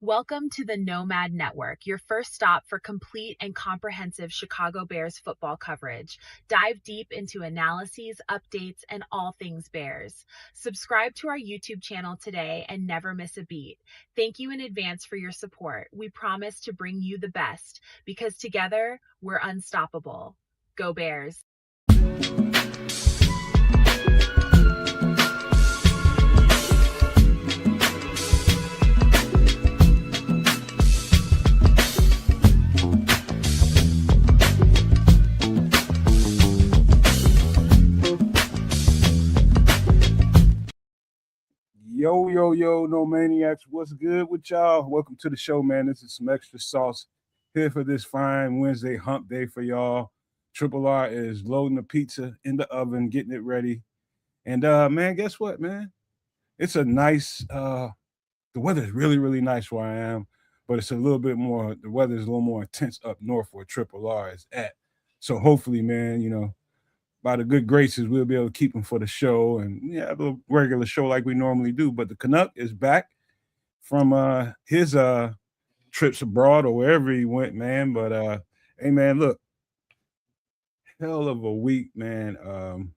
Welcome to the Nomad Network, your first stop for complete and comprehensive Chicago Bears football coverage. Dive deep into analyses, updates, and all things Bears. Subscribe to our YouTube channel today and never miss a beat. Thank you in advance for your support. We promise to bring you the best because together we're unstoppable. Go Bears. Yo, no maniacs. What's good with y'all? Welcome to the show, man. This is some extra sauce here for this fine Wednesday hump day for y'all. Triple R is loading the pizza in the oven, getting it ready. And man, guess what, man? It's a nice the weather is really, really nice where I am, but it's a little bit more, the weather is a little more intense up north where Triple R is at. So hopefully, man, by the good graces, we'll be able to keep him for the show and have a regular show like we normally do. But the Canuck is back from his trips abroad or wherever he went, man. But hey, man, look, hell of a week, man.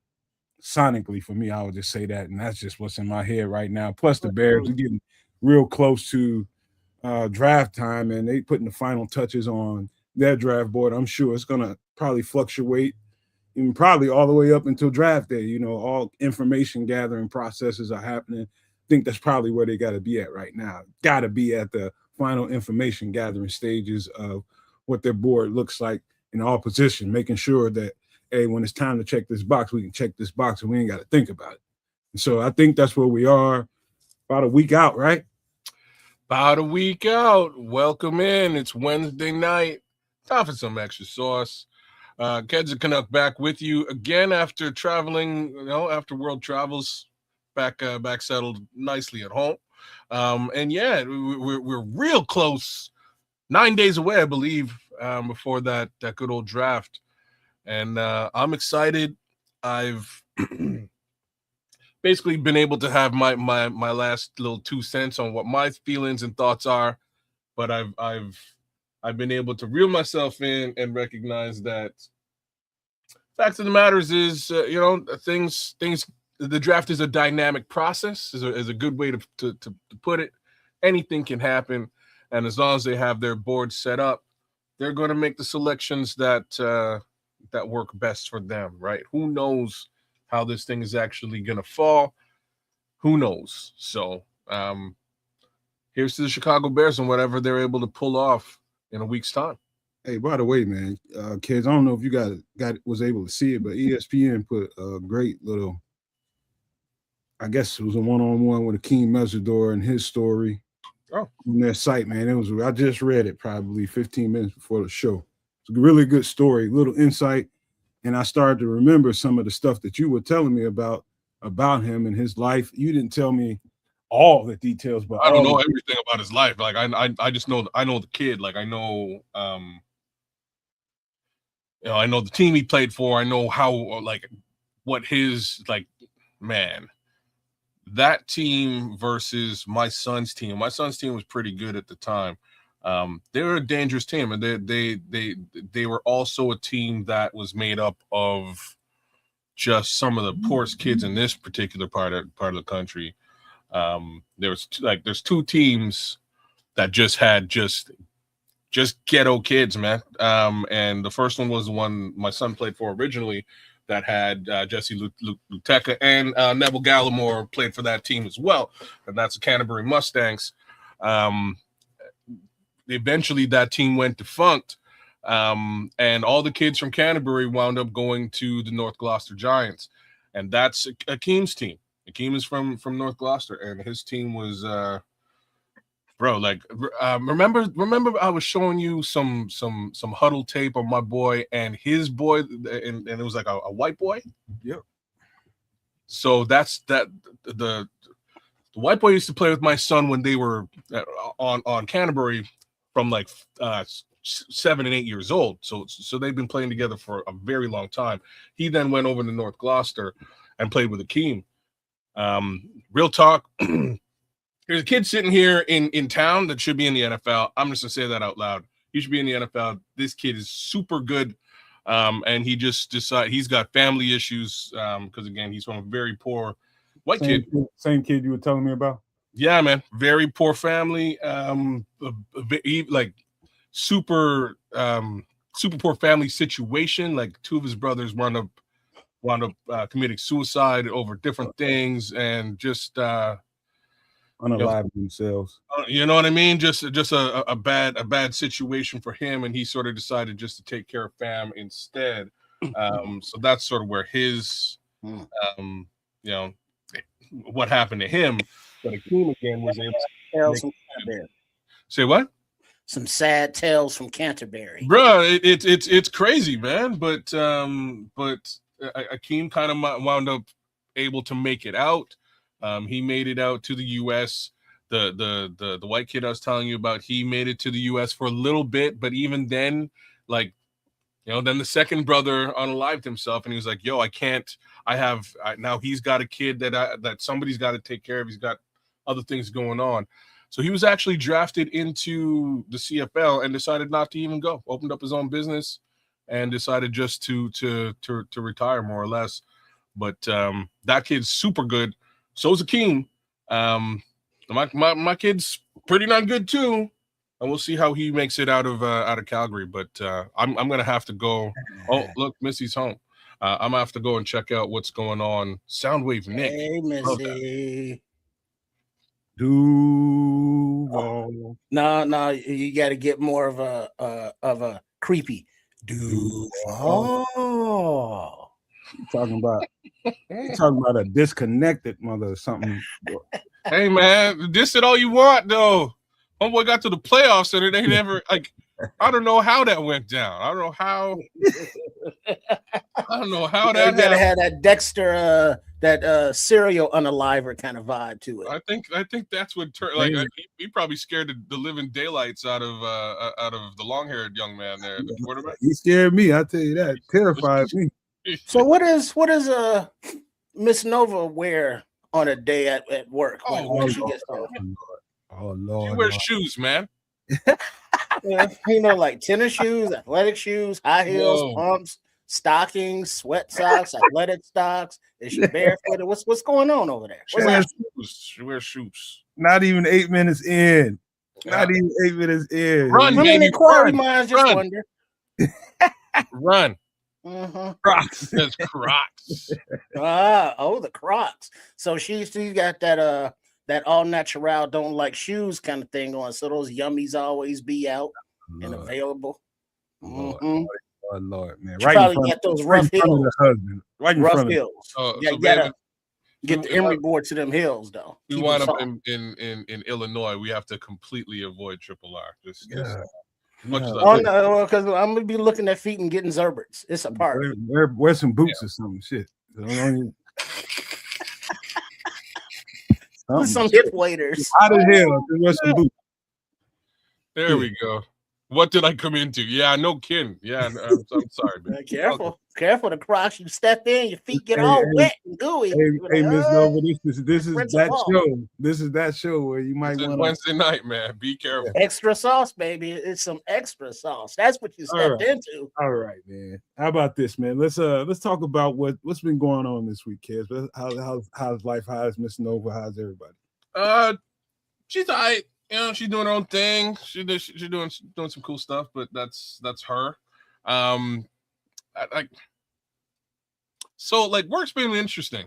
Sonically for me, I would just say that, and that's just what's in my head right now. Plus, the Bears are getting real close to draft time, and they putting the final touches on their draft board. I'm sure it's gonna probably fluctuate. And probably all the way up until draft day, all information gathering processes are happening. I think that's probably where they got to be at right now. Got to be at the final information gathering stages of what their board looks like in all positions, making sure that, hey, when it's time to check this box, we can check this box and we ain't got to think about it. And so I think that's where we are, about a week out, right? About a week out. Welcome in. It's Wednesday night. Time for some extra sauce. Keds and Canuck back with you again after traveling, after world travels, back settled nicely at home. And yeah, we're real close, 9 days away, I believe, before that good old draft. And I'm excited. I've basically been able to have my last little 2 cents on what my feelings and thoughts are, but I've been able to reel myself in and recognize that fact of the matter is things. The draft is a dynamic process. Is a good way to put it. Anything can happen, and as long as they have their board set up, they're going to make the selections that work best for them. Right? Who knows how this thing is actually going to fall? Who knows? So here's to the Chicago Bears and whatever they're able to pull off in a week's time. Hey, by the way, man, kids, I don't know if you was able to see it, but ESPN put a great little, I guess it was a one-on-one with Akeem Mesidor and his story on their site, man. I just read it probably 15 minutes before the show. It's a really good story, little insight, and I started to remember some of the stuff that you were telling me about him and his life. You didn't tell me all the details, but I don't know everything about his life. Like I just know the kid. Like I know I know the team he played for. I know what his man. That team versus my son's team. My son's team was pretty good at the time. They were a dangerous team, and they were also a team that was made up of just some of the poorest kids in this particular part of the country. There's 2 teams that just had just ghetto kids, man. And the first one was the one my son played for originally, that had Jesse Luteka and Neville Gallimore played for that team as well, and that's the Canterbury Mustangs. Eventually, that team went defunct, and all the kids from Canterbury wound up going to the North Gloucester Giants, and that's Akeem's team. Akeem is from North Gloucester, and his team was remember I was showing you some huddle tape on my boy and his boy, and it was like a white boy. Yep. So that's the white boy used to play with my son when they were on Canterbury from 7 and 8 years old. So they've been playing together for a very long time. He then went over to North Gloucester and played with Akeem. Real talk. There's a kid sitting here in town that should be in the NFL. I'm just gonna say that out loud. He should be in the NFL. This kid is super good, and he just decided he's got family issues because again he's from a very poor white kid. Same kid you were telling me about. Yeah, man, very poor family. Like super poor family situation. Like two of his brothers wound up committing suicide over different things, and just Unalive themselves. you know what I mean? Just a bad situation for him, and he sort of decided just to take care of fam instead. So that's sort of where his what happened to him. But Akeem again was able to say what? Some sad tales from Canterbury, bro. It's crazy, man. But Akeem kind of wound up able to make it out. He made it out to the U.S. The white kid I was telling you about, he made it to the U.S. for a little bit, but even then, like, then the second brother unalived himself, and he was like, "Yo, I can't. Now he's got a kid that somebody's got to take care of. He's got other things going on." So he was actually drafted into the CFL and decided not to even go. Opened up his own business and decided just to retire, more or less. But that kid's super good. So's Akeem. My kid's pretty not good too, and we'll see how he makes it out of Calgary. But I'm gonna have to go. Oh, look, Missy's home. I'm gonna have to go and check out what's going on. Soundwave Nick. Hey, Missy. Duval. No, you got to get more of a creepy Duval. Talking about a disconnected mother or something. Hey man, diss it all you want though. Homeboy got to the playoffs and they never I don't know how that went down. I don't know how that You gotta have that Dexter that serial unaliver kind of vibe to it. I think that's what he probably scared the living daylights out of the long-haired young man there, the quarterback. He scared me, I tell you that. Terrified me. So what is Miss Nova wear on a day at work when she gets home? Oh Lord. She wears shoes, man. Like tennis shoes, athletic shoes, high heels, pumps, stockings, sweat socks, athletic socks. Is she barefooted? What's going on over there? She wears shoes. Not even 8 minutes in. Not even 8 minutes in. Run, baby. Inquiry minds just wonder. Run. Mm-hmm. Crocs. That's Crocs. The Crocs. So she's got that all natural, don't like shoes kind of thing on. So those yummies always be out and available. Lord, man. She probably got those rough hills. Rough hills. You gotta get the Emery board to them hills, though. We wind up in Illinois. We have to completely avoid Triple R. Because I'm gonna be looking at feet and getting Zerberts. It's a part. Wear some boots or something. Shit. Some hip waders. Out of hell. Wear some boots. There we go. What did I come into? Yeah, no kidding. Yeah, I'm sorry, man. Careful the Crocs. You step in, your feet get all wet and gooey. Hey, Miss Nova, this is that show. This is that show where you might want Wednesday night, man. Be careful. Extra sauce, baby. It's some extra sauce. That's what you stepped into. All right, man. How about this, man? Let's talk about what's been going on this week, kids. How's life? How's Miss Nova? How's everybody? She's all right. She's doing her own thing. She's doing some cool stuff, but that's her. Work's been interesting.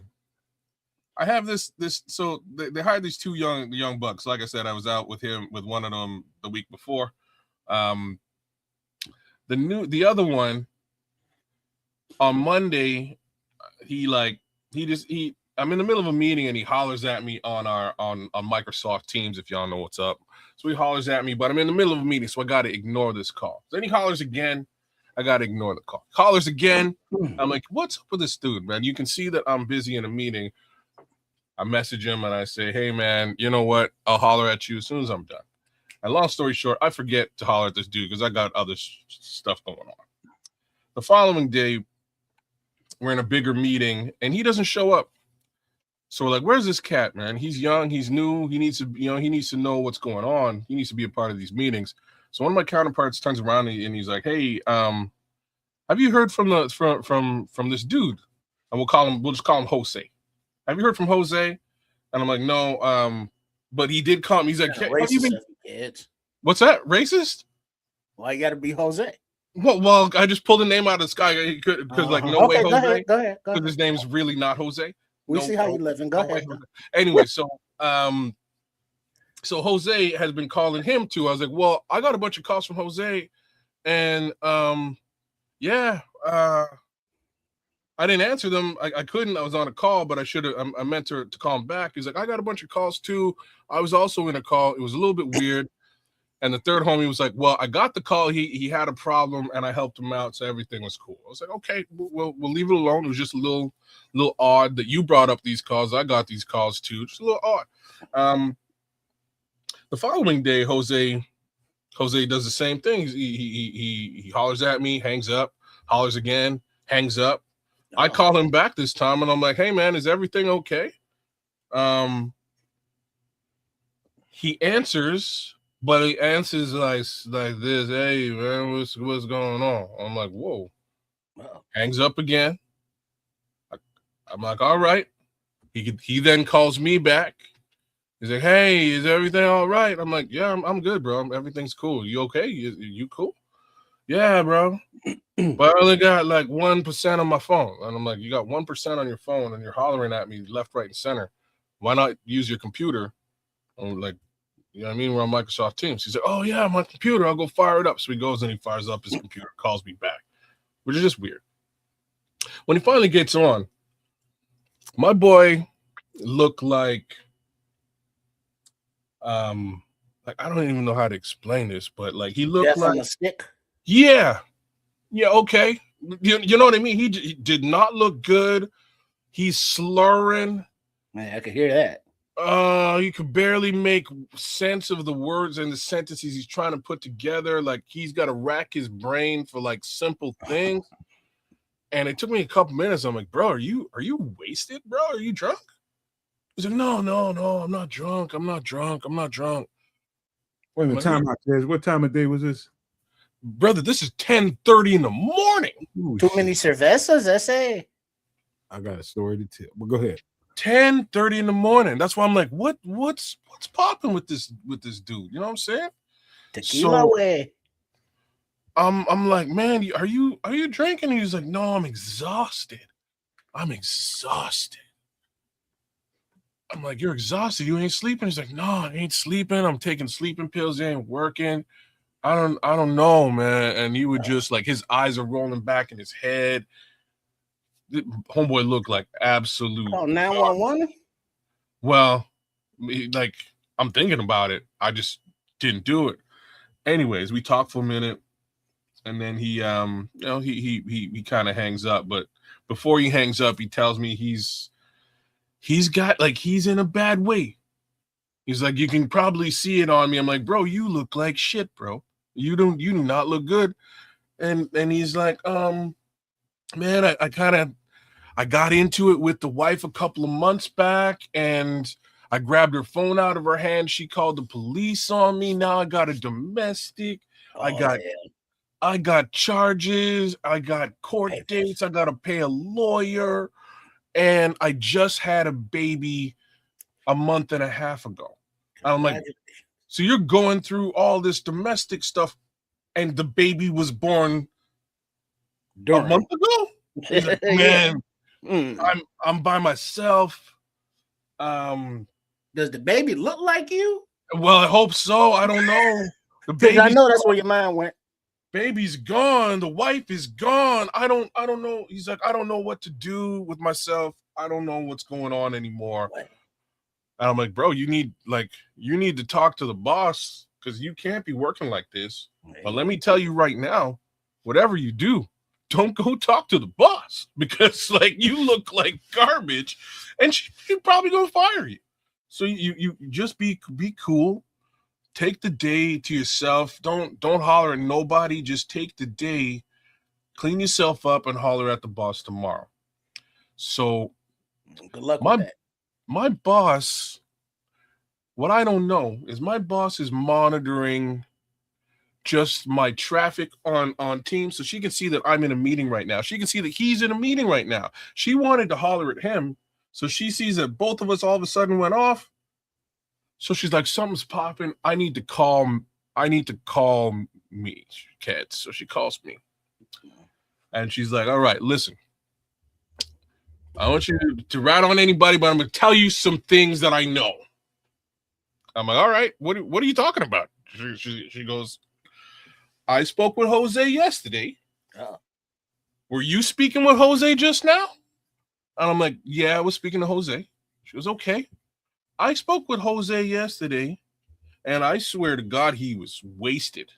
I have this. So they hired these two young bucks. Like I said, I was out with one of them the week before. The other one on Monday, I'm in the middle of a meeting and he hollers at me on Microsoft Teams, if y'all know what's up. So he hollers at me, but I'm in the middle of a meeting, so I got to ignore this call. Then he hollers again. I got to ignore the call. Hollers again. I'm like, what's up with this dude, man? You can see that I'm busy in a meeting. I message him and I say, hey, man, you know what? I'll holler at you as soon as I'm done. And long story short, I forget to holler at this dude because I got other stuff going on. The following day, we're in a bigger meeting and he doesn't show up. So we're like, where's this cat, man? He's young, he's new, he needs to know what's going on. He needs to be a part of these meetings. So one of my counterparts turns around and he's like, hey, have you heard from this dude? And we'll just call him Jose. Have you heard from Jose? And I'm like, no, but he did call me. He's like, hey, racist kids. What's that? Racist? Why you gotta be Jose? Well, I just pulled a name out of the sky because like no way Jose. Go ahead. Because his name's really not Jose. We see how you living. Go ahead. Anyway, so Jose has been calling him too. I was like, well, I got a bunch of calls from Jose, and yeah, I didn't answer them. I couldn't. I was on a call, but I should have. I meant to call him back. He's like, I got a bunch of calls too. I was also in a call. It was a little bit weird. And the third homie was like, well, I got the call. He had a problem, and I helped him out, so everything was cool. I was like, okay, we'll leave it alone. It was just a little odd that you brought up these calls. I got these calls too. Just a little odd. The following day, Jose does the same thing. He hollers at me, hangs up, hollers again, hangs up. I call him back this time, and I'm like, hey, man, is everything okay? He answers, but he answers like this, hey, man, what's going on? I'm like, whoa. Wow. Hangs up again. I'm like, all right. He then calls me back. He's like, hey, is everything all right? I'm like, yeah, I'm good, bro. Everything's cool. You okay? You cool? Yeah, bro. But I only got like 1% on my phone. And I'm like, you got 1% on your phone and you're hollering at me left, right, and center. Why not use your computer? I'm like, you know what I mean? We're on Microsoft Teams. He's like, oh, yeah, my computer. I'll go fire it up. So he goes and he fires up his computer, calls me back, which is just weird. When he finally gets on, my boy looked like I don't even know how to explain this, but like he looked like on a stick. Yeah, okay. You know what I mean? He did not look good. He's slurring. Man, I could hear that. He could barely make sense of the words and the sentences he's trying to put together. Like he's got to rack his brain for like simple things. And it took me a couple minutes. I'm like, bro, are you wasted, bro? Are you drunk? He's like, no, I'm not drunk. I'm not drunk. Wait a minute, time out, Des. What time of day was this? Brother, this is 10:30 in the morning. Ooh, Too many cervezas, ese. I got a story to tell. But go ahead. 10:30 in the morning. That's why I'm like, what's popping with this dude? You know what I'm saying? Tequila way. I'm like, man, are you drinking? And he's like, no, I'm exhausted. I'm like, you're exhausted. You ain't sleeping. He's like, no, I ain't sleeping. I'm taking sleeping pills. They ain't working. I don't know, man. And he would just like his eyes are rolling back in his head. Homeboy looked like absolute. Oh, 911. Well, like I'm thinking about it. I just didn't do it. Anyways, we talked for a minute, and then he he kind of hangs up. But before he hangs up, he tells me he's in a bad way. He's like, you can probably see it on me. I'm like, bro, you look like shit, bro. You do not look good. And he's like, man, I got into it with the wife a couple of months back, and I grabbed her phone out of her hand. She called the police on me. Now I got a domestic. I got charges. I got court dates. I got to pay a lawyer. And I just had a baby a month and a half ago. I'm like, so you're going through all this domestic stuff, and the baby was born a month ago? He's like, man, I'm by myself. Does the baby look like you? Well, I hope so. I don't know. The baby, I know that's where your mind went. Baby's gone. The wife is gone. I don't know. He's like, I don't know what to do with myself. I don't know what's going on anymore. What? And I'm like, bro, you need to talk to the boss, because you can't be working like this. But let me tell you right now, whatever you do, don't go talk to the boss, because like you look like garbage, and she's probably gonna fire you. So you just be cool. Take the day to yourself. Don't holler at nobody. Just take the day, clean yourself up, and holler at the boss tomorrow. So good luck with that. my boss, what I don't know is my boss is monitoring just my traffic on Teams, so she can see that I'm in a meeting right now. She can see that he's in a meeting right now. She wanted to holler at him, so she sees that both of us all of a sudden went off. So she's like, something's popping. I need to call me, kids. So she calls me. And she's like, all right, listen. I want you to rat on anybody, but I'm going to tell you some things that I know. I'm like, all right, what are you talking about? She goes, I spoke with Jose yesterday. Oh. Were you speaking with Jose just now? And I'm like, yeah, I was speaking to Jose. She goes, okay. I spoke with Jose yesterday, and I swear to God, he was wasted.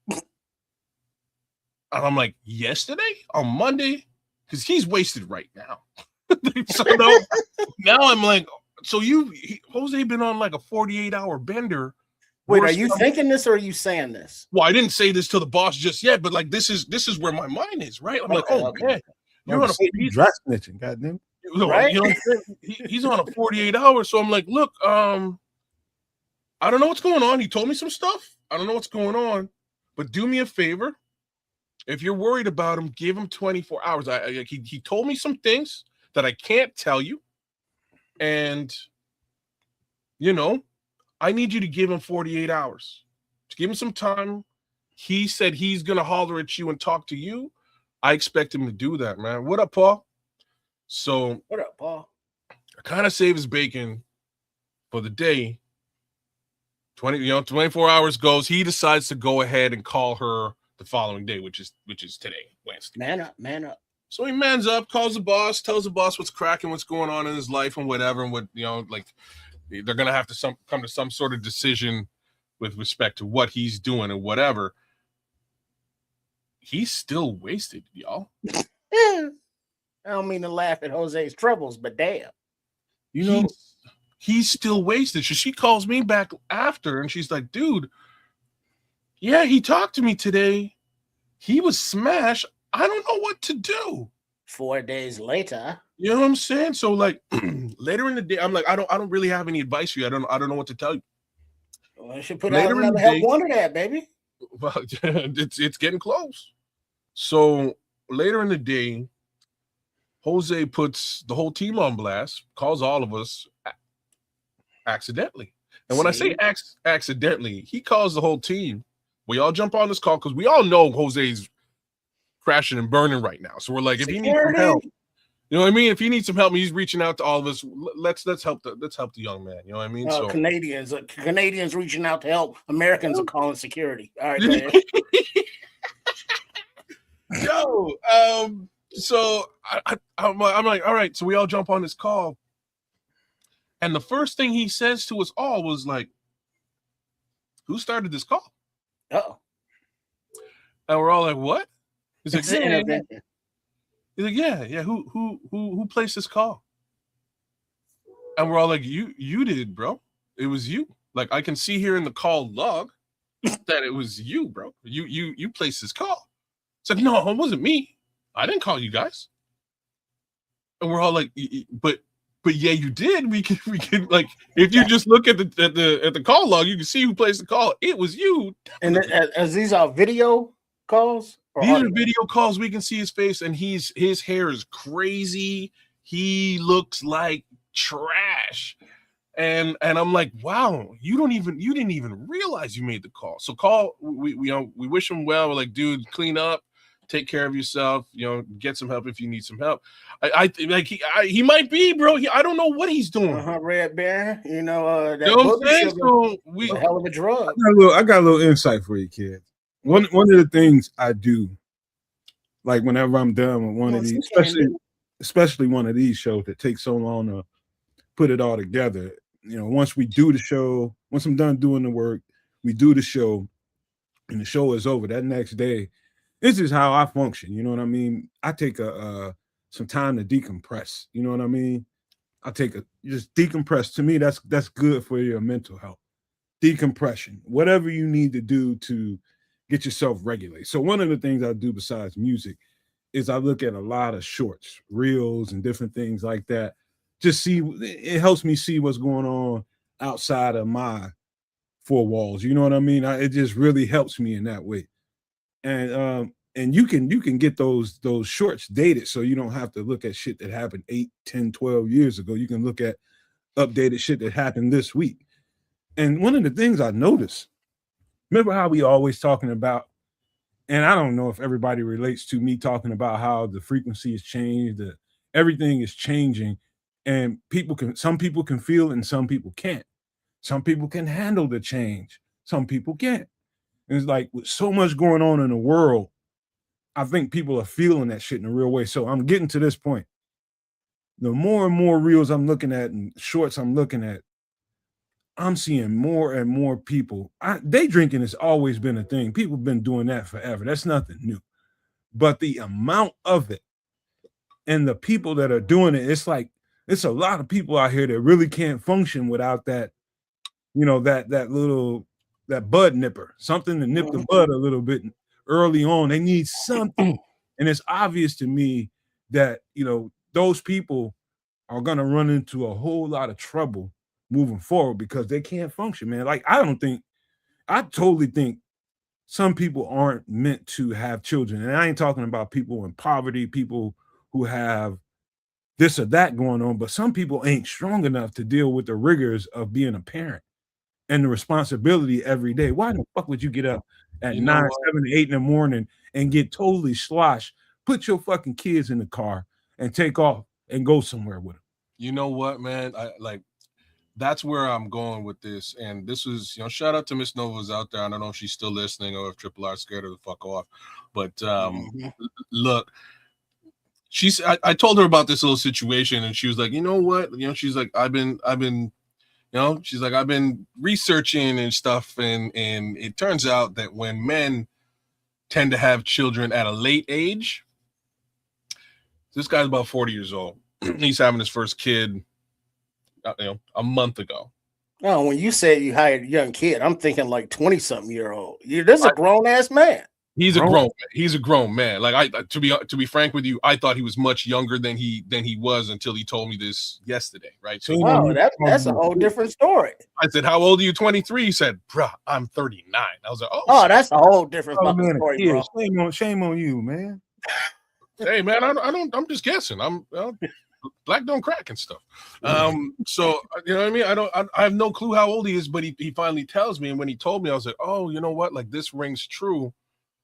And I'm like, yesterday? On Monday? Because he's wasted right now. So now I'm like, so Jose been on like a 48-hour bender. Wait, are you thinking this or are you saying this? Well, I didn't say this to the boss just yet, but like this is where my mind is, right? I'm like, oh man, you're on a dry snitching, goddamn. Right? You know what I'm saying? He's on a 48 hours, so I'm like, look, I don't know what's going on. He told me some stuff. I don't know what's going on, but do me a favor. If you're worried about him, give him 24 hours. He told me some things that I can't tell you, and I need you to give him 48 hours. To give him some time. He said he's gonna holler at you and talk to you. I expect him to do that, man. What up, Paul? So what up, Paul? I kind of save his bacon for the day. 24 hours goes. He decides to go ahead and call her the following day, which is today, Wednesday. Man up. So he mans up, calls the boss, tells the boss what's cracking, what's going on in his life and whatever, and what like they're gonna have to come to some sort of decision with respect to what he's doing and whatever. He's still wasted, y'all. I don't mean to laugh at Jose's troubles, but damn. He's still wasted. So she calls me back after and she's like, dude, yeah, he talked to me today. He was smashed. I don't know what to do. 4 days later. You know what I'm saying? So like later in the day, I'm like, I don't really have any advice for you. I don't know what to tell you. Well, I should put out another help wanted ad, baby. Well, it's getting close. So later in the day, Jose puts the whole team on blast, calls all of us accidentally. And when I say accidentally, he calls the whole team. We all jump on this call because we all know Jose's crashing and burning right now. So we're like, if he needs some help, you know what I mean? If he needs some help, he's reaching out to all of us. Let's help the young man. You know what I mean? So Canadians reaching out to help. Americans are calling security. All right, man. Yo, so I'm like, all right. So we all jump on this call, and the first thing he says to us all was like, "Who started this call?" Uh-oh. And we're all like, "What?" He's like, "Yeah." He's like, "Yeah. Who placed this call?" And we're all like, "You did, bro. It was you. Like, I can see here in the call log that it was you, bro. You placed this call." It's like, no, it wasn't me. I didn't call you guys. And we're all like, but yeah, you did. We can like, if you just look at the call log, you can see who placed the call. It was you. And as these are video calls, these are video calls. We can see his face, and his hair is crazy. He looks like trash. And I'm like, wow, you didn't even realize you made the call. So we wish him well. We're like, dude, clean up. Take care of yourself, get some help if you need some help. I like he might be, bro. I don't know what he's doing. Red Bear, that so a hell of a drug. I got a little insight for you, kid. One of the things I do, like whenever I'm done with one of these, especially one of these shows that takes so long to put it all together. Once we do the show, once I'm done doing the work, we do the show, and the show is over. That next day, this is how I function. You know what I mean? I take some time to decompress. You know what I mean? I just decompress. To me, that's good for your mental health. Decompression, whatever you need to do to get yourself regulated. So one of the things I do besides music is I look at a lot of shorts, reels, and different things like that just see, it helps me see what's going on outside of my four walls. You know what I mean? It just really helps me in that way. And you can get those shorts dated, so you don't have to look at shit that happened 8, 10, 12 years ago. You can look at updated shit that happened this week. And one of the things I noticed, remember how we always talking about, and I don't know if everybody relates to me talking about how the frequency has changed, everything is changing, and some people can feel it and some people can't. Some people can handle the change, some people can't. And it's like with so much going on in the world, I think people are feeling that shit in a real way. So I'm getting to this point. The more and more reels I'm looking at and shorts I'm looking at, I'm seeing more and more people. Day drinking has always been a thing. People have been doing that forever. That's nothing new. But the amount of it and the people that are doing it, it's like it's a lot of people out here that really can't function without that, that bud nipper, something to nip the bud a little bit early on. They need something. And it's obvious to me that, those people are going to run into a whole lot of trouble moving forward because they can't function, man. Like, I totally think some people aren't meant to have children. And I ain't talking about people in poverty, people who have this or that going on, but some people ain't strong enough to deal with the rigors of being a parent and the responsibility every day. Why the fuck would you get up at 9, 7, 8 in the morning and get totally sloshed, put your fucking kids in the car and take off and go somewhere with them? You know what, man? That's where I'm going with this. And this was, shout out to Miss Nova's out there. I don't know if she's still listening or if Triple R scared her the fuck off. But look, I told her about this little situation, and she was like, you know what? She's like, I've been she's like, I've been researching and stuff, and it turns out that when men tend to have children at a late age, this guy's about 40 years old. He's having his first kid, a month ago. Oh, when you said you hired a young kid, I'm thinking like 20-something-year-old. This is a grown ass man. He's a grown man. Like to be frank with you, I thought he was much younger than he was until he told me this yesterday. Right. So that's a whole different story. I said, "How old are you?" 23. He said, "Bruh, I'm 39." I was like, "Oh, that's a whole different fucking story, bro." Shame on you, man. Hey, man, I'm just guessing. Black don't crack and stuff. So you know what I mean? I have no clue how old he is, but he finally tells me. And when he told me, I was like, oh, you know what? Like, this rings true,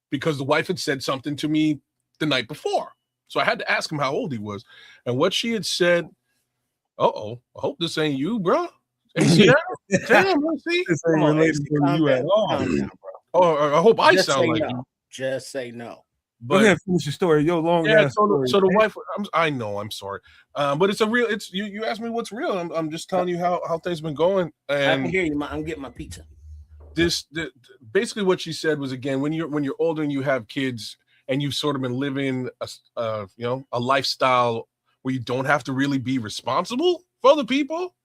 because the wife had said something to me the night before. So I had to ask him how old he was. And what she had said, I hope this ain't you, bro. Damn, see? This ain't related to you at all. I hope I sound like you. Just say no. But go ahead, finish your story. Yo, long ass story. So the wife, I know, I'm sorry, but it's a real. It's you asked me what's real. I'm just telling you how things been going. And I can hear you. I'm getting my pizza. Basically what she said was, again, when you're older and you have kids and you've sort of been living a lifestyle where you don't have to really be responsible for other people,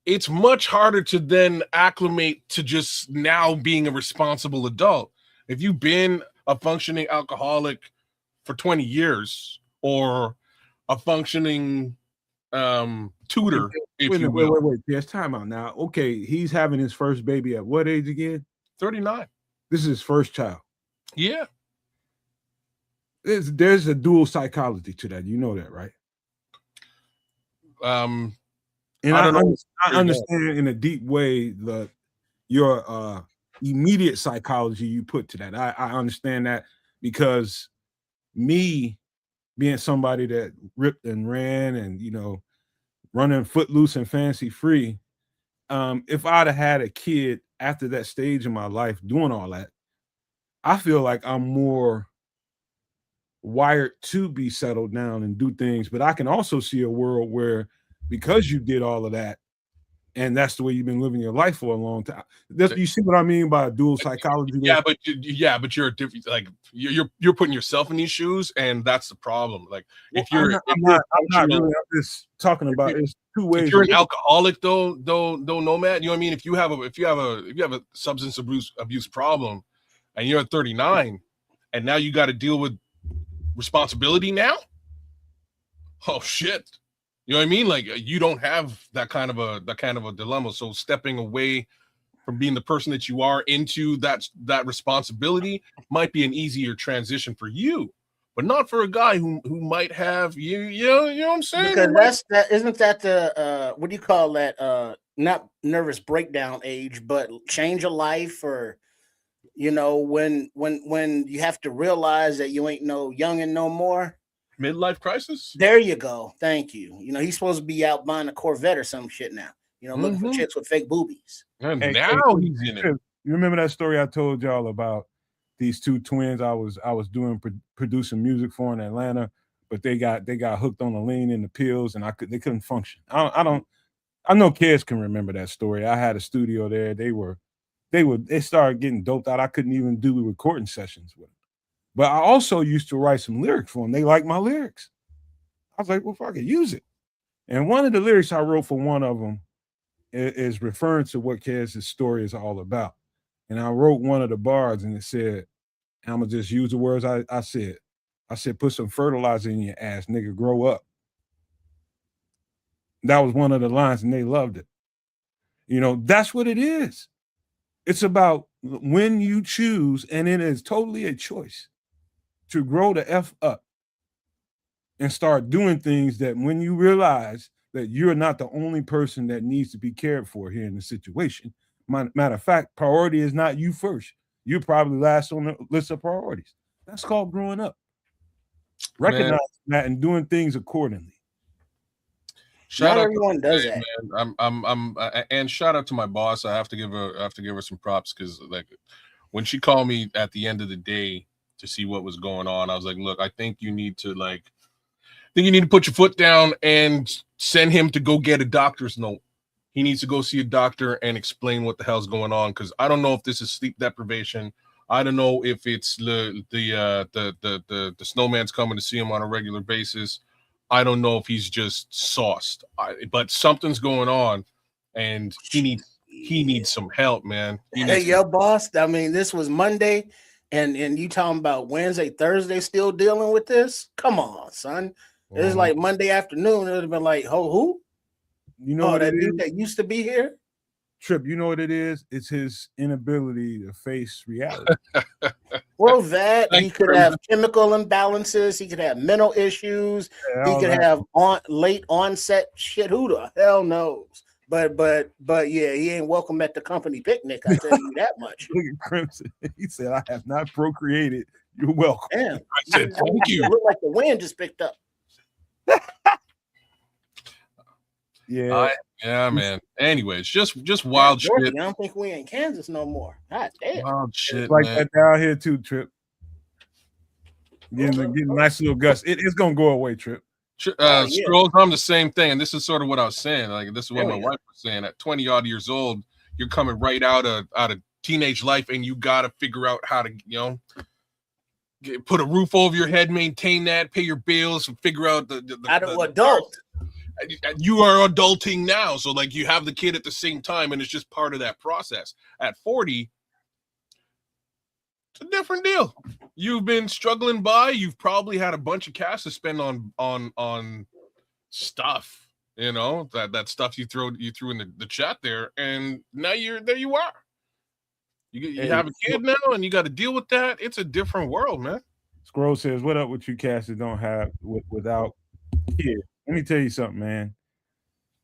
it's much harder to then acclimate to just now being a responsible adult. If you've been a functioning alcoholic for 20 years or a functioning tutor, Wait. There's time out now. Okay, he's having his first baby at what age again? 39. This is his first child. Yeah. There's a dual psychology to that. You know that, right? And I understand in a deep way your immediate psychology you put to that. I understand that, because me being somebody that ripped and ran and running footloose and fancy free, if I'd have had a kid after that stage in my life doing all that, I feel like I'm more wired to be settled down and do things. But I can also see a world where, because you did all of that and that's the way you've been living your life for a long time. You see what I mean by dual psychology? Yeah, but you're a different, like you're putting yourself in these shoes, and that's the problem. Like, if you're, I'm not really. I'm just talking about it's two ways. If you're an alcoholic, though, nomad, you know what I mean. If you have a substance abuse problem, and you're at 39, and now you got to deal with responsibility now. Oh shit. You know what I mean? Like you don't have that kind of a dilemma. So stepping away from being the person that you are into that responsibility might be an easier transition for you, but not for a guy who might have you know what I'm saying? Because isn't that the what do you call that? Not nervous breakdown age, but change of life, or when you have to realize that you ain't no youngin' no more. Midlife crisis. There you go. Thank you. He's supposed to be out buying a Corvette or some shit now. Looking for chicks with fake boobies. And Hey, now he's in it. You remember that story I told y'all about these two twins I was doing producing music for in Atlanta, but they got hooked on the lean and the pills, and they couldn't function. I know kids can remember that story. I had a studio there. They started getting doped out. I couldn't even do recording sessions with them. But I also used to write some lyrics for them. They liked my lyrics. I was like, well, fuck it, use it. And one of the lyrics I wrote for one of them is referring to what Kaz's story is all about. And I wrote one of the bars, and it said, I'm gonna just use the words I said. I said, put some fertilizer in your ass, nigga, grow up. That was one of the lines, and they loved it. That's what it is. It's about when you choose, and it is totally a choice to grow the F up and start doing things that when you realize that you're not the only person that needs to be cared for here in the situation. Matter of fact, priority is not you first. You're probably last on the list of priorities. That's called growing up. Recognizing that and doing things accordingly. Not everyone does that. Man. I'm and shout out to my boss. I have to give her some props, because like when she called me at the end of the day to see what was going on, I was like, look, I think you need to put your foot down and send him to go get a doctor's note. He needs to go see a doctor and explain what the hell's going on, because I don't know if this is sleep deprivation. I don't know if it's the snowman's coming to see him on a regular basis. I don't know if he's just sauced, but something's going on, and he needs some help, man. Hey, yo, boss. I mean, this was Monday, and you talking about Wednesday, Thursday, still dealing with this? Come on, son. It was like Monday afternoon. It would have been like, who? That dude that used to be here? Trip, you know what it is? It's his inability to face reality. Well, he could have chemical imbalances. He could have mental issues. He could have late onset shit. Who the hell knows? But yeah, he ain't welcome at the company picnic. I tell you that much. Look at Crimson. He said, "I have not procreated. You're welcome." Damn. I said, "Thank you." Look like the wind just picked up. Yeah. Yeah, man. Anyways, just wild shit. I don't think we in Kansas no more. God damn. Wild shit, it's like man. that down here too, Trip. Getting a nice little gust. It's gonna go away, Trip. Scrolls, I'm the same thing, and this is sort of what I was saying. Like, this is what my wife was saying. At 20 odd years old, you're coming right out of teenage life, and you got to figure out how to, put a roof over your head, maintain that, pay your bills, and figure out the adult. You are adulting now, so like you have the kid at the same time, and it's just part of that process. At 40, it's a different deal. You've been struggling by. You've probably had a bunch of cash to spend on stuff. That stuff you threw in the chat there, and now there. You are. You have a kid now, and you got to deal with that. It's a different world, man. Scroll says, "What up with you cats that don't have without kids?" Let me tell you something, man.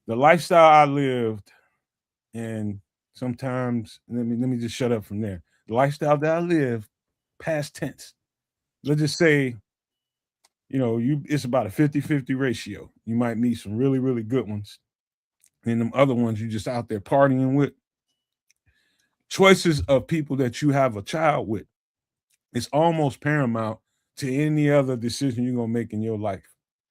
The lifestyle I lived, and sometimes let me just shut up from there. The lifestyle that I lived, past tense. Let's just say, it's about a 50-50 ratio. You might meet some really, really good ones. And them other ones you just out there partying with. Choices of people that you have a child with. It's almost paramount to any other decision you're going to make in your life.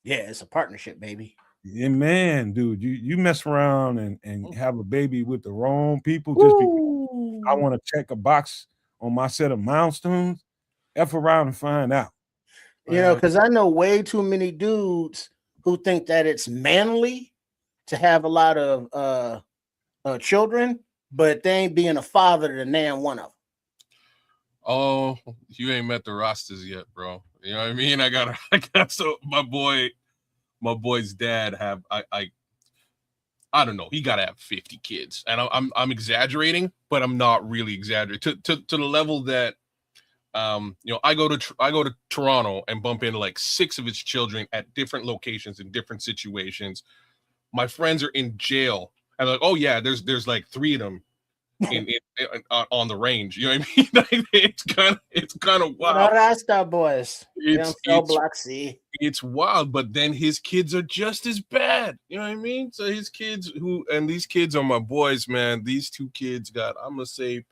Yeah, it's a partnership, baby. Yeah, man, dude, you mess around and have a baby with the wrong people just because I want to check a box on my set of milestones. F around and find out. Because I know way too many dudes who think that it's manly to have a lot of children, but they ain't being a father to nan one of them. Oh, you ain't met the rosters yet, bro. You know what I mean? I got so my boy my boy's dad have I don't know. He got to have 50 kids, and I'm exaggerating, but I'm not really exaggerating to the level that I go to Toronto and bump into like 6 of his children at different locations in different situations. My friends are in jail, and like, oh yeah, there's like 3 of them in on the range. You know what I mean? it's kind of wild. Rasta boys. It's wild, but then his kids are just as bad. You know what I mean? So his kids these kids are my boys, man. These 2 kids got, I'm gonna say,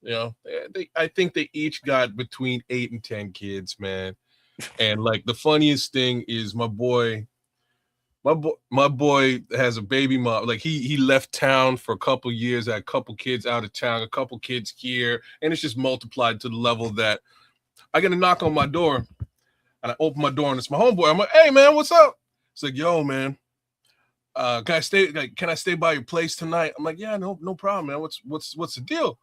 I think they each got between 8 and 10 kids, man. And like the funniest thing is my boy has a baby mom. Like he left town for a couple years, had a couple kids out of town, a couple kids here, and it's just multiplied to the level that I get a knock on my door, and I open my door and it's my homeboy. I'm like, hey man, what's up? It's like, yo, man, can I stay by your place tonight? I'm like, yeah, no problem, man. What's the deal?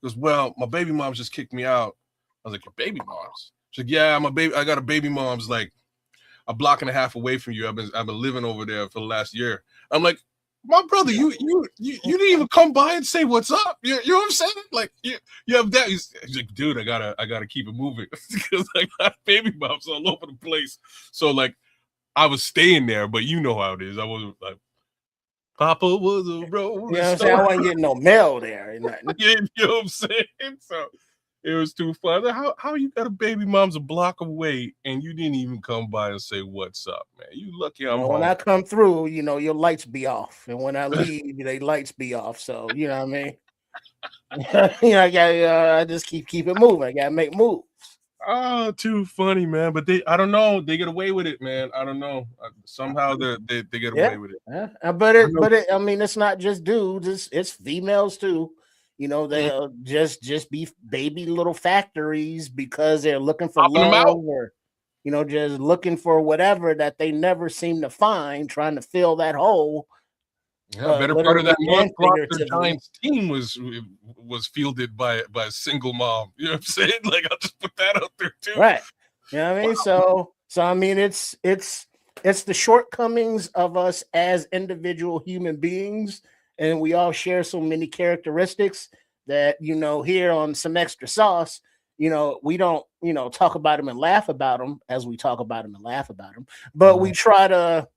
He goes, well, my baby mom's just kicked me out. I was like, your baby mom's? She's like, yeah, I got a baby mom's like a block and a half away from you. I've been living over there for the last year. I'm like, my brother, you didn't even come by and say what's up. You know what I'm saying? Like you have that. He's like, dude, I gotta keep it moving because I got baby moms all over the place. So like, I was staying there, but you know how it is. I wasn't like, Papa was a road. You know what I'm saying? I wasn't getting no mail there. You know what I'm saying? So it was too fun. How you got a baby mom's a block away and you didn't even come by and say what's up, man? You lucky I'm home. When I come through, your lights be off, and when I leave, they lights be off. So you know what I mean. I just keep it moving. I gotta make moves. Oh, too funny, man. But I don't know. They get away with it, man. I don't know. Somehow they get away with it. Yeah. But I mean, it's not just dudes. It's females too. They'll just be baby little factories because they're looking for love or, just looking for whatever that they never seem to find, trying to fill that hole. Yeah, better part of that Proctor Giants team was fielded by a single mom. You know what I'm saying? Like, I'll just put that out there too. Right. You know what I mean? Wow. So I mean, it's the shortcomings of us as individual human beings. And we all share so many characteristics that, here on Some Extra Sauce, we don't, talk about them and laugh about them as we talk about them and laugh about them. But we try to,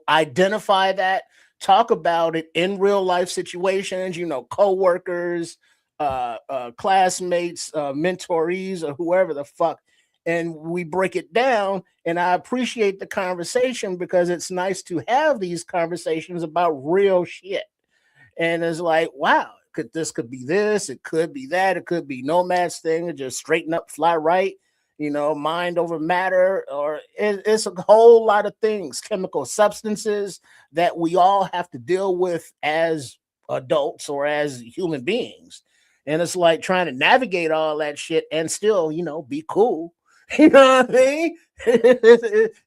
identify that, talk about it in real life situations, coworkers, classmates, mentorees, or whoever the fuck. And we break it down, and I appreciate the conversation because it's nice to have these conversations about real shit. And it's like, wow, this could be this, it could be that, it could be Nomad's thing, just straighten up, fly right, mind over matter, or it's a whole lot of things, chemical substances that we all have to deal with as adults or as human beings. And it's like trying to navigate all that shit and still, be cool. You know what I mean?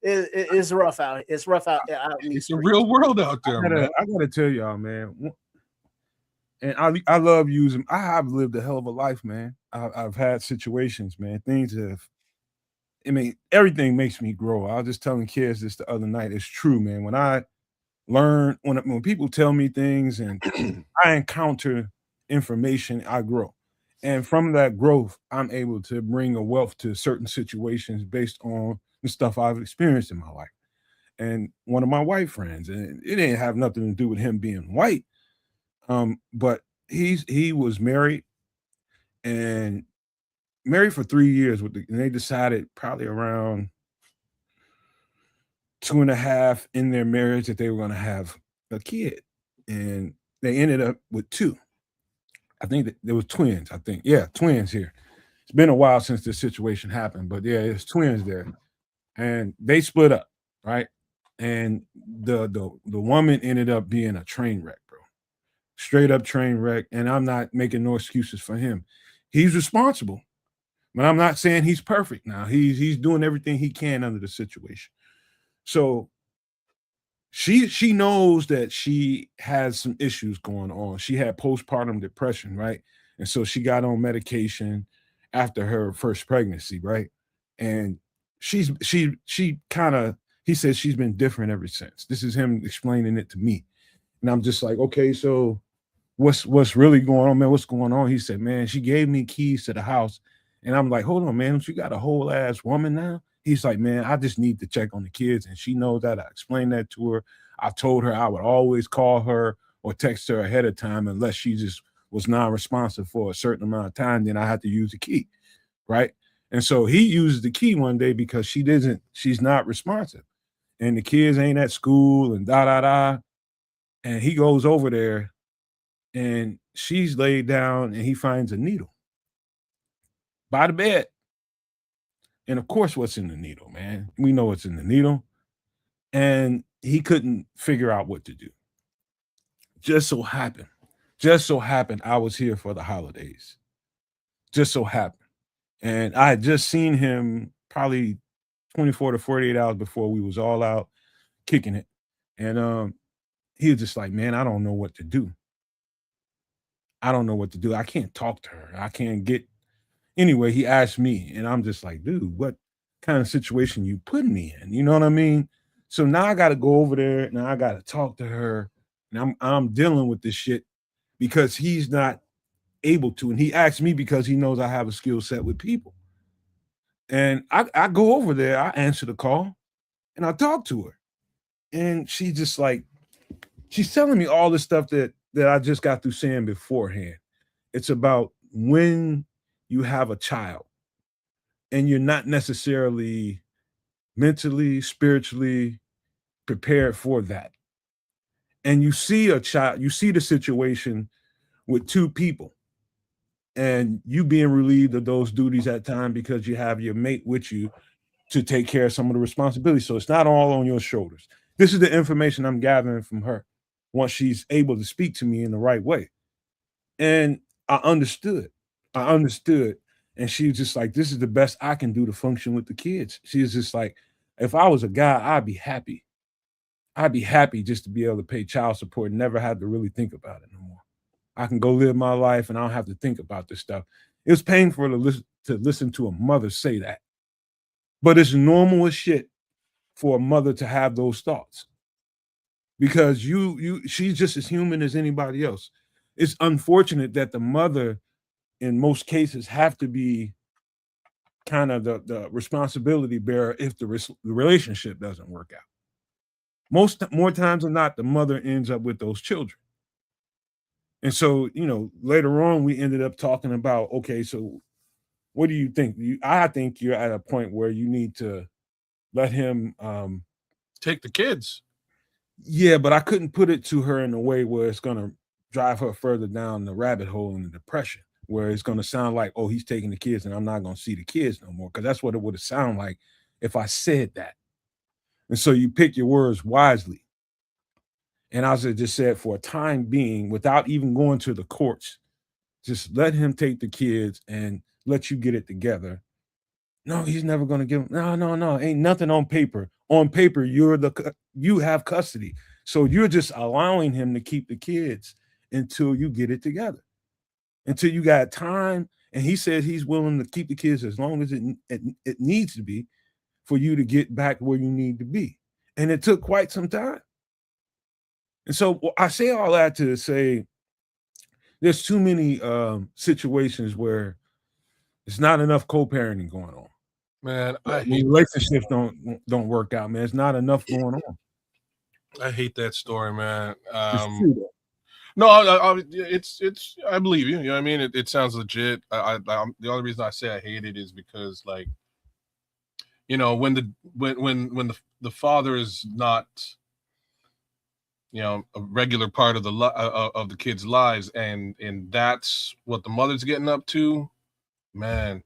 It's rough out. It's rough out. It's a real world out there, man. I gotta tell y'all, man. And I love using. I have lived a hell of a life, man. I've had situations, man. Things have. I mean, everything makes me grow. I was just telling kids this the other night. It's true, man. When I learn, when people tell me things and I encounter information, I grow. And from that growth, I'm able to bring a wealth to certain situations based on the stuff I've experienced in my life. And one of my white friends, and it didn't have nothing to do with him being white, but he was married and married for 3 years and they decided probably around 2.5 in their marriage that they were going to have a kid, and they ended up with 2. I think that there was twins. Twins here. It's been a while since this situation happened, but yeah, there's twins there, and they split up, right? And the woman ended up being a train wreck, bro. Straight up train wreck. And I'm not making no excuses for him. He's responsible, but I'm not saying he's perfect. Now he's doing everything he can under the situation. So she knows that she has some issues going on. She had postpartum depression, right? And so she got on medication after her first pregnancy, right? And she kind of He said she's been different ever since. This is him explaining it to me. And I'm just like, okay, so what's really going on, man? What's going on? He said, man, she gave me keys to the house. And I'm like, hold on, man, you got a whole ass woman now? He's like, man, I just need to check on the kids. And she knows that. I explained that to her. I told her I would always call her or text her ahead of time unless she just was non-responsive for a certain amount of time, then I had to use the key, right? And so he used the key one day because she's not responsive. And the kids ain't at school and da. And he goes over there and she's laid down and he finds a needle by the bed. And of course, what's in the needle, man? We know what's in the needle. And he couldn't figure out what to do. Just so happened, I was here for the holidays. Just so happened. And I had just seen him probably 24 to 48 hours before we was all out kicking it. And he was just like, man, I don't know what to do. I can't talk to her. I can't get. Anyway, he asked me, and I'm just like, dude, what kind of situation you putting me in? You know what I mean? So now I got to go over there. Now I got to talk to her. And I'm dealing with this shit because he's not able to. And he asked me because he knows I have a skill set with people. And I go over there, I answer the call, and I talk to her. And she just like, she's telling me all the stuff that I just got through saying beforehand. It's about when you have a child and you're not necessarily mentally, spiritually prepared for that. And you see a child, you see the situation with two people and you being relieved of those duties at time because you have your mate with you to take care of some of the responsibilities. So it's not all on your shoulders. This is the information I'm gathering from her once she's able to speak to me in the right way. And I understood. And she was just like, this is the best I can do to function with the kids. She was just like, if I was a guy, I'd be happy. I'd be happy just to be able to pay child support and never have to really think about it no more. I can go live my life and I don't have to think about this stuff. It was painful to listen to a mother say that. But it's normal as shit for a mother to have those thoughts. Because she's just as human as anybody else. It's unfortunate that the mother, in most cases, have to be kind of the responsibility bearer if the relationship doesn't work out. More times than not, the mother ends up with those children. And so, later on, we ended up talking about, okay, so what do you think? I think you're at a point where you need to let him take the kids. Yeah, but I couldn't put it to her in a way where it's going to drive her further down the rabbit hole in the depression, where it's going to sound like, oh, he's taking the kids and I'm not going to see the kids no more. Because that's what it would have sounded like if I said that. And so you pick your words wisely. And I just said, for a time being, without even going to the courts, just let him take the kids and let you get it together. No, he's never going to give them. No. Ain't nothing on paper. On paper, you have custody. So you're just allowing him to keep the kids until you get it together, until you got time. And he said he's willing to keep the kids as long as it needs to be for you to get back where you need to be. And it took quite some time. And so I say all that to say there's too many situations where it's not enough co-parenting going on. Man, I hate relationships don't work out, man. It's not enough going on. I hate that story, man. It's true, though. No, it's I believe you. You know what I mean? It sounds legit. The only reason I say I hate it is because, like, when the father is not, a regular part of the kids' lives, and that's what the mother's getting up to, man.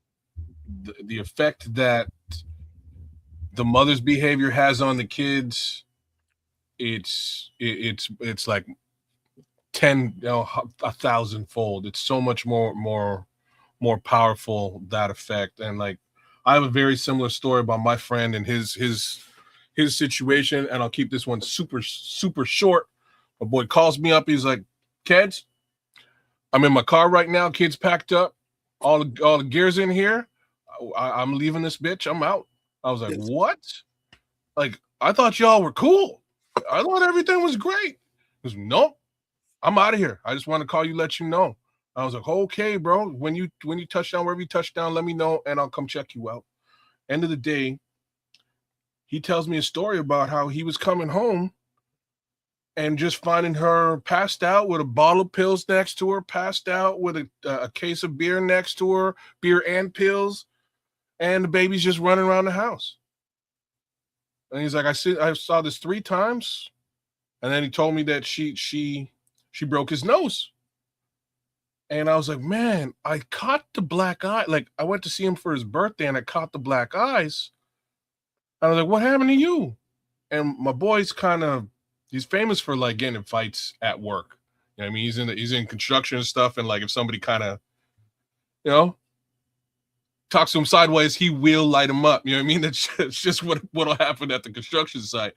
The effect that the mother's behavior has on the kids, it's like 10, 1,000-fold. It's so much more powerful, that effect. And like, I have a very similar story about my friend and his situation, and I'll keep this one super short. My boy calls me up. He's like, "Keds, I'm in my car right now. Kids packed up, all the gears in here. I'm leaving this bitch. I'm out." I was like, "What?" Like, I thought y'all were cool. I thought everything was great. He goes, nope, I'm out of here. I just want to call you, let you know. I was like, okay, bro. When you touch down, wherever you touch down, let me know, and I'll come check you out. End of the day, he tells me a story about how he was coming home and just finding her passed out with a bottle of pills next to her, passed out with a case of beer next to her, beer and pills, and the baby's just running around the house. And he's like, I saw this 3 times, and then he told me that she broke his nose. And I was like, man, I caught the black eye. Like, I went to see him for his birthday, and I caught the black eyes. I was like, what happened to you? And my boy's he's famous for like getting in fights at work. You know what I mean? He's in construction and stuff. And like, if somebody kind of, talks to him sideways, he will light him up. You know what I mean? It's just what'll happen at the construction site.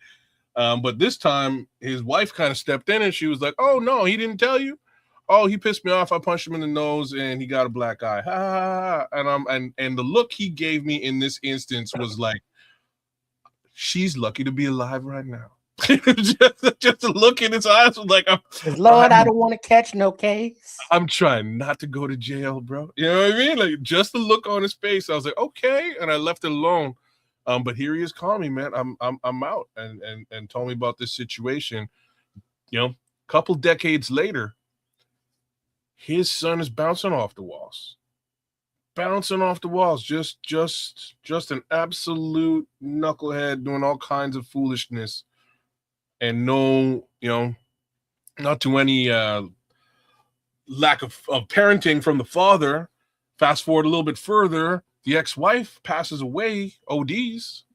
But this time his wife kind of stepped in and she was like, oh no, he didn't tell you. Oh, he pissed me off. I punched him in the nose and he got a black eye. Ha, ha, ha. And the look he gave me in this instance was like, she's lucky to be alive right now. just to look in his eyes was like, Lord, I don't want to catch no case. I'm trying not to go to jail, bro. You know what I mean? Like, just the look on his face, I was like, okay, and I left it alone. But here he is calling me, man. I'm out, and told me about this situation. Couple decades later, his son is bouncing off the walls. Just an absolute knucklehead doing all kinds of foolishness. And no, not to any lack of parenting from the father. Fast forward a little bit further, the ex-wife passes away, ODs.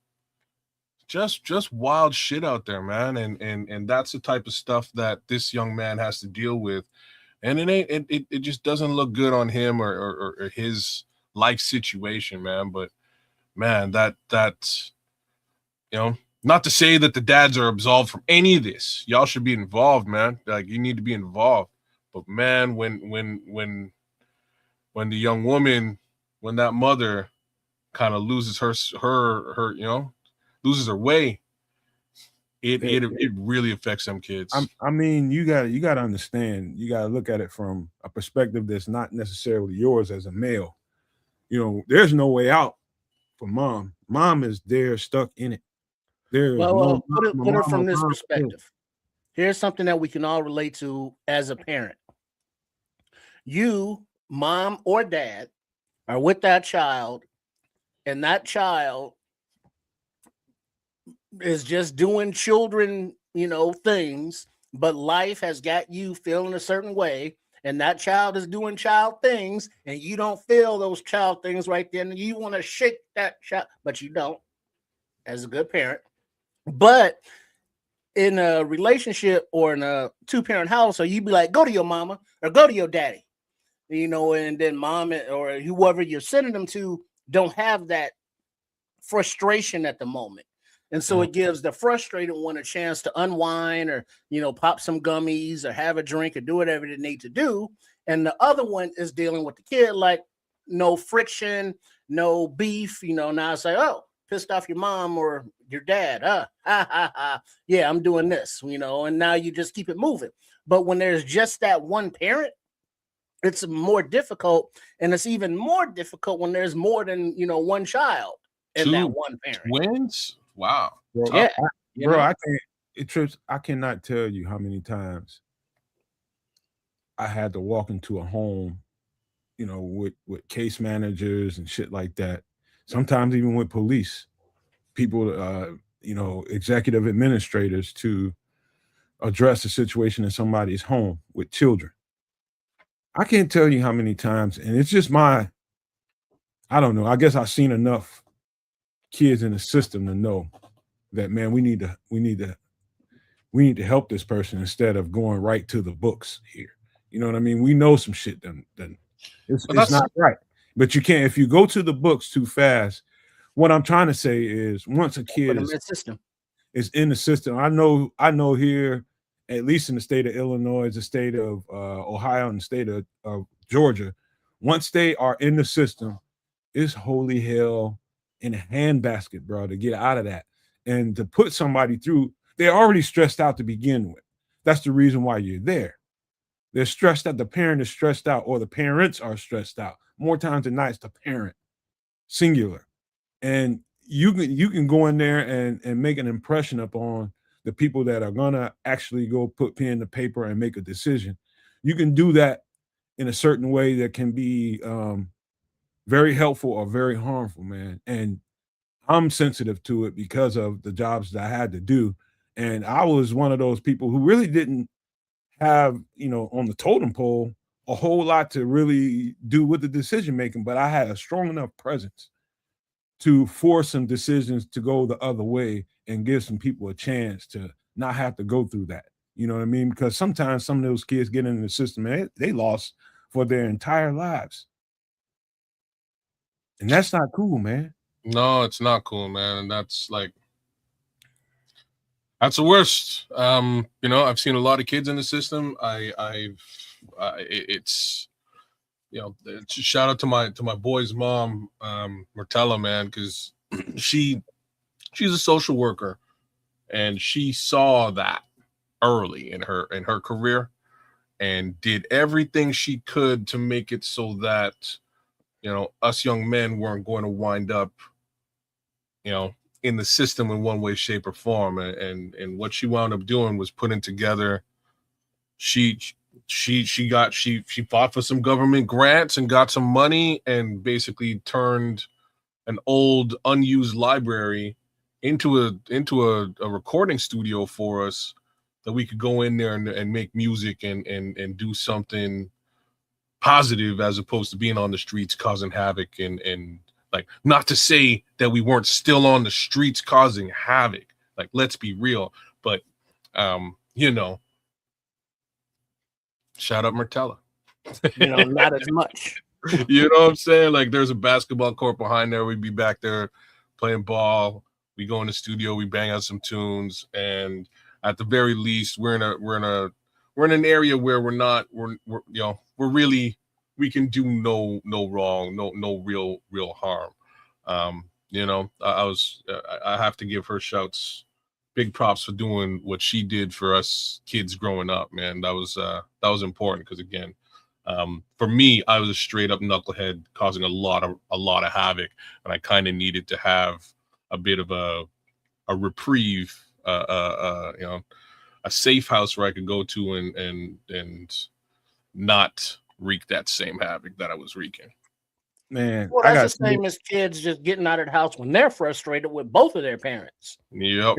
Just wild shit out there, man. And that's the type of stuff that this young man has to deal with. And it just doesn't look good on him or his life situation, man. But man, that's not to say that the dads are absolved from any of this. Y'all should be involved, man. Like, you need to be involved. But man, when the young woman, when that mother kind of loses her loses her way, it really affects them kids. I mean, you got to understand. You got to look at it from a perspective that's not necessarily yours as a male. There's no way out for mom. Mom is there, stuck in it. Well, put it from this perspective. Here's something that we can all relate to as a parent. You, mom or dad, are with that child, and that child is just doing children, things, but life has got you feeling a certain way, and that child is doing child things, and you don't feel those child things right then. You want to shake that child, but you don't, as a good parent. But in a relationship or in a 2-parent household, you'd be like, go to your mama or go to your daddy, and then mom or whoever you're sending them to don't have that frustration at the moment. And so it gives the frustrated one a chance to unwind or, pop some gummies or have a drink or do whatever they need to do. And the other one is dealing with the kid, like no friction, no beef, now it's like, oh, pissed off your mom or your dad. Yeah, I'm doing this, and now you just keep it moving. But when there's just that one parent, it's more difficult. And it's even more difficult when there's more than, one child and that one parent. Twins? Wow. Bro, yeah. I cannot tell you how many times I had to walk into a home, with case managers and shit like that. Sometimes even with police, people, executive administrators to address a situation in somebody's home with children. I can't tell you how many times, and it's just I don't know. I guess I've seen enough kids in the system to know that, man, we need to help this person instead of going right to the books here. You know what I mean? We know some shit then it's not right. But you can't, if you go to the books too fast. What I'm trying to say is, once a kid is in the system, I know here, at least in the state of Illinois, the state of Ohio, and the state of Georgia, once they are in the system, it's holy hell in a handbasket, bro, to get out of that. And to put somebody through, they're already stressed out to begin with. That's the reason why you're there. They're stressed out. The parent is stressed out, or the parents are stressed out. More times than not, it's the parent, singular. And you can go in there and make an impression upon the people that are gonna actually go put pen to paper and make a decision. You can do that in a certain way that can be very helpful or very harmful, man. And I'm sensitive to it because of the jobs that I had to do. And I was one of those people who really didn't have, on the totem pole, a whole lot to really do with the decision making, but I had a strong enough presence to force some decisions to go the other way and give some people a chance to not have to go through that. You know what I mean? Because sometimes some of those kids get into the system and they lost for their entire lives. And that's not cool, man. No, it's not cool, man. And that's the worst. I've seen a lot of kids in the system. It's shout out to my boy's mom, Martella, man, because she's a social worker, and she saw that early in her career, and did everything she could to make it so that us young men weren't going to wind up in the system in one way, shape, or form. And what she wound up doing was putting together. She fought for some government grants and got some money, and basically turned an old unused library into a recording studio for us, that we could go in there and make music and do something positive, as opposed to being on the streets causing havoc. And not to say that we weren't still on the streets causing havoc, let's be real, but shout out Martella. Not as much. You know what I'm saying? There's a basketball court behind there. We'd be back there playing ball. We go in the studio, we bang out some tunes, and at the very least, we're in an area where we can do no wrong, no real harm. I have to give her shouts, big props for doing what she did for us kids growing up, man. That was important, because again, for me, I was a straight up knucklehead causing a lot of havoc, and I kind of needed to have a bit of a reprieve, a safe house where I could go to and not wreak that same havoc that I was wreaking. Man, well, that's the same as kids just getting out of the house when they're frustrated with both of their parents. Yep.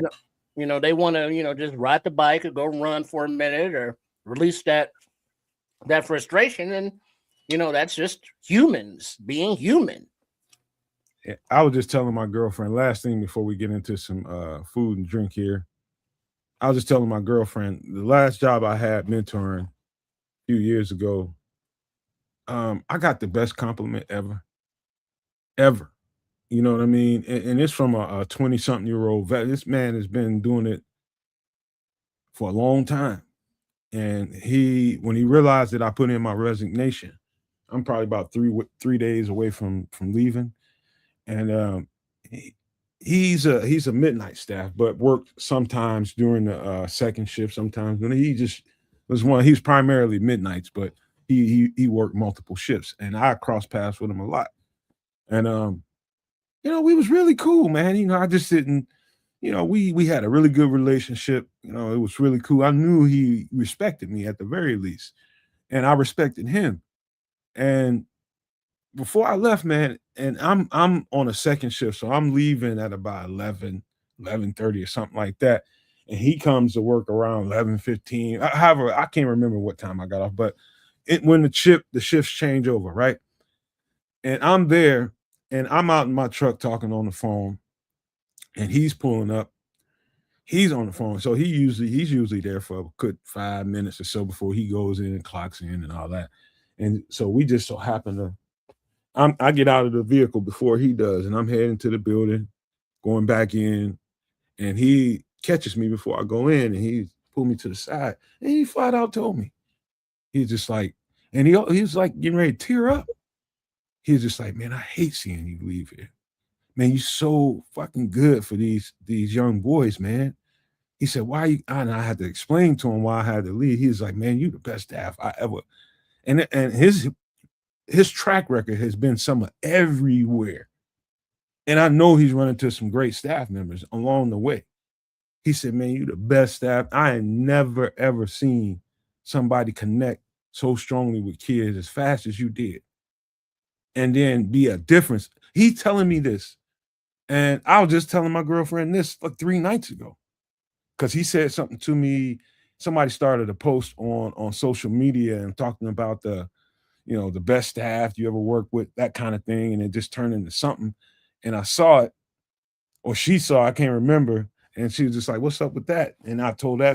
They want to, just ride the bike or go run for a minute or release that frustration. And, that's just humans being human. I was just telling my girlfriend, last thing before we get into some food and drink here. I was just telling my girlfriend, the last job I had mentoring a few years ago, I got the best compliment ever. You know what I mean? And it's from a 20-something-year-old vet. This man has been doing it for a long time. And when he realized that I put in my resignation, I'm probably about 3 days away from leaving. And he's a midnight staff, but worked sometimes during the second shift, sometimes when he just he's primarily midnights, but he worked multiple shifts, and I crossed paths with him a lot. And we was really cool, man. I just didn't, we had a really good relationship. It was really cool. I knew he respected me at the very least, and I respected him. And before I left, man, and I'm on a second shift, so I'm leaving at about 11:30 or something like that. And he comes to work around 11:15. However, I can't remember what time I got off, but when the shifts change over, right? And I'm there, and I'm out in my truck talking on the phone, and he's pulling up. He's on the phone, so he's usually there for a good 5 minutes or so before he goes in and clocks in and all that. And so we just so happen to. I get out of the vehicle before he does, and I'm heading to the building, going back in, and he catches me before I go in, and he pulled me to the side, and he flat out told me, he's just like, and he was like getting ready to tear up. He's just like, man, I hate seeing you leave here, man, you so fucking good for these young boys, man. He said, why you, and I had to explain to him why I had to leave. He was like, man, you the best staff I ever. And his track record has been some of everywhere. And I know he's running into some great staff members along the way. He said, man, you the best staff. I ain't never, ever seen somebody connect so strongly with kids as fast as you did. And then be a difference. He telling me this. And I was just telling my girlfriend this like 3 nights ago. Because he said something to me. Somebody started a post on social media and talking about the best staff you ever worked with, that kind of thing. And it just turned into something. And I saw it, or she saw, I can't remember. And she was just like, what's up with that? And I told her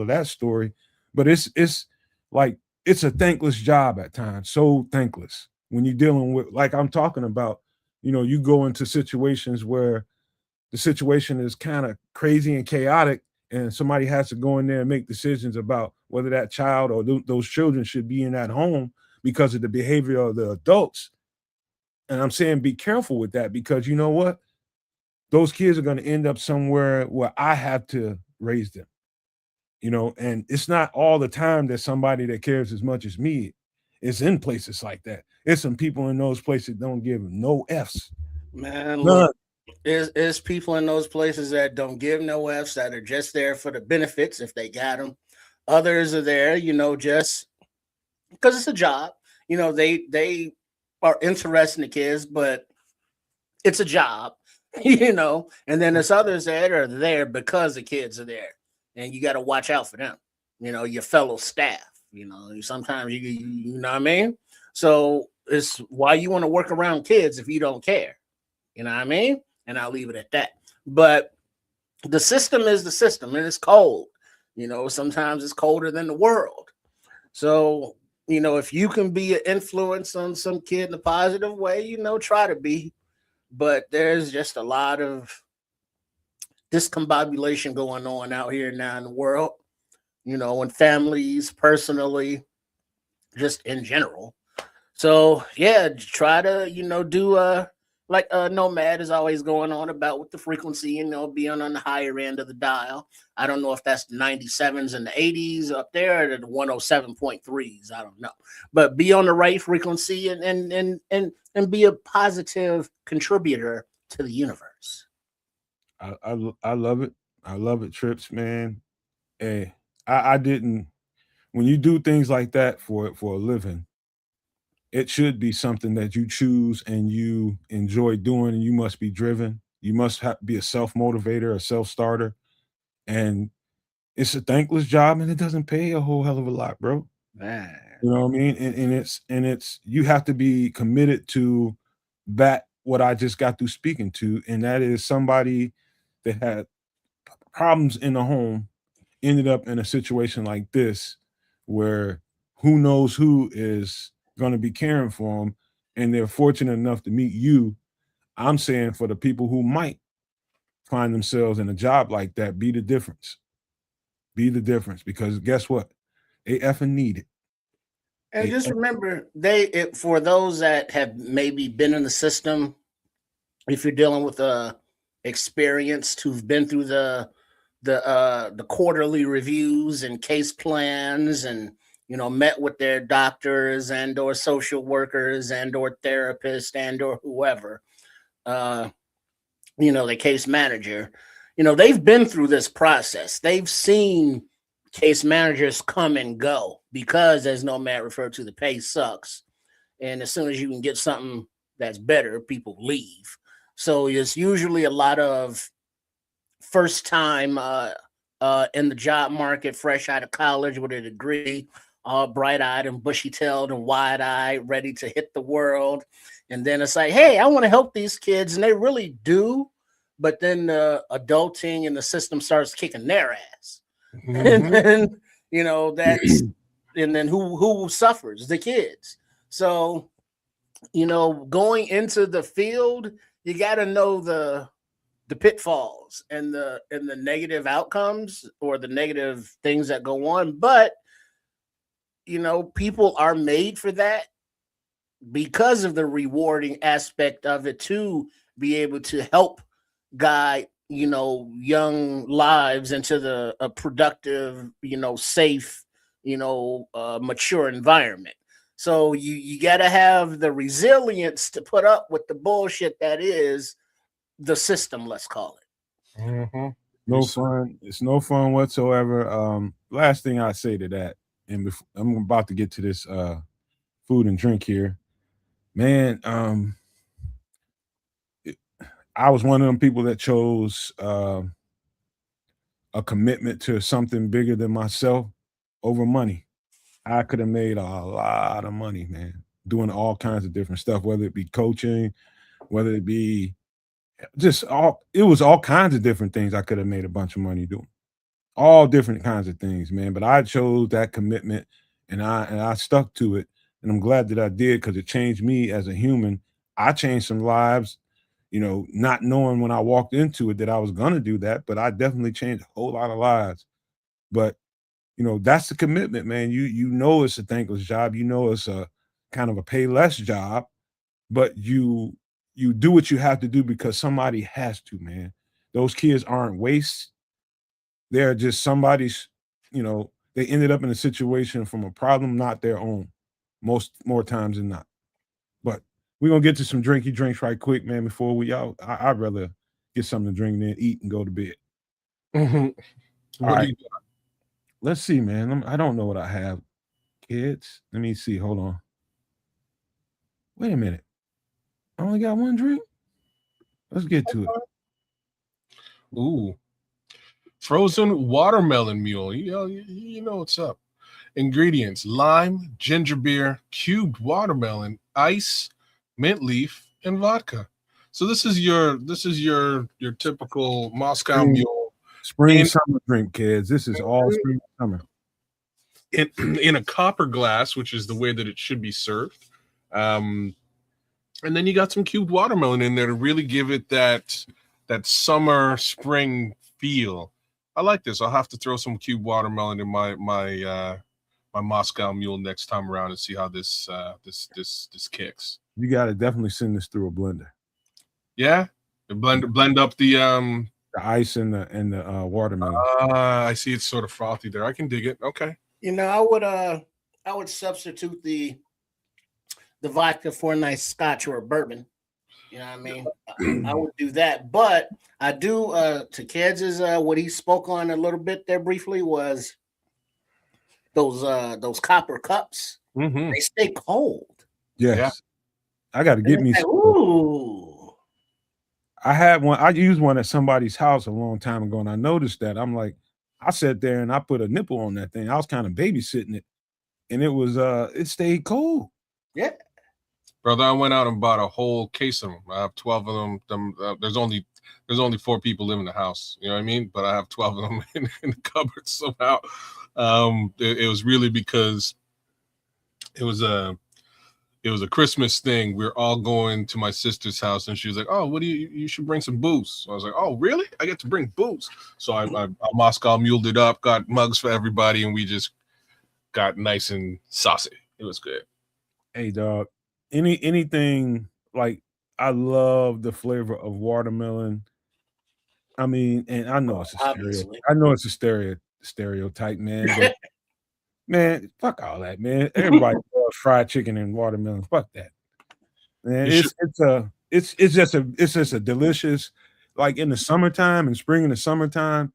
that story. But it's like, it's a thankless job at times. So thankless when you're dealing with, like I'm talking about, you go into situations where the situation is kind of crazy and chaotic, and somebody has to go in there and make decisions about whether that child or those children should be in that home because of the behavior of the adults. And I'm saying be careful with that, because you know what? Those kids are going to end up somewhere where I have to raise them, and it's not all the time that somebody that cares as much as me is in places like that. There's some people in those places that don't give no F's. Man, look, there's people in those places that don't give no F's, that are just there for the benefits if they got them. Others are there, just because it's a job. They are interested in the kids, but it's a job, and then there's others that are there because the kids are there, and you got to watch out for them, your fellow staff, sometimes you know what I mean? So it's why you want to work around kids if you don't care, you know what I mean? And I'll leave it at that. But the system is the system, and it's cold. Sometimes it's colder than the world. So, if you can be an influence on some kid in a positive way, try to be. But there's just a lot of discombobulation going on out here now in the world, in families, personally, just in general. So, yeah, try to, do like Nomad is always going on about with the frequency, being on the higher end of the dial. I don't know if that's the 97s and the 80s up there, or the 107.3s. I don't know, but be on the right frequency and be a positive contributor to the universe. I love it. I love it, Trips, man. Hey, I didn't. When you do things like that for a living, it should be something that you choose and you enjoy doing, and you must be driven. You must be a self motivator, a self starter, and it's a thankless job, and it doesn't pay a whole hell of a lot, bro. Man. You know what I mean? And it's you have to be committed to that. What I just got through speaking to, and that is somebody that had problems in the home ended up in a situation like this, where who knows who is going to be caring for them, and they're fortunate enough to meet you. I'm saying for the people who might find themselves in a job like that, be the difference. Be the difference, because guess what? They effing need it. And just remember, for those that have maybe been in the system, if you're dealing with experienced who've been through the quarterly reviews and case plans, and met with their doctors and or social workers and or therapists and or whoever, the case manager, they've been through this process. They've seen case managers come and go, because, as Nomad referred to, the pay sucks, and as soon as you can get something that's better, people leave. So it's usually a lot of first time in the job market, fresh out of college with a degree, all bright-eyed and bushy-tailed and wide-eyed, ready to hit the world. And then it's like, hey, I want to help these kids, and they really do. But then the adulting and the system starts kicking their ass. Mm-hmm. And then, that's and then who suffers? The kids. So, going into the field, you got to know the pitfalls and the negative outcomes or the negative things that go on. But people are made for that, because of the rewarding aspect of it, to be able to help guide, young lives into a productive, safe, mature environment. So you got to have the resilience to put up with the bullshit that is the system, let's call it. Mm-hmm. No fun. It's no fun whatsoever. Last thing I say to that, and I'm about to get to this food and drink here, man. I was one of them people that chose a commitment to something bigger than myself over money. I could have made a lot of money, man, doing all kinds of different stuff, whether it be coaching, whether it be it was all kinds of different things I could have made a bunch of money doing. All different kinds of things, man. But I chose that commitment and I stuck to it. And I'm glad that I did because it changed me as a human. I changed some lives, not knowing when I walked into it that I was gonna do that, but I definitely changed a whole lot of lives. But that's the commitment, man. You know it's a thankless job, it's a kind of a pay less job, but you do what you have to do because somebody has to, man. Those kids aren't waste. They're just somebody's, they ended up in a situation from a problem, not their own, more times than not. But we're gonna get to some drinky drinks right quick, man, before we out. I'd rather get something to drink than eat and go to bed. Mm-hmm. What do you got? Let's see, man. I don't know what I have. Kids. Let me see. Hold on. Wait a minute. I only got one drink. Let's get to it. Ooh. Frozen watermelon mule. You know what's up. Ingredients: lime, ginger beer, cubed watermelon, ice, mint leaf, and vodka. So this is your typical Moscow mule. Spring summer drink, kids. This is all spring summer. In a copper glass, which is the way that it should be served. And then you got some cubed watermelon in there to really give it that summer spring feel. I like this. I'll have to throw some cubed watermelon in my Moscow mule next time around and see how this kicks. You got to definitely send this through a blender. Yeah, blend up the ice and the watermelon. I see it's sort of frothy there. I can dig it. Okay. I would substitute the vodka for a nice scotch or a bourbon. You know what I mean? I would do that, but I do to Keds' what he spoke on a little bit there briefly was those copper cups. Mm-hmm. They stay cold. Yes. Yeah. I got to get me some. Ooh. I had one. I used one at somebody's house a long time ago, and I noticed that. I'm like, I sat there and I put a nipple on that thing. I was kind of babysitting it, and it stayed cold. Yeah. Brother, I went out and bought a whole case of them. I have 12 of them. There's only 4 people live in the house. You know what I mean? But I have 12 of them in the cupboard somehow. It was really because it was a Christmas thing. We're all going to my sister's house, and she was like, "Oh, what do you should bring some booze." So I was like, "Oh, really? I get to bring booze." So I Moscow muled it up, got mugs for everybody, and we just got nice and saucy. It was good. Hey, dog. Anything like I love the flavor of watermelon. I mean, and I know it's a stereotype, man. But man, fuck all that, man. Everybody loves fried chicken and watermelon. Fuck that, man. It's just a delicious. Like in the summertime and spring in the summertime,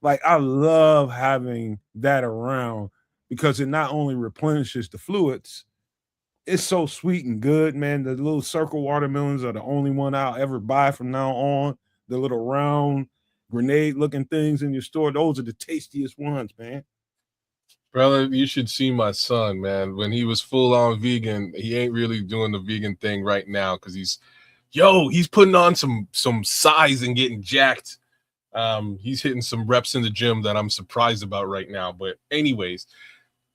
like I love having that around because it not only replenishes the fluids. It's so sweet and good, man. The little circle watermelons are the only one I'll ever buy from now on. The little round grenade-looking things in your store, those are the tastiest ones, man. Brother, you should see my son, man. When he was full-on vegan, he ain't really doing the vegan thing right now because he's putting on some size and getting jacked. He's hitting some reps in the gym that I'm surprised about right now. But anyways,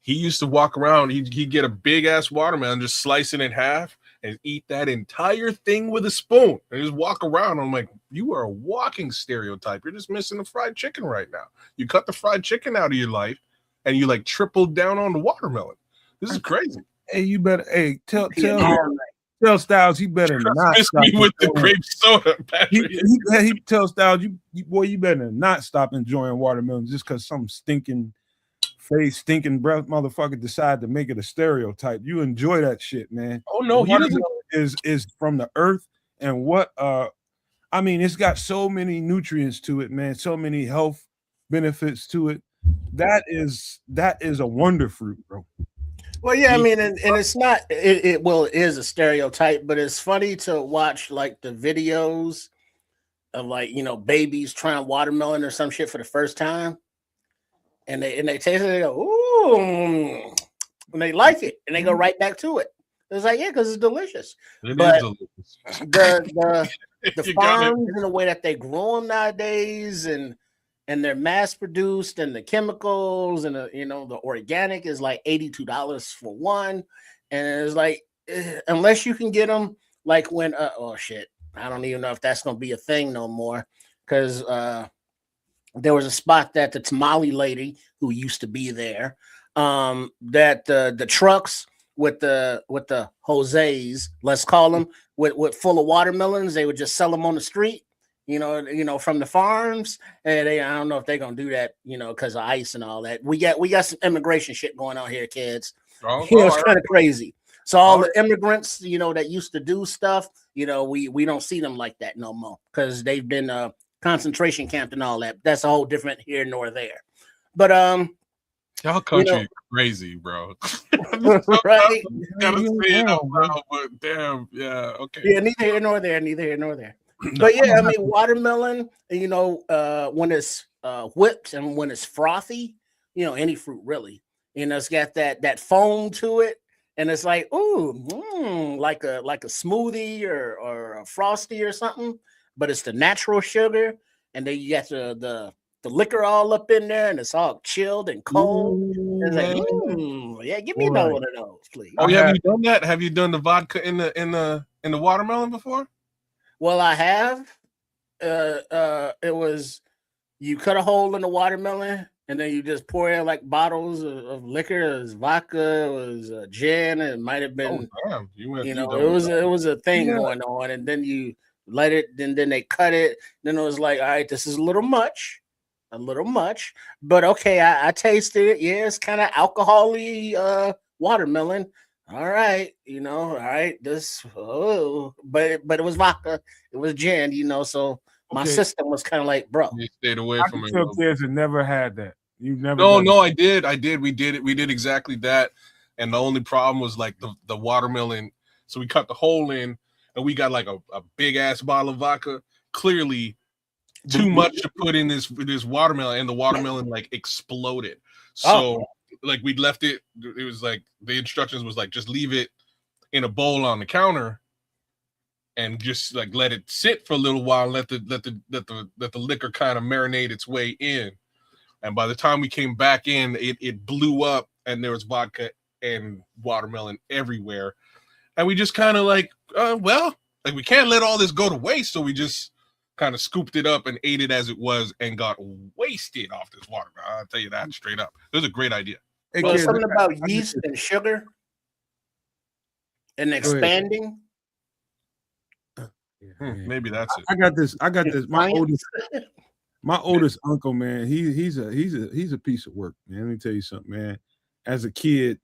he used to walk around. He'd get a big ass watermelon, just slice it in half, and eat that entire thing with a spoon, and just walk around. I'm like, you are a walking stereotype. You're just missing the fried chicken right now. You cut the fried chicken out of your life, and you like tripled down on the watermelon. This is crazy. Hey, you better tell tell Styles he better not Miss stop me with the enjoying- grape soda, Patrick. He tells Styles, boy, you better not stop enjoying watermelon just because some stinking breath motherfucker decide to make it a stereotype. You enjoy that shit, man. Oh no, he doesn't. Is from the earth, and what I mean, it's got so many nutrients to it, man. So many health benefits to it. That is a wonder fruit, bro. Well, yeah, I mean, and it's not it is a stereotype, but it's funny to watch like the videos of like, you know, babies trying watermelon or some shit for the first time. And they taste it, and they go, ooh, and they like it, and they go right back to it. It's like, yeah, because it's delicious. But the farms and the way that they grow them nowadays, and they're mass produced, and the chemicals and the organic is like $82 for one, and it's like unless you can get them like when oh shit, I don't even know if that's gonna be a thing no more, because there was a spot that the tamale lady who used to be there, that the trucks with the Jose's, let's call them, with full of watermelons, they would just sell them on the street, from the farms. And I don't know if they're gonna do that, because of ice and all that. We got some immigration shit going on here, kids. It's kind of crazy. So all the immigrants, that used to do stuff, we don't see them like that no more, because they've been concentration camped and all that. That's a whole different here nor there. But y'all country crazy, bro. Right? Gotta say it out loud, but damn, yeah, okay. Yeah, neither here nor there. But yeah, I mean, watermelon, when it's whipped and when it's frothy, any fruit really, it's got that foam to it, and it's like, like a smoothie or a frosty or something. But it's the natural sugar, and then you got the liquor all up in there, and it's all chilled and cold. And it's like, yeah, give me another one of those, please. Oh, have you done that? Have you done the vodka in the watermelon before? Well, I have. It was, you cut a hole in the watermelon, and then you just pour in like bottles of liquor. It was vodka, it was gin, and it might have been. Oh, damn. It was a thing going on, and then you let it, and then they cut it. Then it was like, all right, this is a little much, but okay, I tasted it. Yeah, it's kind of alcohol-y watermelon. All right, all right, but it was vodka, it was gin, so my system was kind of like, bro, you stayed away from it. Kids have never had that. You've never. No, I did. We did it. We did exactly that, and the only problem was like the watermelon. So we cut the hole in, and we got like a big ass bottle of vodka. Clearly, too much to put in this watermelon, and the watermelon like exploded. So like we left it. It was like the instructions was like just leave it in a bowl on the counter, and just like let it sit for a little while. Let the liquor kind of marinate its way in. And by the time we came back in, it blew up, and there was vodka and watermelon everywhere. And we just kind of like, we can't let all this go to waste. So we just kind of scooped it up and ate it as it was and got wasted off this water. I'll tell you that straight up. It was a great idea. Well, something about yeast and sugar and expanding. Maybe that's it. I got this. My oldest uncle, man, he's a piece of work, man. Let me tell you something, man. As a kid,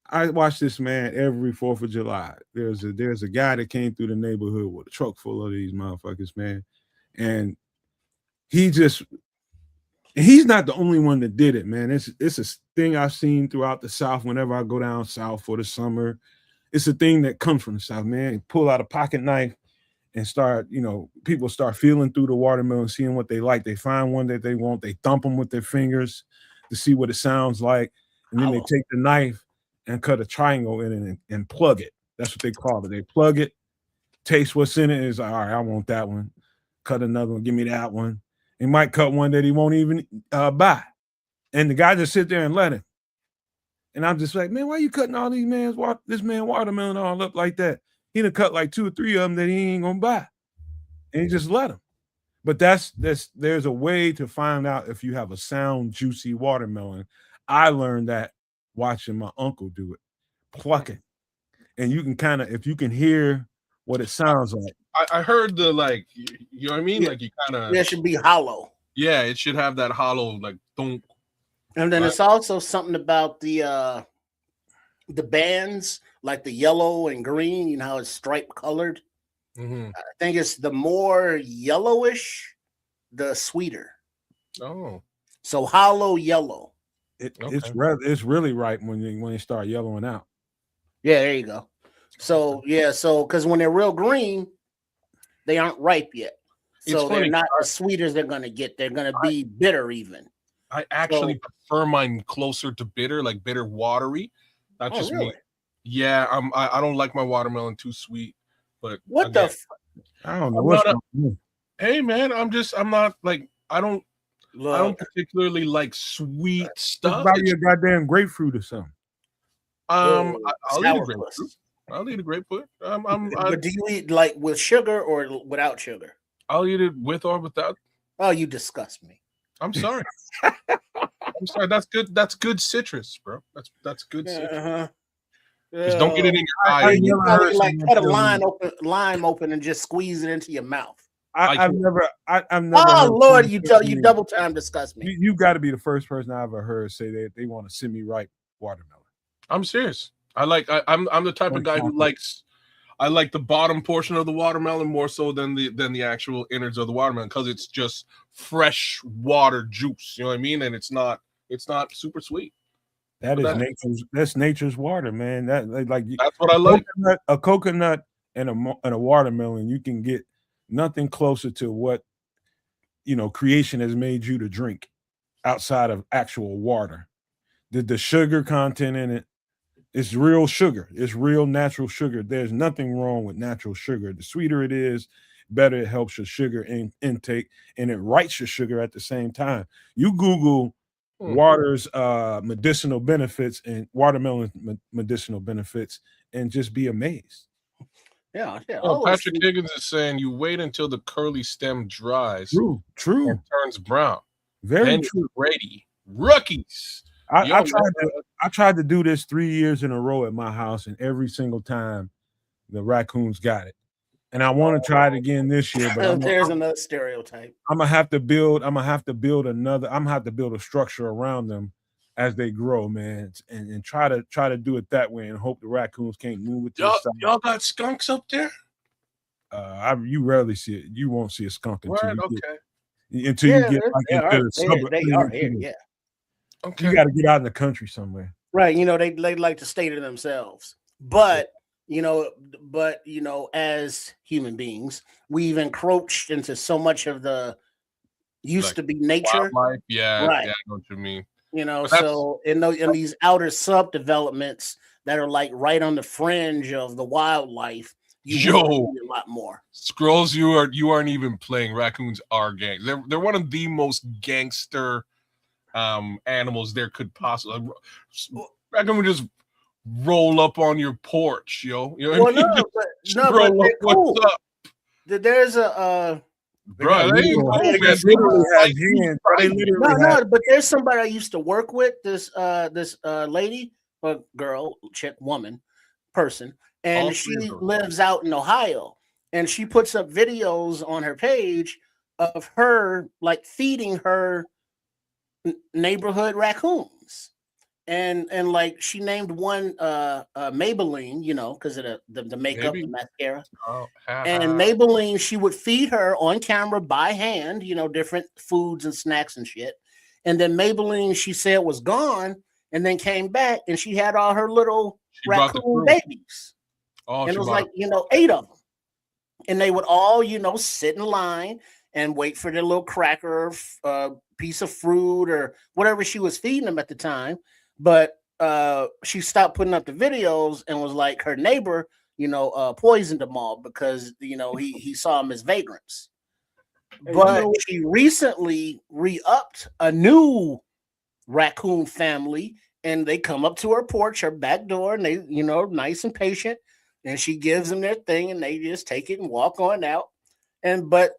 I watched this man every 4th of July. There's a guy that came through the neighborhood with a truck full of these motherfuckers, man. And he's not the only one that did it, man. It's a thing I've seen throughout the South whenever I go down south for the summer. It's a thing that comes from the South, man. Pull out a pocket knife and start, people start feeling through the watermelon, seeing what they like. They find one that they want. They thump them with their fingers to see what it sounds like. And then they take the knife and cut a triangle in it and plug it. That's what they call it. They plug it, taste what's in it, and it's like, all right, I want that one. Cut another one, give me that one. He might cut one that he won't even buy. And the guy just sit there and let him. And I'm just like, man, why you cutting all this man watermelon all up like that? He done cut like 2 or 3 of them that he ain't gonna buy. And he just let him. But there's a way to find out if you have a sound, juicy watermelon. I learned that watching my uncle do it, plucking. and you can kind of, if you can hear what it sounds like. I heard the like, you know what I mean? Yeah. Like you kind of, It should be hollow. yeah, it should have that hollow like thunk. And then it's also something about the bands, like the yellow and green. You know how it's stripe colored. Mm-hmm. I think it's the more yellowish, the sweeter. Oh, So hollow yellow. It's really ripe when they start yellowing out. Yeah, there you go. So because when they're real green, they aren't ripe yet. So they're not as sweet as they're gonna get. They're gonna be bitter even. I actually prefer mine closer to bitter, like bitter watery. That's just really? me. Yeah, I don't like my watermelon too sweet. But what again, I don't know. Hey man, I'm not like I don't particularly like sweet stuff. Buy you a goddamn grapefruit or something. I'll eat a grapefruit. I'll eat a grapefruit. But do you eat like with sugar or without sugar? I'll eat it with or without. Oh, you disgust me. I'm sorry. I'm sorry. That's good. That's good citrus, bro. That's good citrus. Just don't get it in your eye. You probably like cut a lime open and just squeeze it into your mouth. I've never. Oh Lord, you double time disgust me. You got to be the first person I ever heard say they want a semi-ripe watermelon. I'm serious. I'm the type of guy who likes. I like the bottom portion of the watermelon more so than the actual innards of the watermelon because it's just fresh water juice. You know what I mean? And it's not super sweet. That's nature's water, man. That's what I like. A coconut and a watermelon, you can get nothing closer to what creation has made you to drink outside of actual water. The sugar content in it. It's real sugar. It's real natural sugar. There's nothing wrong with natural sugar. The sweeter it is, better it helps your sugar intake, and it writes your sugar at the same time. You Google water's medicinal benefits and watermelon medicinal benefits, and just be amazed. Yeah. Oh, Patrick Higgins is saying you wait until the curly stem dries. True. And turns brown. Very true. Ready. Rookies. I tried to do this 3 years in a row at my house, and every single time the raccoons got it. And I want to try it again this year, but there's another stereotype. I'm gonna have to build a structure around them as they grow, man, and try to do it that way and hope the raccoons can't move it. Y'all got skunks up there? You rarely see it. You won't see a skunk until you get into the suburb. They are here, yeah. Okay. You got to get out in the country somewhere. Right. They like to stay to themselves. But, as human beings, we've encroached into so much of the used to be nature. Wildlife. Yeah. Right. Yeah, I know what you mean. So in these outer sub-developments that are like right on the fringe of the wildlife, you see a lot more. Scrolls, you aren't even playing. Raccoons are gangs. They're one of the most gangster animals there could possibly. Raccoon would just roll up on your porch, yo. You know what I mean? But they're cool. What's up? There's a bro, they but there's somebody I used to work with. This lady, or girl, chick, woman, person, and she lives out in Ohio, and she puts up videos on her page of her like feeding her neighborhood raccoons, and like she named one Maybelline, because of the makeup, the mascara. And Maybelline, she would feed her on camera by hand, different foods and snacks and shit. And then Maybelline, she said, was gone, and then came back, and she had all her little raccoon babies. And it was like 8 of them, and they would all sit in line and wait for their little cracker, piece of fruit or whatever she was feeding them at the time. But she stopped putting up the videos and was like, her neighbor, poisoned them all because he saw them as vagrants. But she recently re-upped a new raccoon family, and they come up to her porch, her back door, and they, nice and patient, and she gives them their thing, and they just take it and walk on out. But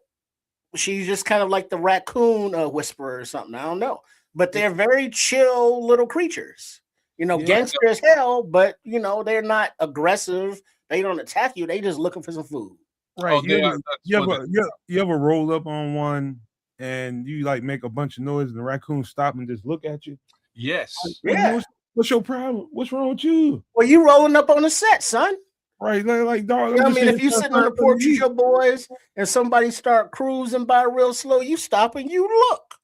she's just kind of like the raccoon whisperer or something. I don't know. But they're very chill little creatures. Gangster as hell, but they're not aggressive. They don't attack you. They just looking for some food. Right. Oh, You ever roll up on one and you like make a bunch of noise and the raccoon stop and just look at you? Yes. Yeah. What's your problem? What's wrong with you? Well, you rolling up on the set, son. Right, like dog. If you sitting on the porch with your boys and somebody start cruising by real slow, you stop and you look.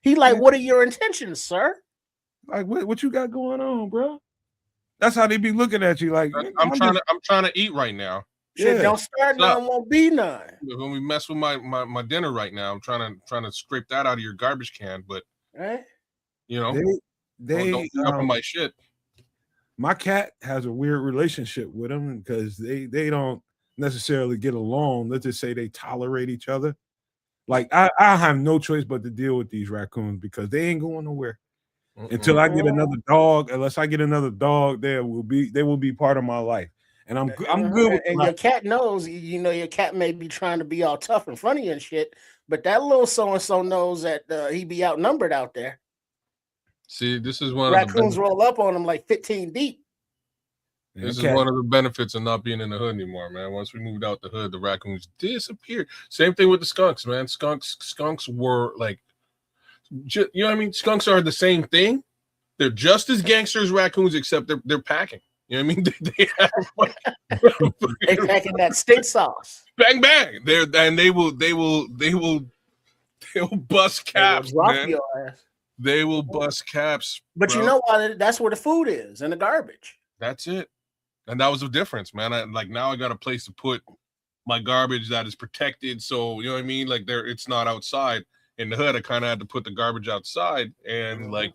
He like, what are your intentions, sir? Like, what you got going on, bro? That's how they be looking at you. Like, I'm trying to eat right now. Shit, don't start none, won't be none. When we mess with my dinner right now, I'm trying to scrape that out of your garbage can, but right? They don't up on my shit. My cat has a weird relationship with them because they don't necessarily get along. Let's just say they tolerate each other. Like I have no choice but to deal with these raccoons because they ain't going nowhere until I get another dog. Unless I get another dog, they will be part of my life. And I'm good with and your cat knows, your cat may be trying to be all tough in front of you and shit, but that little so-and-so knows that he be outnumbered out there. See, this is one raccoons roll up on him like 15 deep. This is one of the benefits of not being in the hood anymore, man. Once we moved out the hood, the raccoons disappeared. Same thing with the skunks, man. Skunks were like, you know what I mean? Skunks are the same thing. They're just as gangster as raccoons, except they're packing. You know what I mean? They packing that steak sauce. Bang bang. They will bust caps. They will drop man. your ass. They will bust caps. But bro. You know why? That's where the food is, in the garbage. That's it. And that was the difference, man. Now I got a place to put my garbage that is protected. So you know what I mean? Like it's not outside. In the hood, I kind of had to put the garbage outside, and like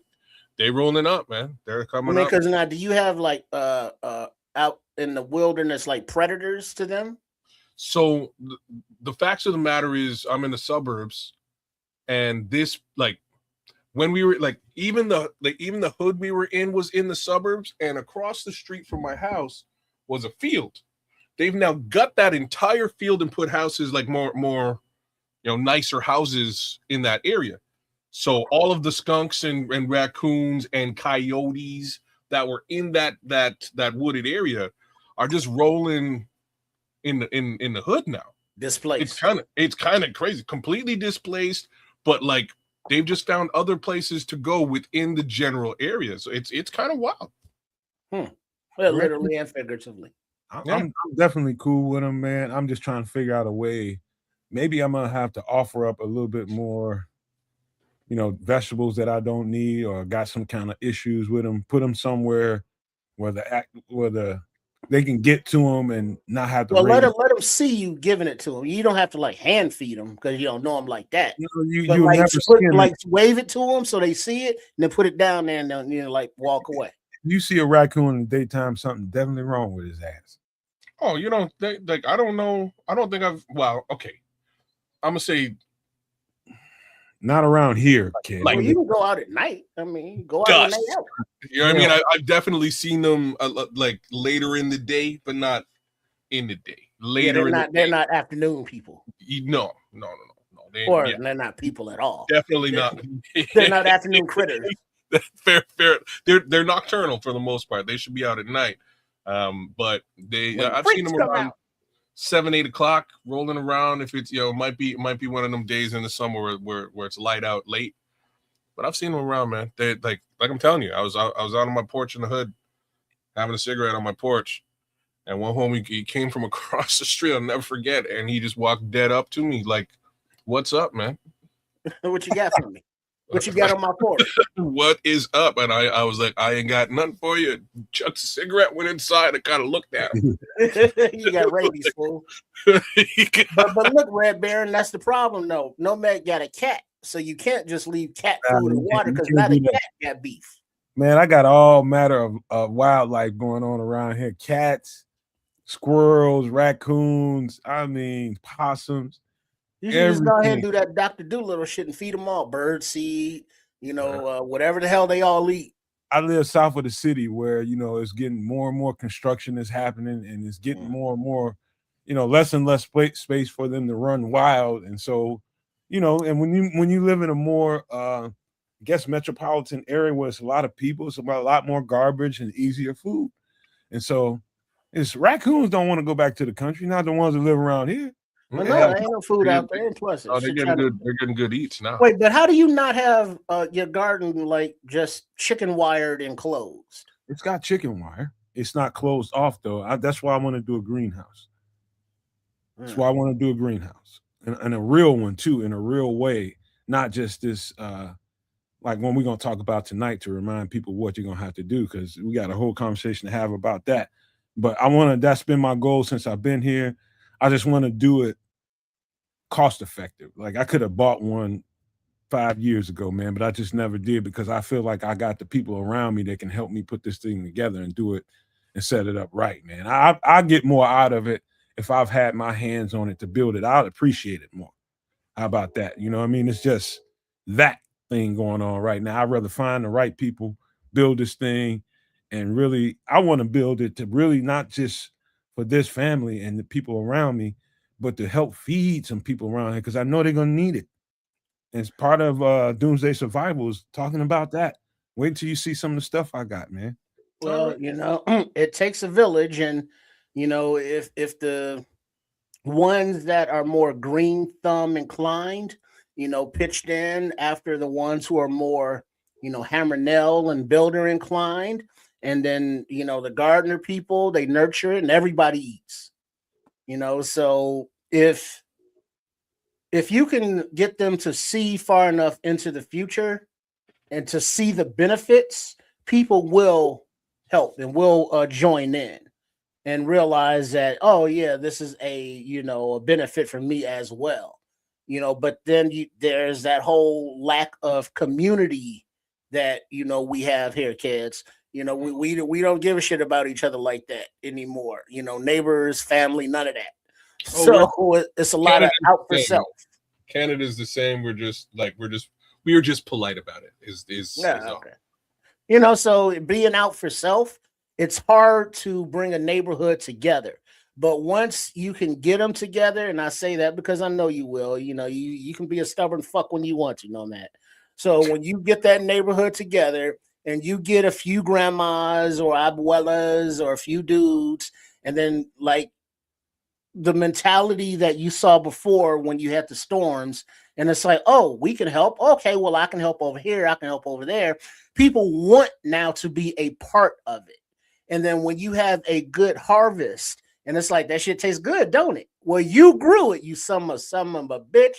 they rolling up, man. They're coming up. Because now, do you have like out in the wilderness like predators to them? So the facts of the matter is, I'm in the suburbs, and this like when we were like even the hood we were in was in the suburbs, and across the street from my house was a field. They've now got that entire field and put houses like more nicer houses in that area. So all of the skunks and raccoons and coyotes that were in that wooded area are just rolling in the hood now. Displaced. It's kind of crazy, completely displaced, but like they've just found other places to go within the general area. So it's kind of wild. Well, literally and figuratively. I'm definitely cool with them, man. I'm just trying to figure out a way. Maybe I'm gonna have to offer up a little bit more, vegetables that I don't need or got some kind of issues with them. Put them somewhere where they can get to them and not have to. Well, let them see you giving it to them. You don't have to like hand feed them because you don't know them like that. Wave it to them so they see it and then put it down there and then like walk away. You see a raccoon in the daytime, something definitely wrong with his ass. Oh, I don't know. I don't think okay. I'm gonna say not around here, kid. Like you can go out at night. I mean, go out at night. You know what I mean? I've definitely seen them like later in the day, but not in the day. Later, they're not afternoon people. No. They're not people at all. Definitely not. They're not afternoon critters. Fair. They're nocturnal for the most part. They should be out at night. But I've seen them around 7-8 o'clock rolling around. If it's it might be one of them days in the summer where it's light out late. But I've seen them around, man. They like I'm telling you, I was out on my porch in the hood, having a cigarette on my porch, and one homie he came from across the street. I'll never forget, and he just walked dead up to me like, "What's up, man? What you got for me? What you got on my porch? What is up?" And I was like, "I ain't got nothing for you." Chucked a cigarette, went inside, and kind of looked at him. You got rabies, fool. But look, Red Baron, that's the problem, though. Nomad got a cat, so you can't just leave cat food and water because now the cat got beef. Man, I got all matter of wildlife going on around here: cats, squirrels, raccoons. I mean, possums. You should just go ahead and do that Dr. Doolittle shit and feed them all bird seed, whatever the hell they all eat. I live south of the city where, it's getting more and more construction is happening and it's getting more and more, less and less space for them to run wild. And so, and when you live in a more, guess, metropolitan area where it's a lot of people, it's about a lot more garbage and easier food. And so it's raccoons don't want to go back to the country, not the ones that live around here. Well, no, there ain't no food out there. And plus, they're getting good. They're getting good eats now. Wait, but how do you not have your garden like just chicken wired and closed? It's got chicken wire. It's not closed off though. That's why I want to do a greenhouse. That's why I want to do a greenhouse and a real one too, in a real way, not just this like one we're gonna talk about tonight to remind people what you're gonna have to do, because we got a whole conversation to have about that. But that's been my goal since I've been here. I just want to do it cost effective. Like I could have bought one 5 years ago, man, but I just never did because I feel like I got the people around me that can help me put this thing together and do it and set it up right, man. I get more out of it if I've had my hands on it to build it. I'll appreciate it more. How about that? You know what I mean? It's just that thing going on right now. I'd rather find the right people, build this thing, and really, I want to build it to really not just for this family and the people around me, but to help feed some people around here because I know they're going to need it. And it's part of Doomsday Survival is talking about that. Wait till you see some of the stuff I got, man. Well, it takes a village, and if the ones that are more green thumb inclined, pitched in after the ones who are more, hammer nail and builder inclined, and then the gardener people, they nurture it and everybody eats. So if you can get them to see far enough into the future and to see the benefits, people will help and will join in and realize that, oh yeah, this is a benefit for me as well. But then there's that whole lack of community that we have here, kids. We don't give a shit about each other like that anymore. Neighbors, family, none of that. So it's a lot of out for self. Canada's the same. We are just polite about it. Okay. So being out for self, it's hard to bring a neighborhood together. But once you can get them together, and I say that because I know you will, you can be a stubborn fuck when you want to, Matt. So when you get that neighborhood together and you get a few grandmas or abuelas or a few dudes, and then like the mentality that you saw before when you had the storms, and it's like, oh, we can help. Okay, well, I can help over here. I can help over there. People want now to be a part of it. And then when you have a good harvest, and it's like, that shit tastes good, don't it? Well, you grew it, you son of a bitch.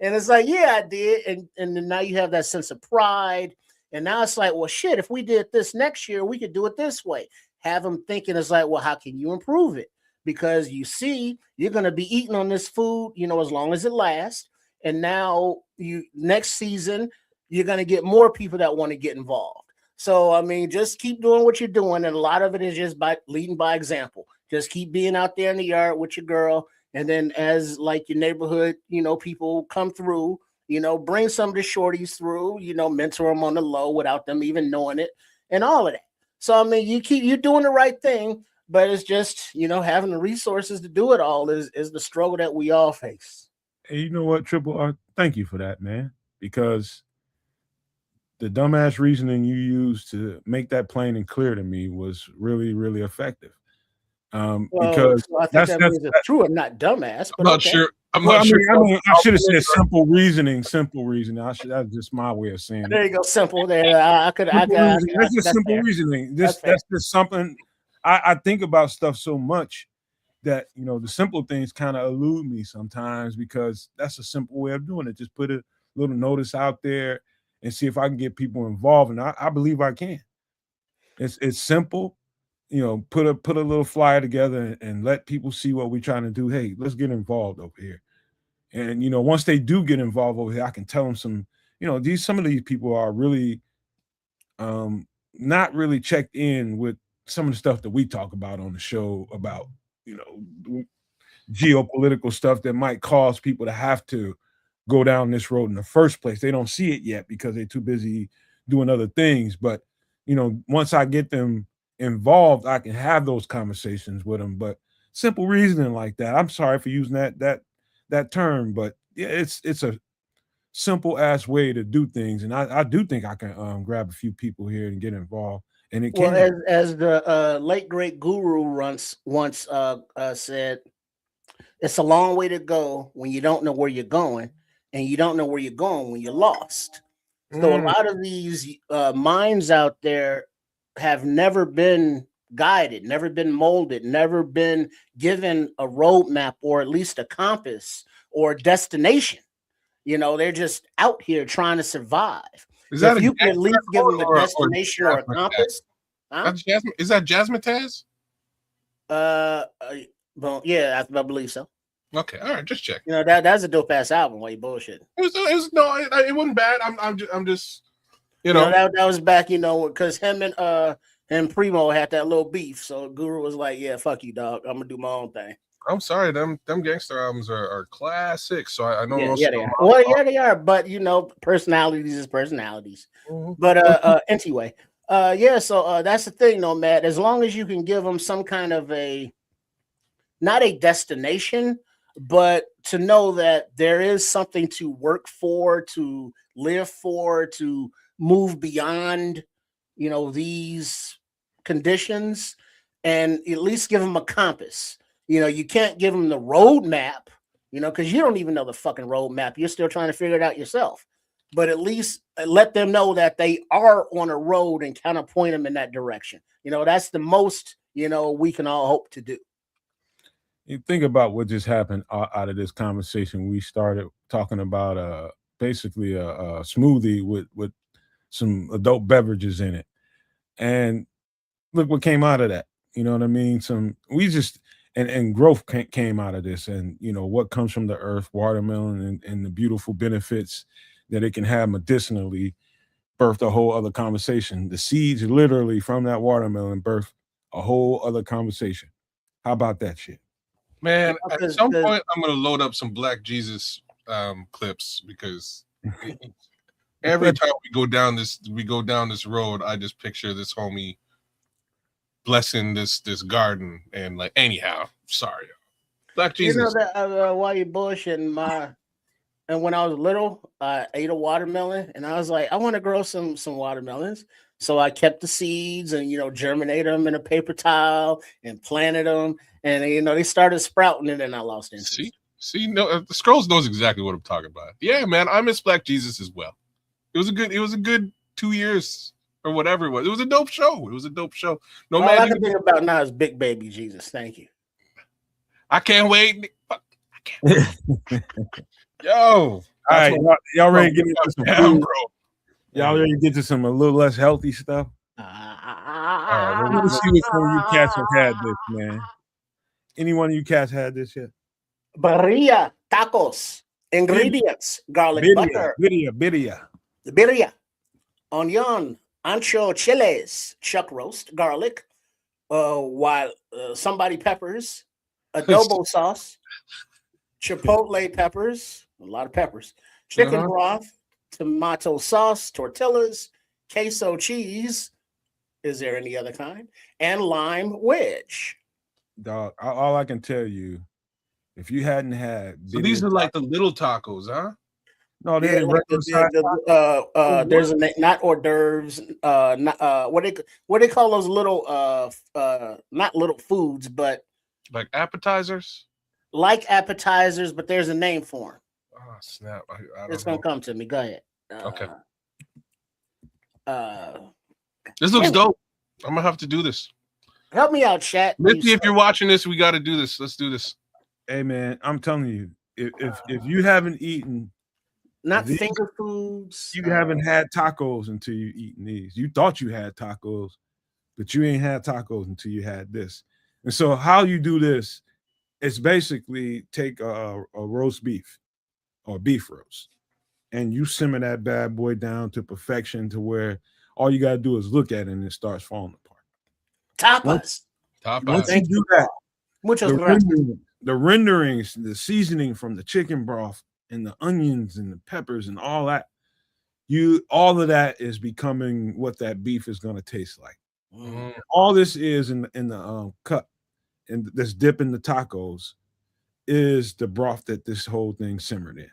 And it's like, yeah, I did. And then now you have that sense of pride. And now it's like, well, shit, if we did this next year, we could do it this way. Have them thinking, it's like, well, how can you improve it? Because you see, you're going to be eating on this food, as long as it lasts. And now next season, you're going to get more people that want to get involved. So, I mean, just keep doing what you're doing. And a lot of it is just by leading by example. Just keep being out there in the yard with your girl. And then as like your neighborhood, people come through, bring some of the shorties through, mentor them on the low without them even knowing it and all of that. So, I mean, you're doing the right thing, but it's just, having the resources to do it all is the struggle that we all face. Hey, you know what, Triple R? Thank you for that, man, because the dumbass reasoning you used to make that plain and clear to me was really, really effective. Because I think that means it's true. I'm not dumbass. But I'm not sure. I should have said simple reasoning. That's just my way of saying it. There you go, simple. There, that's just simple reasoning. That's just something I think about stuff so much that the simple things kind of elude me sometimes because that's a simple way of doing it. Just put a little notice out there and see if I can get people involved, and I believe I can. It's simple. Put a little flyer together and let people see what we're trying to do. Hey, let's get involved over here. And once they do get involved over here, I can tell them some of these people are really not really checked in with some of the stuff that we talk about on the show about geopolitical stuff that might cause people to have to go down this road in the first place. They don't see it yet because they're too busy doing other things. But once I get them involved, I can have those conversations with them. But simple reasoning like that, I'm sorry for using that term, but yeah, it's a simple ass way to do things, and I do think I can grab a few people here and get involved. And it Well, can. as the late great guru once said, it's a long way to go when you don't know where you're going, and you don't know where you're going when you're lost. So a lot of these minds out there have never been guided, never been molded, never been given a roadmap or at least a compass or a destination. You know, they're just out here trying to survive. Is that If a you can at least give them a or destination or a Jasmine compass, huh? That's Jasmine. Is that Jasmine Taz? Uh, well, yeah, I believe so. Okay, all right, just check. You know that's a dope ass album. Why you bullshit? It wasn't bad. I'm just You know that was back. You know because him and Primo had that little beef. So Guru was like, "Yeah, fuck you, dog. I'm gonna do my own thing." I'm sorry, them gangster albums are classics. So I know. Yeah, they are. Well, yeah, they are. But you know, personalities is personalities. Mm-hmm. But anyway, yeah. So that's the thing, though, Matt. As long as you can give them some kind of not a destination, but to know that there is something to work for, to live for, to move beyond, you know, these conditions, and at least give them a compass. You know, you can't give them the roadmap, you know, because you don't even know the fucking roadmap. You're still trying to figure it out yourself. But at least let them know that they are on a road and kind of point them in that direction. You know, that's the most, you know, we can all hope to do. You think about what just happened out of this conversation. We started talking about basically a smoothie with some adult beverages in it, and look what came out of that. You know what I mean? And growth came out of this, and you know what comes from the earth, watermelon, and the beautiful benefits that it can have medicinally. Birthed a whole other conversation. The seeds literally from that watermelon birthed a whole other conversation. How about that shit? Man, at some point I'm gonna load up some Black Jesus clips because every time we go down this road, I just picture this homie blessing this garden and like anyhow. Sorry, Black Jesus. You know that while you bullshitting and when I was little, I ate a watermelon and I was like, I want to grow some watermelons. So I kept the seeds and, you know, germinated them in a paper towel and planted them. And, you know, they started sprouting and then I lost interest. See, no, the Scrolls knows exactly what I'm talking about. Yeah, man, I miss Black Jesus as well. It was a good 2 years or whatever it was. It was a dope show. No All I man, can think about now is Big Baby Jesus. Thank you. I can't wait. I can't. Yo, all right, y'all ready to get into some food, bro? Y'all ready to get to some a little less healthy stuff? Let's see which one of you cats have had this, man. Any one of you cats had this yet? Birria tacos. Ingredients: garlic butter, birria, onion, ancho chiles, chuck roast, garlic, while somebody peppers, adobo sauce, chipotle peppers, a lot of peppers, chicken broth, tomato sauce, tortillas, queso cheese. Is there any other kind? And lime wedge. Dog, all I can tell you, if you hadn't had, so these are like the little tacos, huh? No, they're like there's a not hors d'oeuvres, not what they call those little not little foods, but like appetizers. Like appetizers, but there's a name for them. Oh snap! I don't it's gonna come to me. Go ahead. Okay. This looks dope. I'm gonna have to do this. Help me out, chat. Missy, if you're watching this, we got to do this. Let's do this. Hey man, I'm telling you, if you haven't eaten, not finger foods, you haven't had tacos until you eaten these. You thought you had tacos, but you ain't had tacos until you had this. And so, how you do this? It's basically take a roast beef or beef roast, and you simmer that bad boy down to perfection to where all you gotta do is look at it and it starts falling apart. Tapas. Once you do that, the renderings, the seasoning from the chicken broth and the onions and the peppers and all that, all of that is becoming what that beef is gonna taste like. Mm-hmm. All this is in the cup and this dip in the tacos is the broth that this whole thing simmered in.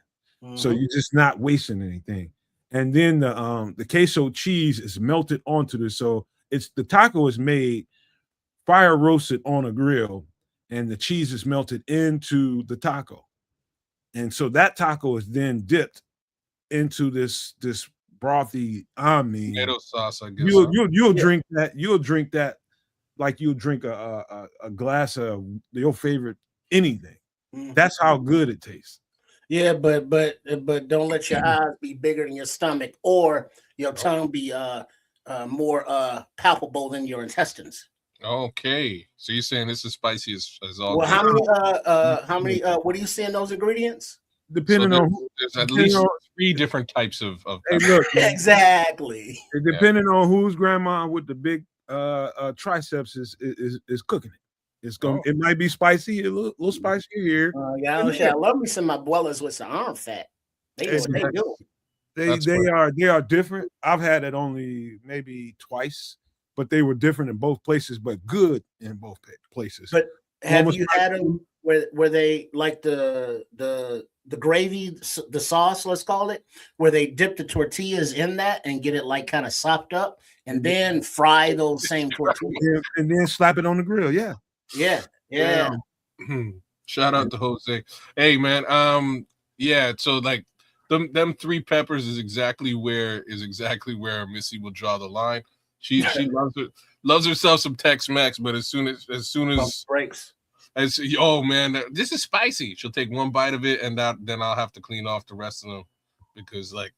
So you're just not wasting anything. And then the queso cheese is melted onto this. So the taco is made fire roasted on a grill, and the cheese is melted into the taco. And so that taco is then dipped into this brothy. I mean, tomato sauce, I guess. You'll drink that. You'll drink that like you'll drink a glass of your favorite anything. That's how good it tastes. Yeah, but don't let your eyes be bigger than your stomach, or your tongue be more palpable than your intestines. Okay, so you're saying this is spicy as all. Well, how many? What do you see in those ingredients? Depending so on there's at least 3 different types of hey, look, exactly. Depending on whose grandma with the big triceps is cooking it. It's going. It might be spicy, a little spicier here. I love me some abuelas with some arm fat. They know what they do. They are different. I've had it only maybe twice, but they were different in both places, but good in both places. But have you had them where they like the gravy, the sauce, let's call it, where they dip the tortillas in that and get it like kind of sopped up, and then fry those same tortillas and then slap it on the grill? Yeah. Shout out to Jose. Hey man, yeah. So like them 3 peppers is exactly where Missy will draw the line. She loves herself some Tex-Mex, but as soon as breaks. Oh man, this is spicy. She'll take 1 bite of it, and then I'll have to clean off the rest of them because like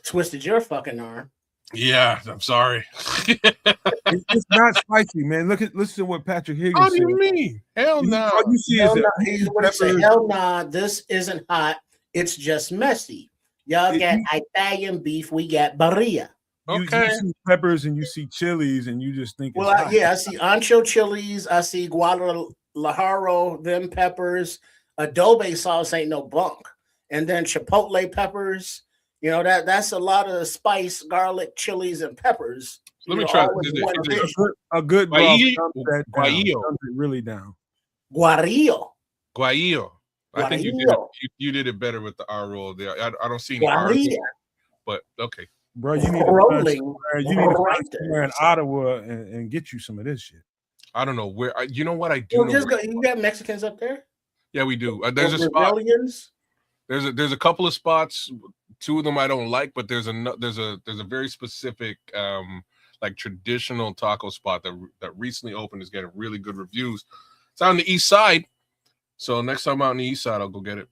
twisted your fucking arm. Yeah, I'm sorry. It's not spicy, man. Listen to what Patrick Higgins said. What do you mean? Hell no. All you see is hell nah, this isn't hot. It's just messy. Y'all got Italian beef. We got birria. Okay. You see peppers and you see chilies, and you just think. Well, I see ancho chilies. I see Guadalajara, them peppers. Adobe sauce ain't no bunk. And then chipotle peppers. You know, that's a lot of spice, garlic, chilies, and peppers. Let me try a good guaillo. Really down. Guarillo. I think you did it better with the R roll there. I don't see any R, but okay. Bro, you need to find somewhere in Ottawa and get you some of this shit. I don't know where. You know what I do? You got Mexicans up there? Yeah, we do. There's a spot. There's a couple of spots. 2 of them I don't like, but there's a very specific like traditional taco spot that recently opened, is getting really good reviews. It's on the east side, so next time I'm out on the east side, I'll go get it.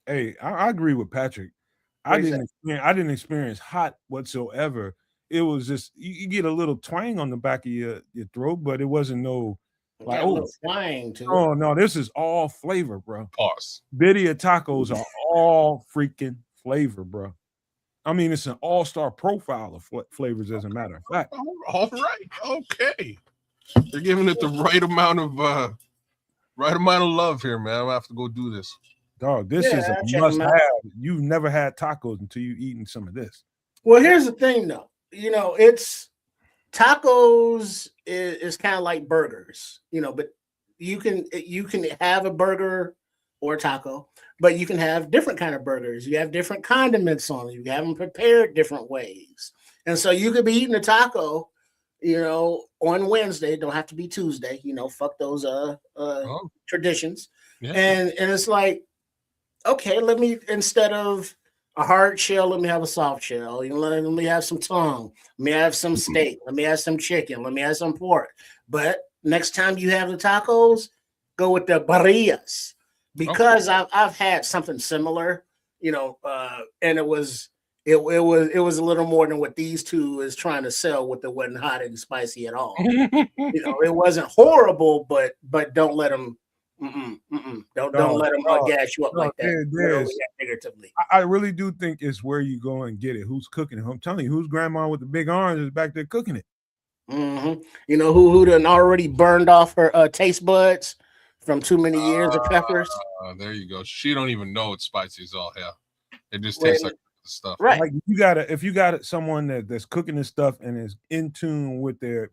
Hey, I agree with Patrick. I didn't experience hot whatsoever. It was just you get a little twang on the back of your throat, but it wasn't no like twang too. Oh no, this is all flavor, bro. Pause. Birria tacos are all freaking flavor, bro. I mean, it's an all-star profile of flavors, as a matter of fact. All right, okay. They're giving it the right amount of love here, man. I'm gonna have to go do this. Dog, this is a must-have. You've never had tacos until you've eaten some of this. Well, here's the thing, though. You know, it's tacos is kind of like burgers, you know, but you can have a burger or a taco, but you can have different kind of burgers. You have different condiments on them. You have them prepared different ways. And so you could be eating a taco, you know, on Wednesday. Don't have to be Tuesday, you know, fuck those traditions. Yeah. And it's like, okay, let me, instead of a hard shell, let me have a soft shell. You know, let me have some tongue. Let me have some steak. Let me have some chicken. Let me have some pork. But next time you have the tacos, go with the birrias, because I've had something similar, you know, and it was a little more than what these 2 is trying to sell, with it wasn't hot and spicy at all. You know, it wasn't horrible, but don't let them. Don't let them gas you up like that. Figuratively. I really do think it's where you go and get it. Who's cooking it? I'm telling you, whose grandma with the big arms is back there cooking it. Mm-hmm. You know who done already burned off her taste buds from too many years of peppers. There you go. She don't even know it's spicy as all hell. It just tastes like stuff. Right. Like if you got someone that's cooking this stuff and is in tune with their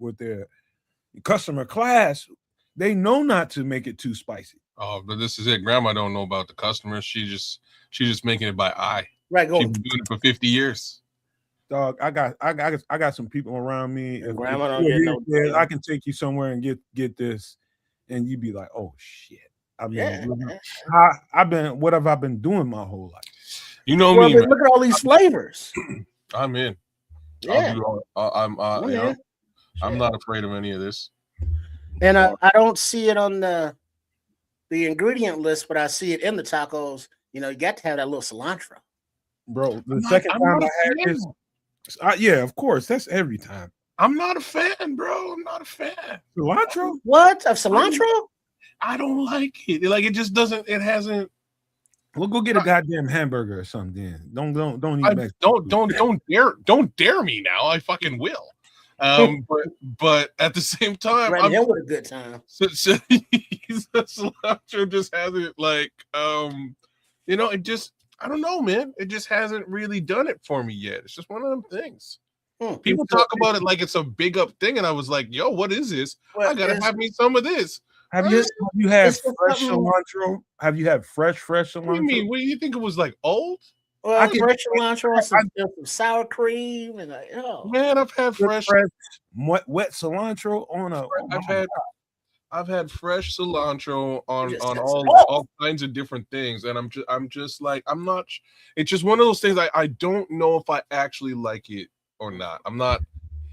customer class, they know not to make it too spicy. Oh, but this is it. Grandma don't know about the customers. She's just making it by eye. Right, go. She's been doing it for 50 years. Dog, I got some people around me. If Grandma don't get no here, I can take you somewhere and get this, and you be like, oh shit. I mean, what have I been doing my whole life? You know me, man. Look at all these flavors. I'm in. Yeah. I'm not afraid of any of this. And I don't see it on the ingredient list, but I see it in the tacos. You know, you got to have that little cilantro. Bro, the second time I had this, yeah, of course, that's every time. I'm not a fan, bro. I'm not a fan. Cilantro? What? Of cilantro? I don't like it. Like, it just doesn't, it hasn't. We'll go get a goddamn hamburger or something. Don't eat don't dare me now. I fucking will. But at the same time, I'm with a good time. Cilantro just hasn't, like, it just, I don't know, man. It just hasn't really done it for me yet. It's just one of them things. People talk about it like it's a big up thing, and I was like, yo, what is this? I gotta have me some of this. Have you had fresh cilantro? Have you had fresh cilantro? What do you mean? What do you think it was, like, old? Well, I fresh cilantro, some sour cream, and man, I've had fresh wet cilantro on a. I've had fresh cilantro on all kinds of different things, and I'm just like, I'm not. It's just one of those things. I don't know if I actually like it or not. I'm not.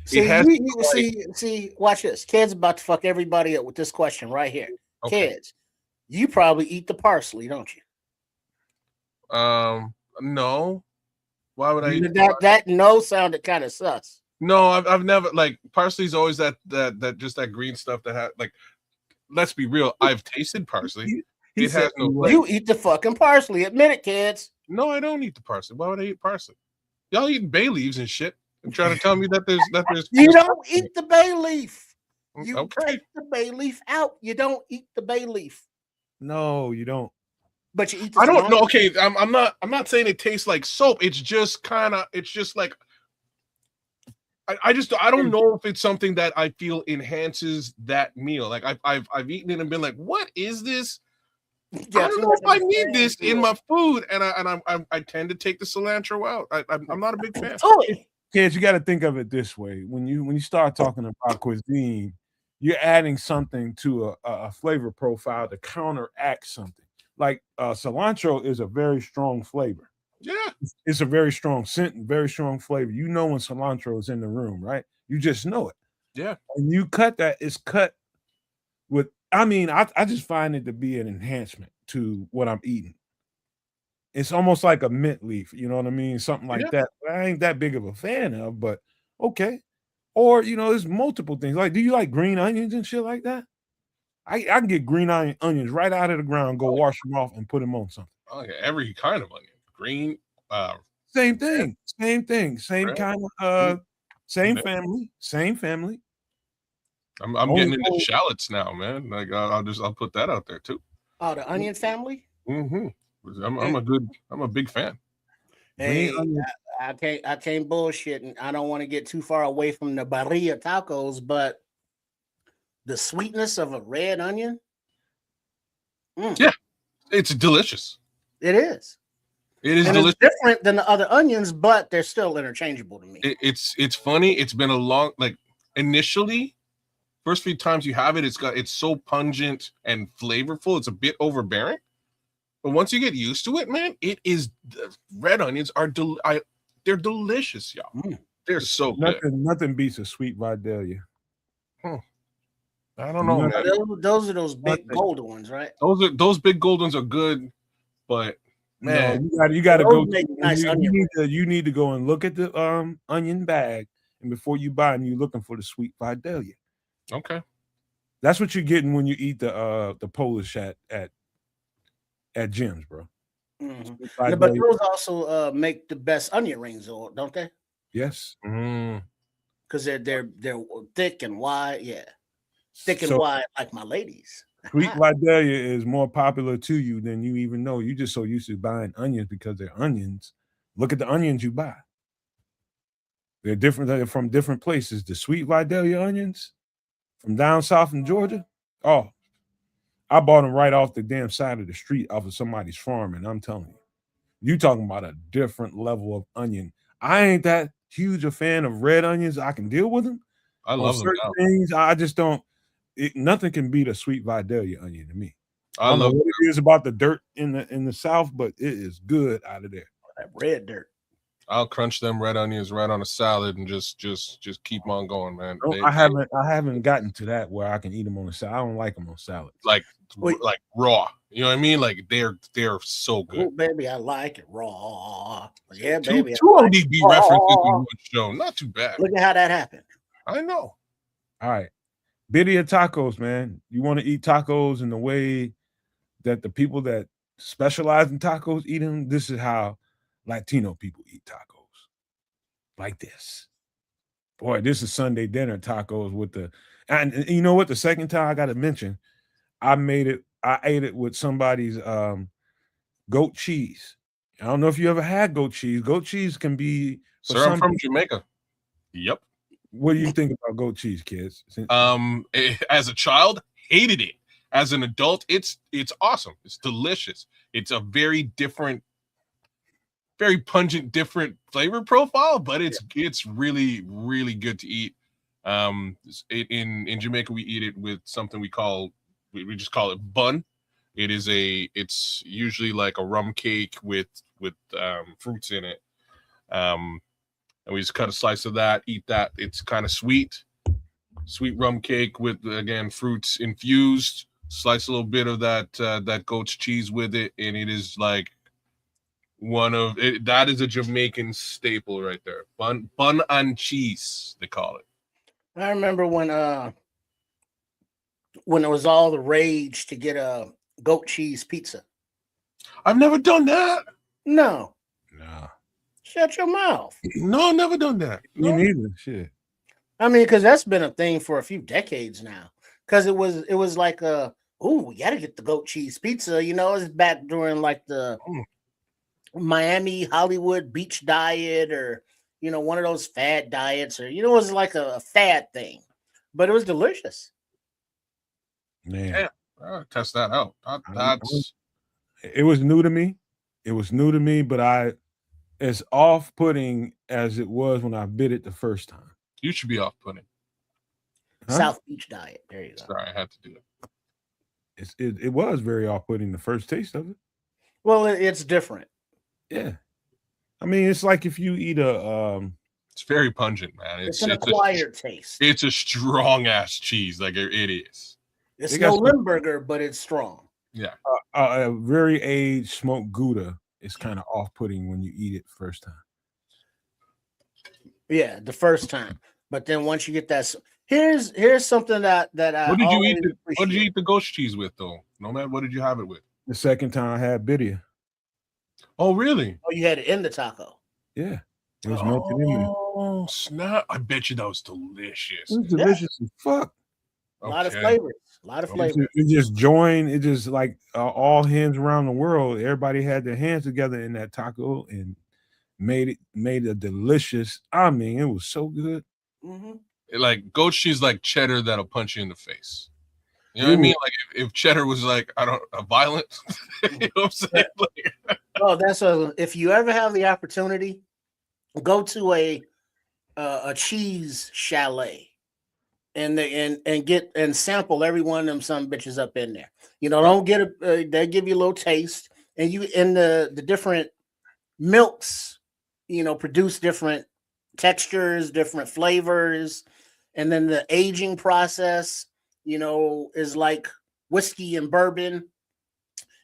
See, watch this. Kid's about to fuck everybody up with this question right here. Okay. Kids, you probably eat the parsley, don't you? No. Why would I eat that no sounded kind of sus. No, I've never, like, parsley's always that just that green stuff that has, like, let's be real, I've tasted parsley. It has no flavor. You eat the fucking parsley. Admit it, kids. No, I don't eat the parsley. Why would I eat parsley? Y'all eating bay leaves and shit. And trying to tell me that there's you don't eat the bay leaf. You take the bay leaf out. You don't eat the bay leaf. No, you don't. But you eat the I don't know. Okay, I'm not saying it tastes like soap. It's just like I don't know if it's something that I feel enhances that meal. Like I've eaten it and been like, what is this? I don't know if I need this in my food, and I tend to take the cilantro out. I'm not a big fan. Kids, you got to think of it this way: when you start talking about cuisine, you're adding something to a flavor profile to counteract something. Like cilantro is a very strong flavor. Yeah, it's a very strong scent and very strong flavor. You know when cilantro is in the room, right? You just know it. Yeah, and you cut that. It's cut with. I mean, I just find it to be an enhancement to what I'm eating. It's almost like a mint leaf, you know what I mean? Something like that. I ain't that big of a fan of, but okay. Or, there's multiple things. Like, do you like green onions and shit like that? I can get green onions right out of the ground, go wash them off and put them on something. Okay, every kind of onion. Green, same thing. Same kind of same family. I'm getting into shallots now, man. Like I'll put that out there too. Oh, the onion family? Mm-hmm. I'm a big fan. Hey, I can't bullshit, and I don't want to get too far away from the barilla tacos, but the sweetness of a red onion. Yeah, it's delicious. It is. It is delicious. It's different than the other onions, but they're still interchangeable to me. It's funny. It's been a long, like, initially, first few times you have it, it's so pungent and flavorful. It's a bit overbearing. But once you get used to it, man, it is. Red onions are they're delicious, y'all. They're so good. Nothing beats a sweet Vidalia. I don't know, man. Those are those big golden ones, right? Those big gold ones are good, but man, you got to go. Nice you need to go and look at the onion bag, and before you buy them, you're looking for the sweet Vidalia. Okay, that's what you're getting when you eat the Polish at Jim's, bro. Mm-hmm. Yeah, but those also make the best onion rings, don't they? Yes. Because they're thick and wide. Yeah, thick and wide, like my ladies. Sweet Vidalia is more popular to you than you even know. You just so used to buying onions because they're onions. Look at the onions you buy. They're different. They're from different places. The sweet Vidalia onions from down south in Georgia. Oh, I bought them right off the damn side of the street off of somebody's farm, and I'm telling you talking about a different level of onion. I ain't that huge a fan of red onions. I can deal with them. I On love them certain now. things, I just don't. Nothing can beat a sweet Vidalia onion to me. I I don't know love what it is about the dirt in the South, but it is good out of there. That red dirt. I'll crunch them red onions right on a salad and just keep on going, man. I haven't gotten to that where I can eat them on a salad. I don't like them on salads. Like raw. You know what I mean? Like they're so good. Oh, baby, I like it raw. Yeah, Two baby. ODB references in one show. Not too bad. Look at how that happened. I know. All right. Birria tacos, man. You want to eat tacos in the way that the people that specialize in tacos eat them? This is how Latino people eat tacos. Like this. Boy, this is Sunday dinner tacos with the, and you know what? The second time I got to mention, I ate it with somebody's goat cheese. I don't know if you ever had goat cheese. Goat cheese can be. Sir, I'm from Jamaica. Yep. What do you think about goat cheese, kids? As a child, hated it. As an adult, it's awesome. It's delicious. It's a very different, very pungent, different flavor profile, but it's really, really good to eat. In Jamaica, we eat it with something we just call it bun. It's usually like a rum cake with fruits in it. And we just cut a slice of that, eat that. It's kind of sweet rum cake with, again, fruits infused. Slice a little bit of that goat's cheese with it, and it is like that is a Jamaican staple right there. Bun and cheese, they call it. I remember when it was all the rage to get a goat cheese pizza. I've never done that. No. No. Shut your mouth. No, never done that. Me neither. Shit. I mean, because that's been a thing for a few decades now. Because it was like we gotta get the goat cheese pizza. You know, it's back during like the Miami Hollywood beach diet, or one of those fad diets, or it was like a fad thing. But it was delicious. Man. Yeah, I'll test that out. It was new to me. It was new to me, but as off-putting as it was when I bit it the first time. You should be off-putting. Huh? South Beach diet. There you go. Sorry, I had to do it. It was very off-putting the first taste of it. Well, it's different. Yeah. I mean, it's like if you eat it's very pungent, man. It's an acquired taste. It's a strong-ass cheese. Like, it is. It's no Limburger, but it's strong. Yeah. A very aged smoked Gouda is kind of off-putting when you eat it first time. Yeah, the first time. But then once you get that, here's something that I. What did you eat? What did you eat the ghost cheese with, though? No man, what did you have it with? The second time I had birria. Oh, really? Oh, you had it in the taco. Yeah, it was melted in there. Oh, snap! I bet you that was delicious. It was delicious as fuck. A lot of flavors. A lot of flavors. It just joined. It just like all hands around the world. Everybody had their hands together in that taco and made it delicious. I mean, it was so good. Mm-hmm. Like goat cheese, like cheddar that'll punch you in the face. You know what I mean? Like if cheddar was like violent. You know what I'm saying? Like, that's if you ever have the opportunity, go to a cheese chalet. And get and sample every one of them some bitches up in there. Don't get they give you a little taste, and the different milks, produce different textures, different flavors, and then the aging process, is like whiskey and bourbon.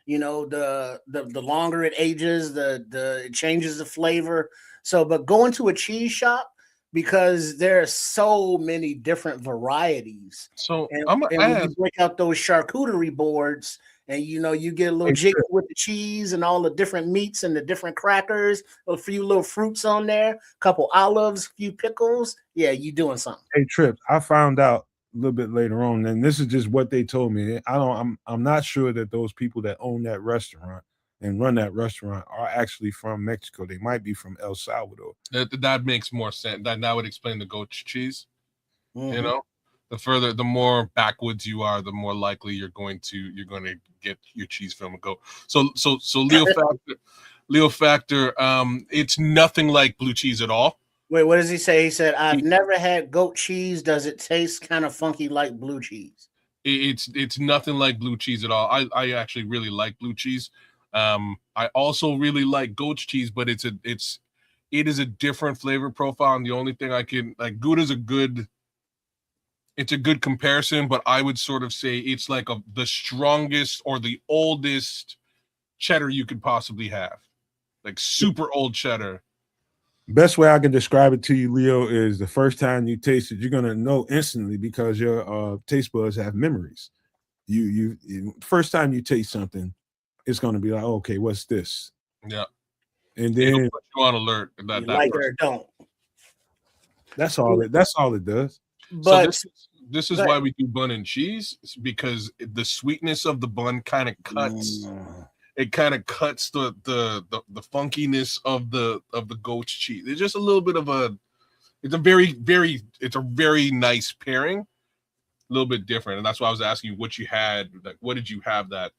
The longer it ages, it changes the flavor. So, but going to a cheese shop, because there are so many different varieties. So when you break out those charcuterie boards, and you get a little jiggy with the cheese and all the different meats and the different crackers, a few little fruits on there, a couple olives, a few pickles. Yeah, you doing something. Hey, Trips, I found out a little bit later on, and this is just what they told me. I'm not sure that those people that own that restaurant and run that restaurant are actually from Mexico. They might be from El Salvador. That makes more sense. That would explain the goat cheese. Mm-hmm. the more backwoods you are, the more likely you're going to get your cheese film and go. So Leo Factor, it's nothing like blue cheese at all. Wait, what does he say? He said, "I've never had goat cheese. Does it taste kind of funky like blue cheese?" It's nothing like blue cheese at all. I actually really like blue cheese. I also really like goat's cheese, but it is a different flavor profile. And the only thing I can like, Gouda's it's a good comparison, but I would sort of say it's like the strongest or the oldest cheddar you could possibly have, like super old cheddar. Best way I can describe it to you, Leo, is the first time you taste it, you're gonna know instantly because your taste buds have memories. You first time you taste something, it's gonna be like, okay, what's this? Yeah, and then it'll put you on alert. That like it or don't. That's all it does. But so this is why we do bun and cheese, because the sweetness of the bun kind of cuts. It kind of cuts the funkiness of the goat's cheese. It's just a little bit of it's a very nice pairing, a little bit different, and that's why I was asking you what you had. Like, what did you have that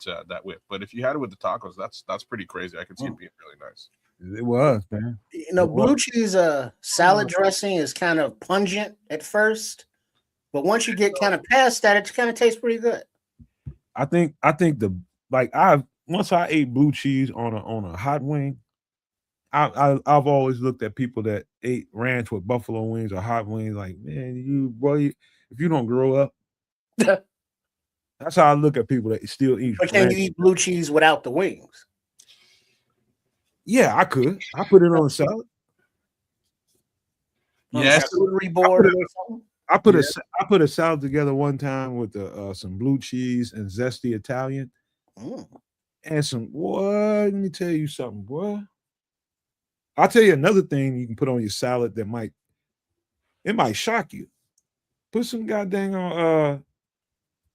with? But if you had it with the tacos, that's pretty crazy. I could see it being really nice. It was, man. Blue cheese salad dressing is kind of pungent at first, but once you get kind of past that, it kind of tastes pretty good. I think once I ate blue cheese on a hot wing, I've always looked at people that ate ranch with buffalo wings or hot wings like, man, if you don't grow up, that's how I look at people that still eat. But can you eat blue cheese without the wings? Yeah, I could. I put it on a salad. Yes, I put a salad together one time with some blue cheese and zesty Italian. And some let me tell you something, boy. I'll tell you another thing you can put on your salad that might shock you. Put some goddamn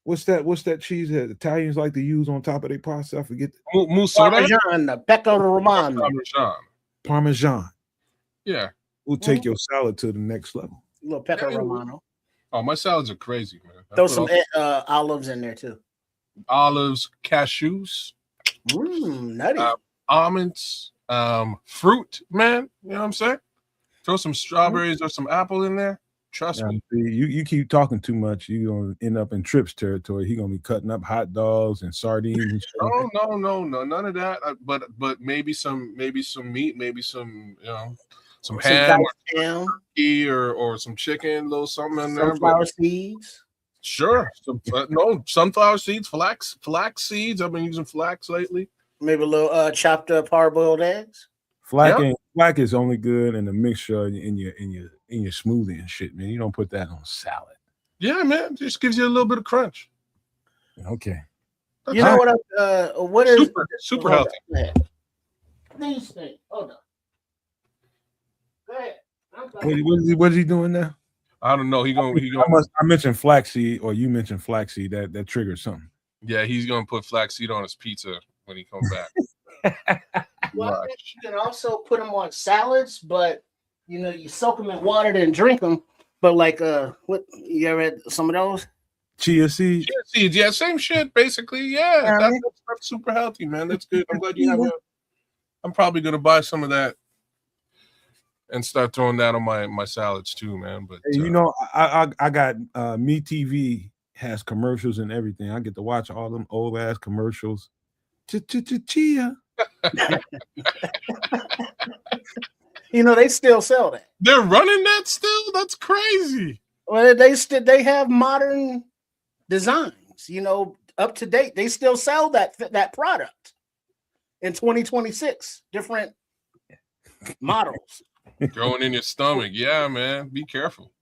what's that cheese that Italians like to use on top of their pasta? I forget. Parmesan, pecco romano. Parmesan. Yeah. We'll take your salad to the next level. A little pecco romano. Oh, my salads are crazy, man. Throw some olives in there too. Olives, cashews. Nutty. Almonds, fruit, man. You know what I'm saying? Throw some strawberries or some apple in there. Trust me. You keep talking too much, you're gonna end up in Trips territory. He's gonna be cutting up hot dogs and sardines and shit. No, none of that. But maybe some meat, maybe some some ham or some chicken, a little something in there. Sunflower seeds. Sure. Sunflower seeds, flax seeds. I've been using flax lately. Maybe a little chopped up hard-boiled eggs. Flax is only good in a mixture in your smoothie and shit, man. You don't put that on salad. Yeah, man. It just gives you a little bit of crunch. Okay. You know what is super healthy. These things. Hold on. Go ahead. What is he doing now? I don't know. I mentioned flaxseed, or you mentioned flaxseed. That triggers something. Yeah, he's gonna put flaxseed on his pizza when he comes back. Well, you can also put them on salads, but you soak them in water and drink them. But like, what you ever had some of those? Chia seeds. Yeah, same shit basically. Yeah, that's super healthy, man. That's good. I'm glad you have I'm probably gonna buy some of that and start throwing that on my salads too, man. But I got Me TV has commercials and everything. I get to watch all them old ass commercials. Chia. They still sell that. They're running that still? That's crazy. Well, they have modern designs, up to date. They still sell that product in 2026. Different models. Growing in your stomach. Yeah, man. Be careful.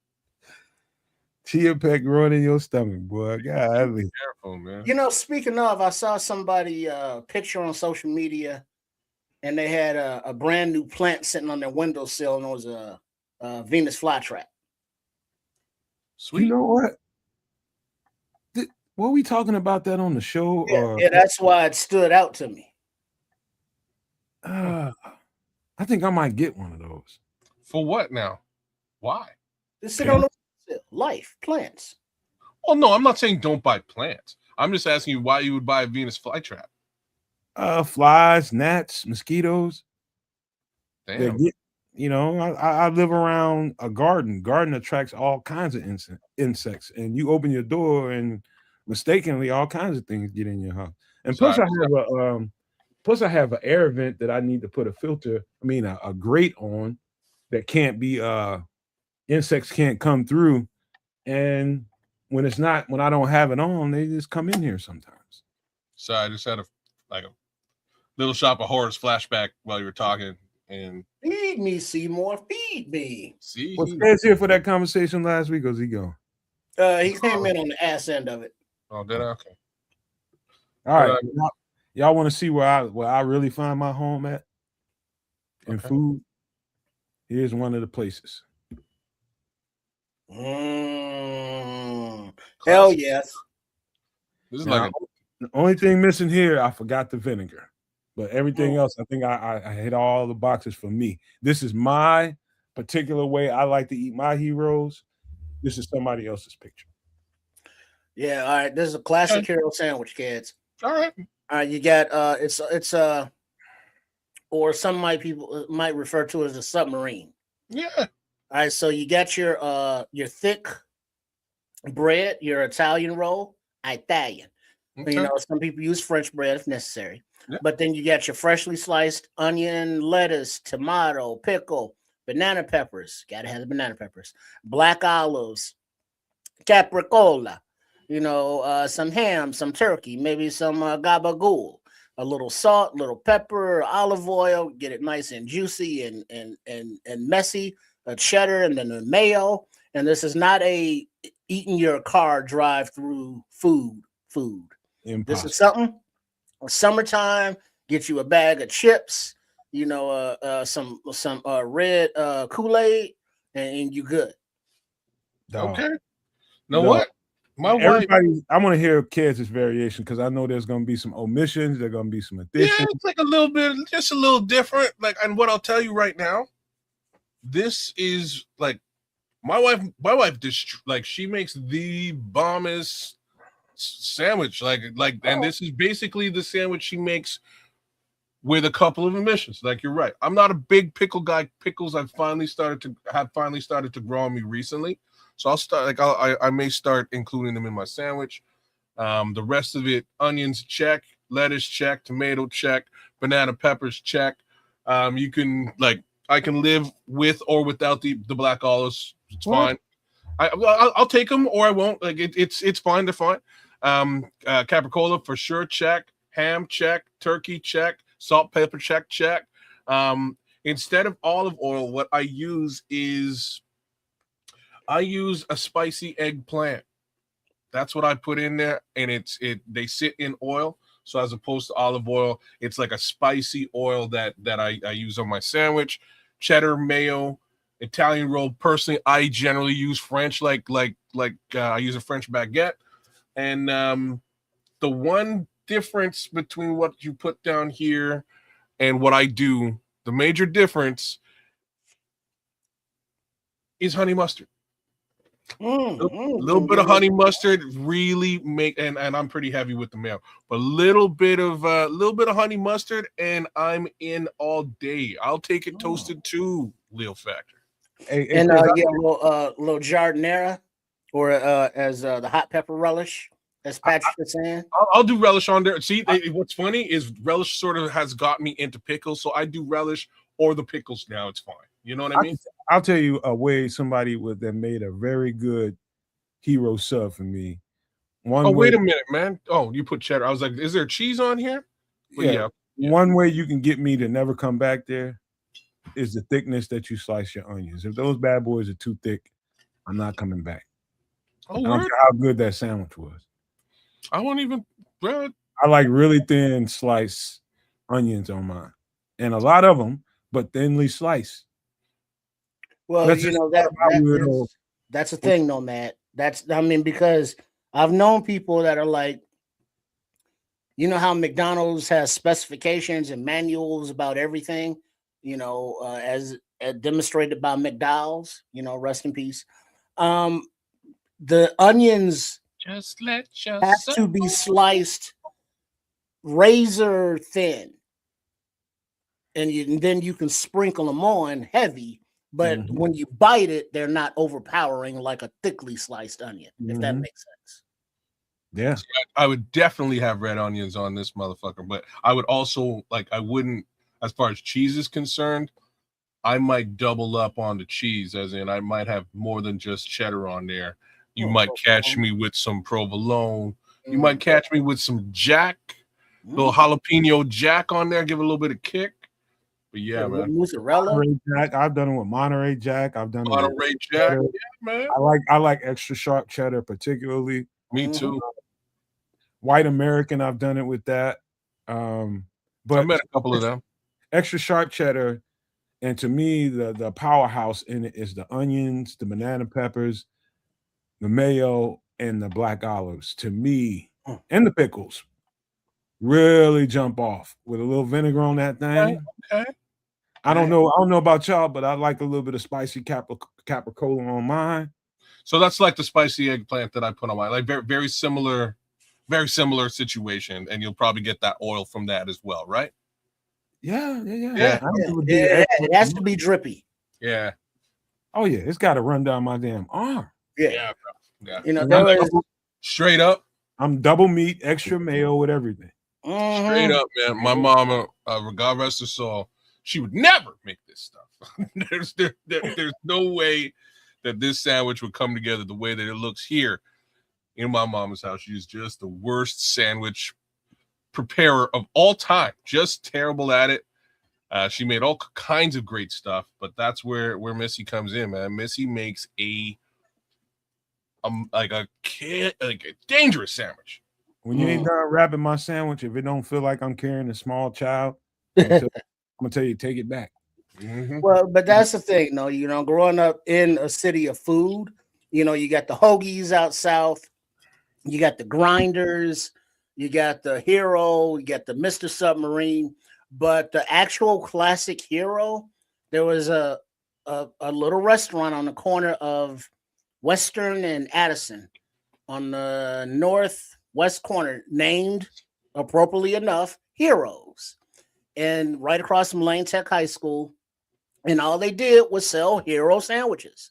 Chia pet growing in your stomach, boy. God, be careful, man. Speaking of, I saw somebody picture on social media, and they had a brand new plant sitting on their windowsill, and it was a Venus flytrap. Sweet. You know what? Were we talking about that on the show? Yeah, that's why it stood out to me. I think I might get one of those. For what now? Why? Just sit on the windowsill. Life, plants. Oh no, I'm not saying don't buy plants. I'm just asking you why you would buy a Venus flytrap. Flies, gnats, mosquitoes. Damn. I live around a garden. Garden attracts all kinds of insects, and you open your door, and mistakenly, all kinds of things get in your house. And plus, I have an air vent that I need to put a grate on that can't be insects can't come through. And when I don't have it on, they just come in here sometimes. So I just had a Little Shop of Horrors flashback while you were talking. And feed me, Seymour. Feed me. See, was Fez here for that conversation last week, or is he gone? He came in on the ass end of it. Oh, did I? Okay. All right. Y'all want to see where I really find my home at in food? Here's one of the places. Hell yes. This is now, the only thing missing here, I forgot the vinegar. But everything else, I think I hit all the boxes for me. This is my particular way I like to eat my heroes. This is somebody else's picture. Yeah, all right. This is a classic hero sandwich, kids. All right. You got it's or some people might refer to it as a submarine. Yeah. All right, so you got your thick bread, your Italian roll, Italian. Okay. You know, some people use French bread if necessary. Yeah. But then you got your freshly sliced onion, lettuce, tomato, pickle, banana peppers. Gotta have the banana peppers, black olives, capricola, some ham, some turkey, maybe some gabagool, a little salt, little pepper, olive oil, get it nice and juicy and messy, a cheddar, and then a mayo. And this is not a eating your car drive-through food. Impossible. This is something. Summertime, get you a bag of chips, some red Kool-Aid, and you good. Okay. What? I want to hear Kaz's variation because I know there's going to be some omissions. There's going to be some additions. Yeah, it's like a little bit, just a little different. Like, and what I'll tell you right now, this is like my wife. She makes the bombest sandwich. And this is basically the sandwich she makes with a couple of omissions. Like, you're right. I'm not a big pickle guy. Pickles have finally started to grow on me recently. So I'll start I may start including them in my sandwich. The rest of it, onions check, lettuce check, tomato check, banana peppers check. You can I can live with or without the black olives. It's fine. I'll take them or I won't. Like it's fine. They're fine. Capricola for sure check. Ham check. Turkey check. Salt, pepper check. Instead of olive oil, what I use is a spicy eggplant. That's what I put in there, and they sit in oil. So as opposed to olive oil, it's like a spicy oil that I use on my sandwich. Cheddar, mayo, Italian roll. Personally, I generally use French, I use a French baguette. And the one difference between what you put down here and what I do, the major difference is honey mustard. A little bit of honey mustard really make, and I'm pretty heavy with the mayo, but a little bit of honey mustard, and I'm in all day. I'll take it toasted too, Leo Factor. And a little jardinera, or as the hot pepper relish, as Patrick was saying. I'll do relish on there. See, what's funny is relish sort of has got me into pickles, so I do relish or the pickles now. It's fine. You know what I mean? I'll tell you a way somebody that made a very good hero sub for me. Wait a minute, man. Oh, you put cheddar. I was like, is there cheese on here? Yeah. One way you can get me to never come back there is the thickness that you slice your onions. If those bad boys are too thick, I'm not coming back. I don't care how good that sandwich was. I won't even. I like really thin sliced onions on mine, and a lot of them, but thinly sliced. Well, that's the thing, though, Matt. Because I've known people that are like, how McDonald's has specifications and manuals about everything, as demonstrated by McDowell's, rest in peace. The onions Just let your has to be sliced razor thin, and then you can sprinkle them on heavy. But when you bite it, they're not overpowering like a thickly sliced onion. If that makes sense. Yeah, I would definitely have red onions on this motherfucker, but I would also like I wouldn't, as far as cheese is concerned, I might double up on the cheese, as in I might have more than just cheddar on there. You might catch me with some provolone. You might catch me with some jack, little jalapeno jack on there, give it a little bit of kick. But yeah, man. Mozzarella. Monterey Jack. I've done it with Monterey Jack. I've done it with Monterey Jack. cheddar. Yeah, man. I like extra sharp cheddar particularly. Me too. White American, I've done it with that. But I met a couple of them. Extra sharp cheddar, and to me, the powerhouse in it is the onions, the banana peppers, the mayo, and the black olives. To me, and the pickles really jump off with a little vinegar on that thing. Okay. I don't know about y'all, but I like a little bit of spicy capricola on mine. So that's like the spicy eggplant that I put on mine. Like very similar situation, and you'll probably get that oil from that as well, right? Yeah. It has to be drippy. Yeah. Oh yeah, it's got to run down my damn arm. Yeah. You know, straight up. I'm double meat, extra mayo with everything. Straight up, man. My mama, God rest her soul, she would never make this stuff. There's no way that this sandwich would come together the way that it looks here in my mama's house. She's just the worst sandwich preparer of all time. Just terrible at it. She made all kinds of great stuff, but that's where Missy comes in, man. Missy makes a dangerous sandwich. When you ain't done wrapping my sandwich, if it don't feel like I'm carrying a small child, I'm gonna tell you, take it back. Well, but that's the thing, though. You know, growing up in a city of food, you know, you got the hoagies out south, you got the grinders, you got the Hero, you got the Mr. Submarine, but the actual classic Hero, there was a little restaurant on the corner of Western and Addison on the northwest corner, named appropriately enough Heroes, and right across from Lane Tech High School. And all they did was sell Hero sandwiches.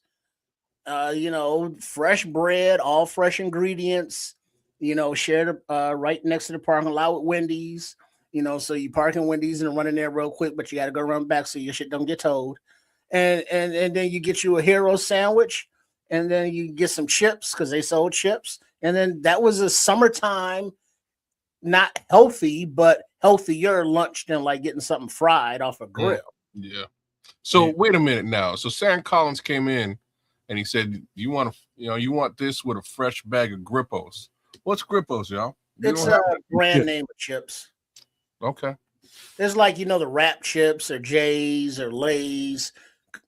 You know, fresh bread, all fresh ingredients, you know, shared right next to the parking lot with Wendy's. You know, so you park in Wendy's and run in there real quick, but you got to go run back so your shit don't get towed. And then you get you a Hero sandwich, and then you get some chips because they sold chips. And then that was a summertime, not healthy, but healthier lunch than like getting something fried off a grill. Yeah. So wait a minute now. So Sam Collins came in and he said, you want this with a fresh bag of Grippos. What's Grippos, y'all? It's a brand name of chips. Okay. There's like, you know, the Wrap chips or J's or Lay's,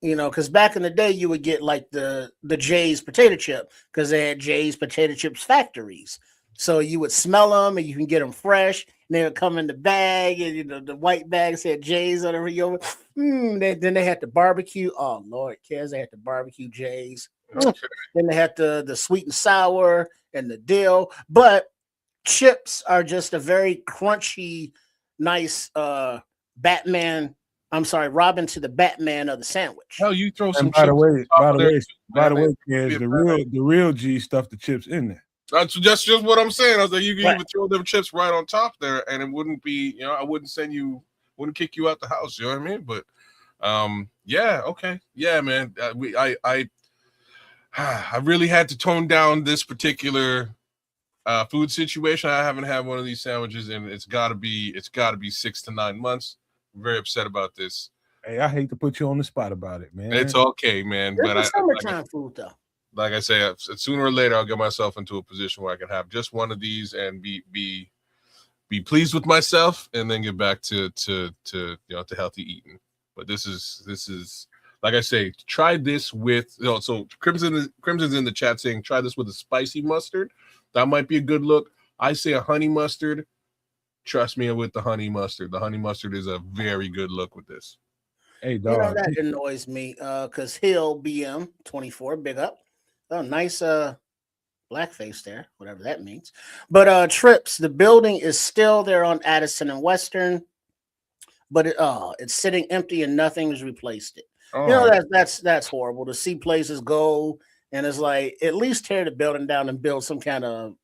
you know, because back in the day you would get like the J's potato chip because they had J's potato chips factories. So you would smell them and you can get them fresh. And they would come in the bag, and you know the white bag said J's on it. Then they had the barbecue. Oh Lord, Kaz, they had the barbecue J's. Okay. Then they had the sweet and sour and the dill. But chips are just a very crunchy, nice Batman. I'm sorry, Robin to the Batman of the sandwich. Oh, you throw some. By the way, Kaz, the real G stuff the chips in there. That's just what I'm saying. I was like, you can even throw them chips right on top there, and it wouldn't be, you know, I wouldn't kick you out the house. You know what I mean? But, yeah, okay, yeah, man. I really had to tone down this particular food situation. I haven't had one of these sandwiches, and it's got to be 6 to 9 months. I'm very upset about this. Hey, I hate to put you on the spot about it, man. It's okay, man. It's summertime food, though. Like I say, sooner or later, I'll get myself into a position where I can have just one of these and be pleased with myself, and then get back to healthy eating. But this is like I say, try this with, you know, so Crimson's in the chat saying try this with a spicy mustard. That might be a good look. I say a honey mustard. Trust me with the honey mustard. The honey mustard is a very good look with this. Hey, dog. You know, that annoys me because Hill BM 24, big up. Oh, nice blackface there, whatever that means. But Trips, the building is still there on Addison and Western, but it's sitting empty and nothing's replaced it. You know, Oh, that's horrible to see places go, and it's like at least tear the building down and build some kind of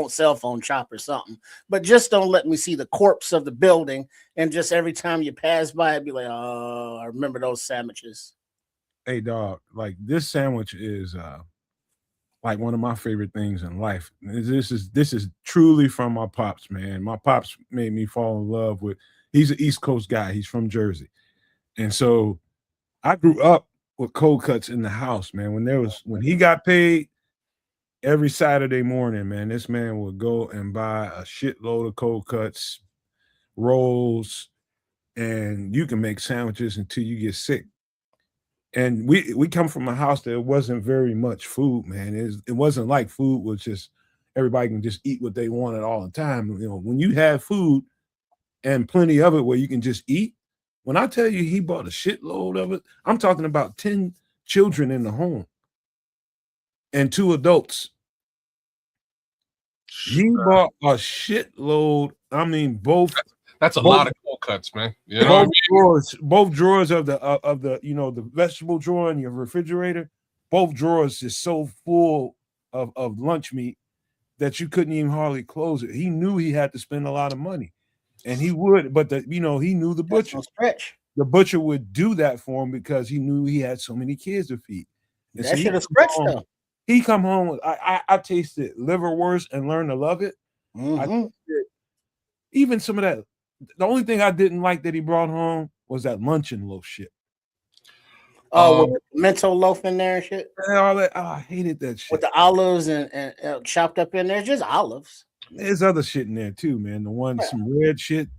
cell phone shop or something. But just don't let me see the corpse of the building, and just every time you pass by, I'd be like, oh, I remember those sandwiches. Hey, dog, like this sandwich is like one of my favorite things in life. This is truly from my pops, man. My pops made me fall in love with. He's an East Coast guy. He's from Jersey, and so I grew up with cold cuts in the house, man. When he got paid every Saturday morning, man, this man would go and buy a shitload of cold cuts, rolls, and you can make sandwiches until you get sick. And we come from a house that wasn't very much food, man. It wasn't like food was just everybody can just eat what they wanted all the time. You know, when you have food and plenty of it where you can just eat. When I tell you he bought a shitload of it, I'm talking about 10 children in the home and 2 adults. He bought a shitload. I mean, that's a lot of cold cuts, man. You know what I mean? both drawers of the the vegetable drawer in your refrigerator, both drawers is so full of lunch meat that you couldn't even hardly close it. He knew he had to spend a lot of money, and he would, but he knew the butcher. Stretch. The butcher would do that for him because he knew he had so many kids to feed. And that should have stretched though. He come home with I tasted liverwurst and learned to love it. Mm-hmm. Even some of that. The only thing I didn't like that he brought home was that luncheon loaf shit. Oh, with the pimento loaf in there and shit. And all that. Oh, I hated that shit. With the olives and chopped up in there, just olives. There's other shit in there too, man. Some red shit.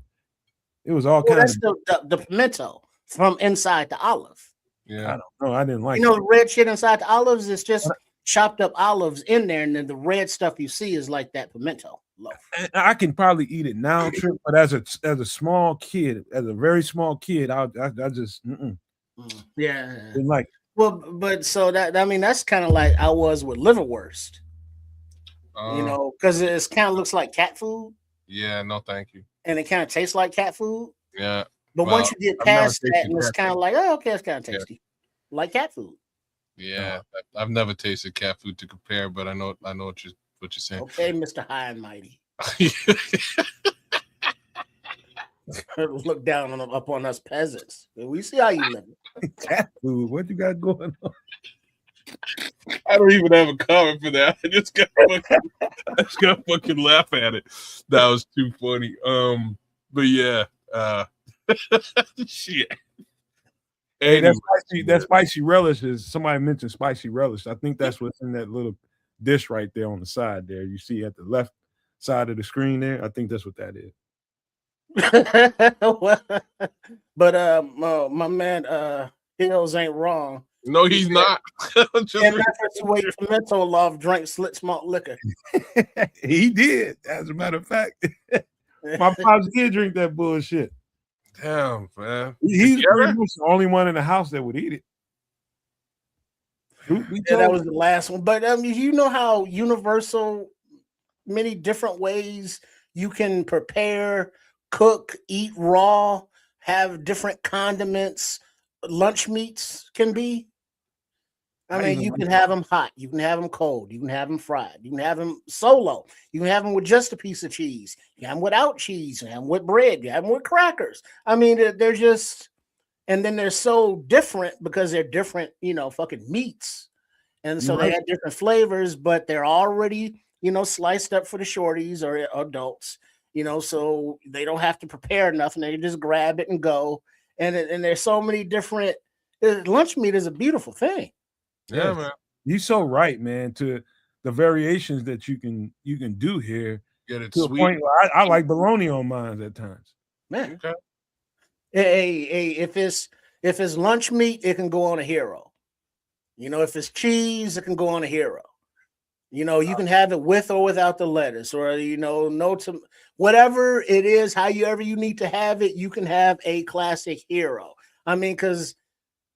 It was all kinds of the pimento from inside the olive. Yeah, I don't know. I didn't like the red shit inside the olives is just chopped up olives in there, and then the red stuff you see is like that pimento loaf. I can probably eat it now, Trip, but as a small kid, as a very small kid, I just yeah, didn't like it. Well, but so that's kind of like I was with liverwurst, because it kind of looks like cat food. Yeah, no, thank you. And it kind of tastes like cat food. Yeah, but once you get past that, and it's kind of like, oh, okay, it's kind of tasty, like cat food. Yeah, I've never tasted cat food to compare, but I know what you're saying. Okay, Mr. High and Mighty. Look down upon us peasants. We see how you live. Cat food. What you got going on? I don't even have a comment for that. I just got fucking laugh at it. That was too funny. But yeah, shit. Hey, that spicy relish is. Somebody mentioned spicy relish. I think that's what's in that little dish right there on the side there. You see at the left side of the screen there. I think that's what that is. But my man Hills ain't wrong. No, he's not. And that's the way pimento love drank slit malt liquor. He did, as a matter of fact. My pops did drink that bullshit. Damn, man. He's pretty much the only one in the house that would eat it. That was the last one. But you know how universal, many different ways you can prepare, cook, eat raw, have different condiments, lunch meats can be. I mean, you can have them hot, you can have them cold, you can have them fried, you can have them solo, you can have them with just a piece of cheese, you can have them without cheese, you can have them with bread, you have them with crackers. I mean, they're just, and then they're so different because they're different, fucking meats. And so they have different flavors, but they're already, sliced up for the shorties or adults, so they don't have to prepare nothing. They just grab it and go. And there's so many different, lunch meat is a beautiful thing. Yeah, man. You're so right, man. To the variations that you can do here. Get it to sweet. A point where I like bologna on mine at times. Man, okay. Hey, if it's lunch meat, it can go on a hero. If it's cheese, it can go on a hero. You can have it with or without the lettuce, or whatever it is, however you need to have it, you can have a classic hero. I mean, because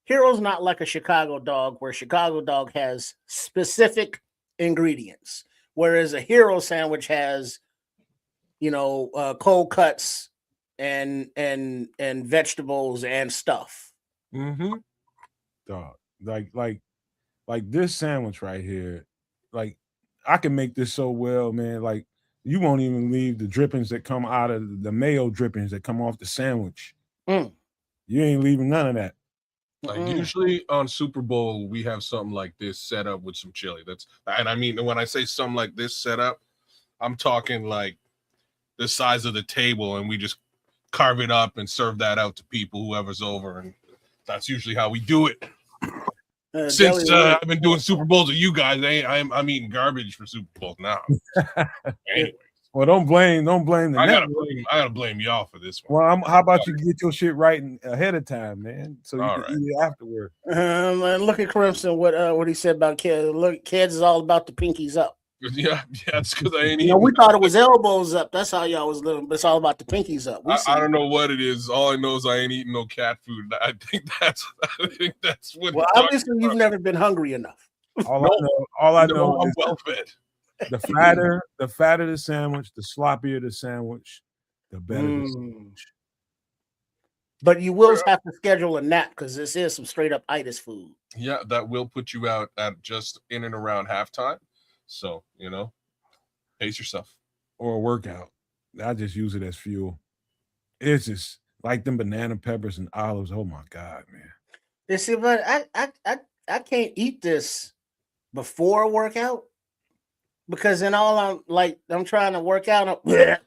Hero's not like a Chicago dog, where Chicago dog has specific ingredients, whereas a hero sandwich has, cold cuts and vegetables and stuff. Mm-hmm. Dog. Like this sandwich right here, like I can make this so well, man. Like you won't even leave the drippings that come out of the mayo drippings that come off the sandwich. Mm. You ain't leaving none of that. Like usually on Super Bowl, we have something like this set up with some chili. And I mean, when I say something like this set up, I'm talking like the size of the table, and we just carve it up and serve that out to people, whoever's over, and that's usually how we do it. Since I've been doing Super Bowls with you guys, I'm eating garbage for Super Bowls now. Anyway. Well, don't blame the I network. gotta blame y'all for this one. Well, how about you get your shit right ahead of time, man, so you can eat it afterward. Look at Crimson. What he said about kids. Look, kids is all about the pinkies up. Yeah, it's because I ain't eating. We thought it was elbows up. That's how y'all was living, but it's all about the pinkies up. I don't know what it is. All I know is I ain't eating no cat food. I think that's what. Well, obviously you've never been hungry enough. All I know I'm is well fed. The fatter the sandwich, the sloppier the sandwich, the better the sandwich. But you will have to schedule a nap because this is some straight up itis food. Yeah, that will put you out at just in and around halftime. So, pace yourself. Or a workout. I just use it as fuel. It's just like them banana peppers and olives. Oh my God, man. You see, but I can't eat this before a workout because then I'm trying to work out. Banana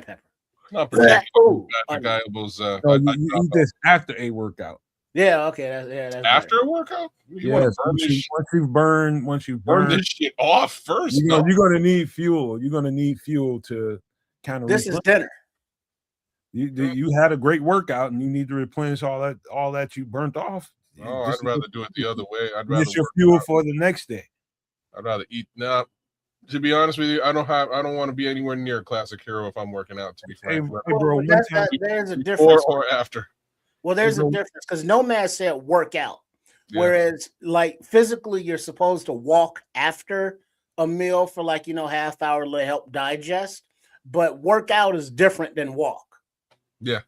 pepper. Not particularly. You eat this after a workout. Yeah, okay. That's after a workout? Yes, once you burn this shit off first. You're gonna need fuel. You're gonna need fuel to kind of. This is dinner. You had a great workout and you need to replenish all that you burnt off. Oh, I'd rather do it the other way. I'd rather get your fuel for the next day. I'd rather eat now. To be honest with you, I don't want to be anywhere near a classic hero if I'm working out. To be frank, there's a difference. Or after. Well, there's a difference because Nomad said work out, whereas like physically you're supposed to walk after a meal for half hour to help digest, but workout is different than walk. Yeah.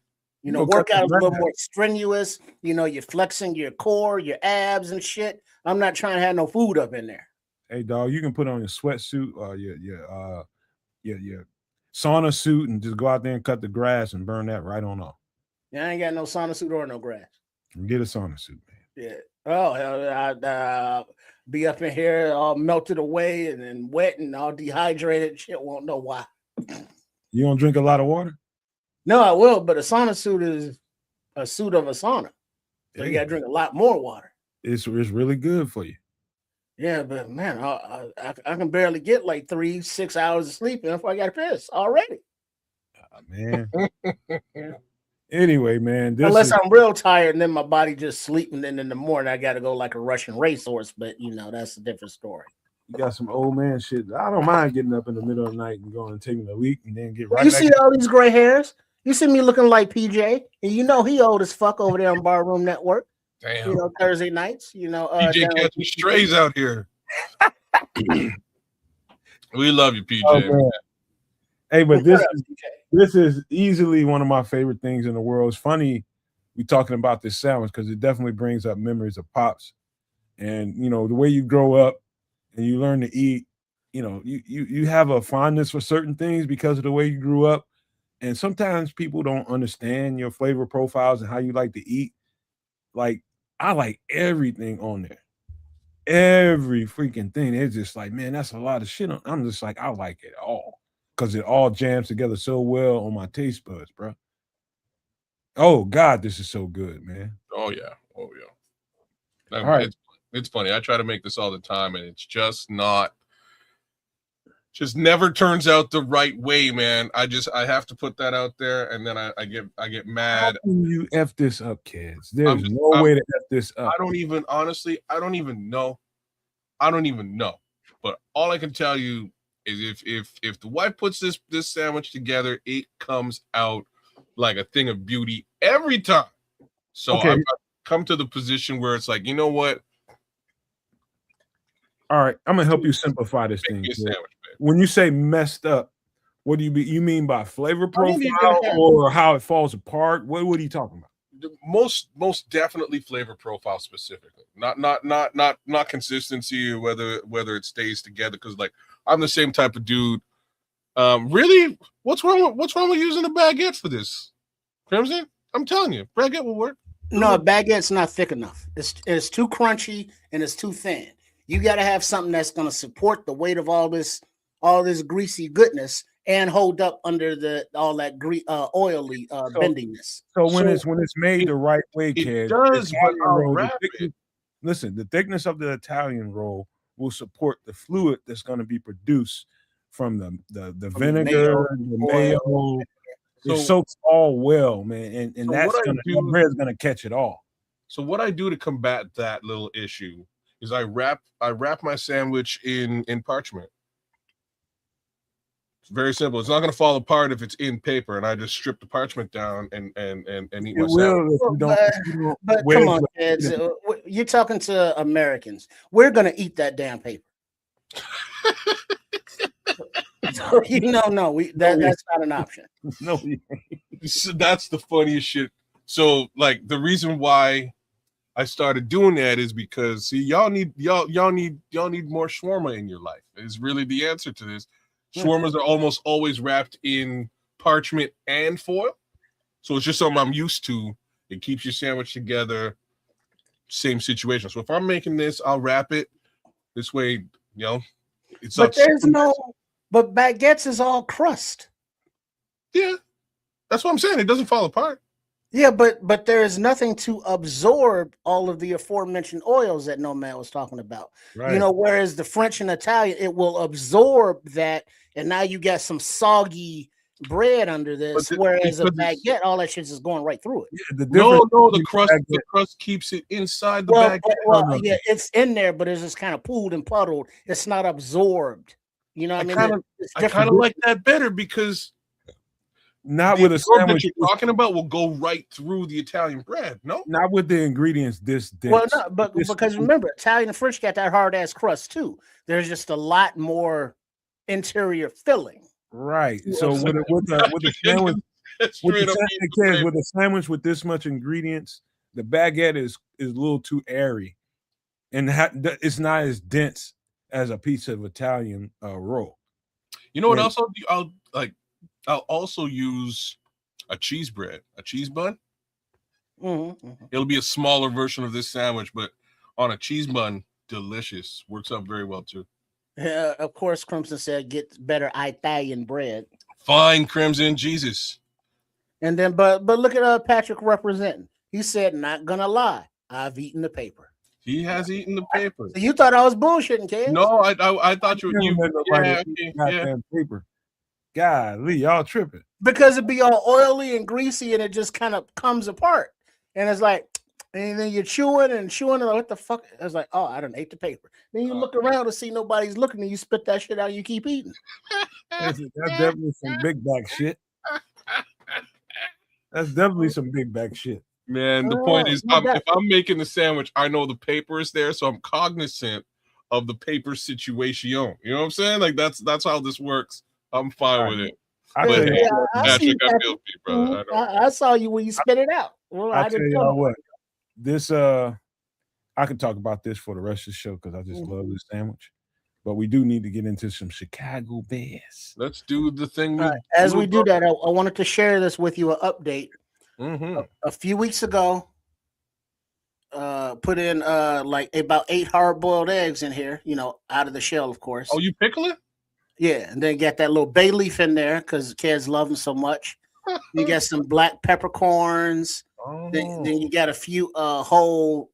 Workout is a little more strenuous. You're flexing your core, your abs and shit. I'm not trying to have no food up in there. Hey, dog, you can put on your sweatsuit or your sauna suit and just go out there and cut the grass and burn that right on off. Yeah, I ain't got no sauna suit or no grass. Get a sauna suit, man. Yeah. Oh, I'd be up in here all melted away and wet and all dehydrated. Shit, won't know why. You don't drink a lot of water? No, I will, but a sauna suit is a suit of a sauna. So you got to drink a lot more water. It's really good for you. Yeah, but man, I can barely get like 3-6 hours of sleep before I got to piss already. Man. Anyway, man. Unless I'm real tired and then my body just sleeping, and in the morning I got to go like a Russian racehorse. But that's a different story. You got some old man shit. I don't mind getting up in the middle of the night and going and taking a leak and then get right. You see all these gray hairs? You see me looking like PJ, and he old as fuck over there on Barroom Network. Damn. Thursday nights. PJ catching strays out here. We love you, PJ. Oh, hey, but this is easily one of my favorite things in the world. It's funny we talking about this sandwich because it definitely brings up memories of Pops, and the way you grow up and you learn to eat. You have a fondness for certain things because of the way you grew up. And sometimes people don't understand your flavor profiles and how you like to eat. Like, I like everything on there. Every freaking thing. It's just like, man, that's a lot of shit. I'm just like, I like it all. Because it all jams together so well on my taste buds, bro. Oh, God, this is so good, man. Oh, yeah. All right. It's funny. I try to make this all the time, and it's just never turns out the right way, man. I have to put that out there, and then I get mad. How can you F this up, kids? There's no way to F this up. I don't even know. But all I can tell you is if the wife puts this sandwich together, it comes out like a thing of beauty every time. So I've come to the position where it's like, you know what? All right, I'm gonna help you simplify this Make thing. me a sandwich, babe. When you say messed up, what do you mean by flavor don't even profile have- or how it falls apart? What are you talking about? Most definitely flavor profile specifically, not consistency or whether it stays together. Because like I'm the same type of dude. Really, what's wrong with using a baguette for this, Crimson? I'm telling you, baguette will work. No, a baguette's not thick enough. It's too crunchy and it's too thin. You got to have something that's going to support the weight of all this greasy goodness and hold up under all that oily bendiness. So when it's made the right way, it kid, does, but Italian I'll roll, wrap it. Listen, the thickness of the Italian roll will support the fluid that's going to be produced from the vinegar, the mayo. It soaks all well, man, and that's that bread's gonna catch it all. So what I do to combat that little issue is I wrap my sandwich in parchment. It's very simple. It's not going to fall apart if it's in paper, and I just strip the parchment down and eat my sandwich. But come on, kids, you're talking to Americans. We're going to eat that damn paper. So, that's not an option. No, so that's the funniest shit. So like the reason why I started doing that is because see y'all need more shawarma in your life. Is really the answer to this. Shawarmas are almost always wrapped in parchment and foil, so it's just something I'm used to. It keeps your sandwich together. Same situation. So if I'm making this, I'll wrap it this way. It's but there's But baguettes is all crust. Yeah, that's what I'm saying. It doesn't fall apart. Yeah, but there is nothing to absorb all of the aforementioned oils that Nomad was talking about. Right. Whereas the French and Italian, it will absorb that, and now you got some soggy bread under this. Whereas a baguette, all that shit is going right through it. Yeah, the crust keeps it inside the baguette. Yeah, it's in there, but it's just kind of pooled and puddled. It's not absorbed. You know what I mean? I kind of like that better because not with a sandwich that you're talking about will go right through the Italian bread. No, not with the ingredients this dense. Well, no, but because remember, Italian and French got that hard ass crust too. There's just a lot more interior filling. Right. So with a sandwich, with a sandwich with this much ingredients, the baguette is a little too airy, and it's not as dense as a piece of Italian roll. You know what else I'll also use a cheese bread, a cheese bun. Mm-hmm. It'll be a smaller version of this sandwich, but on a cheese bun, delicious. Works out very well too. Yeah, of course, Crimson said get better Italian bread. Fine, Crimson, Jesus. And then, but look at Patrick representing. He said, "Not gonna lie, I've eaten the paper." He has eaten the paper. So you thought I was bullshitting, kid? No, I thought you paper. Golly, y'all tripping. Because it'd be all oily and greasy and it just kind of comes apart. And it's like, and then you're chewing and like, what the fuck? I was like, oh, I done ate the paper. Then you look around to see nobody's looking and you spit that shit out and you keep eating. That's definitely some big back shit. That's definitely some big back shit. Man, the point is, if I'm making the sandwich, I know the paper is there, so I'm cognizant of the paper situation. You know what I'm saying? Like that's how this works. I'm fine with it. Patrick, I feel you, brother. I saw you when you spit it out. Well, I tell y'all what, this I can talk about this for the rest of the show because I just love this sandwich. But we do need to get into some Chicago Bears. Let's do the thing. As we do that, I wanted to share this with you, an update. Mm-hmm. A few weeks ago, put in like about 8 hard-boiled eggs in here, out of the shell, of course. Oh, you pickle it? Yeah, and then got that little bay leaf in there because kids love them so much. You got some black peppercorns. Oh. Then you got a few whole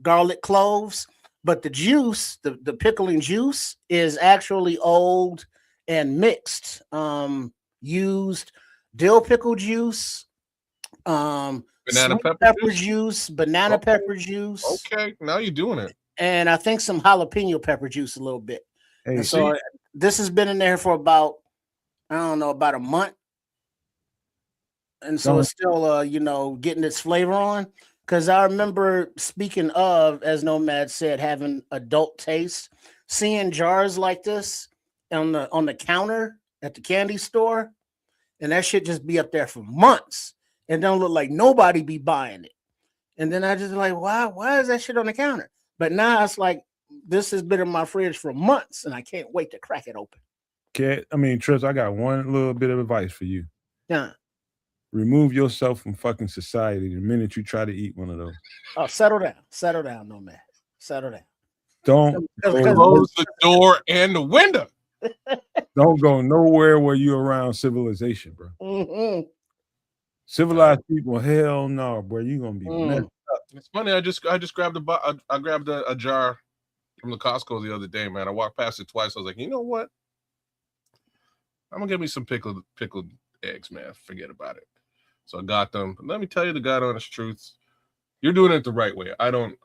garlic cloves. But the juice, the pickling juice, is actually old and mixed. Used dill pickle juice, banana pepper juice, banana pepper juice. Okay, now you're doing it. And I think some jalapeno pepper juice a little bit. Hey, and so this has been in there for about a month. And so it's still getting its flavor on. Because I remember, speaking of, as Nomad said, having adult taste. seeing jars like this on the counter at the candy store, and that shit just be up there for months and don't look like nobody be buying it. And then I just like, why is that shit on the counter? But now it's like, this has been in my fridge for months and I can't wait to crack it open. Trips, I got one little bit of advice for you. Yeah. Remove yourself from fucking society the minute you try to eat one of those. Oh, settle down, no man. Settle down. Don't close the door and the window. Don't go nowhere where you're around civilization, bro. Mm-hmm. Civilized people, hell no, bro. You're gonna be messed up. It's funny. I just grabbed a jar from the Costco the other day, man. I walked past it twice. I was like, you know what? I'm gonna get me some pickled eggs, man. Forget about it. So I got them. But let me tell you the God honest truth. You're doing it the right way. I'm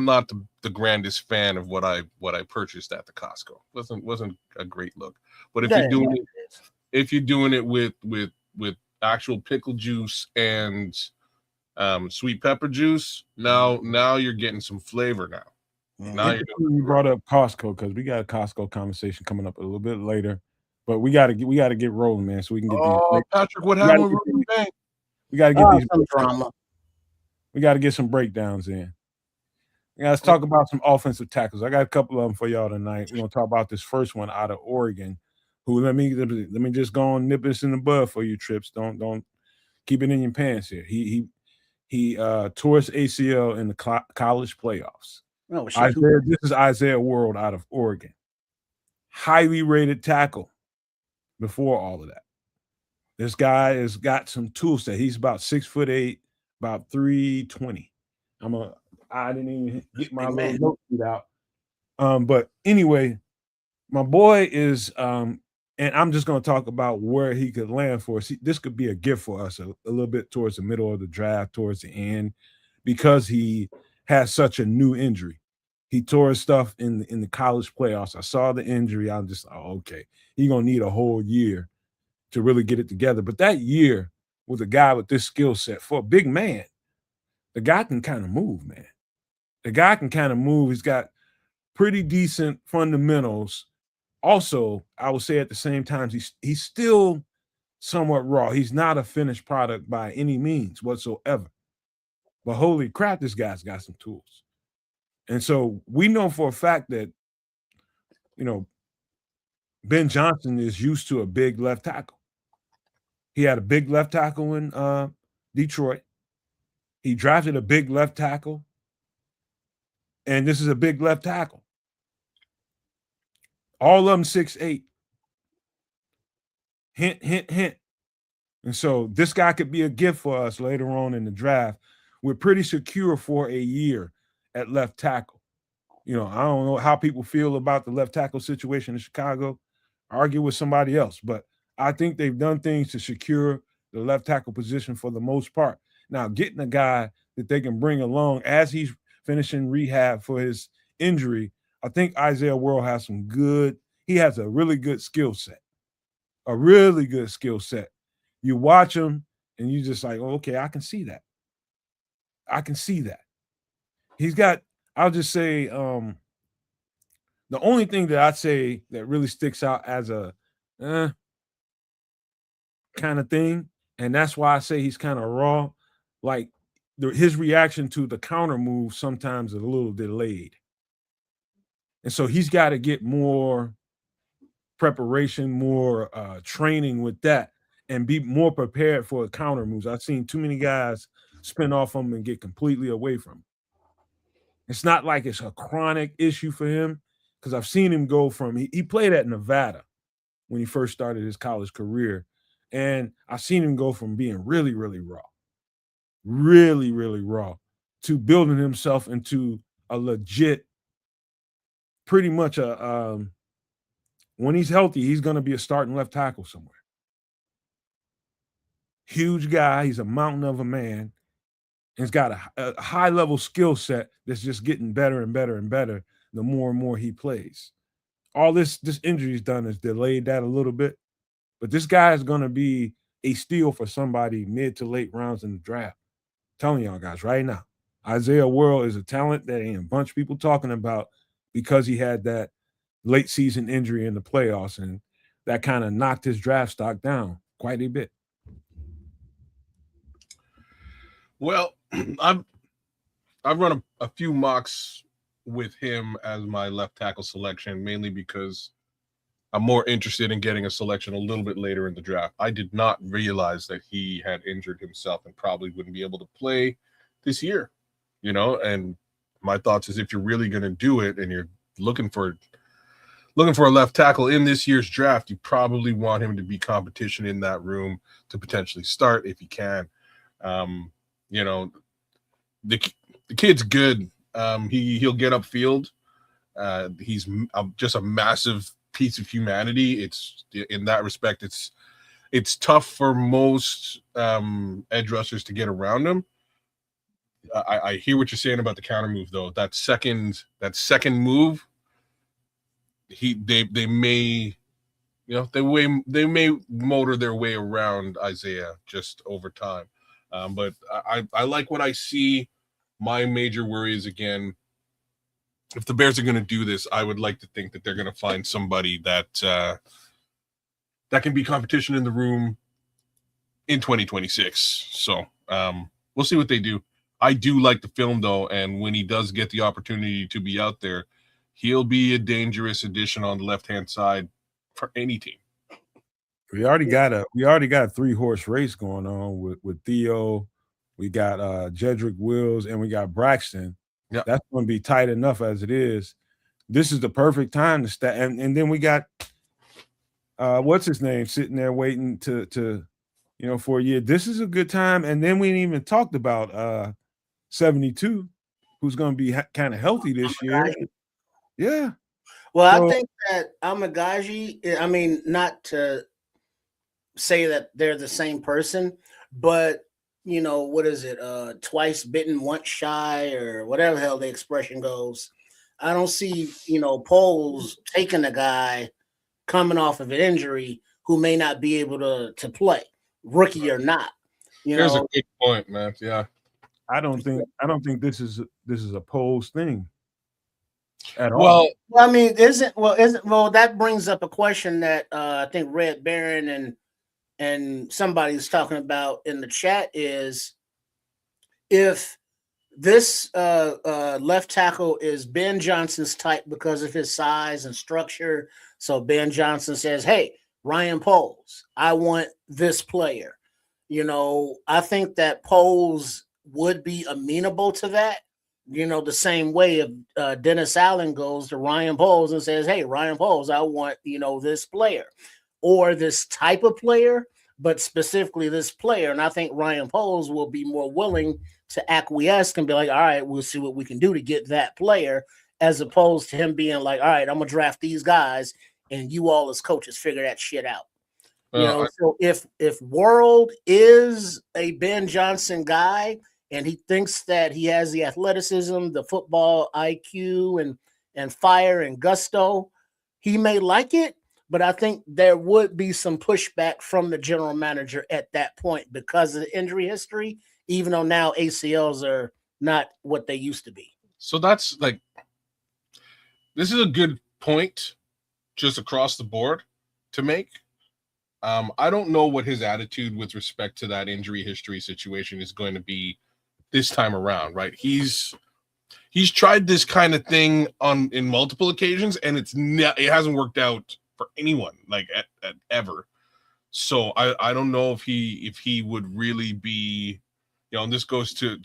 not the grandest fan of what I purchased at the Costco. Wasn't a great look. But if you're doing it with actual pickle juice and sweet pepper juice, now you're getting some flavor now. Now you brought up Costco because we got a Costco conversation coming up a little bit later. But we gotta get rolling, man, so we can get these. Patrick, what happened? We gotta get these drama. We got to get some breakdowns in. Yeah, let's talk about some offensive tackles. I got a couple of them for y'all tonight. We're gonna talk about this first one out of Oregon. Who let me just go and nip this in the bud for you, Trips. Don't keep it in your pants here. He tore his ACL in the college playoffs. Oh, shit. This is Isaiah World out of Oregon. Highly rated tackle before all of that. This guy has got some tool set. He's about 6'8", about 320. I didn't even get my little note sheet out. But anyway, my boy is and I'm just going to talk about where he could land for us. This could be a gift for us a little bit towards the middle of the draft, towards the end, because he has such a new injury. He tore his stuff in the college playoffs. I saw the injury. I'm just okay. He's gonna need a whole year to really get it together. But that year with a guy with this skill set for a big man, the guy can kind of move, man. The guy can kind of move. He's got pretty decent fundamentals. Also, I would say at the same time, he's still somewhat raw. He's not a finished product by any means whatsoever. But holy crap, this guy's got some tools. And so we know for a fact that, Ben Johnson is used to a big left tackle. He had a big left tackle in Detroit. He drafted a big left tackle. And this is a big left tackle. All of them 6'8". Hint, hint, hint. And so this guy could be a gift for us later on in the draft. We're pretty secure for a year at left tackle. I don't know how people feel about the left tackle situation in Chicago. Argue with somebody else. But I think they've done things to secure the left tackle position for the most part. Now, getting a guy that they can bring along as he's finishing rehab for his injury, I think Isaiah World has he has a really good skill set. A really good skill set. You watch him and you just like, okay, I can see that. I can see that. He's got, I'll just say, the only thing that I'd say that really sticks out as a kind of thing, and that's why I say he's kind of raw, like his reaction to the counter move sometimes is a little delayed. And so he's got to get more preparation, more training with that, and be more prepared for counter moves. I've seen too many guys spin off him and get completely away from him. It's not like it's a chronic issue for him, because I've seen him go from he played at Nevada when he first started his college career, and I've seen him go from being really, really raw, to building himself into a legit, pretty much when he's healthy, he's going to be a starting left tackle somewhere. Huge guy. He's a mountain of a man. He's got a high-level skill set that's just getting better and better and better the more and more he plays. All this injury he's done has delayed that a little bit. But this guy is going to be a steal for somebody mid to late rounds in the draft. I'm telling y'all guys right now, Isaiah World is a talent that ain't a bunch of people talking about, because he had that late season injury in the playoffs, and that kind of knocked his draft stock down quite a bit. Well, I've run a few mocks with him as my left tackle selection, mainly because I'm more interested in getting a selection a little bit later in the draft. I did not realize that he had injured himself and probably wouldn't be able to play this year, and my thoughts is, if you're really going to do it and you're looking for a left tackle in this year's draft, you probably want him to be competition in that room to potentially start if he can. The kid's good. He'll get upfield. He's just a massive piece of humanity. It's in that respect, it's tough for most edge rushers to get around him. I hear what you're saying about the counter move, though. That second move, they may motor their way around Isaiah just over time. But I like what I see. My major worry is, again, if the Bears are going to do this, I would like to think that they're going to find somebody that can be competition in the room in 2026. So we'll see what they do. I do like the film, though, and when he does get the opportunity to be out there, he'll be a dangerous addition on the left-hand side for any team. We already got a 3-horse race going on with Theo. We got Jedrick Wills, and we got Braxton. Yeah, that's going to be tight enough as it is. This is the perfect time to start. And then we got what's his name sitting there waiting to for a year. This is a good time. And then we ain't even talked about 72, who's going to be kind of healthy this year. Yeah. Well, so, I think that Amagaji, I mean, not to say that they're the same person, but what is it? Twice bitten, once shy, or whatever the hell the expression goes. I don't see, Poles taking a guy coming off of an injury who may not be able to play, rookie or not. There's a good point, man. Yeah. I don't think this is a Poles thing at all. Well, I mean, that brings up a question that I think Red Baron and somebody's talking about in the chat is, if this left tackle is Ben Johnson's type because of his size and structure. So Ben Johnson says, hey, Ryan Poles, I want this player. I think that Poles would be amenable to that. The same way if Dennis Allen goes to Ryan Poles and says, hey, Ryan Poles, I want, this player or this type of player, but specifically this player. And I think Ryan Poles will be more willing to acquiesce and be like, all right, we'll see what we can do to get that player, as opposed to him being like, all right, I'm going to draft these guys and you all as coaches figure that shit out. So if World is a Ben Johnson guy and he thinks that he has the athleticism, the football IQ and fire and gusto, he may like it, but I think there would be some pushback from the general manager at that point because of the injury history, even though now ACLs are not what they used to be. So that's this is a good point just across the board to make. I don't know what his attitude with respect to that injury history situation is going to be this time around, right? He's tried this kind of thing in multiple occasions, and it hasn't worked out for anyone at ever. So I don't know if he would really be, and this goes to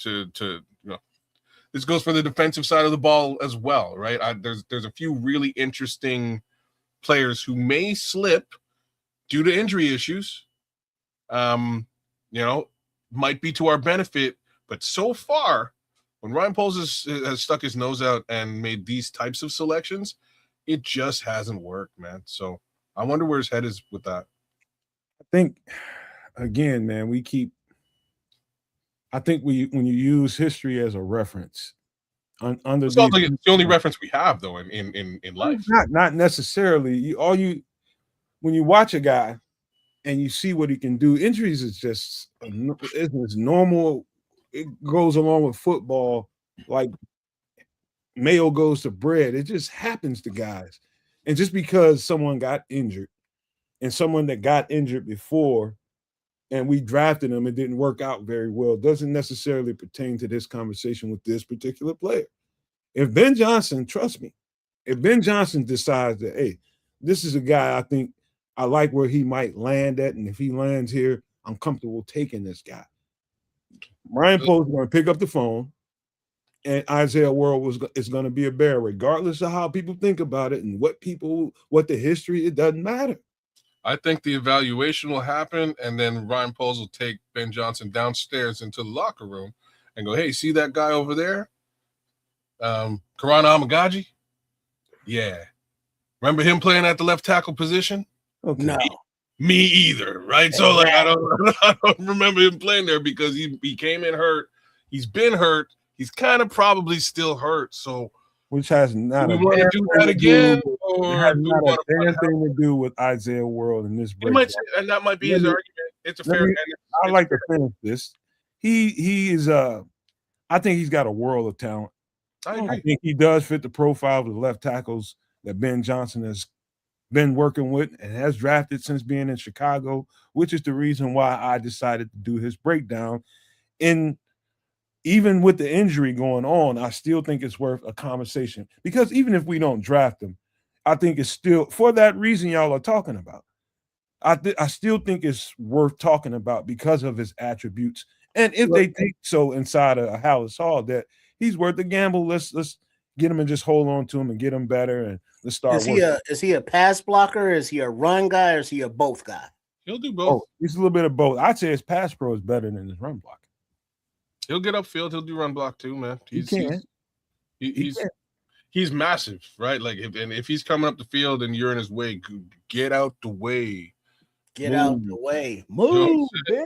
this goes for the defensive side of the ball as well, right? There's a few really interesting players who may slip due to injury issues, might be to our benefit. But so far, when Ryan Poles has stuck his nose out and made these types of selections, it just hasn't worked, man. So I wonder where his head is with that. I think, again, man, when you use history as a reference, under it's not like it's the only reference we have, though, in life. Not necessarily. When you watch a guy and you see what he can do, injuries is just it's normal. It goes along with football, like mayo goes to bread. It just happens to guys. And just because someone got injured and someone that got injured before and we drafted him, it didn't work out very well, doesn't necessarily pertain to this conversation with this particular player. If Ben Johnson, trust me, if Ben Johnson decides that, hey, this is a guy I think I like where he might land at, and if he lands here, I'm comfortable taking this guy. Ryan Poles is going to pick up the phone, and Isaiah World is going to be a Bear, regardless of how people think about it and what the history, it doesn't matter. I think the evaluation will happen, and then Ryan Poles will take Ben Johnson downstairs into the locker room and go, hey, see that guy over there? Karana Amagaji? Yeah. Remember him playing at the left tackle position? Okay. No. Me either, right? So like I don't remember him playing there because he came in hurt. He's been hurt. He's kind of probably still hurt. So which has not do we a want to do that again, or it has not a damn thing to do with Isaiah World in this break. And that might be his argument. It's a fair. I like to finish this. He is I think he's got a world of talent. I think he does fit the profile of the left tackles that Ben Johnson has been working with and has drafted since being in Chicago, which is the reason why I decided to do his breakdown. And even with the injury going on, I still think it's worth a conversation, because even if we don't draft him, I think it's still, for that reason y'all are talking about, I still think it's worth talking about because of his attributes. And if they think so inside of Hallis Hall that he's worth the gamble, let's get him and just hold on to him and get him better, and let's start. Is he a pass blocker? Is he a run guy? Or is he a both guy? He'll do both. He's a little bit of both. I'd say his pass pro is better than his run block. He'll get upfield. He'll do run block too, man. He's massive, right? Like if he's coming up the field and you're in his way, get out the way. Get out the way. Move, bitch.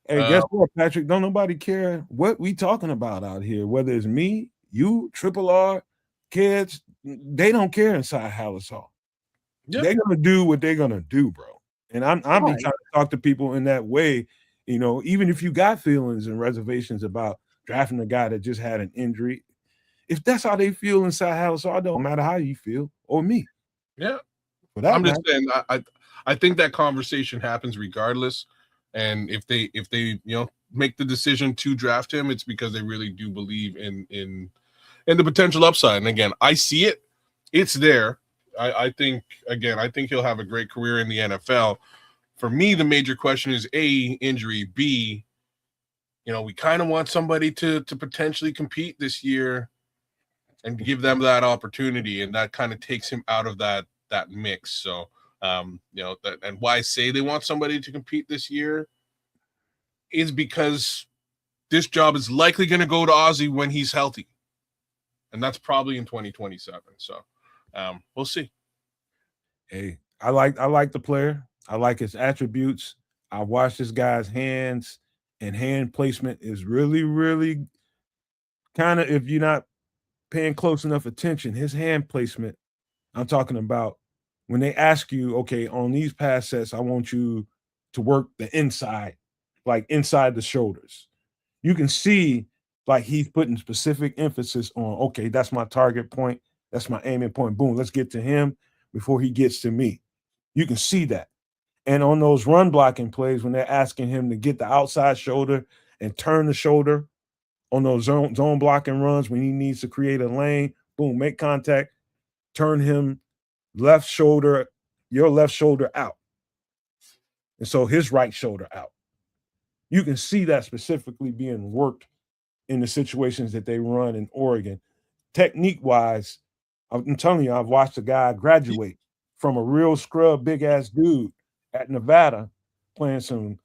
Hey, guess what, Patrick? Don't nobody care what we talking about out here, whether it's me, you, Triple R, kids. They don't care inside Hallis Hall. Yep. They're gonna do what they're gonna do, bro. And I'm trying to talk to people in that way. You know, even if you got feelings and reservations about drafting a guy that just had an injury, if that's how they feel inside Hallis Hall, it don't matter how you feel or me. Yeah, I'm just saying. I think that conversation happens regardless. And if they make the decision to draft him, it's because they really do believe in the potential upside. And again, I see it; it's there. I think he'll have a great career in the NFL. For me, the major question is A, injury. B, we kind of want somebody to potentially compete this year and give them that opportunity, and that kind of takes him out of that mix. So. And why I say they want somebody to compete this year is because this job is likely going to go to Ozzie when he's healthy, and that's probably in 2027. So we'll see. Hey, I like the player. I like his attributes. I watched this guy's hands, and hand placement is really, really kind of, if you're not paying close enough attention, his hand placement, I'm talking about when they ask you, okay, on these pass sets, I want you to work the inside, like inside the shoulders. You can see like he's putting specific emphasis on, okay, that's my target point. That's my aiming point. Boom, let's get to him before he gets to me. You can see that. And on those run blocking plays, when they're asking him to get the outside shoulder and turn the shoulder on those zone blocking runs, when he needs to create a lane, boom, make contact, turn him left shoulder, your left shoulder out. And so his right shoulder out. You can see that specifically being worked in the situations that they run in Oregon. Technique-wise, I'm telling you, I've watched a guy graduate from a real scrub, big-ass dude at Nevada playing some,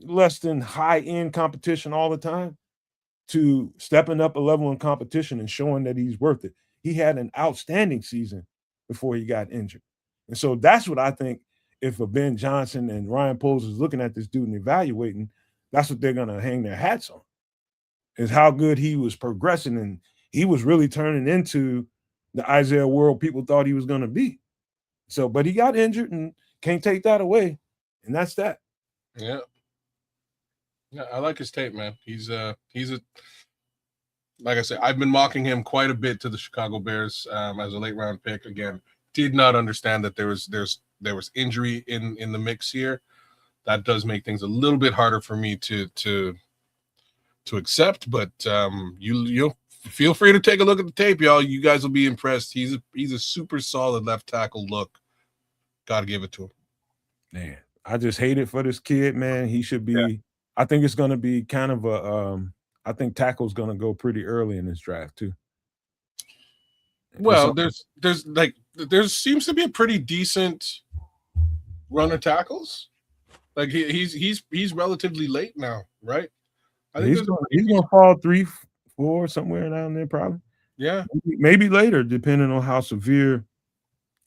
less than high-end competition all the time to stepping up a level in competition and showing that he's worth it. He had an outstanding season before he got injured. And so that's what I think, if a Ben Johnson and Ryan Poles is looking at this dude and evaluating, that's what they're going to hang their hats on, is how good he was progressing. And he was really turning into the Isaiah World people thought he was going to be. So, but he got injured and can't take that away. And that's that. Yeah. Yeah, I like his tape, man. He's a like I said, I've been mocking him quite a bit to the Chicago Bears as a late round pick. Again, did not understand that there was injury in the mix here. That does make things a little bit harder for me to accept. But you'll feel free to take a look at the tape, y'all. You guys will be impressed. He's a super solid left tackle look. Got to give it to him. Man, I just hate it for this kid, man. He should be. Yeah. I think it's going to be kind of a. I think tackle's going to go pretty early in this draft too. Well, there seems to be a pretty decent run of tackles. Like he's relatively late now, right? I think he's going to fall 3, 4 somewhere down there, probably. Yeah, maybe later, depending on how severe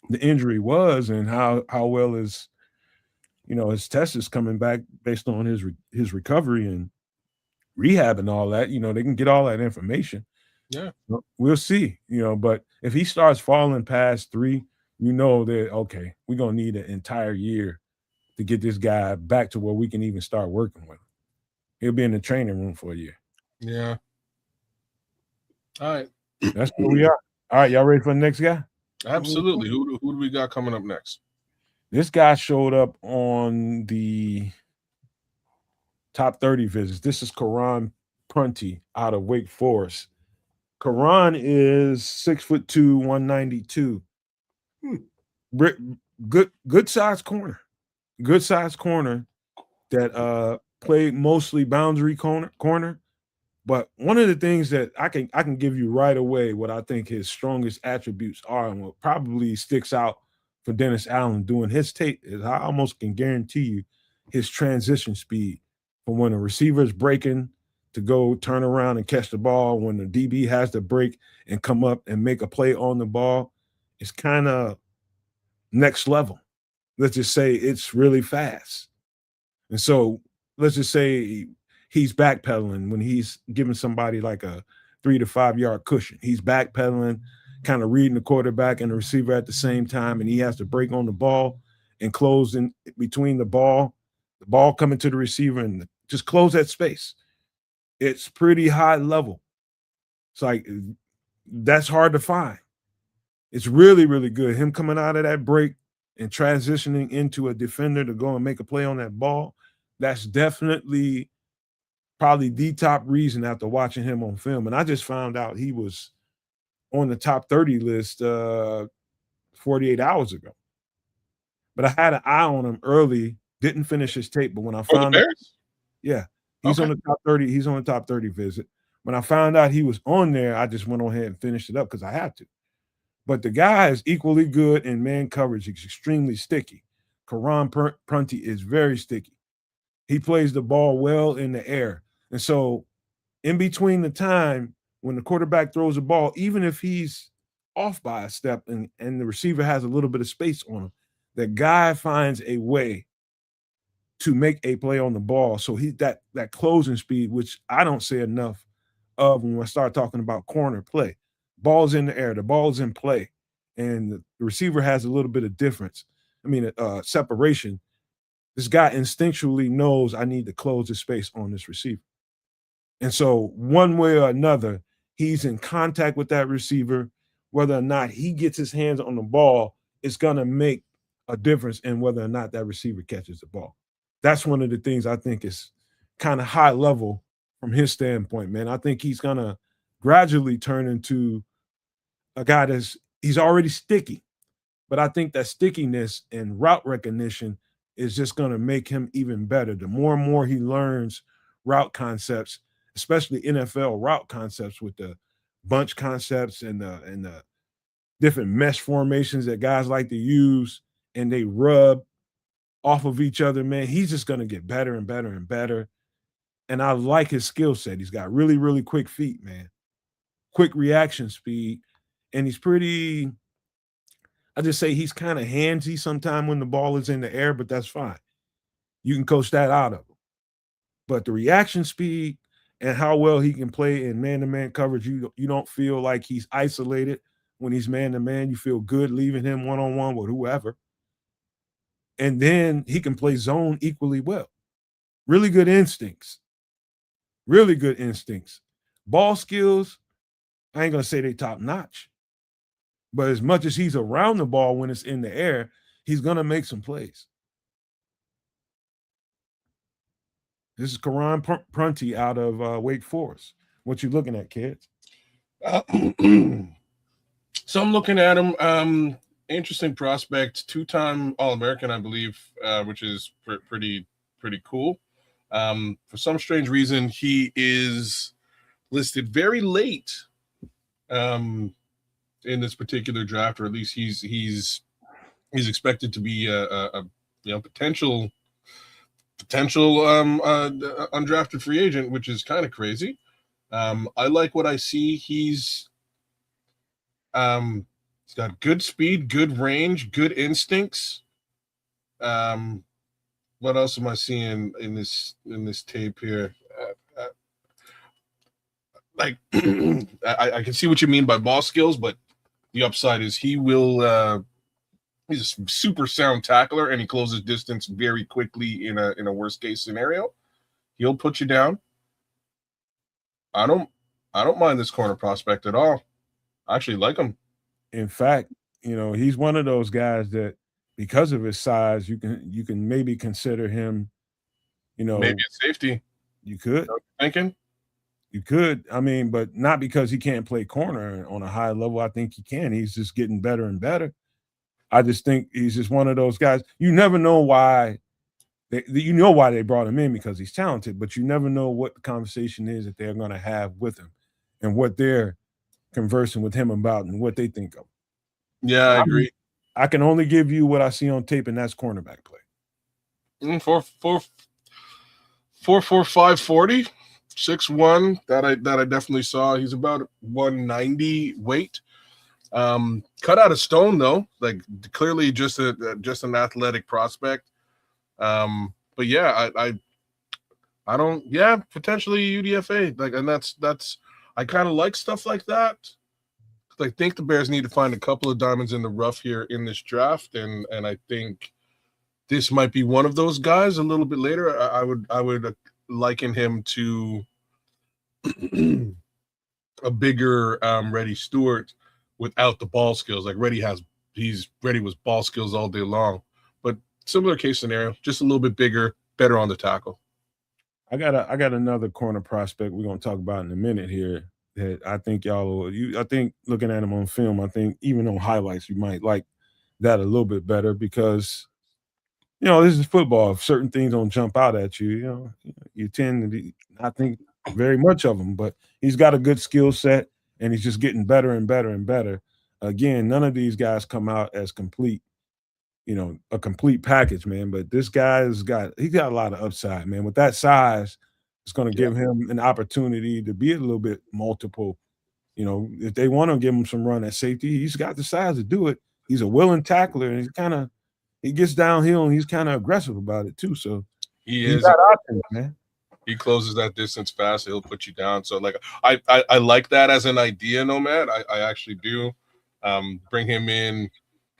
the injury was and how well his test is coming back based on his recovery and rehab and all that. They can get all that information. Yeah, we'll see. But if he starts falling past 3, that okay, we're gonna need an entire year to get this guy back to where we can even start working with him. He'll be in the training room for a year. Yeah. All right. That's where we are. All right, y'all ready for the next guy? Absolutely. Who do we got coming up next? This guy showed up on the top 30 visits. This is Kadyn Prunty out of Wake Forest. Kadyn is 6'2", 192. Good size corner. Good size corner that played mostly boundary corner. But one of the things that I can give you right away what I think his strongest attributes are and what probably sticks out for Dennis Allen doing his tape is I almost can guarantee you his transition speed from when a receiver is breaking to go turn around and catch the ball, when the DB has to break and come up and make a play on the ball. It's kind of next level. Let's just say it's really fast. And so let's just say he's backpedaling when he's giving somebody like a 3 to 5 yard cushion. He's backpedaling, kind of reading the quarterback and the receiver at the same time, and he has to break on the ball and close in between the ball coming to the receiver, and just close that space. It's pretty high level. It's like that's hard to find. It's really, really good. Him coming out of that break and transitioning into a defender to go and make a play on that ball, that's definitely probably the top reason after watching him on film. And I just found out he was on the top 30 list 48 hours ago. But I had an eye on him early, didn't finish his tape, but when I found out, yeah, he's on the top 30. He's on the top 30 visit. When I found out he was on there, I just went on ahead and finished it up because I had to. But the guy is equally good in man coverage. He's extremely sticky. Kadyn Prunty is very sticky. He plays the ball well in the air. And so in between the time when the quarterback throws the ball, even if he's off by a step and the receiver has a little bit of space on him, the guy finds a way to make a play on the ball. So he that closing speed, which I don't say enough of when I start talking about corner play. Ball's in the air, the ball's in play, and the receiver has a little bit of difference. Separation. This guy instinctually knows I need to close the space on this receiver. And so one way or another, he's in contact with that receiver. Whether or not he gets his hands on the ball, it's going to make a difference in whether or not that receiver catches the ball. That's one of the things I think is kind of high level from his standpoint, man. I think he's going to gradually turn into a guy he's already sticky. But I think that stickiness and route recognition is just going to make him even better. The more and more he learns route concepts, especially NFL route concepts with the bunch concepts and the different mesh formations that guys like to use, and they rub off of each other, man, he's just going to get better and better and better. And I like his skill set. He's got really, really quick feet, man. Quick reaction speed. And he's pretty, I just say he's kind of handsy sometimes when the ball is in the air, but that's fine. You can coach that out of him. But the reaction speed and how well he can play in man-to-man coverage, you don't feel like he's isolated when he's man-to-man. You feel good leaving him one-on-one with whoever. And then he can play zone equally well. Really good instincts. Really good instincts. Ball skills, I ain't gonna say they top notch, but as much as he's around the ball when it's in the air, he's gonna make some plays. This is Karan Prunty out of Wake Forest. What you looking at, kids? So I'm looking at him. Interesting prospect, 2-time All-American, I believe, which is pretty cool. For some strange reason, he is listed very late in this particular draft, or at least he's expected to be a potential undrafted free agent, which is kind of crazy. I like what I see. He's got good speed, good range, good instincts. What else am I seeing in this tape here? Like I can see what you mean by ball skills, but the upside is he's a super sound tackler, and he closes distance very quickly in a worst case scenario. He'll put you down. I don't mind this corner prospect at all. I actually like him. In fact, he's one of those guys that, because of his size, you can maybe consider him, maybe a safety. You could. Thinking? You could. I mean, but not because he can't play corner on a high level. I think he can. He's just getting better and better. I just think he's just one of those guys. You never know why. You know why they brought him in, because he's talented, but you never know what the conversation is that they're going to have with him and what they're conversing with him about and what they think of. Yeah, I agree. I can only give you what I see on tape, and that's cornerback play. 4.45 6'1", that I definitely saw. He's about 190 weight. Cut out of stone though, like clearly just an athletic prospect. But yeah, I don't, potentially UDFA, like, and that's I kind of like stuff like that. I think the Bears need to find a couple of diamonds in the rough here in this draft, and I think this might be one of those guys. A little bit later, I would liken him to a bigger Reddy Stewart without the ball skills. Like Reddy was ball skills all day long, but similar case scenario, just a little bit bigger, better on the tackle. I got another corner prospect we're gonna talk about in a minute here that I think I think looking at him on film, I think even on highlights, you might like that a little bit better, because this is football. If certain things don't jump out at you, you tend to not think very much of him. But he's got a good skill set, and he's just getting better and better and better. Again, none of these guys come out as complete, a complete package, man. But this guy he's got a lot of upside, man. With that size, it's going to give him an opportunity to be a little bit multiple. If they want to give him some run at safety, he's got the size to do it. He's a willing tackler, and he gets downhill, and he's kind of aggressive about it too. So he's got options, man. He closes that distance fast. He'll put you down. So like I like that as an idea, Nomad. I actually do. Bring him in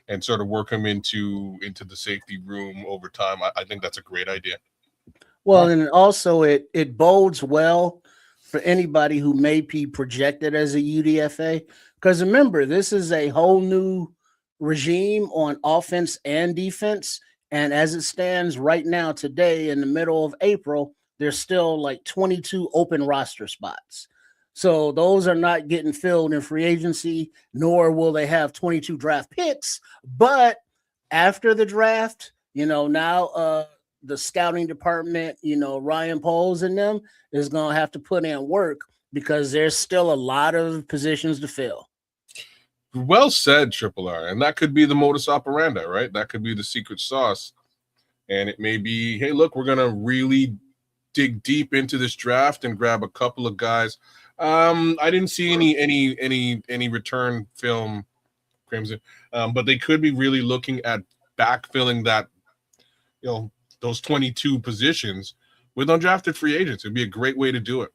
and sort of work him into the safety room over time. I think that's a great idea. Well, and also it bodes well for anybody who may be projected as a UDFA, because remember, this is a whole new regime on offense and defense. And as it stands right now, today, in the middle of April, there's still like 22 open roster spots. So those are not getting filled in free agency, nor will they have 22 draft picks. But after the draft, now the scouting department, Ryan Poles and them is going to have to put in work, because there's still a lot of positions to fill. Well said, Triple R. And that could be the modus operandi, right? That could be the secret sauce. And it may be, hey, look, we're going to really dig deep into this draft and grab a couple of guys. I didn't see any return film, Crimson, but they could be really looking at backfilling that, those 22 positions with undrafted free agents. It'd be a great way to do it.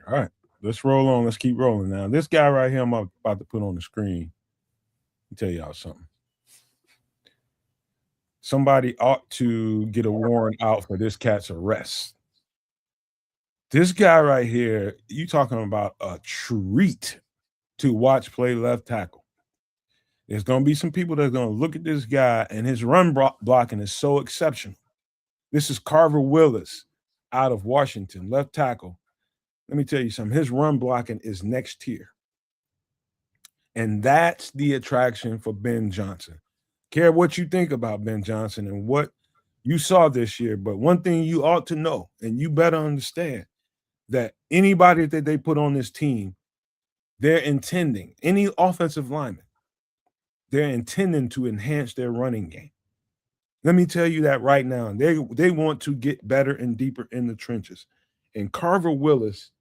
All right, let's roll on. Let's keep rolling now. This guy right here, I'm about to put on the screen. Let me tell y'all something. Somebody ought to get a warrant out for this cat's arrest. This guy right here, you talking about a treat to watch play left tackle. There's going to be some people that are going to look at this guy, and his run blocking is so exceptional. This is Carver Willis out of Washington, left tackle. Let me tell you something. His run blocking is next tier. And that's the attraction for Ben Johnson. Care what you think about Ben Johnson and what you saw this year, but one thing you ought to know, and you better understand, that anybody that they put on this team, they're intending, any offensive lineman, they're intending to enhance their running game. Let me tell you that right now. They want to get better and deeper in the trenches. And Carver Willis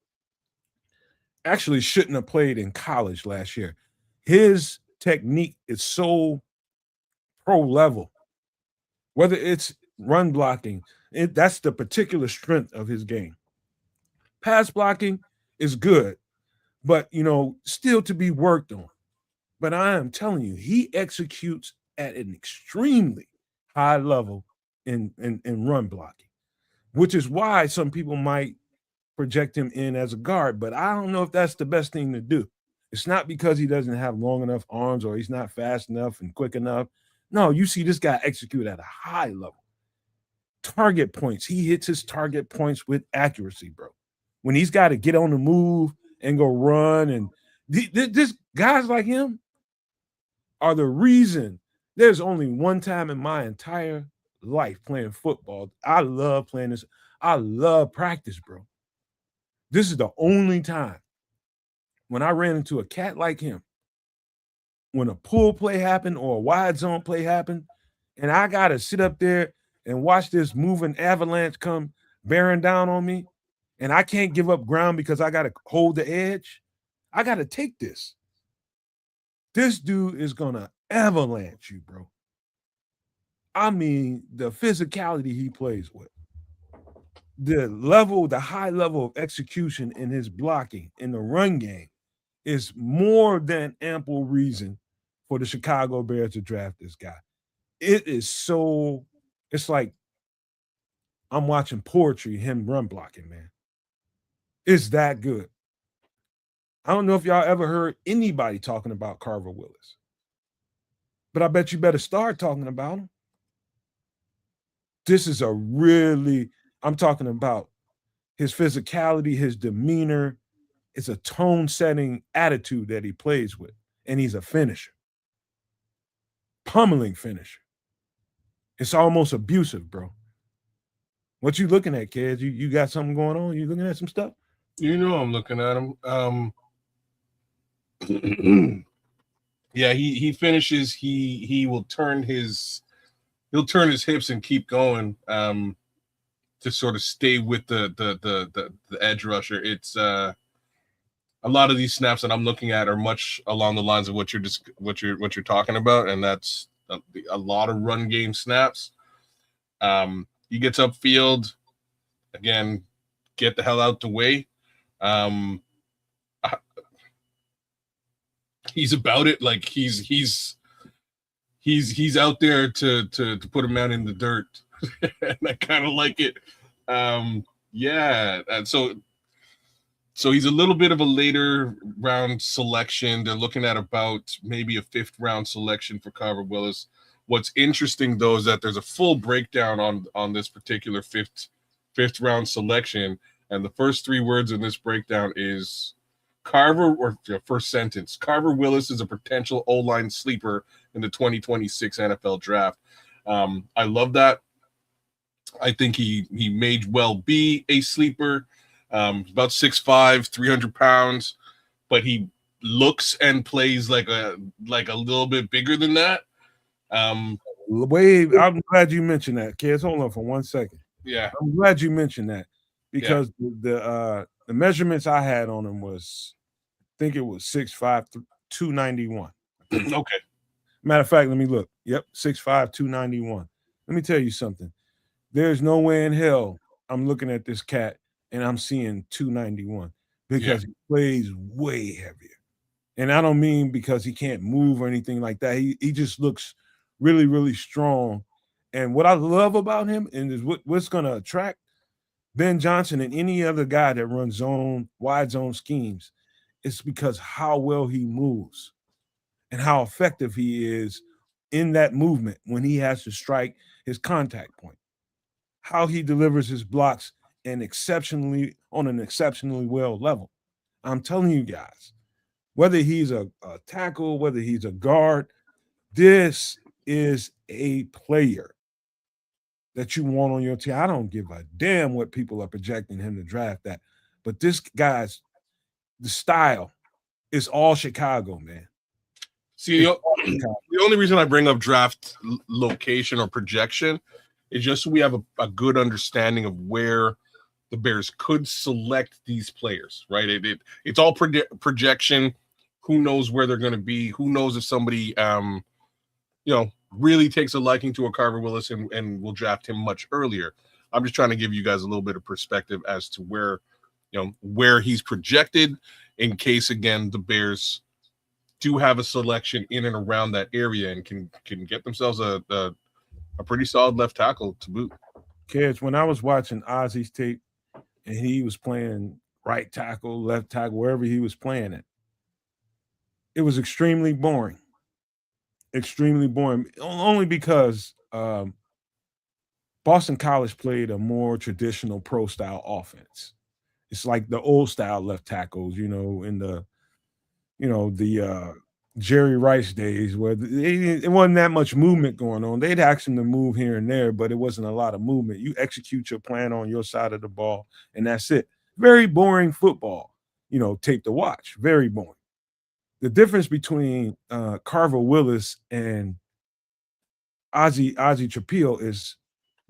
actually shouldn't have played in college last year. His technique is so pro level. Whether it's run blocking, that's the particular strength of his game. Pass blocking is good, but still to be worked on. But I am telling you, he executes at an extremely high level in run blocking, which is why some people might project him in as a guard. But I don't know if that's the best thing to do. It's not because he doesn't have long enough arms or he's not fast enough and quick enough. No, you see this guy execute at a high level. Target points. He hits his target points with accuracy, bro. When he's got to get on the move and go run, and this guys like him are the reason. There's only one time in my entire life playing football. I love playing this. I love practice, bro. This is the only time when I ran into a cat like him, when a pull play happened or a wide zone play happened, and I got to sit up there and watch this moving avalanche come bearing down on me, and I can't give up ground because I got to hold the edge. I got to take this. This dude is going to avalanche you, bro. I mean, the physicality he plays with, the high level of execution in his blocking in the run game is more than ample reason for the Chicago Bears to draft this guy. It's like I'm watching poetry, him run blocking, man. It's that good. I don't know if y'all ever heard anybody talking about Carver Willis, but I bet you better start talking about him. This is I'm talking about his physicality, his demeanor. It's a tone-setting attitude that he plays with, and he's a finisher. Pummeling finisher. It's almost abusive, bro. What you looking at, kids? You got something going on? You looking at some stuff? I'm looking at him. Yeah, he finishes. He'll turn his hips and keep going. To sort of stay with the edge rusher. It's a lot of these snaps that I'm looking at are much along the lines of what you're talking about, and that's a lot of run game snaps. He gets upfield, again, get the hell out the way. He's about it. Like he's out there to put a man in the dirt, and I kind of like it. Yeah, and so he's a little bit of a later round selection. They're looking at about maybe a 5th round selection for Carver Willis. What's interesting though is that there's a full breakdown on this particular fifth round selection, and the first 3 words in this breakdown is Carver, or first sentence, Carver Willis is a potential O-line sleeper in the 2026 NFL draft. I love that. I think he may well be a sleeper. About 6'5", 300 pounds, but he looks and plays like a little bit bigger than that. Wade, I'm glad you mentioned that, kids. Hold on for 1 second. Yeah, I'm glad you mentioned that because the measurements I had on him was, I think it was 6'5", 291. Okay. Matter of fact, let me look. Yep, 6'5", 291. Let me tell you something. There's no way in hell I'm looking at this cat and I'm seeing 291 because he plays way heavier. And I don't mean because he can't move or anything like that. He just looks really, really strong. And what I love about him and is what's going to attract Ben Johnson and any other guy that runs wide zone schemes It's because how well he moves and how effective he is in that movement when he has to strike his contact point. How he delivers his blocks and on an exceptionally well level. I'm telling you guys, whether he's a tackle, whether he's a guard, this is a player that you want on your team. I don't give a damn what people are projecting him to draft that. But this guy's the style is all Chicago, man. See, the only reason I bring up draft location or projection is just so we have a good understanding of where the Bears could select these players, right? It's all projection. Who knows where they're going to be? Who knows if somebody, really takes a liking to a Carver Willis and will draft him much earlier. I'm just trying to give you guys a little bit of perspective as to where he's projected in case, again, the Bears do have a selection in and around that area and can get themselves a pretty solid left tackle to boot. Kids, when I was watching Ozzy's tape and he was playing right tackle, left tackle, wherever he was playing it, it was extremely boring. Extremely boring, only because Boston College played a more traditional pro style offense. It's like the old style left tackles, in the Jerry Rice days where it wasn't that much movement going on. They'd ask him to move here and there, but it wasn't a lot of movement. You execute your plan on your side of the ball, and that's it. Very boring football, tape to watch. Very boring. The difference between Carver Willis and Ozzy Trapil is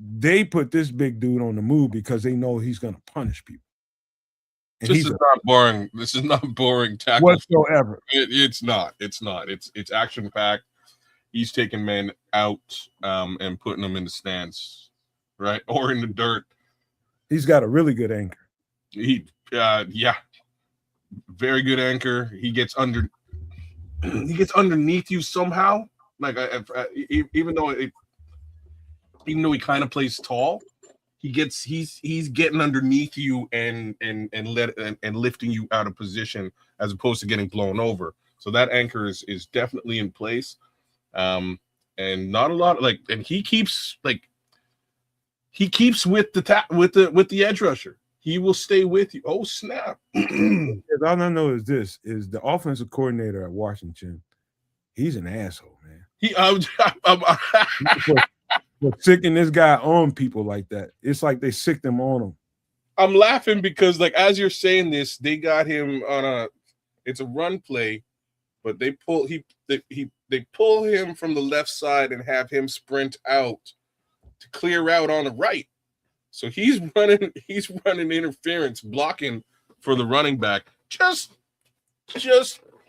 they put this big dude on the move because they know he's going to punish people. And this is not boring. This is not boring tackle whatsoever. It's not. It's action packed. He's taking men out and putting them in the stands, right, or in the dirt. He's got a really good anchor. Very good anchor. He gets underneath you somehow. Like even though he kind of plays tall, he's getting underneath you and lifting you out of position as opposed to getting blown over. So that anchor is definitely in place. And not a lot and he keeps with the edge rusher. He will stay with you. Oh snap! All I know is the offensive coordinator at Washington. He's an asshole, man. For sicking this guy on people like that. It's like they sicked him on him. I'm laughing because, as you're saying this, they got him on it's a run play, but they pull him from the left side and have him sprint out to clear out on the right. So he's running interference, blocking for the running back, just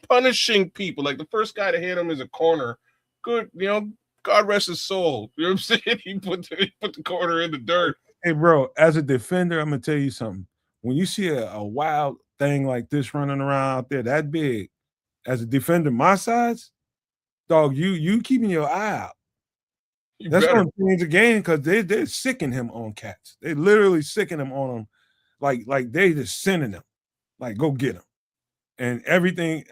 punishing people. Like the first guy to hit him is a corner. Good, God rest his soul. You know what I'm saying? He put the corner in the dirt. Hey, bro, as a defender, I'm going to tell you something. When you see a wild thing like this running around out there that big, as a defender my size, dog, you keeping your eye out. That's going to change the game because they're sicking him on cats. They literally sicking him on him like they just sending him. Like, go get him. And everything,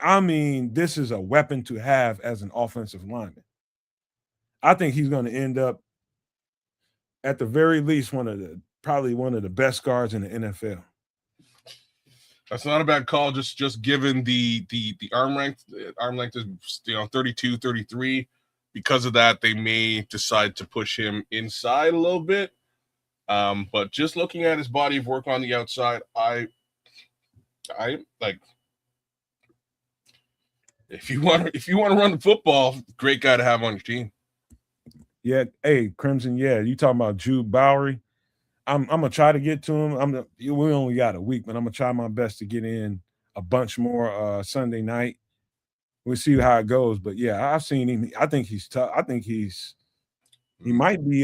this is a weapon to have as an offensive lineman. I think he's going to end up, at the very least, probably one of the best guards in the NFL. That's not a bad call. Just given the arm length. The arm length is 32, 33. Because of that, they may decide to push him inside a little bit. But just looking at his body of work on the outside, I like. If you want to run the football, great guy to have on your team. Yeah, hey, Crimson, yeah, you talking about Jude Bowery. I'm gonna try to get to him. We only got a week, but I'm gonna try my best to get in a bunch more Sunday night. We'll see how it goes. But yeah, I've seen him. I think he's tough. I think he might be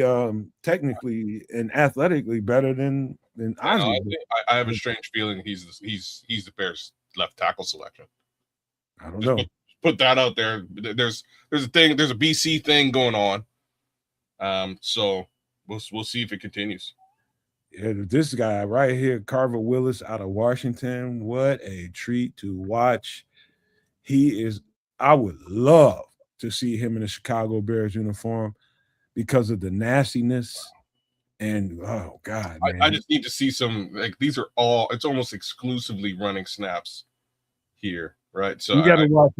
technically and athletically better than Ozzy. I have a strange feeling he's the Bears left tackle selection. I don't know. Put that out there. There's a BC thing going on. So we'll see if it continues. This guy right here, Carver Willis out of Washington, what a treat to watch. He is, I would love to see him in a Chicago Bears uniform because of the nastiness. And oh God, I man. just need to see some, like, these are all, it's almost exclusively running snaps here, right? So You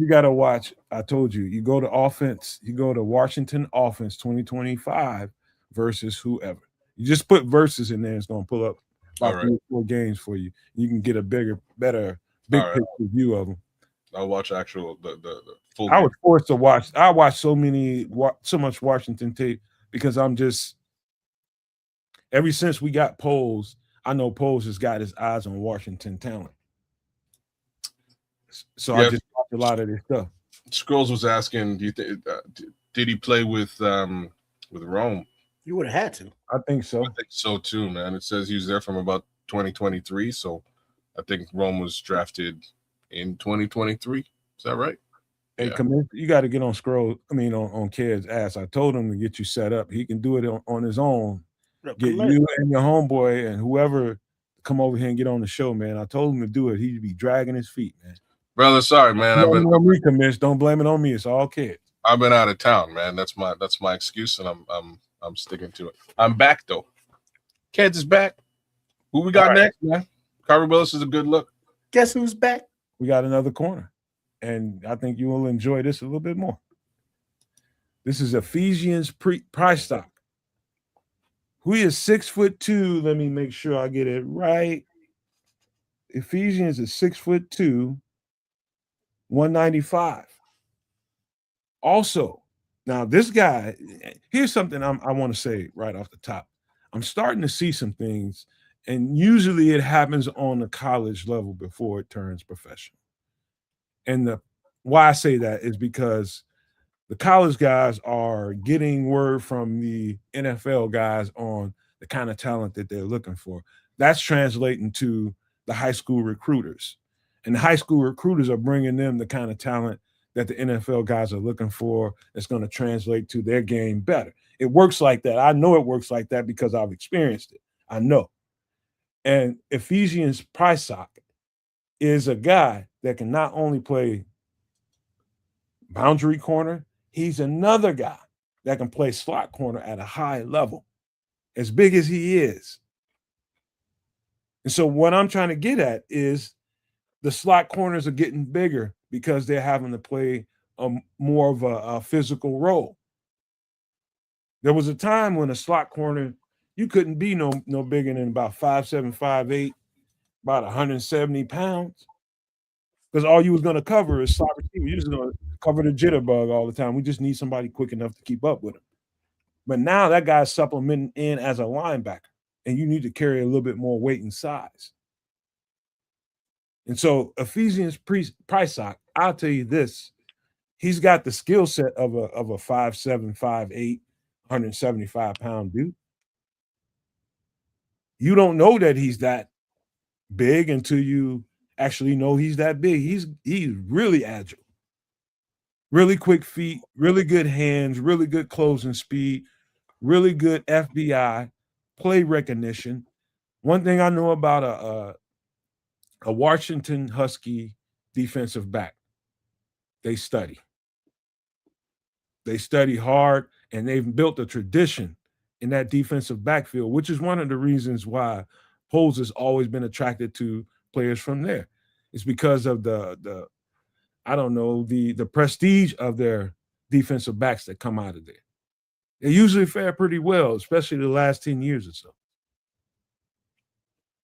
gotta watch. I told you, you go to offense, you go to Washington offense 2025 versus whoever. You just put versus in there, it's gonna pull up all about right, 3 or 4 games for you. You can get a better all big right. picture view of them. I'll watch actual the full I game. was forced to watch. I watched so much Washington tape because I'm just ever since we got Poles, I know Poles has got his eyes on Washington talent. So I Yeah, just watch a lot of this stuff. Scrolls was asking, do you think did he play with Rome? You would have had to. I think so. I think so too, man. It says he was there from about 2023, so I think Rome was drafted in 2023. Is that right? Hey, Yeah. you got to get on on Ked's ass. I told him to get you set up. He can do it on his own. Get you and your homeboy and whoever come over here and get on the show, man. I told him to do it. He'd be dragging his feet, man. Brother, sorry, man. Don't blame it on me, Commish. Don't blame it on me. It's all Ked. I've been out of town, man. That's my excuse, and I'm sticking to it. I'm back though. Ked's is back. Who we got next, man? Carver Willis is a good look. Guess who's back? We got another corner. And I think you will enjoy this a little bit more. This is Ephesians price stock. Who is 6'2". Let me make sure I get it right. Ephesians is 6'2", 195. Also, now this guy, here's something I want to say right off the top. I'm starting to see some things, and usually it happens on the college level before it turns professional. And why I say that is because the college guys are getting word from the NFL guys on the kind of talent that they're looking for. That's translating to the high school recruiters. And the high school recruiters are bringing them the kind of talent that the NFL guys are looking for that's going to translate to their game better. It works like that. I know it works like that because I've experienced it. I know. And Ephesians price stock is a guy that can not only play boundary corner, he's another guy that can play slot corner at a high level, as big as he is. And so what I'm trying to get at is the slot corners are getting bigger because they're having to play more of a physical role. There was a time when a slot corner, you couldn't be no bigger than about 5'7", 5'8", about 170 pounds. Because all you was going to cover is slot receiver. You're just going to cover the jitterbug all the time. We just need somebody quick enough to keep up with him. But now that guy's supplementing in as a linebacker, and you need to carry a little bit more weight and size. And so Ephesians price stock, I'll tell you this, he's got the skill set of a 5'7", 5'8", 175-pound dude. You don't know that he's that big until you actually know he's that big. He's really agile, really quick feet, really good hands, really good closing speed, really good FBI, play recognition. One thing I know about a Washington Husky defensive back, they study. They study hard, and they've built a tradition in that defensive backfield, which is one of the reasons why Poles has always been attracted to players from there. It's because of the prestige of their defensive backs that come out of there. They usually fare pretty well, especially the last 10 years or so.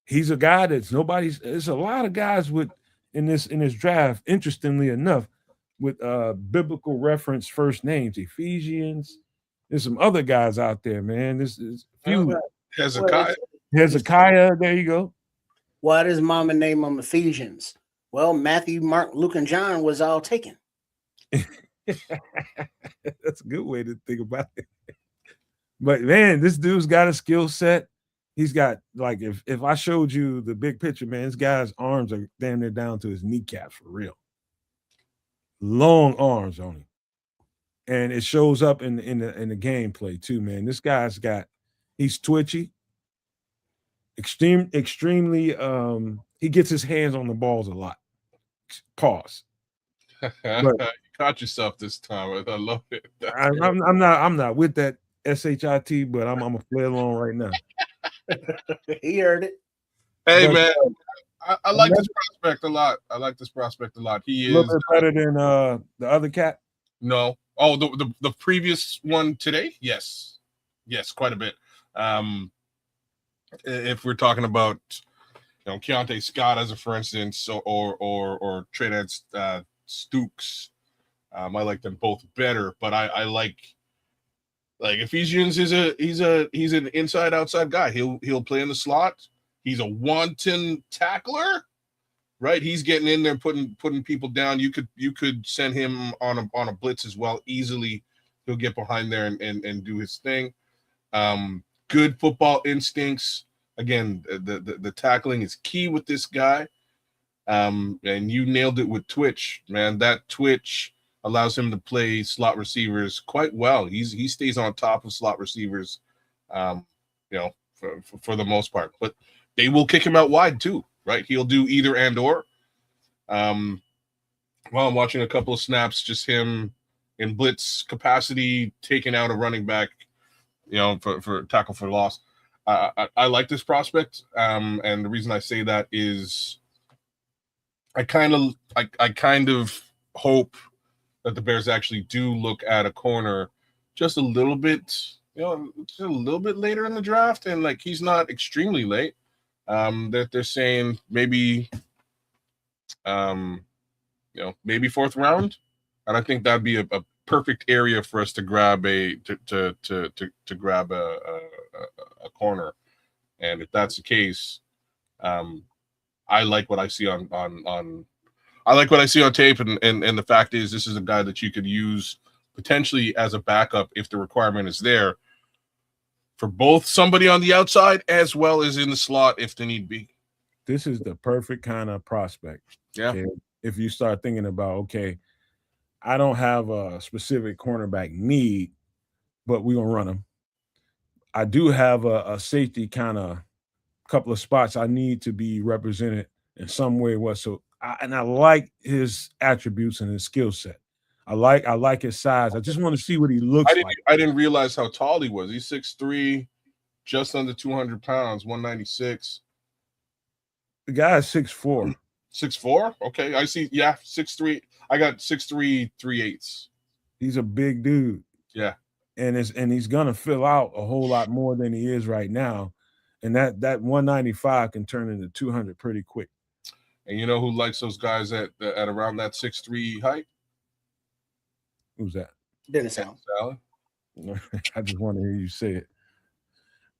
He's a guy there's a lot of guys in this draft, interestingly enough, with biblical reference first names, Ephesians. There's some other guys out there, man. This is few. Hezekiah, there you go. Why does mama name them Ephesians? Well, Matthew, Mark, Luke, and John was all taken. That's a good way to think about it. But man, this dude's got a skill set. He's got, like, if I showed you the big picture, man, this guy's arms are damn near down to his kneecaps for real. Long arms on him. And it shows up in the gameplay too, man. This guy's he's twitchy. extremely. He gets his hands on the balls a lot. Pause. You caught yourself this time. I love it. I'm not with that shit, but I'm gonna play along right now. He heard it. Hey, But, man, I like this prospect a lot. He a little is bit better than the other cat. no. Oh, the previous one today? Yes, quite a bit. If we're talking about Keontae Scott as a for instance, or Trey Stooks, I like them both better. But I like Ephesians is he's an inside outside guy. He'll play in the slot. He's a wanton tackler, right? He's getting in there, putting people down. You could send him on a blitz as well easily. He'll get behind there and do his thing. Good football instincts. Again, the tackling is key with this guy. And you nailed it with twitch, man. That twitch allows him to play slot receivers quite well. He stays on top of slot receivers, for the most part. But they will kick him out wide too, right? He'll do either and or. While I'm watching a couple of snaps, just him in blitz capacity, taking out a running back, for tackle for loss. I like this prospect, and the reason I say that is I kind of hope that the Bears actually do look at a corner just a little bit, just a little bit later in the draft, and he's not extremely late. That they're saying maybe, maybe fourth round, and I think that'd be a perfect area for us to grab a corner. And if that's the case, I like what I see on tape, and the fact is this is a guy that you could use potentially as a backup if the requirement is there for both somebody on the outside as well as in the slot if the need be. This is the perfect kind of prospect. Yeah. Okay? If you start thinking about, okay, I don't have a specific cornerback need, but we're gonna run him. I do have a safety kind of couple of spots I need to be represented in some way. I like his attributes and his skill set. I like his size. I just want to see what he looks like. I didn't realize how tall he was. He's 6'3", just under 200 pounds, 196. The guy is 6'4". 6'4"? Okay, I see. Yeah, 6'3". I got 6'3", 3/8. He's a big dude. Yeah. And he's gonna fill out a whole lot more than he is right now. And that 195 can turn into 200 pretty quick. And you know who likes those guys at around that 6'3" height? Who's that? Dennis Allen. I just want to hear you say it.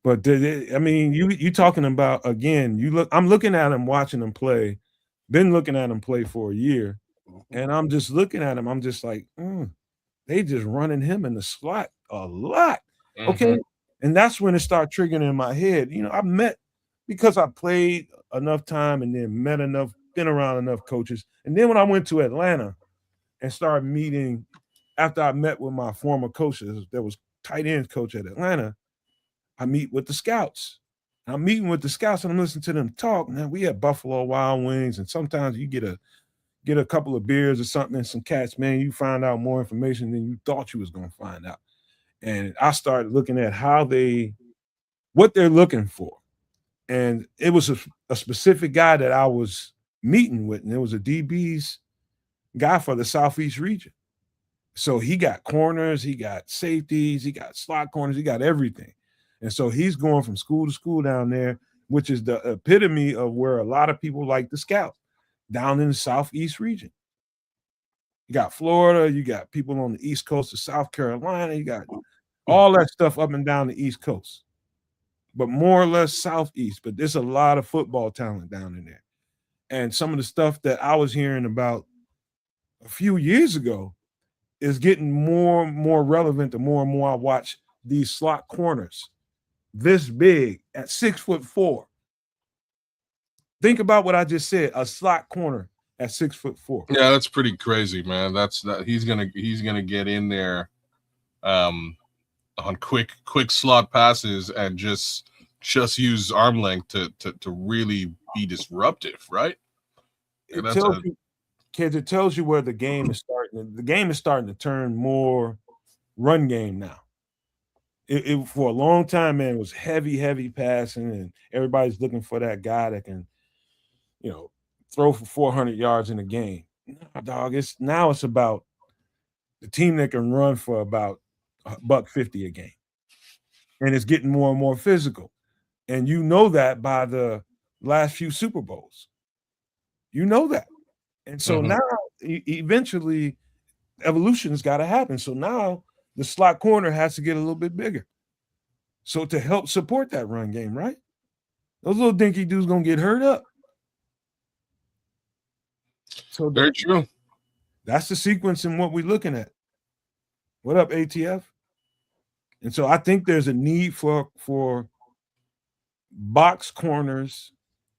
But you talking about, again, I'm looking at him, watching him play, been looking at him play for a year, and I'm just looking at him. I'm just like, they just running him in the slot a lot. Mm-hmm. Okay. And that's when it started triggering in my head. Because I played enough time and then been around enough coaches. And then when I went to Atlanta and started meeting, after I met with my former coaches, there was tight end coach at Atlanta, I meet with the scouts. I'm meeting with the scouts and I'm listening to them talk. Now we had Buffalo Wild Wings, and sometimes you get a couple of beers or something and some cats, man, you find out more information than you thought you was going to find out. And I started looking at what they're looking for. And it was a specific guy that I was meeting with, and it was a DB's guy for the Southeast region. So he got corners, he got safeties, he got slot corners, he got everything. And so he's going from school to school down there, which is the epitome of where a lot of people like to scout, down in the Southeast region. You got Florida, you got people on the East Coast of South Carolina, you got all that stuff up and down the East Coast, but more or less Southeast. But there's a lot of football talent down in there. And some of the stuff that I was hearing about a few years ago is getting more and more relevant the more and more I watch these slot corners this big at 6'4". Think about what I just said, a slot corner at 6'4". Yeah, that's pretty crazy, man. He's gonna get in there on quick slot passes and just just use arm length to really be disruptive, right? It tells you, kids. It tells you where the game is starting. The game is starting to turn more run game now. It for a long time, man, it was heavy passing, and everybody's looking for that guy that can, throw for 400 yards in a game. Nah, dog, it's about the team that can run for about $150 a game, and it's getting more and more physical. And you know that by the last few Super Bowls, you know that. And so now, eventually, evolution's got to happen. So now the slot corner has to get a little bit bigger. So to help support that run game, right? Those little dinky dudes gonna get hurt up. So very true. That's the sequence in what we're looking at. What up, ATF? And so I think there's a need for box corners,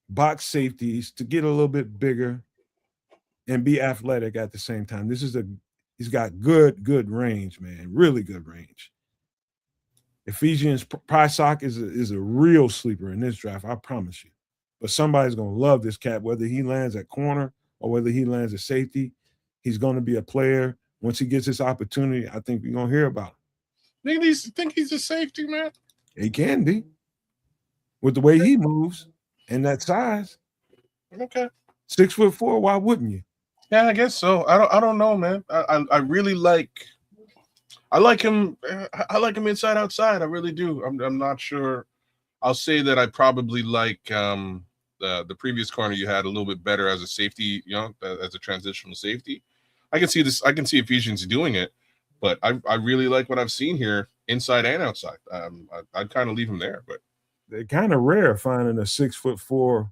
box safeties to get a little bit bigger and be athletic at the same time. He's got good range, man. Really good range. Ephesians Prysock is a real sleeper in this draft, I promise you. But somebody's gonna love this cat, whether he lands at corner or whether he lands at safety. He's going to be a player. Once he gets this opportunity, I think we're gonna hear about him. Think he's a safety, man? He can be with the way he moves and that size. Okay, 6'4". Why wouldn't you? Yeah, I guess so. I don't know, man. I really like. I like him. I like him inside outside. I really do. I'm not sure. I'll say that I probably like the previous corner you had a little bit better as a safety, as a transitional safety. I can see this. I can see Ephesians doing it, but I really like what I've seen here inside and outside. I'd kind of leave him there, but they're kind of rare finding a 6'4"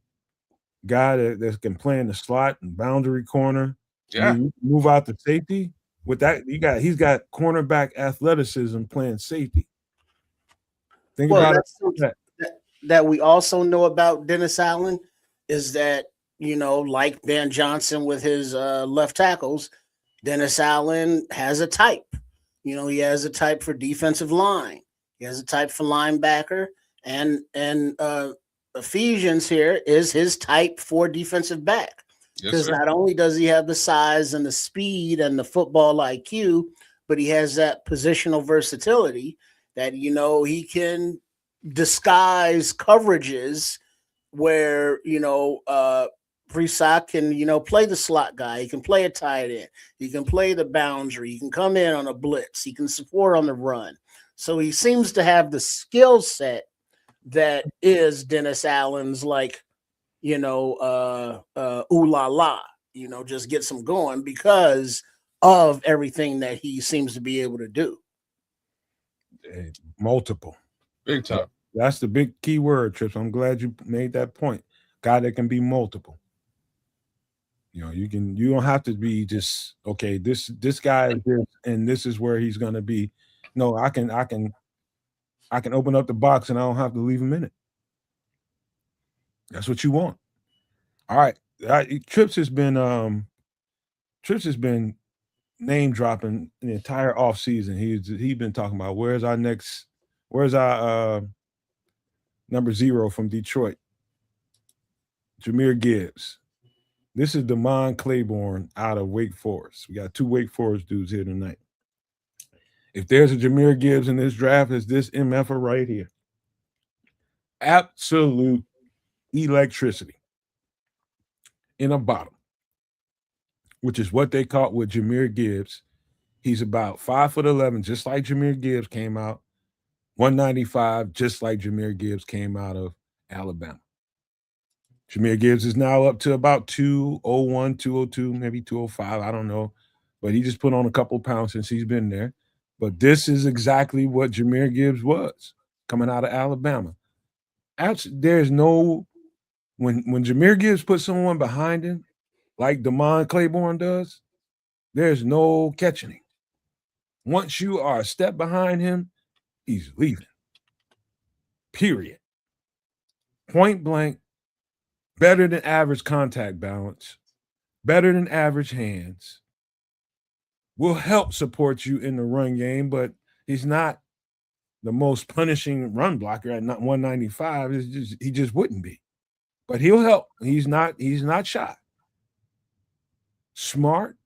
guy that can play in the slot and boundary corner. Yeah, move out to safety. With that, he's got cornerback athleticism playing safety. Think about it. That we also know about Dennis Allen is that, like Van Johnson with his left tackles, Dennis Allen has a type. He has a type for defensive line. He has a type for linebacker, and Ephesians here is his type for defensive back. Because not only does he have the size and the speed and the football IQ, but he has that positional versatility that, he can disguise coverages where, Prysock can, play the slot guy. He can play a tight end. He can play the boundary. He can come in on a blitz. He can support on the run. So he seems to have the skill set that is Dennis Allen's, like, ooh la la, just gets him going because of everything that he seems to be able to do. Multiple. Big time. That's the big key word, Trips. I'm glad you made that point. Guy that can be multiple. You don't have to be just, okay, this guy is this and this is where he's gonna be. No, I can open up the box and I don't have to leave him in it. That's what you want. All right. Trips has been name dropping the entire offseason. He's been talking about where's our number 0 from Detroit, Jahmyr Gibbs. This is Damon Claiborne out of Wake Forest. We got 2 Wake Forest dudes here tonight. If there's a Jahmyr Gibbs in this draft, it's this MFer right here. Absolute electricity in a bottle, which is what they caught with Jahmyr Gibbs. He's about 5'11", just like Jahmyr Gibbs came out. 195, just like Jahmyr Gibbs came out of Alabama. Jahmyr Gibbs is now up to about 201, 202, maybe 205. I don't know. But he just put on a couple pounds since he's been there. But this is exactly what Jahmyr Gibbs was coming out of Alabama. There's no – when Jahmyr Gibbs puts someone behind him, like Damon Claiborne does, there's no catching him. Once you are a step behind him, he's leaving. Period. Point blank, better than average contact balance, better than average hands, will help support you in the run game, but he's not the most punishing run blocker at 195. He just wouldn't be. But he'll help. He's not shy. Smart.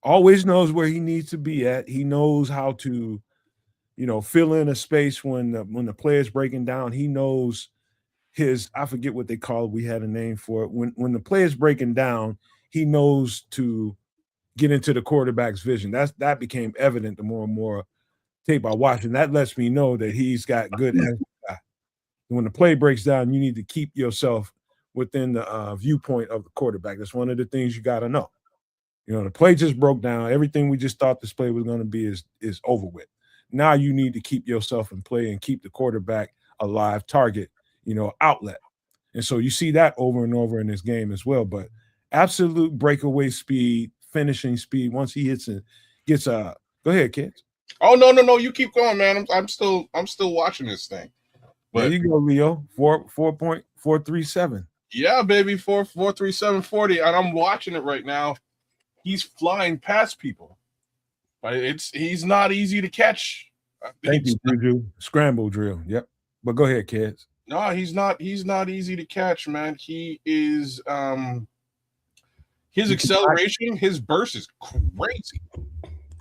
Always knows where he needs to be at. He knows how to, fill in a space when the player's breaking down. He knows I forget what they call it. We had a name for it. When the player's breaking down, he knows to get into the quarterback's vision. That became evident the more and more tape I watched, and that lets me know that he's got good. When the play breaks down, you need to keep yourself within the viewpoint of the quarterback. That's one of the things you got to know. The play just broke down. Everything we just thought this play was going to be is over with. Now you need to keep yourself in play and keep the quarterback a live target, outlet. And so you see that over and over in this game as well. But absolute breakaway speed, finishing speed. Once he hits it, go ahead, kids. Oh no! You keep going, man. I'm still watching this thing. But there you go, Leo. 4.437. Yeah, baby, 4.3740, and I'm watching it right now. He's flying past people. He's not easy to catch. Thank you, Juju. Scramble drill. Yep. But go ahead, kids. No, he's not easy to catch, man. He is his acceleration, his burst is crazy.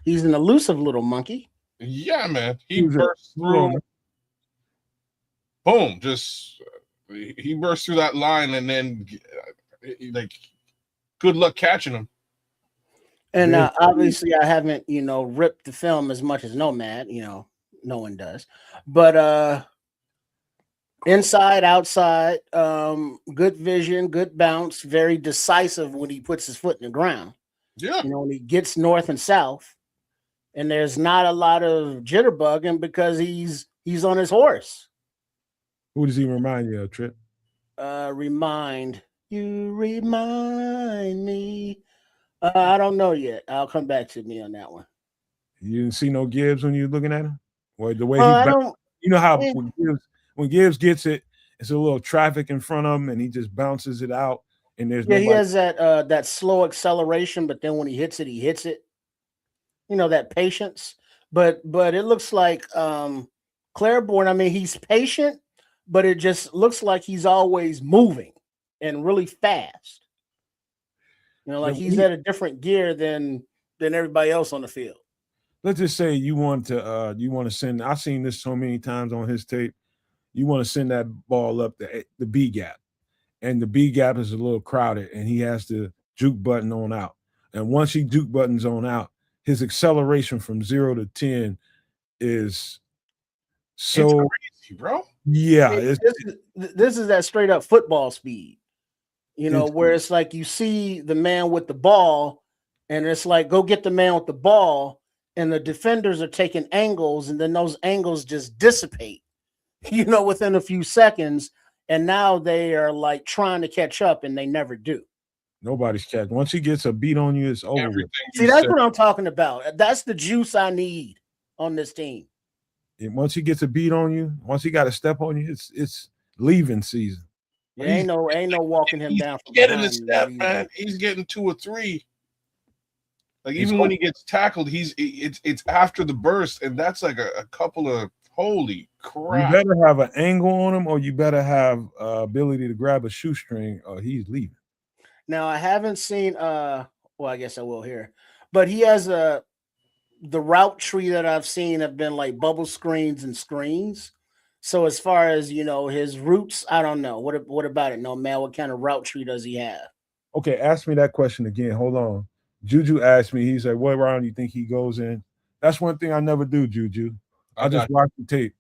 He's an elusive little monkey. Yeah, man. He bursts through. Boom! He bursts through that line, and then good luck catching him. And obviously, I haven't ripped the film as much as Nomad. No one does, but inside, outside, good vision, good bounce, very decisive when he puts his foot in the ground. Yeah, when he gets north and south, and there's not a lot of jitterbugging because he's on his horse. Who does he remind you of, Trip? Remind me. I don't know yet. I'll come back to me on that one. You didn't see no Gibbs when you were looking at him? Or the way when Gibbs gets it, it's a little traffic in front of him and he just bounces it out. And there's he has that slow acceleration, but then when he hits it. That patience. But it looks like Claiborne, I mean, he's patient, but it just looks like he's always moving and really fast. He's at a different gear than everybody else on the field. Let's just say you want to send. I've seen this so many times on his tape. You want to send that ball up the B gap, and the B gap is a little crowded, and he has to juke button on out. And once he juke buttons on out, his acceleration from 0 to 10 is so it's crazy, bro. Yeah, this is that straight up football speed. Where it's like you see the man with the ball, and it's like, go get the man with the ball, and the defenders are taking angles, and then those angles just dissipate, within a few seconds, and now they are like trying to catch up, and they never do. Nobody's catching. Once he gets a beat on you, it's over with. See, that's what I'm talking about. That's the juice I need on this team. And once he gets a beat on you, once he got a step on you, it's leaving season. Ain't no walking him down. Getting the step, man. He's getting 2 or 3. Like even when he gets tackled, it's after the burst, and that's like a couple of holy crap. You better have an angle on him, or you better have ability to grab a shoestring, or he's leaving. Now I haven't seen. I guess I will here, but he has the route tree that I've seen have been like bubble screens and screens. So as far as his roots, I don't know. What about it? No, man, what kind of route tree does he have? Okay, ask me that question again. Hold on. Juju asked me, he's like, what round do you think he goes in? That's one thing I never do, Juju. I just watch the tape.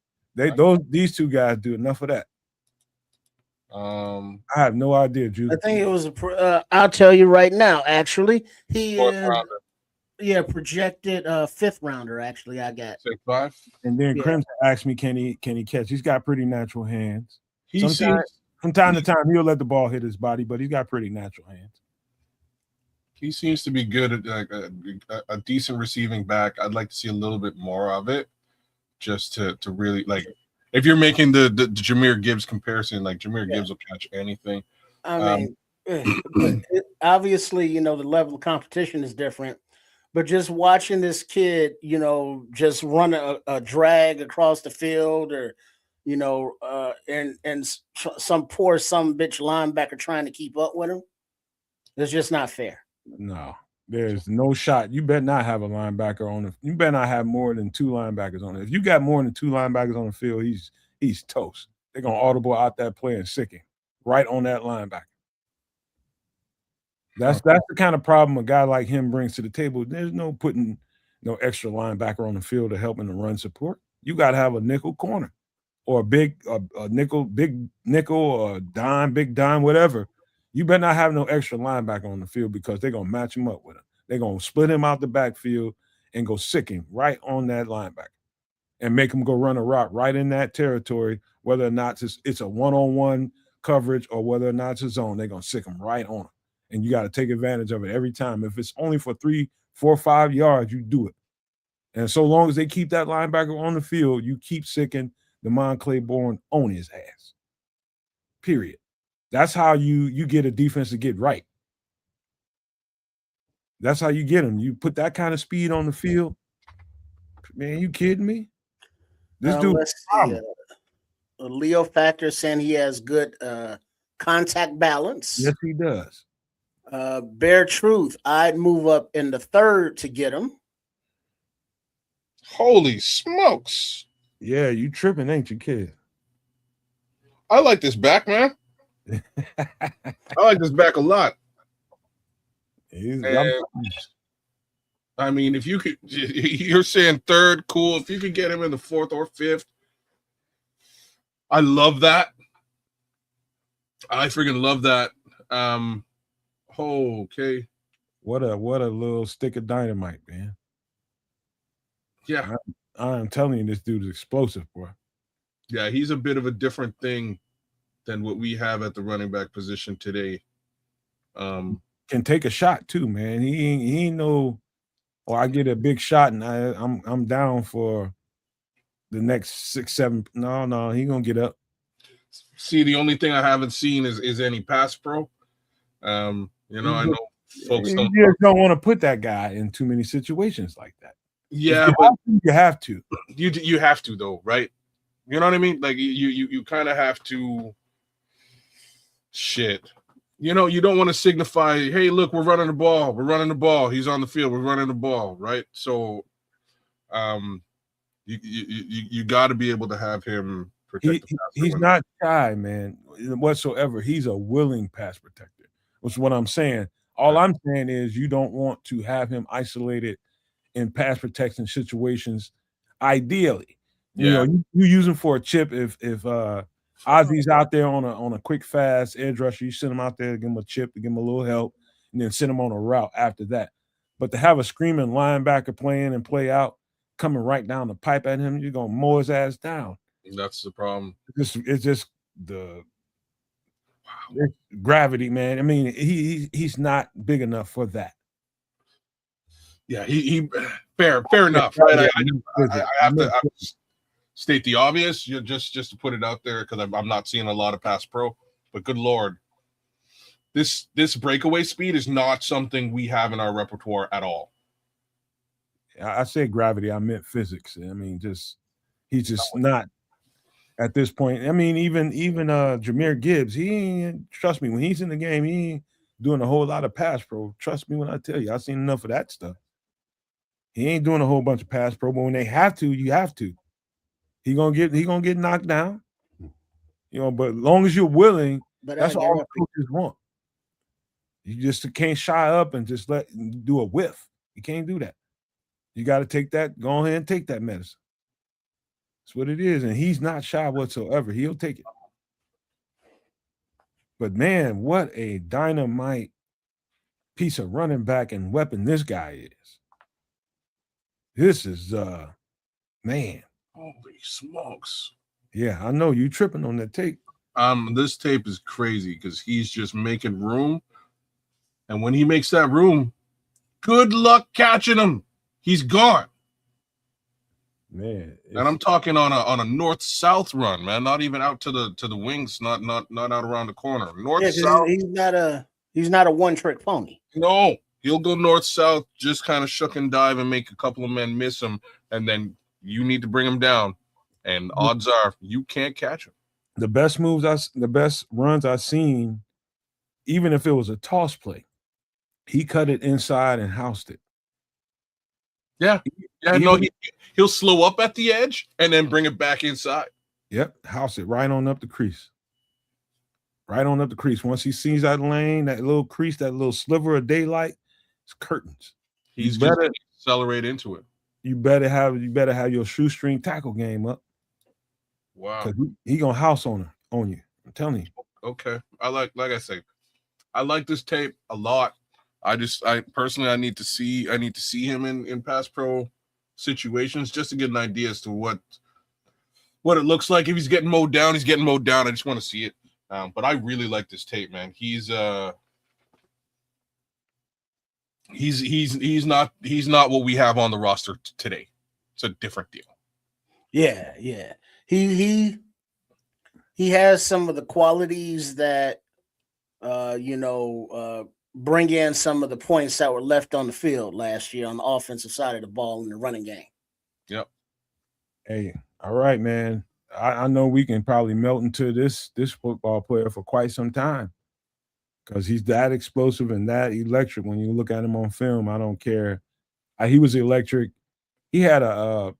These two guys do enough of that. I have no idea, Juju. I think it was I'll tell you right now, actually. He projected 5th rounder, actually. I got 6'5". And then Crimson asked me, can he catch? He's got pretty natural hands. From time to time he'll let the ball hit his body, but he's got pretty natural hands. He seems to be good at like a decent receiving back. I'd like to see a little bit more of it, just to really like. If you're making the Jahmyr Gibbs comparison, like Jahmyr Gibbs will catch anything. I mean, obviously, the level of competition is different, But just watching this kid, just run a drag across the field, or and some poor bitch linebacker trying to keep up with him, it's just not fair. No, there's no shot. You better not have a linebacker on it. You better not have more than 2 linebackers on it. If you got more than 2 linebackers on the field, he's toast. They're gonna audible out that play and sick him right on that linebacker. That's the kind of problem a guy like him brings to the table. There's no putting no extra linebacker on the field to help in the run support. You got to have a nickel corner or a nickel, big nickel, or dime, big dime, whatever. You better not have no extra linebacker on the field because they're going to match him up with him. They're going to split him out the backfield and go sick him right on that linebacker and make him go run a route right in that territory, whether or not it's a one-on-one coverage or whether or not it's a zone. They're going to sick him right on him. And you got to take advantage of it every time. If it's only for 3, 4, 5 yards, you do it. And so long as they keep that linebacker on the field, you keep sicking Damon Claiborne on his ass. Period. That's how you get a defense to get right. That's how you get them. You put that kind of speed on the field. Man, you kidding me? This dude. Let's see. Leo Factor saying he has good contact balance. Yes, he does. Bare Truth, I'd move up in the 3rd to get him. Holy smokes. Yeah, you tripping, ain't you, kid? I like this back, man. I like this back a lot. I mean, if you could, you're saying 3rd, cool. If you could get him in the 4th or 5th, I love that. I freaking love that. Okay. What a little stick of dynamite, man. Yeah. I'm telling you, this dude is explosive, bro. Yeah, he's a bit of a different thing than what we have at the running back position today. Can take a shot too, man. He ain't no, I get a big shot and I'm down for the next 6, 7. No, he gonna get up. See, the only thing I haven't seen is any pass pro. I know folks don't want to put that guy in too many situations like that. Yeah, but you have to. You have to though, right? You know what I mean? Like you kind of have to. Shit. You don't want to signify, hey, look, we're running the ball. We're running the ball. He's on the field. We're running the ball, right? So, you got to be able to have him protect the passer. He's not shy, man, whatsoever. He's a willing pass protector, which is what I'm saying. All I'm saying is you don't want to have him isolated in pass protection situations. Ideally, you use him for a chip. If Ozzy's out there on a quick, fast edge rusher, you send him out there to give him a chip, to give him a little help, and then send him on a route after that. But to have a screaming linebacker playing and play out, coming right down the pipe at him, you're gonna mow his ass down. That's the problem. It's just the gravity, man. I mean, he's not big enough for that. Yeah, he fair enough, right? I have to state the obvious, just to put it out there, because I'm not seeing a lot of pass pro. But good Lord, this breakaway speed is not something we have in our repertoire at all. I said gravity, I meant physics. I mean, he's just not at this point. I mean, even Jahmyr Gibbs, he ain't, trust me, when he's in the game, he ain't doing a whole lot of pass pro. Trust me when I tell you, I've seen enough of that stuff. He ain't doing a whole bunch of pass pro, but when they have to, you have to. He gonna get knocked down, but as long as you're willing, that's all the coaches want. You just can't shy up and just do a whiff. You can't do that. You got to take that. Go ahead and take that medicine. That's what it is, and he's not shy whatsoever. He'll take it. But man, what a dynamite piece of running back and weapon this guy is. This is man. Holy smokes. Yeah, I know you tripping on that tape. This tape is crazy because he's just making room. And when he makes that room, good luck catching him. He's gone. Man. And I'm talking on a north-south run, man. Not even out to the wings, not out around the corner. North-south. He's not a one-trick pony. No. He'll go north-south, just kind of shuck and dive and make a couple of men miss him, and then you need to bring him down. And odds are you can't catch him. The best runs I've seen, even if it was a toss play, he cut it inside and housed it. Yeah. He'll slow up at the edge and then bring it back inside. Yep, house it right on up the crease. Right on up the crease. Once he sees that lane, that little crease, that little sliver of daylight, it's curtains. He's just gonna accelerate into it. You better have your shoestring tackle game up. Wow. Because he gonna house on you. I'm telling you. Okay. Like I say, I like this tape a lot. I personally need to see him in pass pro situations just to get an idea as to what it looks like. If he's getting mowed down, he's getting mowed down. I just want to see it. But I really like this tape, man. He's not what we have on the roster today. It's a different deal. Yeah. He has some of the qualities that bring in some of the points that were left on the field last year on the offensive side of the ball in the running game. Yep. Hey, all right, man. I know we can probably melt into this football player for quite some time because he's that explosive and that electric. When you look at him on film, I don't care. He was electric. He had I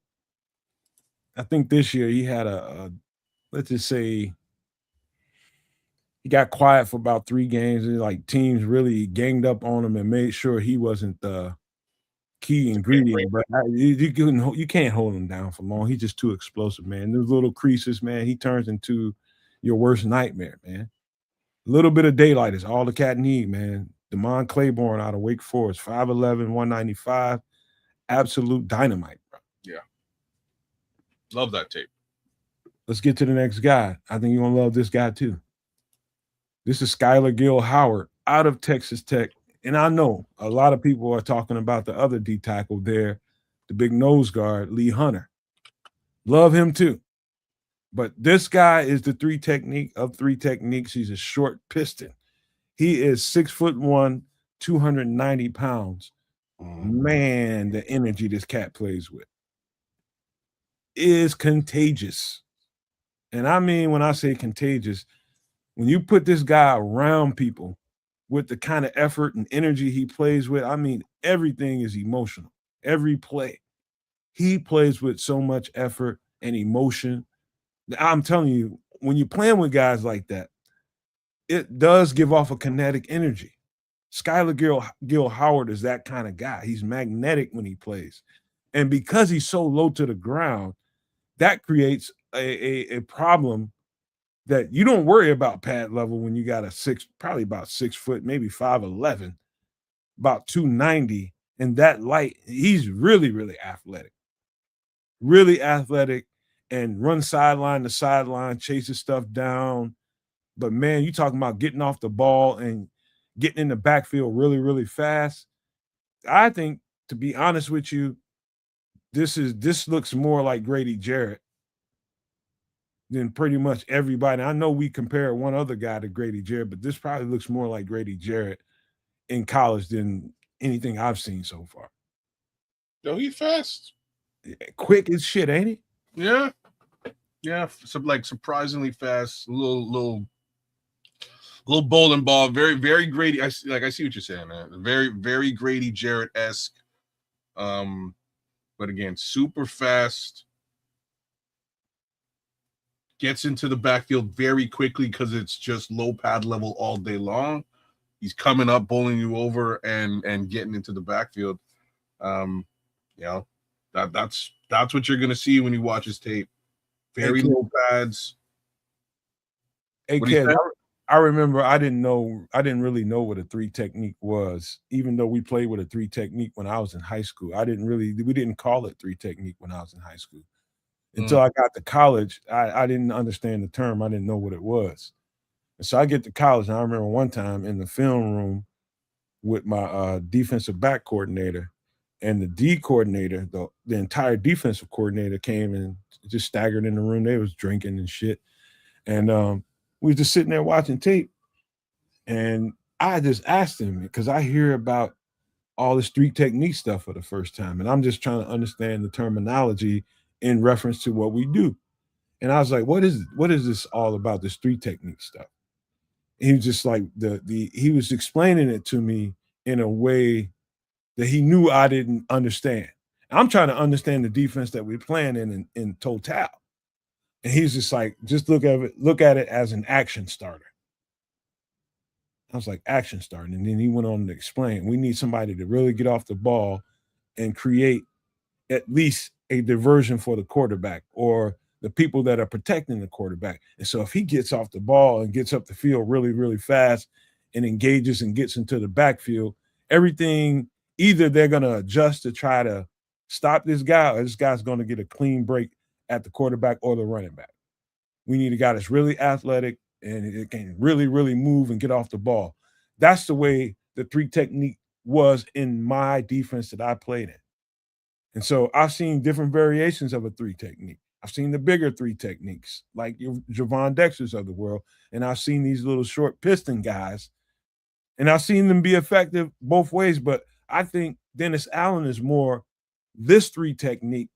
think this year he had let's just say he got quiet for about 3 games. And like teams really ganged up on him and made sure he wasn't the key ingredient. But you can't hold him down for long. He's just too explosive, man. Those little creases, man, he turns into your worst nightmare, man. A little bit of daylight is all the cat need, man. Damon Claiborne out of Wake Forest, 5'11", 195, absolute dynamite, bro. Yeah. Love that tape. Let's get to the next guy. I think you're going to love this guy too. This is Skylar Gill Howard out of Texas Tech. And I know a lot of people are talking about the other D tackle there, the big nose guard, Lee Hunter. Love him too. But this guy is the 3 technique of 3 techniques. He's a short piston. He is 6'1", 290 pounds. Man, the energy this cat plays with is contagious. And I mean, when I say contagious, when you put this guy around people with the kind of effort and energy he plays with, I mean, everything is emotional. Every play. He plays with so much effort and emotion. I'm telling you, when you're playing with guys like that, it does give off a kinetic energy. Skylar Gill Howard is that kind of guy. He's magnetic when he plays. And because he's so low to the ground, that creates a problem that you don't worry about pad level when you got probably about 6 foot, maybe 5'11", about 290. And that light, he's really, really athletic. Really athletic and runs sideline to sideline, chases stuff down. But man, you talking about getting off the ball and getting in the backfield really, really fast. I think, to be honest with you, this looks more like Grady Jarrett than pretty much everybody. I know we compare one other guy to Grady Jarrett, but this probably looks more like Grady Jarrett in college than anything I've seen so far. Yo, he's fast. Quick as shit, ain't he? Yeah. Yeah, surprisingly fast, a little bowling ball, very, very Grady. I see what you're saying, man. Very, very Grady Jarrett-esque. But again, super fast. Gets into the backfield very quickly because it's just low pad level all day long. He's coming up, bowling you over, and getting into the backfield. That's what you're gonna see when you watch his tape. Very low pads. Hey, kid, I remember I didn't really know what a 3 technique was, even though we played with a 3 technique when I was in high school. We didn't call it 3 technique when I was in high school. Until I got to college, I didn't understand the term. I didn't know what it was. And so I get to college, and I remember one time in the film room with my defensive back coordinator and the D coordinator, the entire defensive coordinator came and just staggered in the room. They was drinking and shit. And we was just sitting there watching tape. And I just asked him, because I hear about all this three technique stuff for the first time. And I'm just trying to understand the terminology in reference to what we do. And I was like, what is this all about, this three technique stuff? And he was just like he was explaining it to me in a way that he knew I didn't understand. I'm trying to understand the defense that we're playing in total. And he's just like, just look at it as an action starter. I was like, action starter. And then he went on to explain, we need somebody to really get off the ball and create at least a diversion for the quarterback or the people that are protecting the quarterback. And so if he gets off the ball and gets up the field really, really fast and engages and gets into the backfield, everything, either they're going to adjust to try to stop this guy or this guy's going to get a clean break at the quarterback or the running back. We need a guy that's really athletic and it can really, really move and get off the ball. That's the way the three technique was in my defense that I played in. And so I've seen different variations of a three technique. I've seen the bigger three techniques, like your Javon Dexters of the world, and I've seen these little short piston guys, and I've seen them be effective both ways. But I think Dennis Allen is more this three technique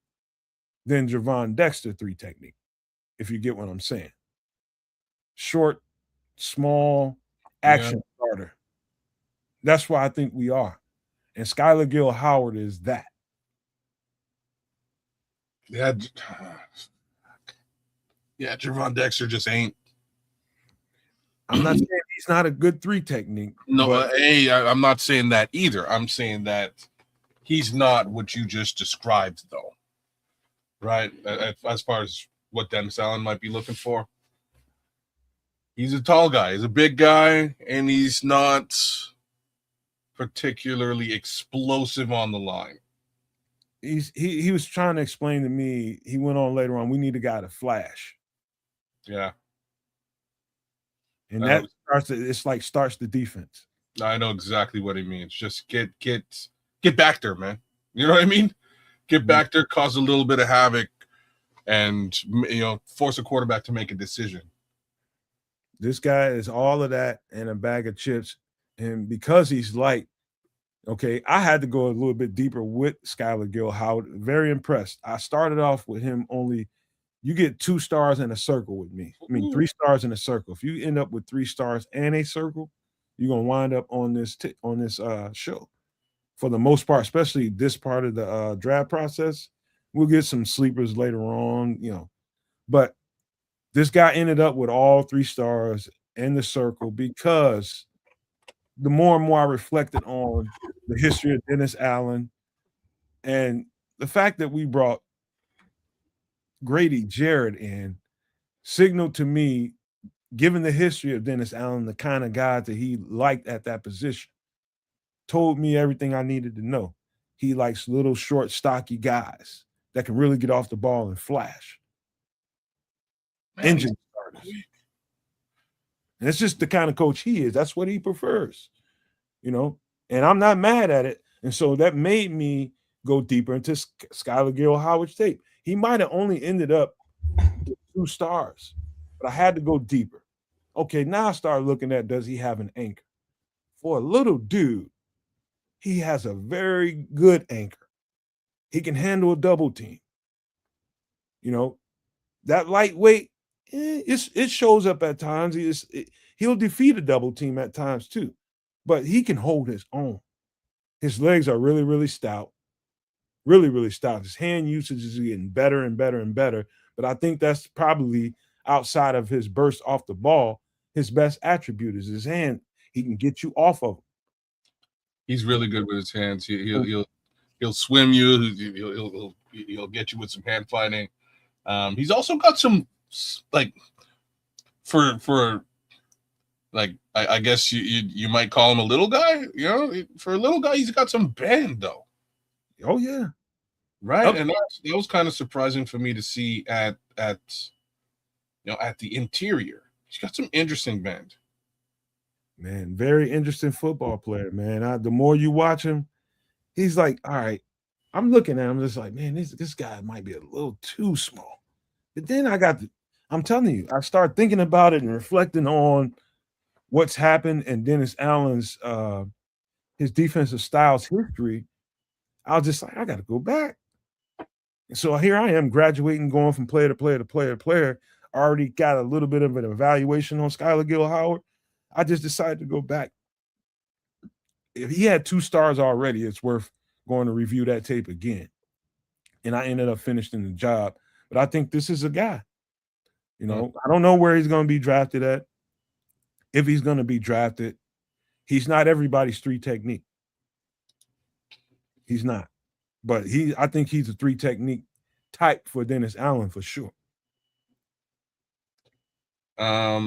than Javon Dexter three technique, if you get what I'm saying. Short, small, action starter. That's why I think we are. And Skylar Gill Howard is that. Yeah, Javon Dexter just ain't. I'm not saying he's not a good three technique. No, I'm not saying that either. I'm saying that he's not what you just described, though. Right? As far as what Dennis Allen might be looking for. He's a tall guy. He's a big guy, and he's not particularly explosive on the line. He was trying to explain to me, he went on later on, we need a guy to flash. Yeah. And that starts the defense. I know exactly what he means. Just get back there, man. You know what I mean? Get back there, cause a little bit of havoc, and force a quarterback to make a decision. This guy is all of that and a bag of chips. And because he's light, okay, I had to go a little bit deeper with Skylar Gill Howard. Very impressed. I started off with him only. You get 2 stars in a circle with me. I mean, 3 stars in a circle. If you end up with 3 stars and a circle, you're gonna wind up on this show. For the most part, especially this part of the draft process, we'll get some sleepers later on, But this guy ended up with all 3 stars in the circle because the more and more I reflected on the history of Dennis Allen and the fact that we brought Grady Jarrett in signaled to me, given the history of Dennis Allen, the kind of guy that he liked at that position, told me everything I needed to know. He likes little, short, stocky guys that can really get off the ball and flash. Engine starters. And it's just the kind of coach he is. That's what he prefers, And I'm not mad at it. And so that made me go deeper into Skylar Gill Howard's tape. He might have only ended up with 2 stars, but I had to go deeper. Okay, now I start looking at, does he have an anchor? For a little dude, he has a very good anchor. He can handle a double team. That lightweight, it shows up at times. He'll defeat a double team at times too, but he can hold his own. His legs are really, really stout. Really, really stout. His hand usage is getting better and better and better. But I think that's probably, outside of his burst off the ball, his best attribute is his hand. He can get you off of him. He's really good with his hands. He'll swim you. He'll get you with some hand fighting. He's also got some I guess you might call him a little guy. For a little guy, he's got some bend though. Oh yeah, right. Okay. And that was kind of surprising for me to see at the interior. He's got some interesting bend. Man, very interesting football player, man. The more you watch him, he's like, all right. I'm looking at him just like, man, this guy might be a little too small. But then I'm telling you, I start thinking about it and reflecting on what's happened in Dennis Allen's his defensive styles history, I was just like, I got to go back. And so here I am graduating, going from player to player to player to player. I already got a little bit of an evaluation on Skylar Gill Howard. I just decided to go back. If he had 2 stars already, it's worth going to review that tape again. And I ended up finishing the job. But I think this is a guy. You know, I don't know where he's going to be drafted at. If he's going to be drafted, he's not everybody's 3 technique. He's not. But I think he's a 3 technique type for Dennis Allen for sure.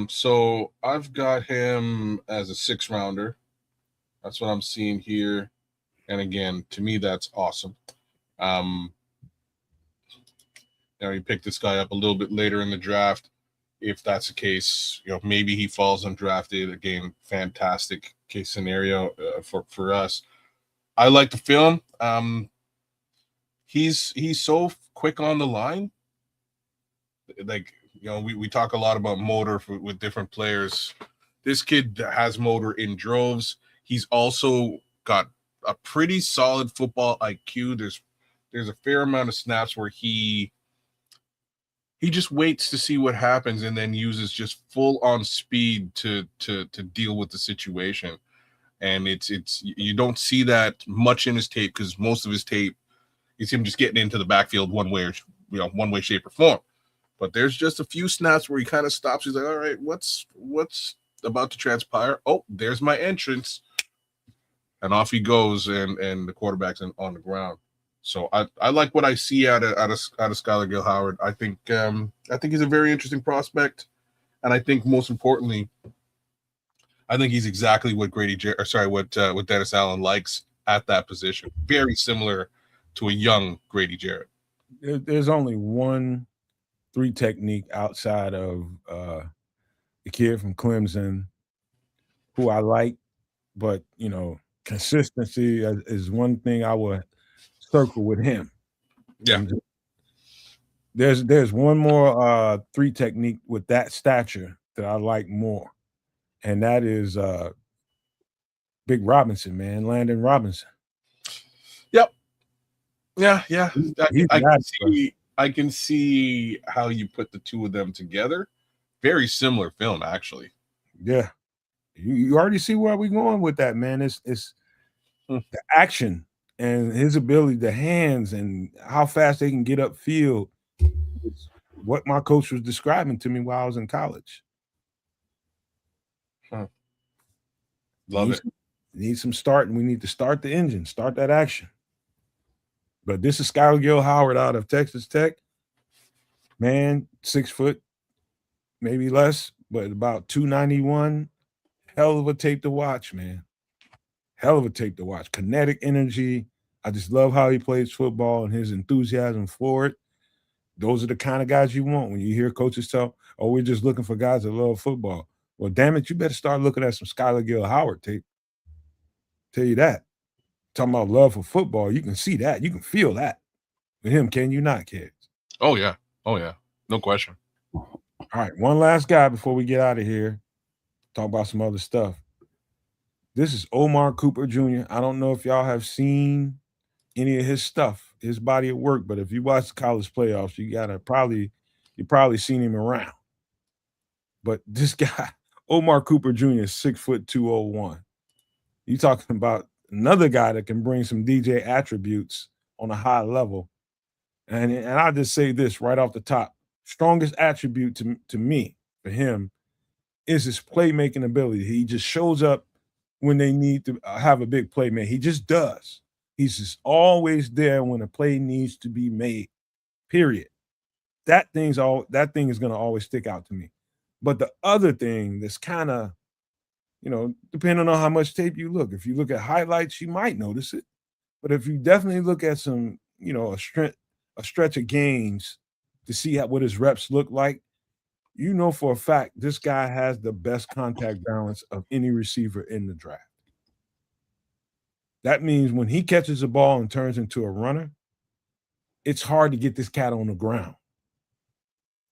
So I've got him as a 6th rounder. That's what I'm seeing here. And again, to me, that's awesome. You pick this guy up a little bit later in the draft. If that's the case, maybe he falls undrafted. Again, fantastic case scenario for us. I like the film. He's so quick on the line. Like, we talk a lot about motor with different players. This kid has motor in droves. He's also got a pretty solid football IQ. There's a fair amount of snaps where he just waits to see what happens and then uses just full on speed to deal with the situation. And it's you don't see that much in his tape, because most of his tape is him just getting into the backfield one way, shape, or form. But there's just a few snaps where he kind of stops. He's like, all right, what's about to transpire? Oh, there's my entrance. And off he goes, and the quarterback's on the ground. So I like what I see out of Skylar Gill Howard. I think he's a very interesting prospect, and I think most importantly, I think he's exactly what what Dennis Allen likes at that position. Very similar to a young Grady Jarrett. There's only one 3 technique outside of the kid from Clemson who I like, but consistency is one thing I would circle with him. Yeah. There's one more 3 technique with that stature that I like more, and that is Big Robinson, man, Landon Robinson. Yep. Yeah. I can see how you put the 2 of them together. Very similar film, actually. Yeah. You already see where we're going with that, man. It's the action and his ability, the hands, and how fast they can get upfield. It's what my coach was describing to me while I was in college. Love it. Need some start, and we need to start the engine, start that action. But this is Skylar Gill Howard out of Texas Tech. Man, 6 foot, maybe less, but about 291. Hell of a tape to watch, man. Hell of a tape to watch. Kinetic energy. I just love how he plays football and his enthusiasm for it. Those are the kind of guys you want when you hear coaches tell, oh, we're just looking for guys that love football. Well, damn it, you better start looking at some Skylar Gill Howard tape. Tell you that. Talking about love for football, you can see that. You can feel that. With him, can you not, kids? Oh, yeah. No question. All right, one last guy before we get out of here. Talk about some other stuff. This is Omar Cooper Jr. I don't know if y'all have seen any of his stuff, his body of work, but if you watch the college playoffs, you probably seen him around. But this guy, Omar Cooper Jr., is 6 foot 201. You talking about another guy that can bring some DJ attributes on a high level. And I'll just say this right off the top. Strongest attribute to me for him is his playmaking ability. He just shows up when they need to have a big play made. He just does. He's just always there when a play needs to be made, period. That thing is going to always stick out to me. But the other thing that's kind of, depending on how much tape you look, if you look at highlights, you might notice it. But if you definitely look at some, a stretch of games to see what his reps look like, for a fact this guy has the best contact balance of any receiver in the draft. That means when he catches a ball and turns into a runner, it's hard to get this cat on the ground.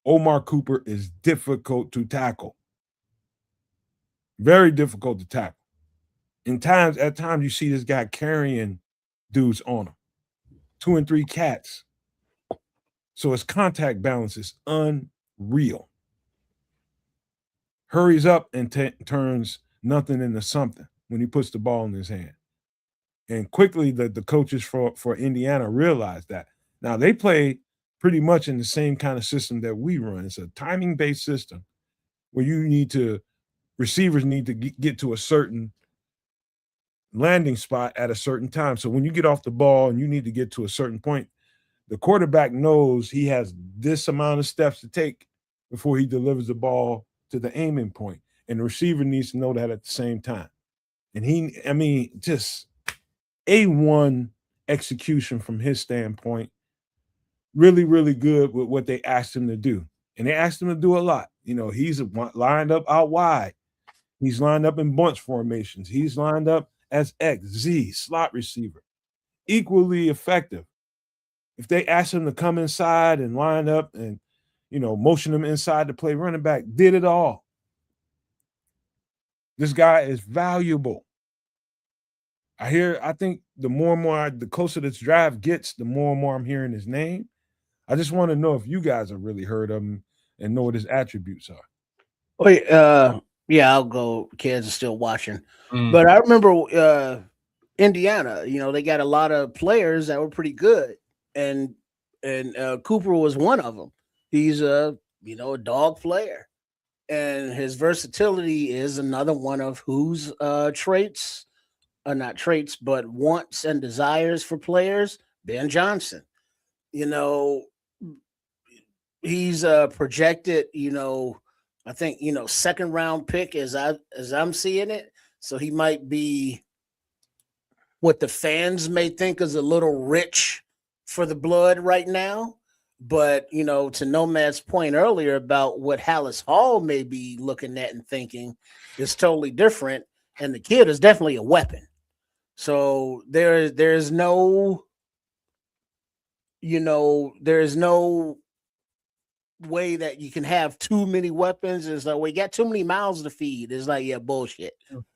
Omar Cooper is difficult to tackle. Very difficult to tackle. At times you see this guy carrying dudes on him, 2 and 3 cats. So his contact balance is unreal. Hurries up and turns nothing into something when he puts the ball in his hand. And quickly the coaches for Indiana realized that. Now they play pretty much in the same kind of system that we run. It's a timing-based system where receivers need to get to a certain landing spot at a certain time. So when you get off the ball and you need to get to a certain point, the quarterback knows he has this amount of steps to take before he delivers the ball to the aiming point. And the receiver needs to know that at the same time. And just A1 execution from his standpoint. Really, really good with what they asked him to do. And they asked him to do a lot. He's lined up out wide. He's lined up in bunch formations. He's lined up as X, Z, slot receiver. Equally effective. If they asked him to come inside and line up and, motion him inside to play running back, did it all. This guy is valuable. I think the more and more, the closer this draft gets, the more and more I'm hearing his name. I just want to know if you guys have really heard of him and know what his attributes are. Wait, yeah, I'll go. Kids are still watching. But I remember Indiana, they got a lot of players that were pretty good. And Cooper was one of them. He's a dog player. And his versatility is another one of whose traits, not traits, but wants and desires for players, Ben Johnson. He's projected, I think, second round pick as I'm seeing it. So he might be what the fans may think is a little rich for the blood right now. But, to Nomad's point earlier about what Hallis Hall may be looking at and thinking is totally different. And the kid is definitely a weapon. So there's no way that you can have too many weapons. It's like, we got too many mouths to feed. It's like, yeah, bullshit.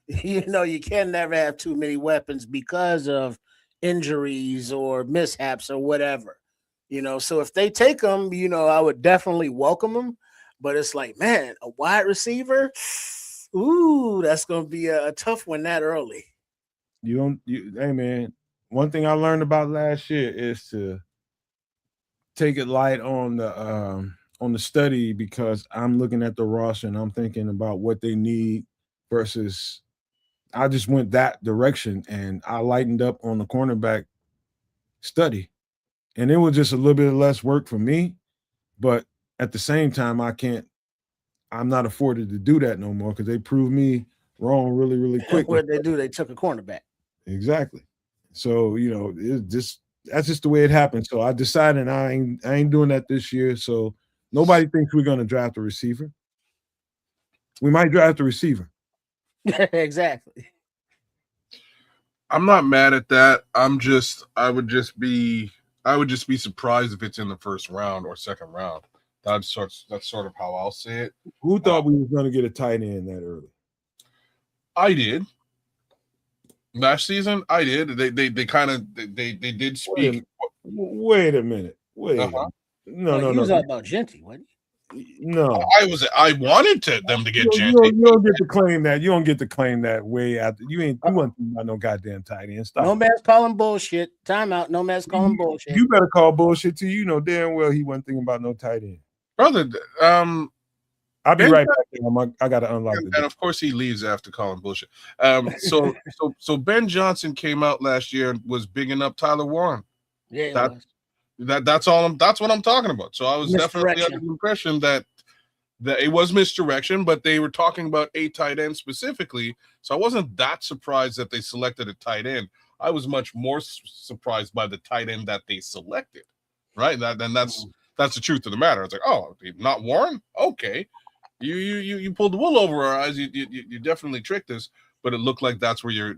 You can never have too many weapons because of injuries or mishaps or whatever. So if they take them, I would definitely welcome them. But it's like, man, a wide receiver, ooh, that's going to be a tough one that early. Hey man, one thing I learned about last year is to take it light on the study, because I'm looking at the roster and I'm thinking about what they need versus I just went that direction and I lightened up on the cornerback study. And it was just a little bit less work for me. But at the same time, I'm not afforded to do that no more because they proved me wrong really, really quick. What they do, they took a cornerback. Exactly. So, that's just the way it happened. So I decided I ain't doing that this year. So nobody thinks we're going to draft a receiver. We might draft a receiver. Exactly. I'm not mad at that. I would just be surprised if it's in the first round or second round. That's sort of how I'll say it. Who thought we were going to get a tight end that early? I did. Last season, I did. They did speak. Wait a minute. No. He was all about Genty, wasn't he? No, I wanted them to get Genty. You don't get to claim that. You don't get to claim that way after. You ain't doing about no goddamn tight end. Stop. No man's calling bullshit. Timeout. No man's calling bullshit. You better call bullshit too. You know damn well he wasn't thinking about no tight end. Brother, I'll be right back. I got to unlock it. And of course he leaves after calling bullshit. So Ben Johnson came out last year and was bigging up Tyler Warren. Yeah, that's what I'm talking about. So I was definitely under the impression that it was misdirection, but they were talking about a tight end specifically. So I wasn't that surprised that they selected a tight end. I was much more surprised by the tight end that they selected. Right? That's the truth of the matter. It's like, oh, not Warren? Okay. You pulled the wool over our eyes. You definitely tricked us, but it looked like that's where your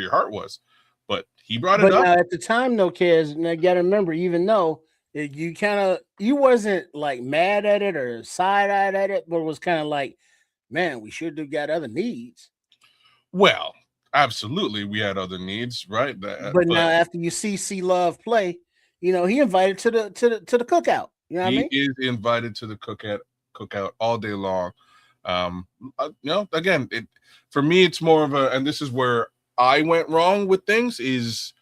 heart was. But he brought it up. But at the time, no kids. Now you got to remember, even though you wasn't like mad at it or side-eyed at it, but it was kind of like, man, we should have got other needs. Well, Absolutely, we had other needs, right? But now after you see Love play, he invited to the cookout. You know what I mean? He is invited to the cookout all day long. Again, for me, it's more of a, and this is where I went wrong with things, is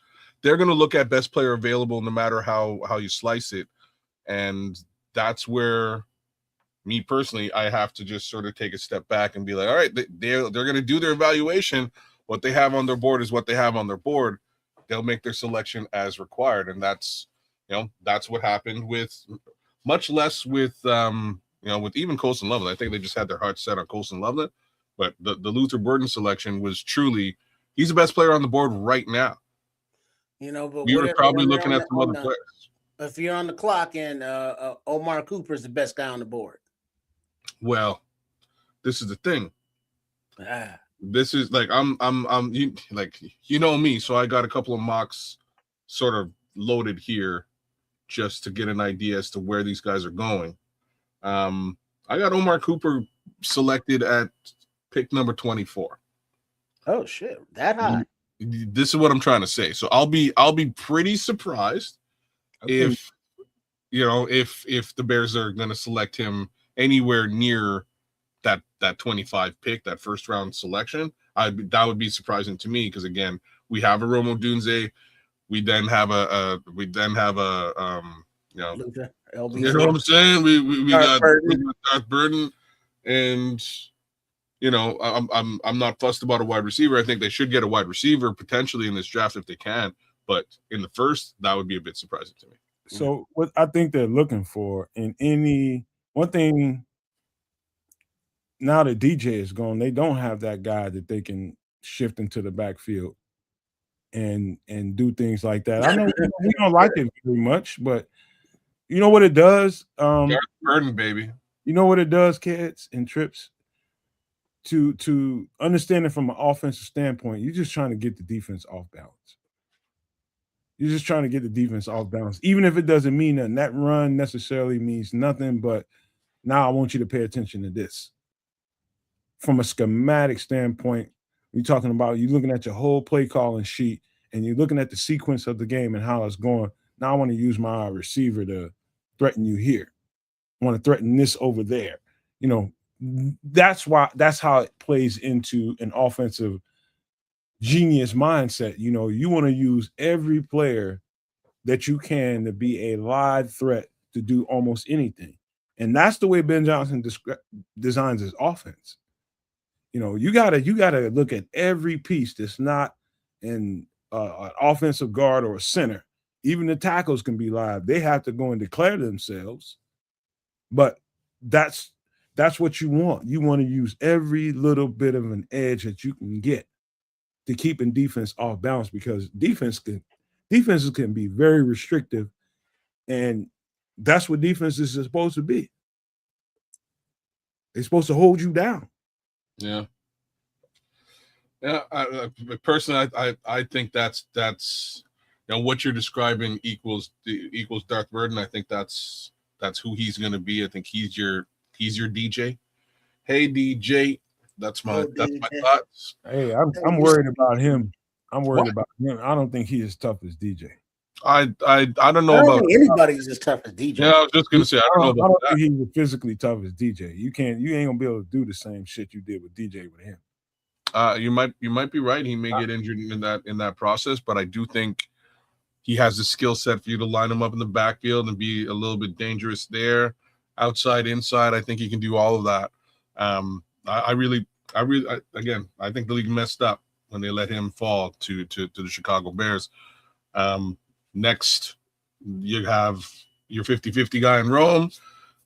they're going to look at best player available no matter how you slice it. And that's where, me personally, I have to just sort of take a step back and be like, all right, they're going to do their evaluation. What they have on their board is what they have on their board. They'll make their selection as required. And that's what happened with, much less with, with even Colson Loveland. I think they just had their hearts set on Colson Loveland. But the Luther Burden selection was truly, he's the best player on the board right now. But we were probably looking at some other players. If you're on the clock and Omar Cooper is the best guy on the board. Well, this is the thing. This is like I'm you know me, so I got a couple of mocks sort of loaded here just to get an idea as to where these guys are going. I got Omar Cooper selected at pick number 24. Oh shit, that high. This is what I'm trying to say. So I'll be pretty surprised if the Bears are going to select him anywhere near that 25 pick, that first round selection. That would be surprising to me, because again, we have a Romo Dunze, we then have a Luther, you know what I'm saying? We got Darth Burden, and I'm not fussed about a wide receiver. I think they should get a wide receiver potentially in this draft if they can, but in the first, that would be a bit surprising to me. So what I think they're looking for in any one thing, now that DJ is gone, they don't have that guy that they can shift into the backfield and do things like that. I know we don't like it very much, but you know what it does? Darth Burden, baby. You know what it does, kids and trips? To understand it from an offensive standpoint, you're just trying to get the defense off balance. You're just trying to get the defense off balance, even if it doesn't mean nothing. That run necessarily means nothing, but now I want you to pay attention to this. From a schematic standpoint, you're talking about, you're looking at your whole play calling sheet and you're looking at the sequence of the game and how it's going. Now I want to use my receiver to threaten you here. I want to threaten this over there. That's how it plays into an offensive genius mindset. You want to use every player that you can to be a live threat to do almost anything. And that's the way Ben Johnson designs his offense. You gotta look at every piece that's not an offensive guard or a center. Even the tackles can be live. They have to go and declare themselves. But that's what you want. You want to use every little bit of an edge that you can get to keeping defense off balance, because defenses can be very restrictive, and that's what defenses are supposed to be. They're supposed to hold you down. Yeah. I personally, I think that's what you're describing equals Darth Burden. I think that's who he's going to be. I think he's your DJ. Hey DJ, that's my thoughts. Hey, I'm worried about him. I'm worried about him. I don't think he's as tough as DJ. I don't know I don't about think anybody's as tough as DJ. Yeah, I was just gonna say I don't think he's physically tough as DJ. You ain't gonna be able to do the same shit you did with DJ with him. You might be right. He may get injured in that process, but I do think he has the skill set for you to line him up in the backfield and be a little bit dangerous there, outside, inside. I think he can do all of that. I think the league messed up when they let him fall to the Chicago Bears. Next, you have your 50-50 guy in Rome,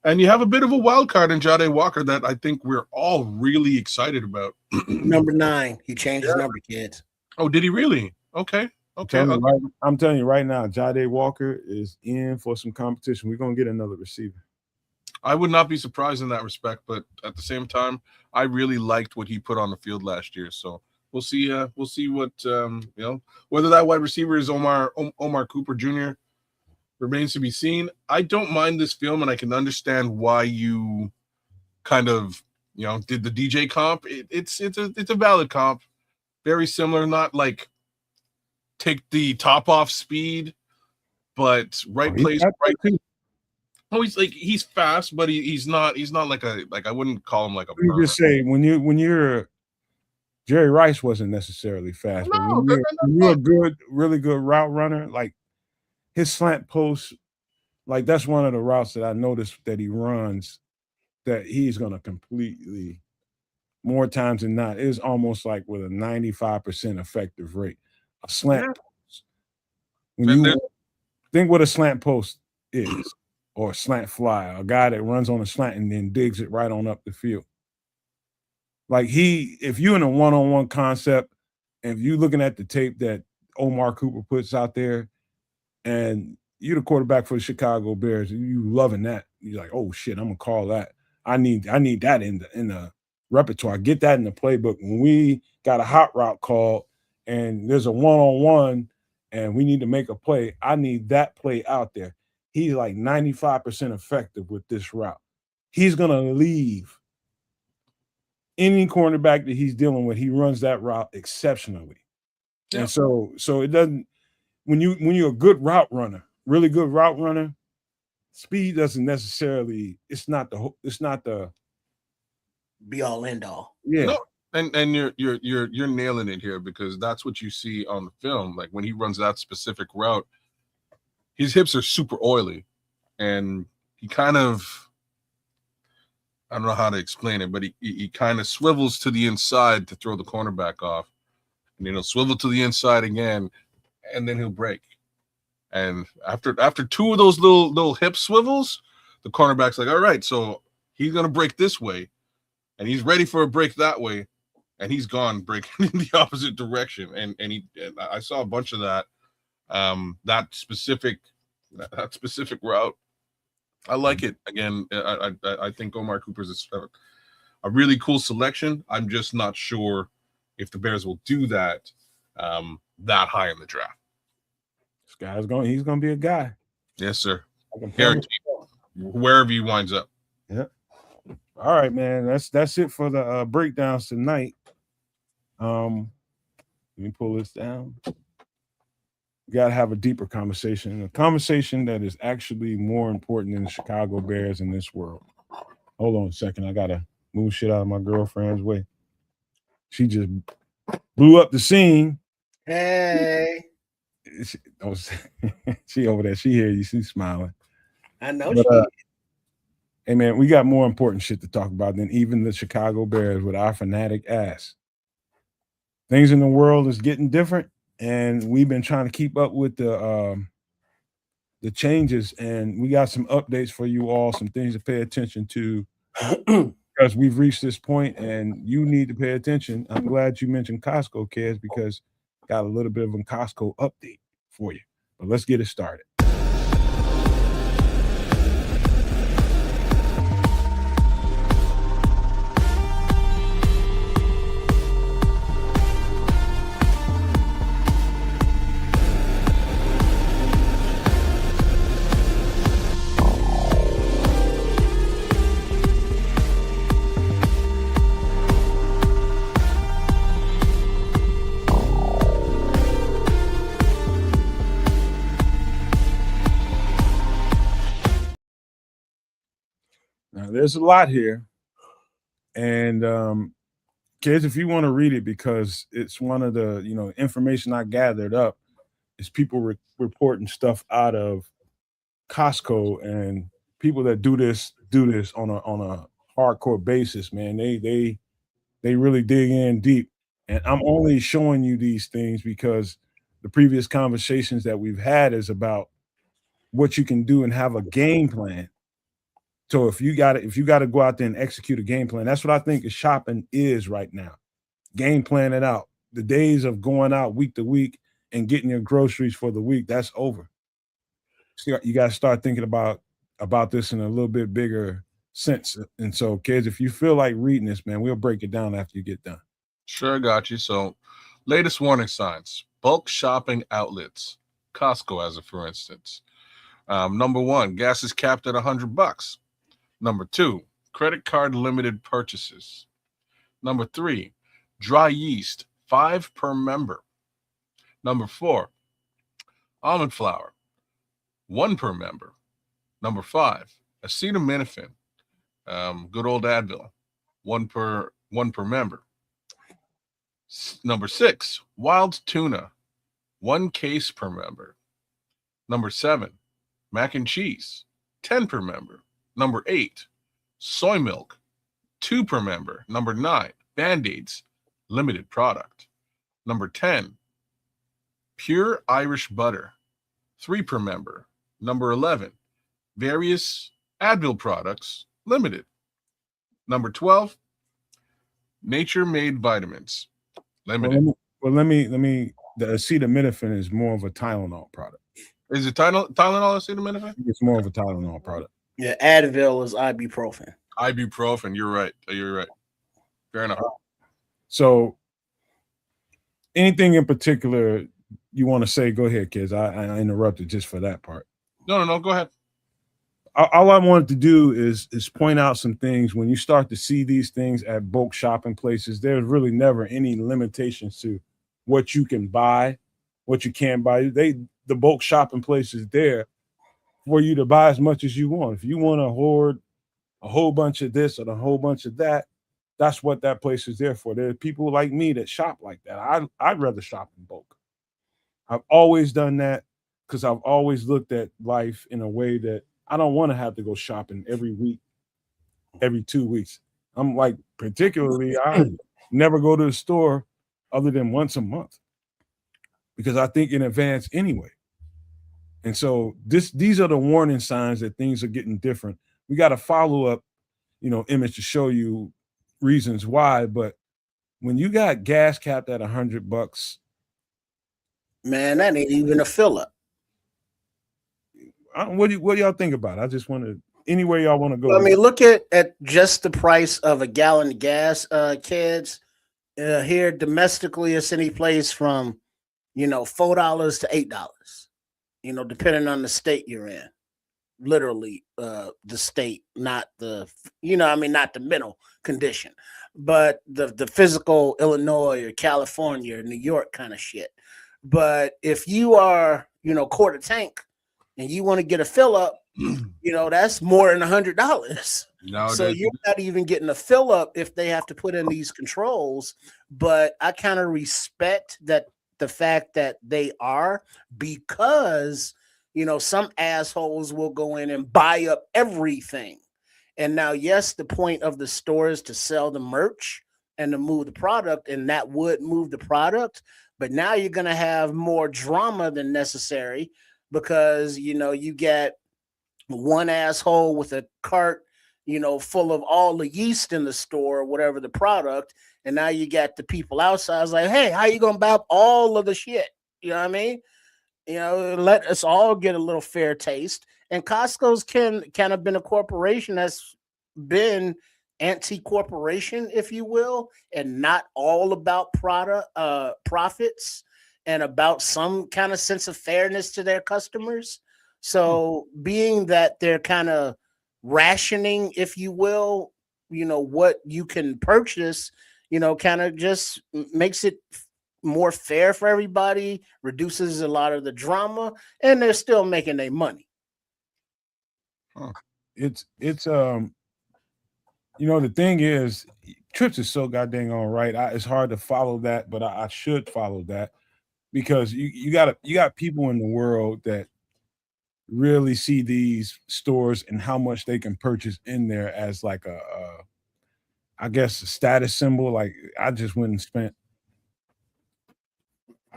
and you have a bit of a wild card in Jade Walker that I think we're all really excited about. Number 9. He changed his number, kids. Oh, did he really? Okay. I'm telling you right now, Jade Walker is in for some competition. We're going to get another receiver. I would not be surprised in that respect, but at the same time, I really liked what he put on the field last year. So we'll see. We'll see what whether that wide receiver is Omar Cooper Jr. remains to be seen. I don't mind this film, and I can understand why you kind of did the DJ comp. It's a valid comp. very similar. Not like take the top off speed, but right place, right. Oh, he's fast, but he's not like I wouldn't call him like a Let me burner. just say when you're Jerry Rice wasn't necessarily fast, but No, when you're a good, really good route runner, like his slant post, like that's one of the routes that I noticed that he runs that he's gonna completely more times than not is almost like with a 95% effective rate. A slant post. When you think what a slant post is, or a slant fly, a guy that runs on a slant and then digs it right on up the field. Like if you in a one-on-one concept, and if you looking at the tape that Omar Cooper puts out there, and you're the quarterback for the Chicago Bears, and you loving that, you're like, oh shit, I'm gonna call that. I need that in the repertoire. Get that in the playbook. When we got a hot route call and there's a one-on-one and we need to make a play, I need that play out there. He's like 95% effective with this route. He's gonna leave any cornerback that he's dealing with. He runs that route exceptionally. Yeah. And so it doesn't, when you're a good route runner, really good route runner, speed doesn't necessarily, it's not the be all end all. Yeah. No, and you're nailing it here, because that's what you see on the film. Like when he runs that specific route, his hips are super oily, and he kind of, I don't know how to explain it, but he kind of swivels to the inside to throw the cornerback off, and then he'll swivel to the inside again, and then he'll break. And after two of those little hip swivels, the cornerback's like, all right, so he's gonna break this way, and he's ready for a break that way, and he's gone breaking in the opposite direction. And I saw a bunch of that, that specific route. I like it. Again, I think Omar Cooper's a really cool selection. I'm just not sure if the Bears will do that that high in the draft. This guy's he's going to be a guy. Yes, sir. Guaranteed. Wherever he winds up. Yep. All right, man. That's it for the breakdowns tonight. Let me pull this down. We got to have a deeper conversation, a conversation that is actually more important than the Chicago Bears in this world. Hold on a second. I got to move shit out of my girlfriend's way. She just blew up the scene. Hey. She over there. She hear you. She's smiling. I know she is. Hey, man, we got more important shit to talk about than even the Chicago Bears with our fanatic ass. Things in the world is getting different, and we've been trying to keep up with the changes, and we got some updates for you all, some things to pay attention to because we've reached this point, and you need to pay attention. I'm glad you mentioned Costco, Kez, because got a little bit of a Costco update for you. But let's get it started. Now, there's a lot here, and kids, if you want to read it, because it's one of the information I gathered up is people reporting stuff out of Costco, and people that do this on a hardcore basis. Man, they really dig in deep, and I'm only showing you these things because the previous conversations that we've had is about what you can do and have a game plan. So if you got to go out there and execute a game plan, that's what I think is shopping is right now. Game plan it out. The days of going out week to week and getting your groceries for the week, that's over. So you got to start thinking about this in a little bit bigger sense. And so, kids, if you feel like reading this, man, we'll break it down after you get done. Sure, got you. So, latest warning signs: bulk shopping outlets, Costco, as a for instance. Number one, gas is capped at $100. Number two, credit card limited purchases. Number three, dry yeast 5 per member. Number 4, almond flour, 1 per member. Number 5, acetaminophen, good old Advil, 1 per member. Number 6, wild tuna, 1 case per member. Number 7, mac and cheese, 10 per member. Number 8, soy milk, 2 per member. Number 9, Band-Aids, limited product. Number 10, pure Irish butter, 3 per member. Number 11, various Advil products, limited. Number 12, nature-made vitamins, limited. Let me. The acetaminophen is more of a Tylenol product. Is it Tylenol acetaminophen? It's more of a Tylenol product. Yeah, Advil is ibuprofen. Ibuprofen. You're right. Fair enough. So, anything in particular you want to say? Go ahead, kids. I interrupted just for that part. No. Go ahead. All I wanted to do is point out some things. When you start to see these things at bulk shopping places, there's really never any limitations to what you can buy, what you can't buy. The bulk shopping place is there for you to buy as much as you want. If you want to hoard a whole bunch of this or a whole bunch of that, that's what that place is there for. There are people like me that shop like that. I'd rather shop in bulk. I've always done that because I've always looked at life in a way that I don't want to have to go shopping every week, every 2 weeks. I'm like, particularly, I never go to the store other than once a month because I think in advance anyway. And so these are the warning signs that things are getting different. We got a follow-up, image to show you reasons why. But when you got gas capped at $100, man, that ain't even a fill-up. What do y'all think about it? I just want to, anywhere y'all want to go. I mean, look at just the price of a gallon of gas, kids. Here domestically, it's any place from, $4 to $8. Depending on the state you're in. Literally, the state, not the, not the mental condition, but the physical Illinois or California or New York kind of shit. But if you are, quarter tank, and you want to get a fill up, that's more than $100. So you're not even getting a fill up if they have to put in these controls. But I kind of respect that the fact that they are, because some assholes will go in and buy up everything. And now, yes, the point of the store is to sell the merch and to move the product, and that would move the product. But now you're going to have more drama than necessary. Because, you get one asshole with a cart, full of all the yeast in the store or whatever the product. And now you got the people outside. It's like, hey, how you going to buy up all of the shit? You know what I mean? Let us all get a little fair taste. And Costco's kind of been a corporation that's been anti-corporation, if you will, and not all about profits. And about some kind of sense of fairness to their customers. So being that they're kind of rationing, if you will, what you can purchase, kind of just makes it more fair for everybody, reduces a lot of the drama, and they're still making their money. It's the thing is, Trips is so goddamn all right. It's hard to follow that, but I should follow that. Because you got people in the world that really see these stores and how much they can purchase in there as like I guess a status symbol. Like I just went and spent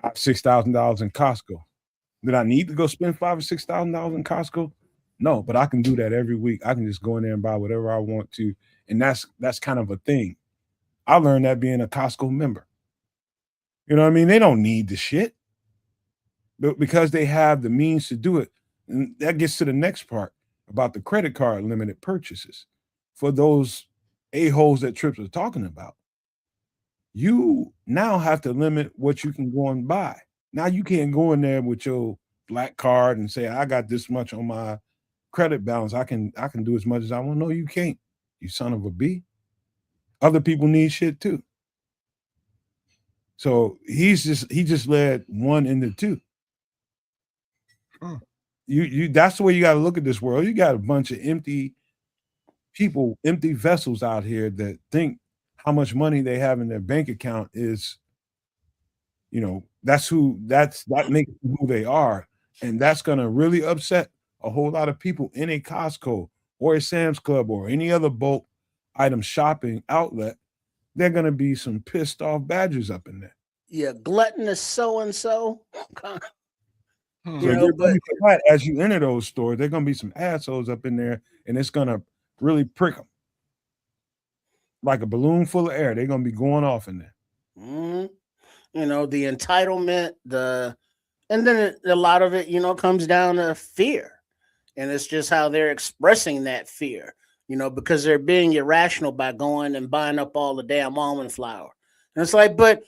$6,000 in Costco. Did I need to go spend $5,000 or $6,000 in Costco? No, but I can do that every week. I can just go in there and buy whatever I want to, and that's kind of a thing. I learned that being a Costco member. You know what I mean? They don't need the shit, but because they have the means to do it. And that gets to the next part about the credit card limited purchases. For those a-holes that Trips are talking about, you now have to limit what you can go and buy. Now you can't go in there with your black card and say, I got this much on my credit balance. I can do as much as I want. No, you can't, you son of a B. Other people need shit too. So he just led 1 into 2. You that's the way you got to look at this world. You got a bunch of empty people, empty vessels out here that think how much money they have in their bank account is, that makes who they are. And that's gonna really upset a whole lot of people in a Costco or a Sam's Club or any other bulk item shopping outlet. They're gonna be some pissed off badgers up in there. Yeah, gluttonous so and so. But as you enter those stores, there are gonna be some assholes up in there, and it's gonna really prick them like a balloon full of air. They're gonna be going off in there. The entitlement, and then a lot of it, comes down to fear, and it's just how they're expressing that fear. Because they're being irrational by going and buying up all the damn almond flour. And it's like, but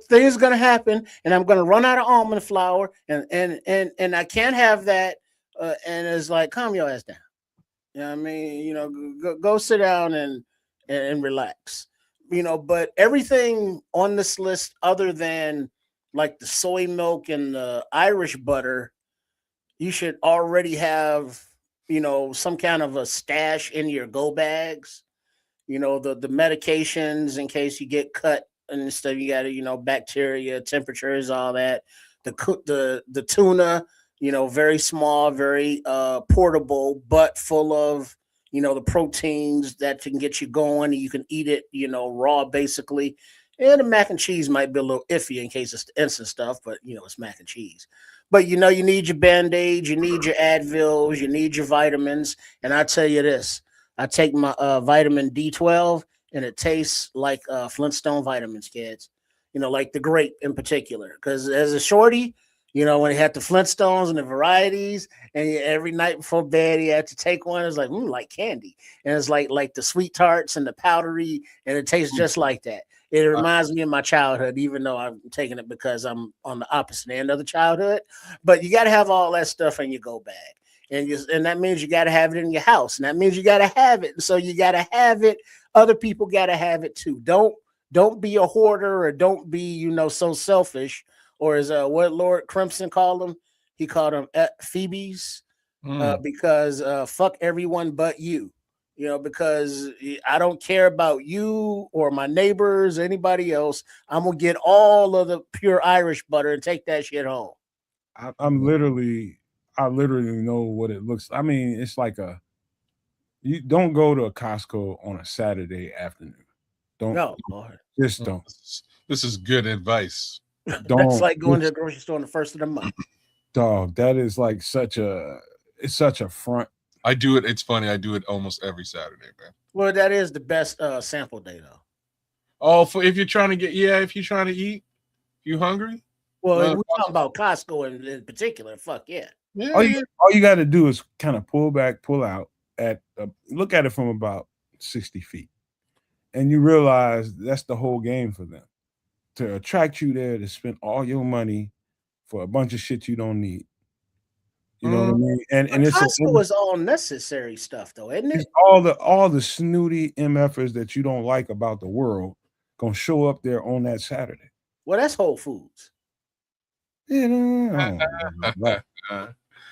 things gonna happen, and I'm gonna run out of almond flour, and I can't have that. And it's like, calm your ass down. You know what I mean? Go sit down and relax. But everything on this list, other than like the soy milk and the Irish butter, you should already have, some kind of a stash in your go bags. The medications in case you get cut and stuff. You got to, bacteria, temperatures, all that. The tuna, very small, very portable, but full of, the proteins that can get you going. You can eat it, raw, basically. And the mac and cheese might be a little iffy in case it's instant stuff, but, it's mac and cheese. But, you need your Band-Aids, you need your Advils, you need your vitamins. And I tell you this, I take my vitamin D12, and it tastes like Flintstone vitamins, kids. Like the grape in particular. Because as a shorty, when he had the Flintstones and the varieties, and every night before bed he had to take one. It's like candy, and it's like the sweet tarts and the powdery, and it tastes just like that. It reminds me of my childhood, even though I'm taking it because I'm on the opposite end of the childhood. But you got to have all that stuff in your go bag, and that means you got to have it in your house, and that means you got to have it. So you got to have it. Other people got to have it too. Don't be a hoarder, or don't be so selfish. Or as what Lord Crimson called them, he called them Phoebes, because fuck everyone but you. Because I don't care about you or my neighbors, or anybody else. I'm gonna get all of the pure Irish butter and take that shit home. I literally know what it looks. I mean, it's like you don't go to a Costco on a Saturday afternoon. Don't. No, Lord. Just don't. This is good advice. That's like going to the grocery store on the 1st of the month. Dog, that is like such a front. I do it. It's funny. I do it almost every Saturday, man. Well, that is the best sample day, though. Oh, if you're trying to if you're trying to eat, you hungry? Well, we're talking about Costco in particular. Fuck yeah. All you got to do is kind of pull out look at it from about 60 feet, and you realize that's the whole game for them. To attract you there, to spend all your money for a bunch of shit you don't need. You know what I mean? And it's Costco is all necessary stuff, though, isn't it? All the snooty MFers that you don't like about the world gonna show up there on that Saturday. Well, that's Whole Foods. Yeah,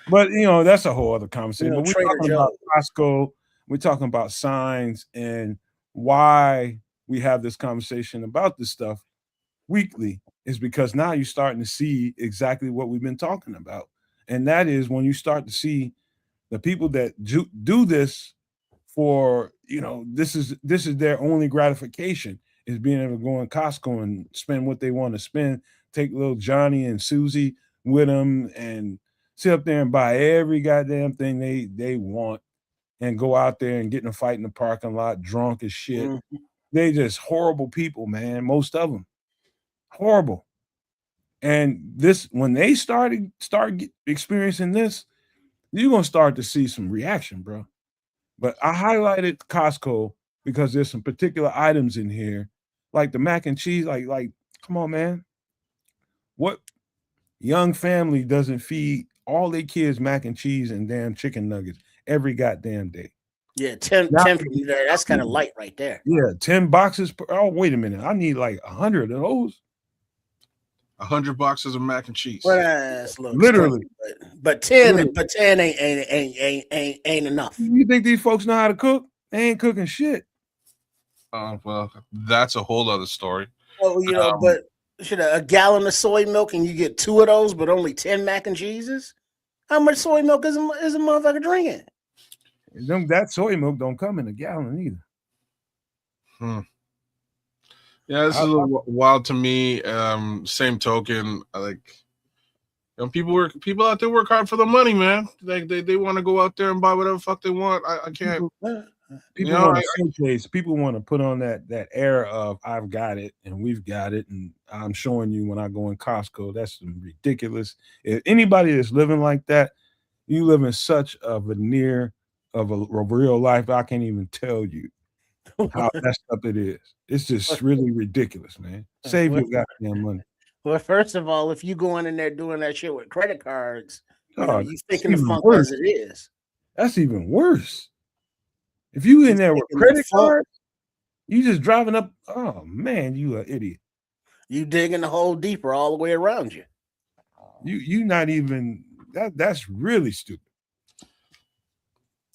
but that's a whole other conversation. But we're talking about Costco. We're talking about signs and why we have this conversation about this stuff weekly is because now you're starting to see exactly what we've been talking about. And that is when you start to see the people that do this for, this is their only gratification is being able to go in Costco and spend what they want to spend, take little Johnny and Susie with them and sit up there and buy every goddamn thing they want and go out there and get in a fight in the parking lot drunk as shit. Mm-hmm. They just horrible people, man. Most of them. Horrible. And when they start experiencing this, you're going to start to see some reaction, bro. But I highlighted Costco because there's some particular items in here, like the mac and cheese. Like, come on, man. What young family doesn't feed all their kids mac and cheese and damn chicken nuggets every goddamn day? Yeah, 10 that's kind of light right there. Yeah, 10 boxes. Oh, wait a minute. I need like 100 of those. 100 boxes of mac and cheese. Well, Literally. But 10 ain't enough. You think these folks know how to cook? They ain't cooking shit. Well, that's a whole other story. Well, but should a gallon of soy milk and you get 2 of those, but only 10 mac and cheeses? How much soy milk is a motherfucker drinking? That soy milk don't come in a gallon either. Yeah, this is a little wild to me. Same token, people out there work hard for the money, man. They want to go out there and buy whatever fuck they want. I can't. People want to showcase. People want to put on that air of I've got it and we've got it, and I'm showing you when I go in Costco. That's ridiculous. If anybody that's living like that, you live in such a veneer of a real life. I can't even tell you how messed up it is. It's just really ridiculous, man. Save your goddamn money. Well, first of all, if you going in there doing that shit with credit cards, you thinking the funk worse. as it is. That's even worse. If you in there with credit cards, you just driving up. Oh man, you an idiot. You digging the hole deeper all the way around you. You not even that's really stupid.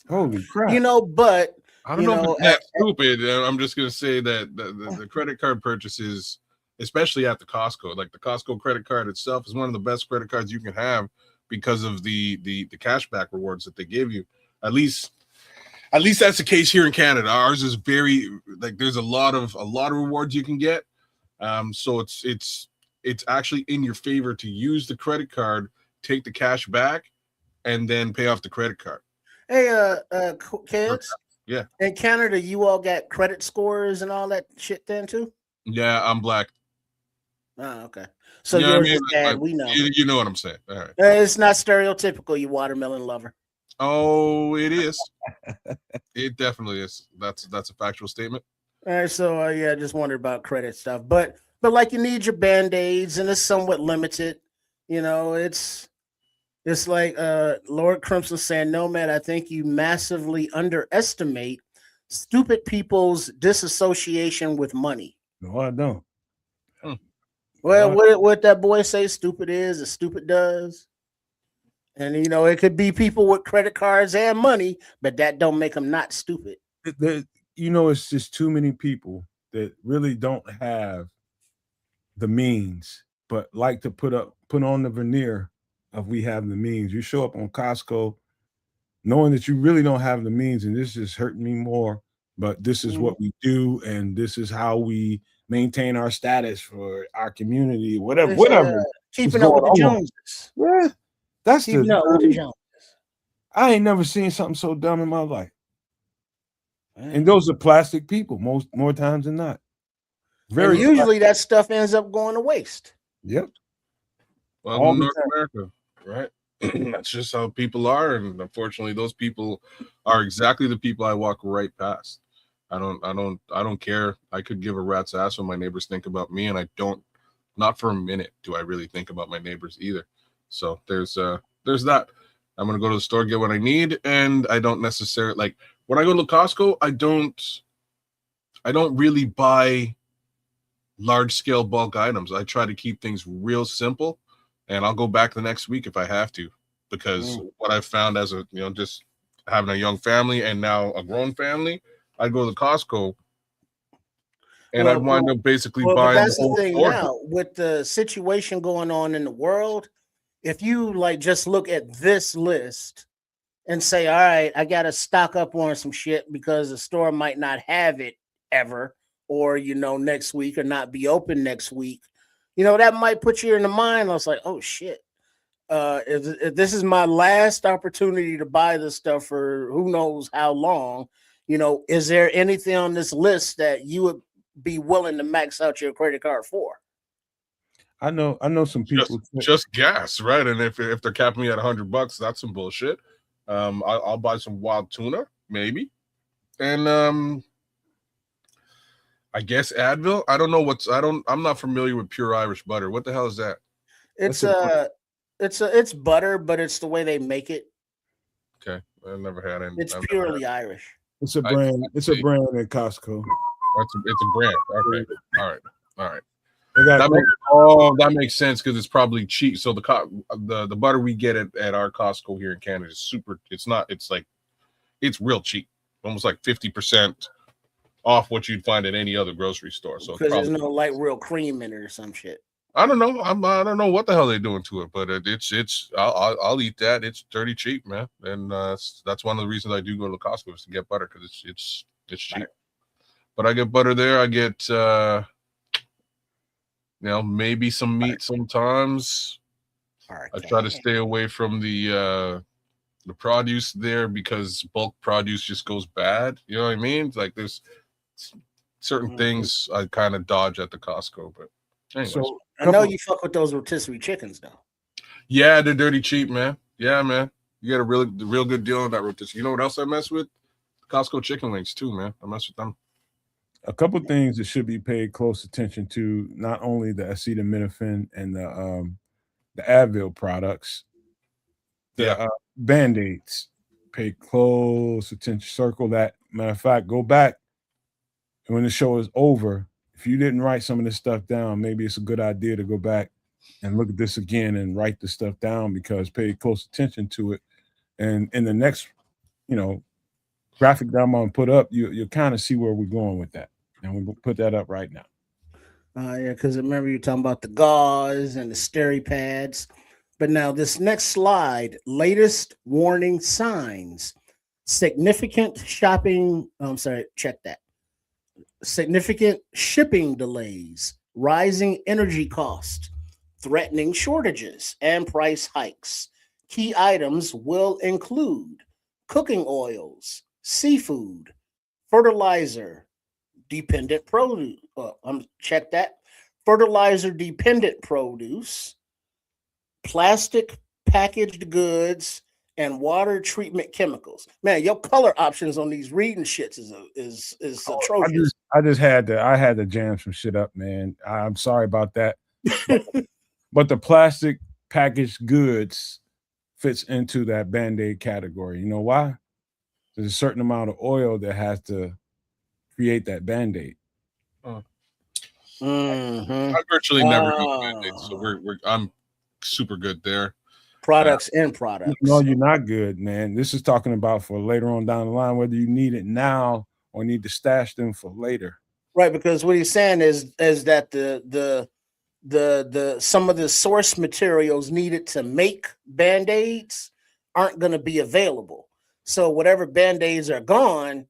Holy crap. But I don't know if it's that stupid. I'm just gonna say that the credit card purchases, especially at the Costco, like the Costco credit card itself is one of the best credit cards you can have because of the cashback rewards that they give you. At least that's the case here in Canada. Ours is very there's a lot of rewards you can get. So it's actually in your favor to use the credit card, take the cash back, and then pay off the credit card. Hey, kids. Yeah. In Canada, you all got credit scores and all that shit then too? Yeah, I'm black. Oh, okay. So yours is bad. We know. You know what I'm saying. All right. It's not stereotypical, you watermelon lover. Oh, it is. It definitely is. That's a factual statement. All right. So I just wondered about credit stuff, but like you need your Band-Aids and it's somewhat limited. It's like Lord Crimson saying, no, man, I think you massively underestimate stupid people's disassociation with money. No, I don't. Well, what that boy say stupid is, as stupid does. And, it could be people with credit cards and money, but that don't make them not stupid. It's just too many people that really don't have the means, but like to put on the veneer of we have the means. You show up on Costco knowing that you really don't have the means, and this is hurting me more, but this is what we do, and this is how we maintain our status for our community, whatever. Keeping up with the Joneses. Yeah. That's keeping up with the Joneses. I ain't never seen something so dumb in my life. And those are plastic people more times than not. Very usually that stuff ends up going to waste. Yep. Well, in North America, right? That's just how people are, and unfortunately, those people are exactly the people I walk right past. I don't care. I could give a rat's ass what my neighbors think about me, and I don't. Not for a minute do I really think about my neighbors either. So there's that. I'm gonna go to the store, get what I need, and I don't necessarily when I go to Costco. I don't really buy large scale bulk items. I try to keep things real simple, and I'll go back the next week if I have to, because what I've found as just having a young family and now a grown family, I go to Costco and I wind up basically buying. That's the thing now with the situation going on in the world. If you just look at this list and say, all right, I got to stock up on some shit because the store might not have it ever, or, next week or not be open next week, that might put you in the mind. I was like, oh shit. If this is my last opportunity to buy this stuff for who knows how long, is there anything on this list that you would be willing to max out your credit card for? I know some people just gas, right? And if they're capping me at $100, that's some bullshit. I'll buy some wild tuna, maybe, and I guess Advil. I don't know I'm not familiar with pure Irish butter. What the hell is that? It's butter, but it's the way they make it. Okay, I've never had it. It's purely Irish. It's a brand. It's a brand at Costco. It's a brand. Okay. All right. That makes sense because it's probably cheap. So the butter we get at our Costco here in Canada is super. It's not. It's like it's real cheap, almost like 50% off what you'd find at any other grocery store. So because there's no like real cream in it or some shit. I don't know. I don't know what the hell they're doing to it, but it's. I'll eat that. It's dirty cheap, man. And that's one of the reasons I do go to Costco is to get butter because it's cheap. Butter. But I get butter there. I get maybe some meat sometimes. I try to stay away from the produce there because bulk produce just goes bad. You know what I mean? Like there's certain things I kind of dodge at the Costco, but anyways. So I know you fuck with those rotisserie chickens though. Yeah, they're dirty cheap, man. Yeah, man. You get a real good deal on that rotisserie. You know what else I mess with? Costco chicken wings too, man. I mess with them. A couple things that should be paid close attention to, not only the acetaminophen and the Advil products, the Band-Aids. Pay close attention. Circle that. Matter of fact, go back and when the show is over, if you didn't write some of this stuff down, maybe it's a good idea to go back and look at this again and write the stuff down because pay close attention to it. And in the next, graphic that I'm going to put up, you'll kind of see where we're going with that. And we'll put that up right now. Yeah, because remember you're talking about the gauze and the steri pads. But now this next slide, latest warning signs, significant shipping delays, rising energy costs, threatening shortages, and price hikes. Key items will include cooking oils, seafood, fertilizer, dependent produce. Fertilizer dependent produce, plastic packaged goods, and water treatment chemicals. Man, your color options on these reading shits is atrocious. I had to jam some shit up, man. I'm sorry about that. But the plastic packaged goods fits into that Band-Aid category. You know why? There's a certain amount of oil that has to create that Band-Aid. I virtually never use Band-Aids, so I'm super good there. Products and products. No, you're not good, man. This is talking about for later on down the line, whether you need it now or need to stash them for later. Right, because what he's saying is that the some of the source materials needed to make Band-Aids aren't going to be available. So whatever Band-Aids are gone,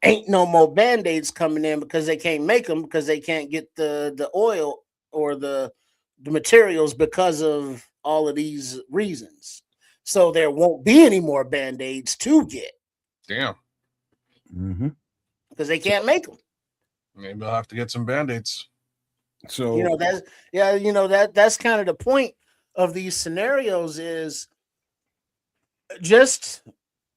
ain't no more Band-Aids coming in because they can't make them because they can't get the oil or the materials because of all of these reasons. So there won't be any more Band-Aids to get. Damn. Because they can't make them. Maybe I'll have to get some Band-Aids. So that's kind of the point of these scenarios is just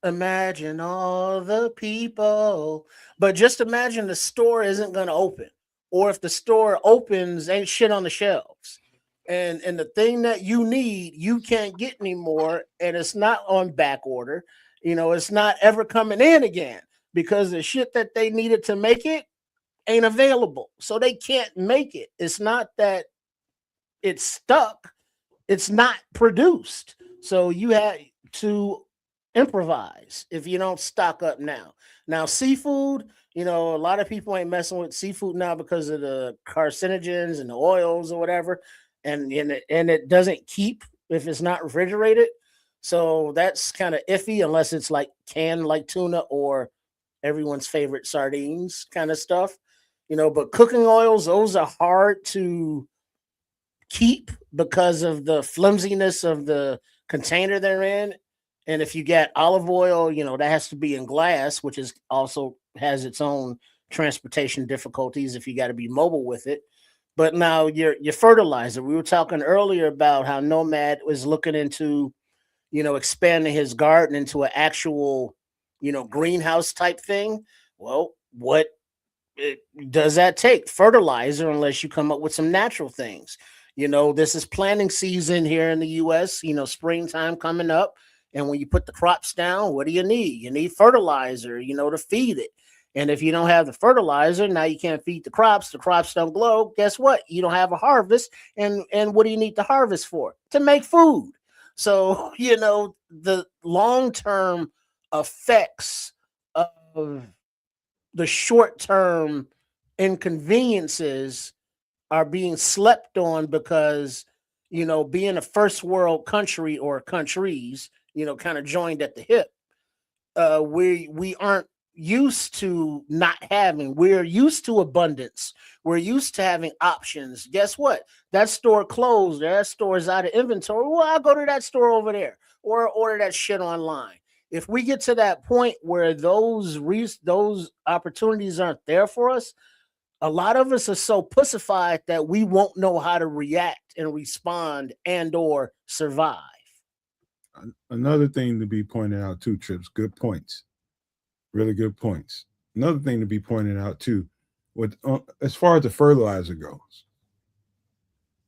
imagine all the people, but just imagine the store isn't going to open, or if the store opens, ain't shit on the shelves, and the thing that you need you can't get anymore, and it's not on back order. It's not ever coming in again because the shit that they needed to make it ain't available, so they can't make it. It's not that it's stuck, it's not produced, so you have to improvise if you don't stock up now. Seafood, a lot of people ain't messing with seafood now because of the carcinogens and the oils or whatever, and it doesn't keep if it's not refrigerated, so that's kind of iffy unless it's like canned like tuna or everyone's favorite sardines kind of stuff. But cooking oils, those are hard to keep because of the flimsiness of the container they're in. And if you get olive oil, that has to be in glass, which is also has its own transportation difficulties if you got to be mobile with it. But now your fertilizer, we were talking earlier about how Nomad was looking into, expanding his garden into an actual, greenhouse type thing. Well, what does that take? Fertilizer, unless you come up with some natural things. This is planting season here in the U.S., springtime coming up. And when you put the crops down, what do you need? You need fertilizer, to feed it. And if you don't have the fertilizer, now you can't feed the crops don't grow. Guess what? You don't have a harvest. And what do you need to harvest for? To make food. So, the long-term effects of the short-term inconveniences are being slept on because, being a first world country or countries, kind of joined at the hip. We aren't used to not having. We're used to abundance. We're used to having options. Guess what? That store closed. That store's out of inventory. Well, I'll go to that store over there or order that shit online. If we get to that point where those opportunities aren't there for us, a lot of us are so pussified that we won't know how to react and respond and or survive. Another thing to be pointed out too, Trips, good points. Really good points. Another thing to be pointed out too, with as far as the fertilizer goes,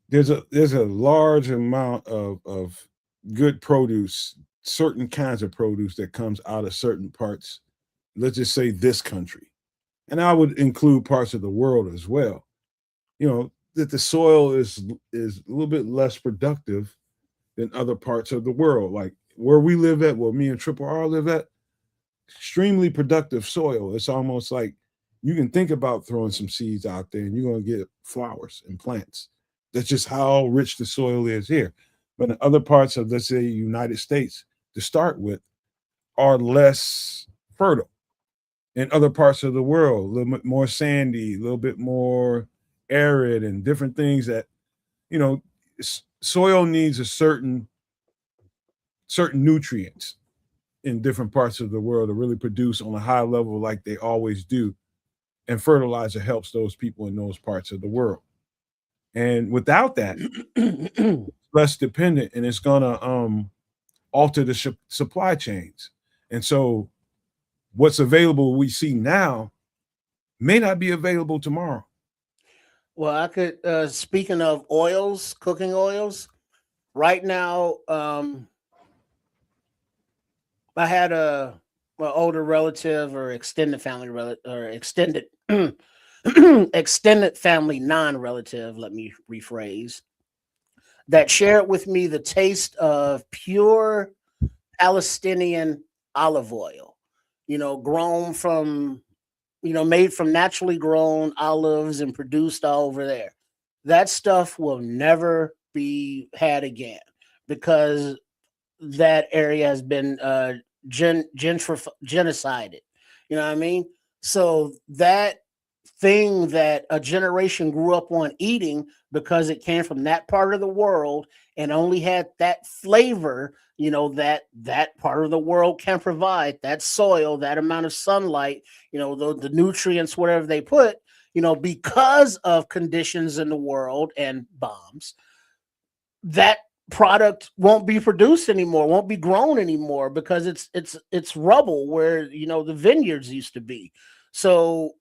there's a large amount of good produce, certain kinds of produce that comes out of certain parts. Let's just say this country, and I would include parts of the world as well. That the soil is a little bit less productive than other parts of the world, like where we live at, where me and Triple R live at. Extremely productive soil. It's almost like you can think about throwing some seeds out there and you're going to get flowers and plants. That's just how rich the soil is here. But in other parts of, let's say, United States, to start with, are less fertile. In other parts of the world, a little bit more sandy, a little bit more arid, and different things that, soil needs a certain nutrients in different parts of the world to really produce on a high level like they always do. And fertilizer helps those people in those parts of the world. And without that, less dependent, and it's going to alter the supply chains. And so what's available we see now may not be available tomorrow. Well, I could, speaking of oils, cooking oils, right now, I had an older relative or extended family or extended extended family non-relative, let me rephrase, that shared with me the taste of pure Palestinian olive oil, grown from, made from naturally grown olives and produced all over there. That stuff will never be had again because that area has been genocided. You know what I mean? So that thing that a generation grew up on eating because it came from that part of the world and only had that flavor, that part of the world can provide, that soil, that amount of sunlight, the nutrients, whatever they put, because of conditions in the world and bombs, that product won't be produced anymore, won't be grown anymore because it's rubble where the vineyards used to be. So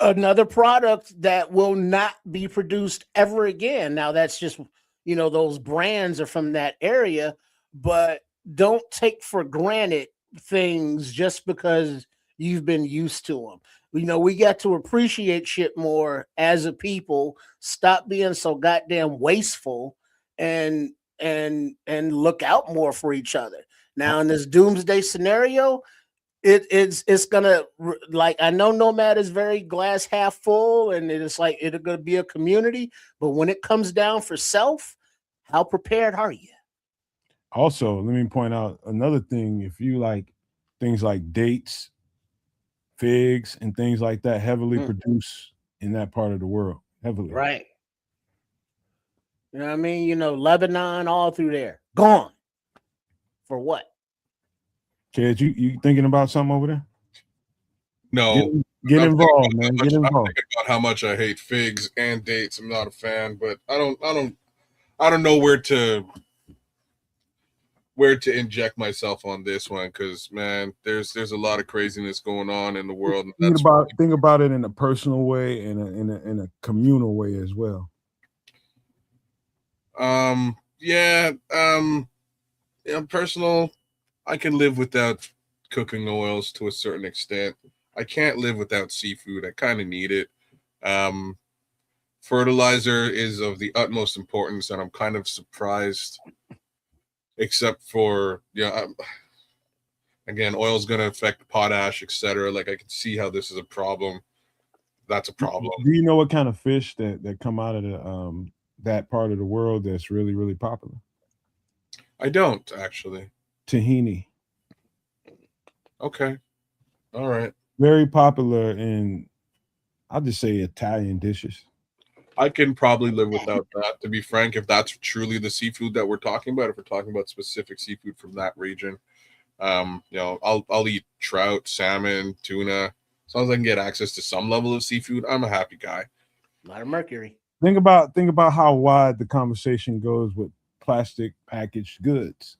another product that will not be produced ever again. Now that's just those brands are from that area, but don't take for granted things just because you've been used to them. We got to appreciate shit more as a people, stop being so goddamn wasteful, and look out more for each other. Now in this doomsday scenario, it's gonna, like, I know Nomad is very glass half full and it's like it's gonna be a community, but when it comes down for self, how prepared are you? Also, let me point out another thing. If you like things like dates, figs, and things like that, heavily produced in that part of the world. Heavily. Right. You know what I mean? Lebanon, all through there. Gone. For what? Kids, you thinking about something over there? No. Get involved, man. Get involved. I'm thinking about how much I hate figs and dates. I'm not a fan, but I don't know where to inject myself on this one because, man, there's a lot of craziness going on in the world. And think about it in a personal way and in a communal way as well. Personal, I can live without cooking oils to a certain extent. I can't live without seafood. I kind of need it. Fertilizer is of the utmost importance, and I'm kind of surprised, except for again, oil's going to affect potash, etc. Like I can see how this is a problem. That's a problem. Do you know what kind of fish that come out of the that part of the world that's really, really popular? I don't actually. Tahini. Okay. All right. Very popular in, I'll just say, Italian dishes. I can probably live without that, to be frank, if that's truly the seafood that we're talking about. If we're talking about specific seafood from that region, I'll eat trout, salmon, tuna. As long as I can get access to some level of seafood, I'm a happy guy. A lot of mercury. Think about how wide the conversation goes with plastic packaged goods.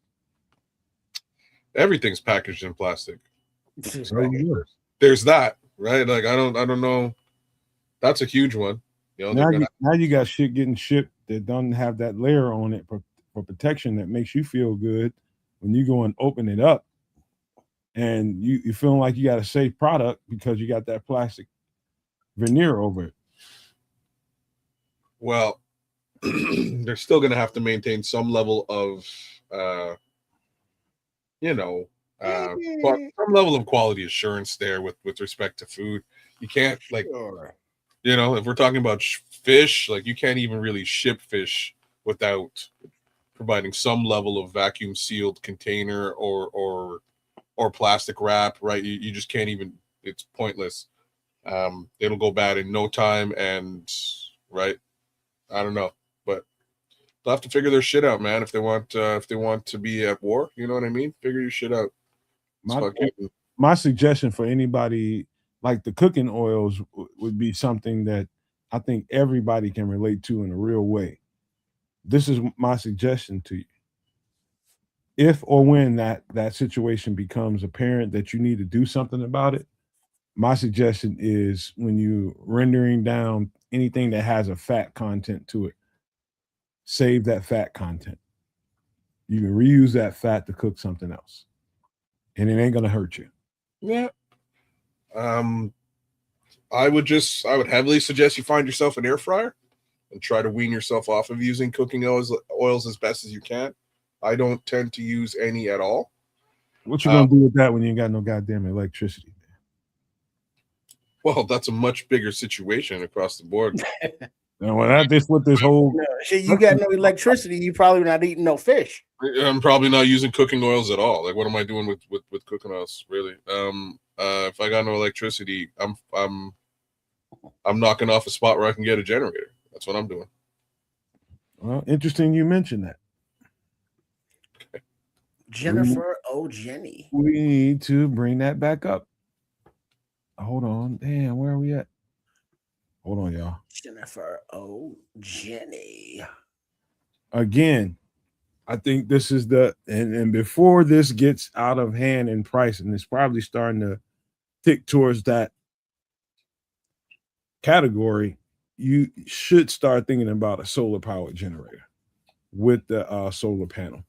Everything's packaged in plastic. Right. There's that, right? Like I don't know. That's a huge one. Now you got shit getting shipped that doesn't have that layer on it for protection that makes you feel good when you go and open it up, and you feeling like you got a safe product because you got that plastic veneer over it. Well, they're still going to have to maintain some level of, some level of quality assurance there with respect to food. You can't if we're talking about fish, like you can't even really ship fish without providing some level of vacuum sealed container or plastic wrap, right? You just can't even. It's pointless. It'll go bad in no time, and right. I don't know, but they'll have to figure their shit out, man. If they want to be at war, you know what I mean? Figure your shit out. My suggestion for anybody, like the cooking oils, would be something that I think everybody can relate to in a real way. This is my suggestion to you. If or when that situation becomes apparent that you need to do something about it, my suggestion is when you rendering down anything that has a fat content to it, save that fat content. You can reuse that fat to cook something else, and it ain't gonna hurt you. Yeah. I would heavily suggest you find yourself an air fryer and try to wean yourself off of using cooking oils as best as you can. I don't tend to use any at all. What you gonna do with that when you ain't got no goddamn electricity, man? Well, that's a much bigger situation across the board. Well, that's what this whole you got no electricity, you probably not eating no fish. I'm probably not using cooking oils at all. Like, what am I doing with cooking oils, really? If I got no electricity, I'm knocking off a spot where I can get a generator. That's what I'm doing. Well, interesting you mentioned that. Okay. Jennifer Jenny. We need to bring that back up. Hold on. Damn, where are we at? Hold on, y'all. Jennifer Jenny. Again, I think this is and before this gets out of hand in price, and it's probably starting to tick towards that category, you should start thinking about a solar powered generator with the solar panel.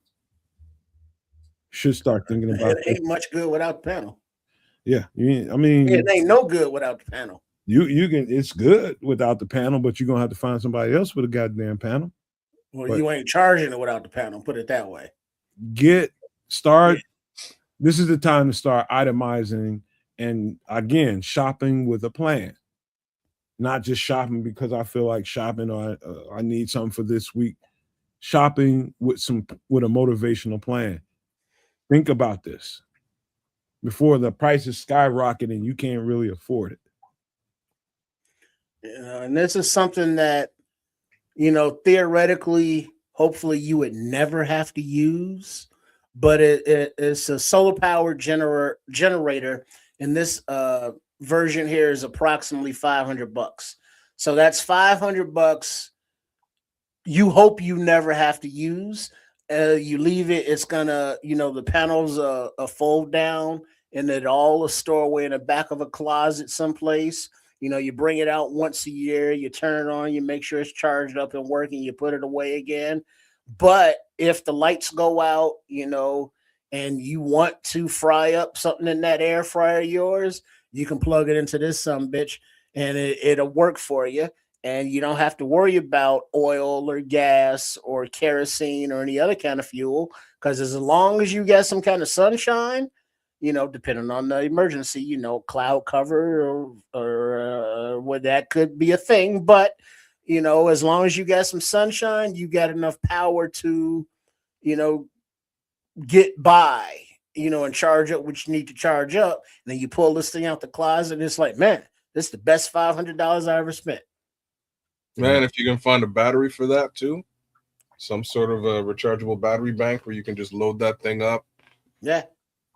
Should start thinking about it. Ain't much good without the panel. Yeah, I mean, it ain't no good without the panel. You can. It's good without the panel, but you're gonna have to find somebody else with a goddamn panel. Well, you ain't charging it without the panel. Put it that way. Start. This is the time to start itemizing and again shopping with a plan, not just shopping because I feel like shopping or I need something for this week. Shopping with a motivational plan. Think about this before the prices skyrocket and you can't really afford it. And this is something that, theoretically, hopefully you would never have to use, but it's a solar powered generator. And this version here is approximately $500. So that's $500. You hope you never have to use. You leave it, it's gonna, the panels fold down and it all is stored away in the back of a closet someplace. You bring it out once a year, you turn it on, you make sure it's charged up and working, you put it away again. But if the lights go out, and you want to fry up something in that air fryer of yours, You can plug it into this bitch, and it'll work for you. And you don't have to worry about oil or gas or kerosene or any other kind of fuel, because as long as you get some kind of sunshine, depending on the emergency, cloud cover or what, that could be a thing. But as long as you got some sunshine, you got enough power to, get by, and charge up what you need to charge up. And then you pull this thing out the closet, and it's like, man, this is the best $500 I ever spent. Man, if you can find a battery for that too, some sort of a rechargeable battery bank where you can just load that thing up. Yeah.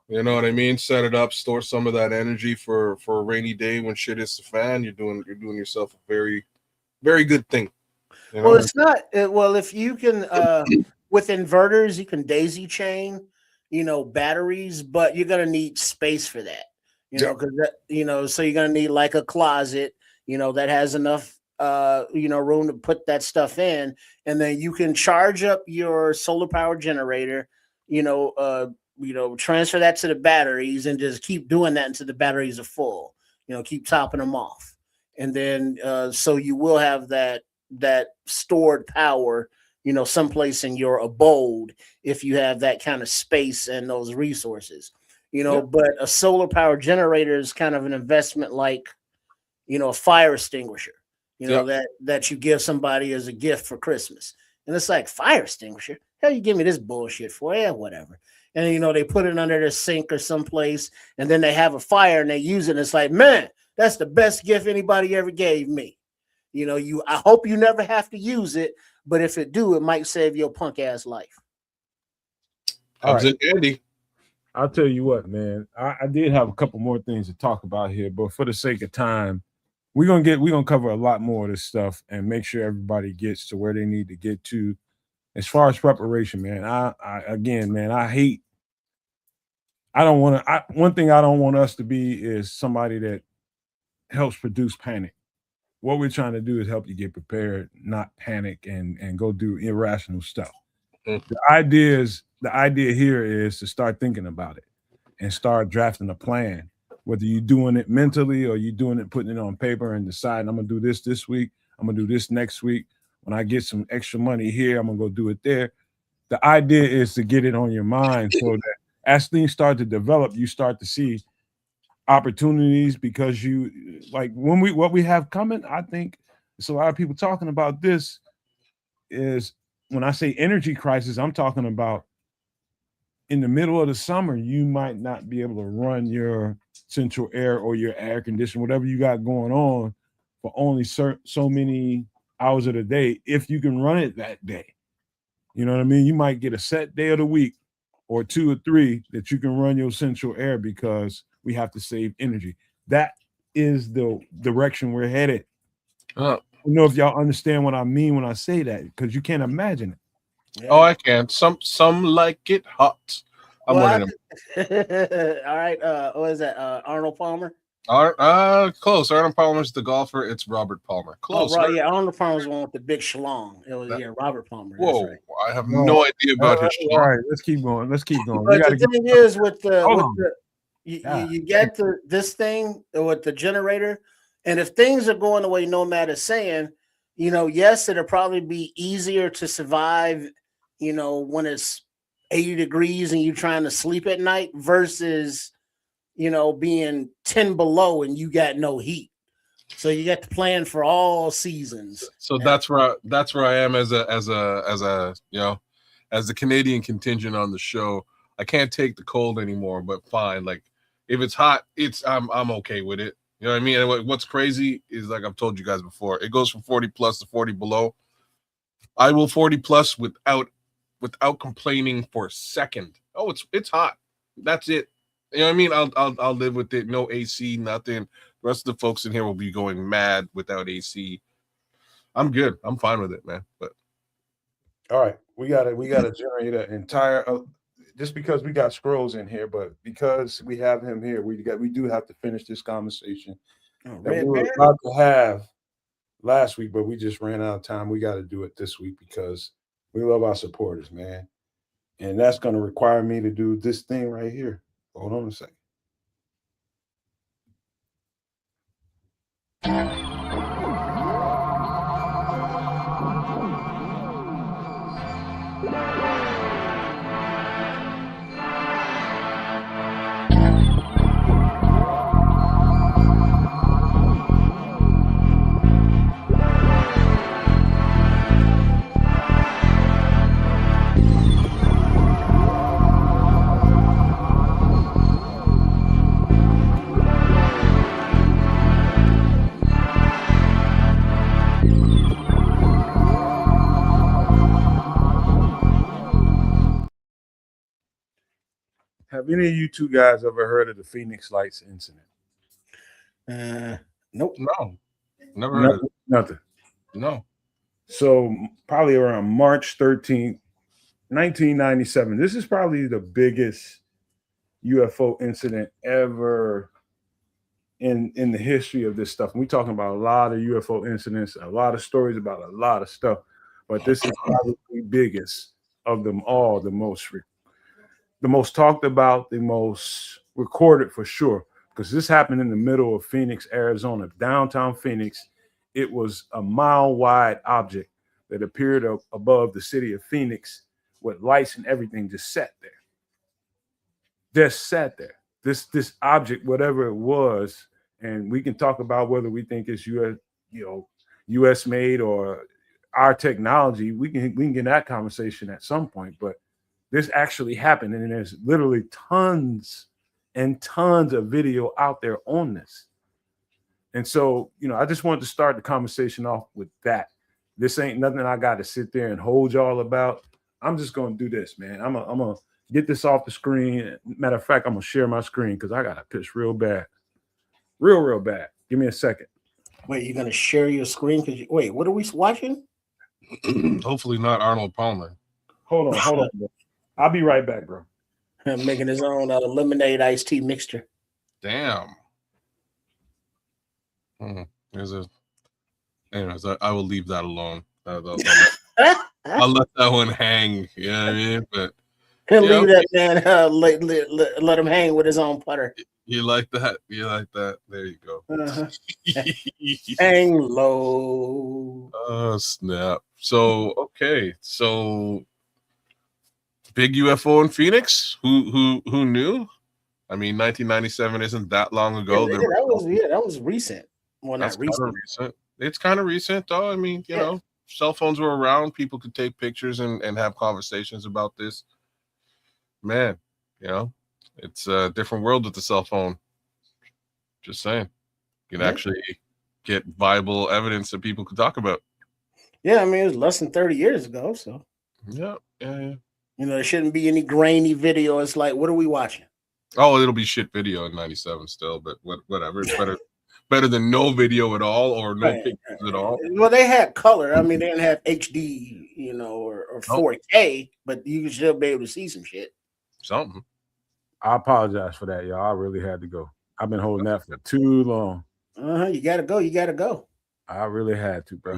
You know what I mean? Set it up, store some of that energy for a rainy day when shit hits the fan. You're doing yourself a very, very good thing. You know? Well, it's not. Well, if you can, with inverters, you can daisy chain, batteries, but you're gonna need space for that. Because so you're gonna need like a closet, that has enough, room to put that stuff in, and then you can charge up your solar power generator, transfer that to the batteries and just keep doing that until the batteries are full. Keep topping them off, and then so you will have that stored power, someplace in your abode if you have that kind of space and those resources. But a solar power generator is kind of an investment like, a fire extinguisher, that you give somebody as a gift for Christmas. And it's like, fire extinguisher? Hell, you give me this bullshit for? Yeah, whatever. And they put it under their sink or someplace, and then they have a fire and they use it. And it's like, man, that's the best gift anybody ever gave me. I hope you never have to use it, but if it do, it might save your punk ass life. All right, Andy. I'll tell you what, man. I did have a couple more things to talk about here, but for the sake of time, we're gonna cover a lot more of this stuff and make sure everybody gets to where they need to get to. As far as preparation, man, one thing I don't want us to be is somebody that helps produce panic. What we're trying to do is help you get prepared, not panic and go do irrational stuff. Mm-hmm. The idea here is to start thinking about it and start drafting a plan. Whether you're doing it mentally or you're doing it, putting it on paper and deciding, I'm gonna do this week, I'm gonna do this next week. When I get some extra money here, I'm gonna go do it there. The idea is to get it on your mind so that as things start to develop, you start to see opportunities, because you like what we have coming. I think it's a lot of people talking about this. Is when I say energy crisis, I'm talking about in the middle of the summer, you might not be able to run your central air or your air conditioner, whatever you got going on, for only so many hours of the day. If you can run it that day, you know what I mean? You might get a set day of the week or 2 or 3 that you can run your central air, because we have to save energy. That is the direction we're headed. I don't know if y'all understand what I mean when I say that, because you can't imagine it. Yeah. Oh, I can. Some like it hot. I'm one of them. All right. What is that? Arnold Palmer? Close. Arnold Palmer's the golfer. It's Robert Palmer. Close. Oh, right. Yeah, Arnold Palmer's the one with the big schlong. It was Robert Palmer. Whoa, right. I have no idea about his schlong. All right, let's keep going. But the thing is, you get this thing with the generator, and if things are going the way Nomad is saying, yes, it'll probably be easier to survive, when it's 80 degrees and you're trying to sleep at night versus, being 10 below and you got no heat. So you got to plan for all seasons. So that's where I am as the Canadian contingent on the show. I can't take the cold anymore, but fine. Like if it's hot, I'm okay with it. You know what I mean? And what's crazy is, like I've told you guys before, it goes from 40 plus to 40 below. I will 40 plus without complaining for a second. Oh, it's hot. That's it. You know what I mean? I'll live with it. No AC, nothing. The rest of the folks in here will be going mad without AC. I'm good. I'm fine with it, man. But all right, we gotta generate an entire. Just because we got Scrolls in here, but because we have him here, we do have to finish this conversation that we were about to have last week, but we just ran out of time. We got to do it this week because we love our supporters, man, and that's going to require me to do this thing right here. Hold on a second. Have any of you two guys ever heard of the Phoenix Lights incident? Nope. No, never heard of it. Nothing. No. So probably around March 13th, 1997. This is probably the biggest UFO incident ever in the history of this stuff. And we're talking about a lot of UFO incidents, a lot of stories about a lot of stuff, but this is probably the biggest of them all, the most talked about, the most recorded for sure, because this happened in the middle of Phoenix, Arizona, downtown Phoenix. It was a mile-wide object that appeared above the city of Phoenix with lights and everything, just sat there. Just sat there. This object, whatever it was, and we can talk about whether we think it's US made or our technology. We can get that conversation at some point, but this actually happened, and there's literally tons and tons of video out there on this. And so, I just wanted to start the conversation off with that. This ain't nothing I got to sit there and hold y'all about. I'm just going to do this, man. I'm going to get this off the screen. Matter of fact, I'm going to share my screen because I got to piss real bad. Real bad. Give me a second. Wait, you're going to share your screen? Wait, what are we watching? Hopefully not Arnold Palmer. Hold on. Bro. I'll be right back, bro. I'm making his own lemonade iced tea mixture. Damn. Anyways, I will leave that alone. I'll let that one hang. You know what I mean? But he'll leave that man. Let him hang with his own putter. You like that? There you go. Hang low. Oh snap! So big UFO in Phoenix. Who knew? I mean, 1997 isn't that long ago. That was recent. Well, not recent. It's kind of recent, though. I mean, you know, cell phones were around. People could take pictures and have conversations about this. Man, it's a different world with the cell phone. Just saying. You can actually get viable evidence that people could talk about. Yeah, I mean, it was less than 30 years ago, so. Yeah. There shouldn't be any grainy video. It's like, what are we watching? Oh, it'll be shit video in 97 still, but whatever. It's better than no video at all or no pictures at all. Well, they had color. I mean, they didn't have HD, or 4K, but you can still be able to see some shit. Something. I apologize for that, y'all. I really had to go. I've been holding that for too long. You gotta go. I really had to, bro.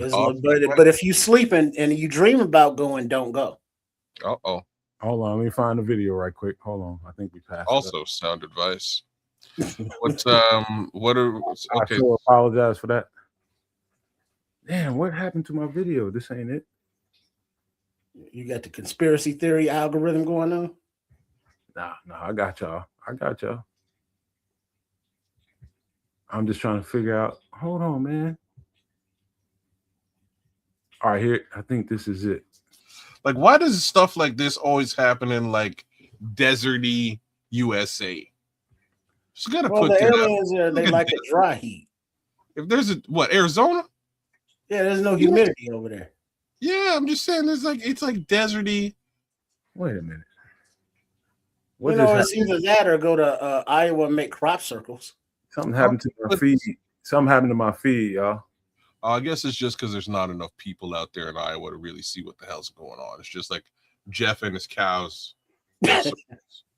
But if you sleeping and you dream about going, don't go. Uh-oh. Hold on, let me find the video right quick. Hold on. I think we passed. Also sound advice. I so apologize for that. Damn, what happened to my video? This ain't it. You got the conspiracy theory algorithm going on? Nah, I got y'all. I'm just trying to figure out. Hold on, man. All right, here. I think this is it. Like, why does stuff like this always happen in like deserty USA? Just gotta put the aliens they like a dry heat. If there's Arizona? Yeah, there's no humidity over there. Yeah, I'm just saying it's like deserty. Wait a minute. It's either that or go to Iowa and make crop circles. Something happened to my feed. Something happened to my feed, y'all. I guess it's just because there's not enough people out there in Iowa to really see what the hell's going on. It's just like Jeff and his cows. You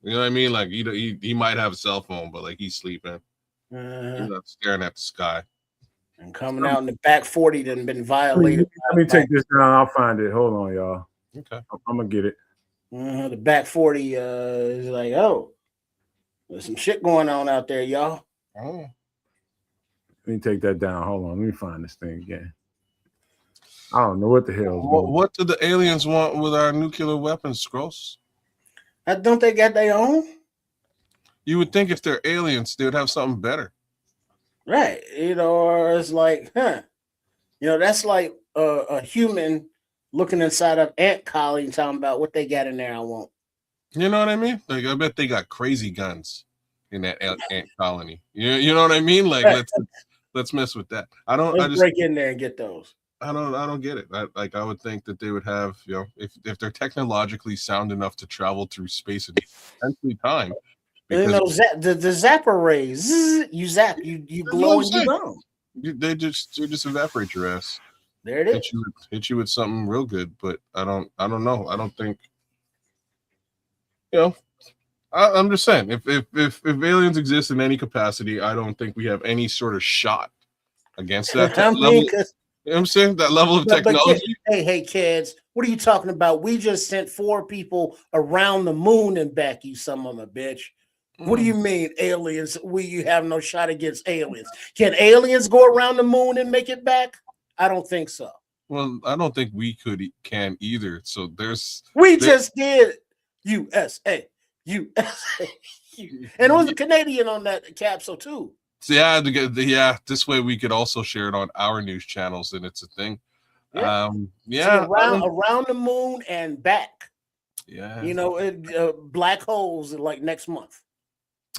know what I mean? Like he might have a cell phone, but like he's sleeping. He's not staring at the sky. And coming out in the back 40 done been violated. Let me take this down. I'll find it. Hold on, y'all. Okay. I'm gonna get it. The back 40 is like, there's some shit going on out there, y'all. Oh. Let me take that down. Hold on. Let me find this thing again. I don't know what the hell. What do the aliens want with our nuclear weapons, Scrolls? Don't they got their own? You would think if they're aliens, they would have something better. Right. Or it's like, that's like a human looking inside of ant colony and talking about what they got in there I want. You know what I mean? Like, I bet they got crazy guns in that ant colony. You know what I mean? Like, right. let's mess with that. Let's break in there and get those. I don't get it. I would think that they would have, if they're technologically sound enough to travel through space and potentially time. Because the zapper rays, you zap, you glow and you burn. They just evaporate your ass. There it is. Hit you with something real good, but I don't know. I don't think. I'm just saying, if aliens exist in any capacity, I don't think we have any sort of shot against that level. You know what I'm saying? That level of technology. Hey, kids, what are you talking about? We just sent 4 people around the moon and back, you son of a bitch. What do you mean, aliens? You have no shot against aliens. Can aliens go around the moon and make it back? I don't think so. Well, I don't think we can either. So just did USA. And it was a Canadian on that capsule too. So yeah. This way we could also share it on our news channels, and it's a thing. Yeah. Around the moon and back. Yeah. Black holes like next month.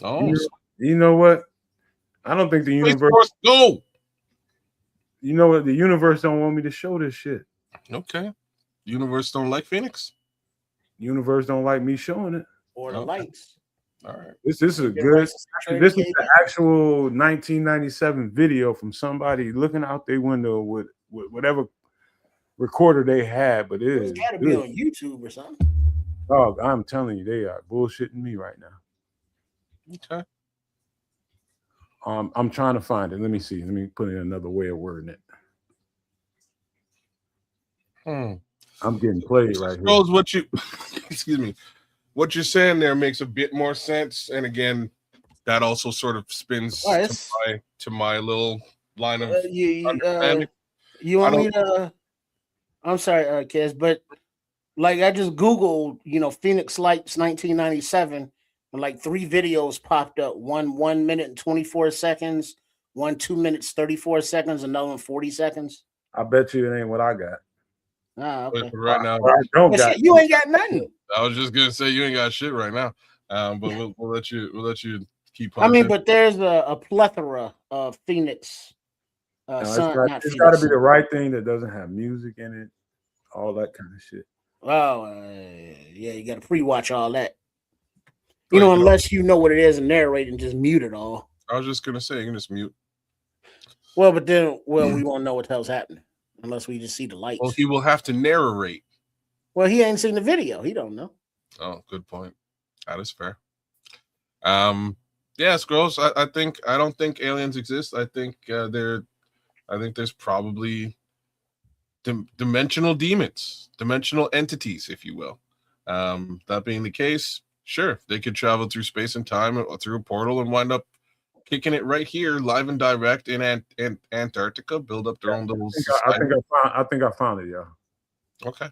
Oh, you know what? I don't think the universe. Go. You know what? The universe don't want me to show this shit. Okay. Universe don't like Phoenix. Universe don't like me showing it. Or the lights. All right. This is a good. This is the actual 1997 video from somebody looking out their window with whatever recorder they had, but it's got to be on YouTube or something. Oh, I'm telling you, they are bullshitting me right now. Okay. I'm trying to find it. Let me see. Let me put in another way of wording it. I'm getting played right here. Excuse me. What you're saying there makes a bit more sense, and again, that also sort of spins to my little line of understanding. You want me to? I'm sorry, kids, but like I just Googled, Phoenix Lights 1997, and like 3 videos popped up. 1 minute and 24 seconds, 1 2 minutes 34 seconds, another one 40 seconds. I bet you it ain't what I got. Okay. Right now, you ain't got nothing. I was just gonna say you ain't got shit right now, but we'll let you keep. I mean, but there's a plethora of Phoenix. It's got to be the right thing that doesn't have music in it, all that kind of shit. Oh, yeah, you got to pre-watch all that. Unless you know what it is and narrate and just mute it all. I was just gonna say you can just mute. Well, but then, we won't know what the hell's happening unless we just see the lights. Well, he will have to narrate. Well, he ain't seen the video. He don't know. Oh, good point. That is fair. Yeah, Scrolls. I don't think aliens exist. I think there's probably dimensional demons, dimensional entities, if you will. That being the case, sure, they could travel through space and time through a portal and wind up kicking it right here, live and direct in Antarctica. Build up their own little. I think I found it, y'all. Okay.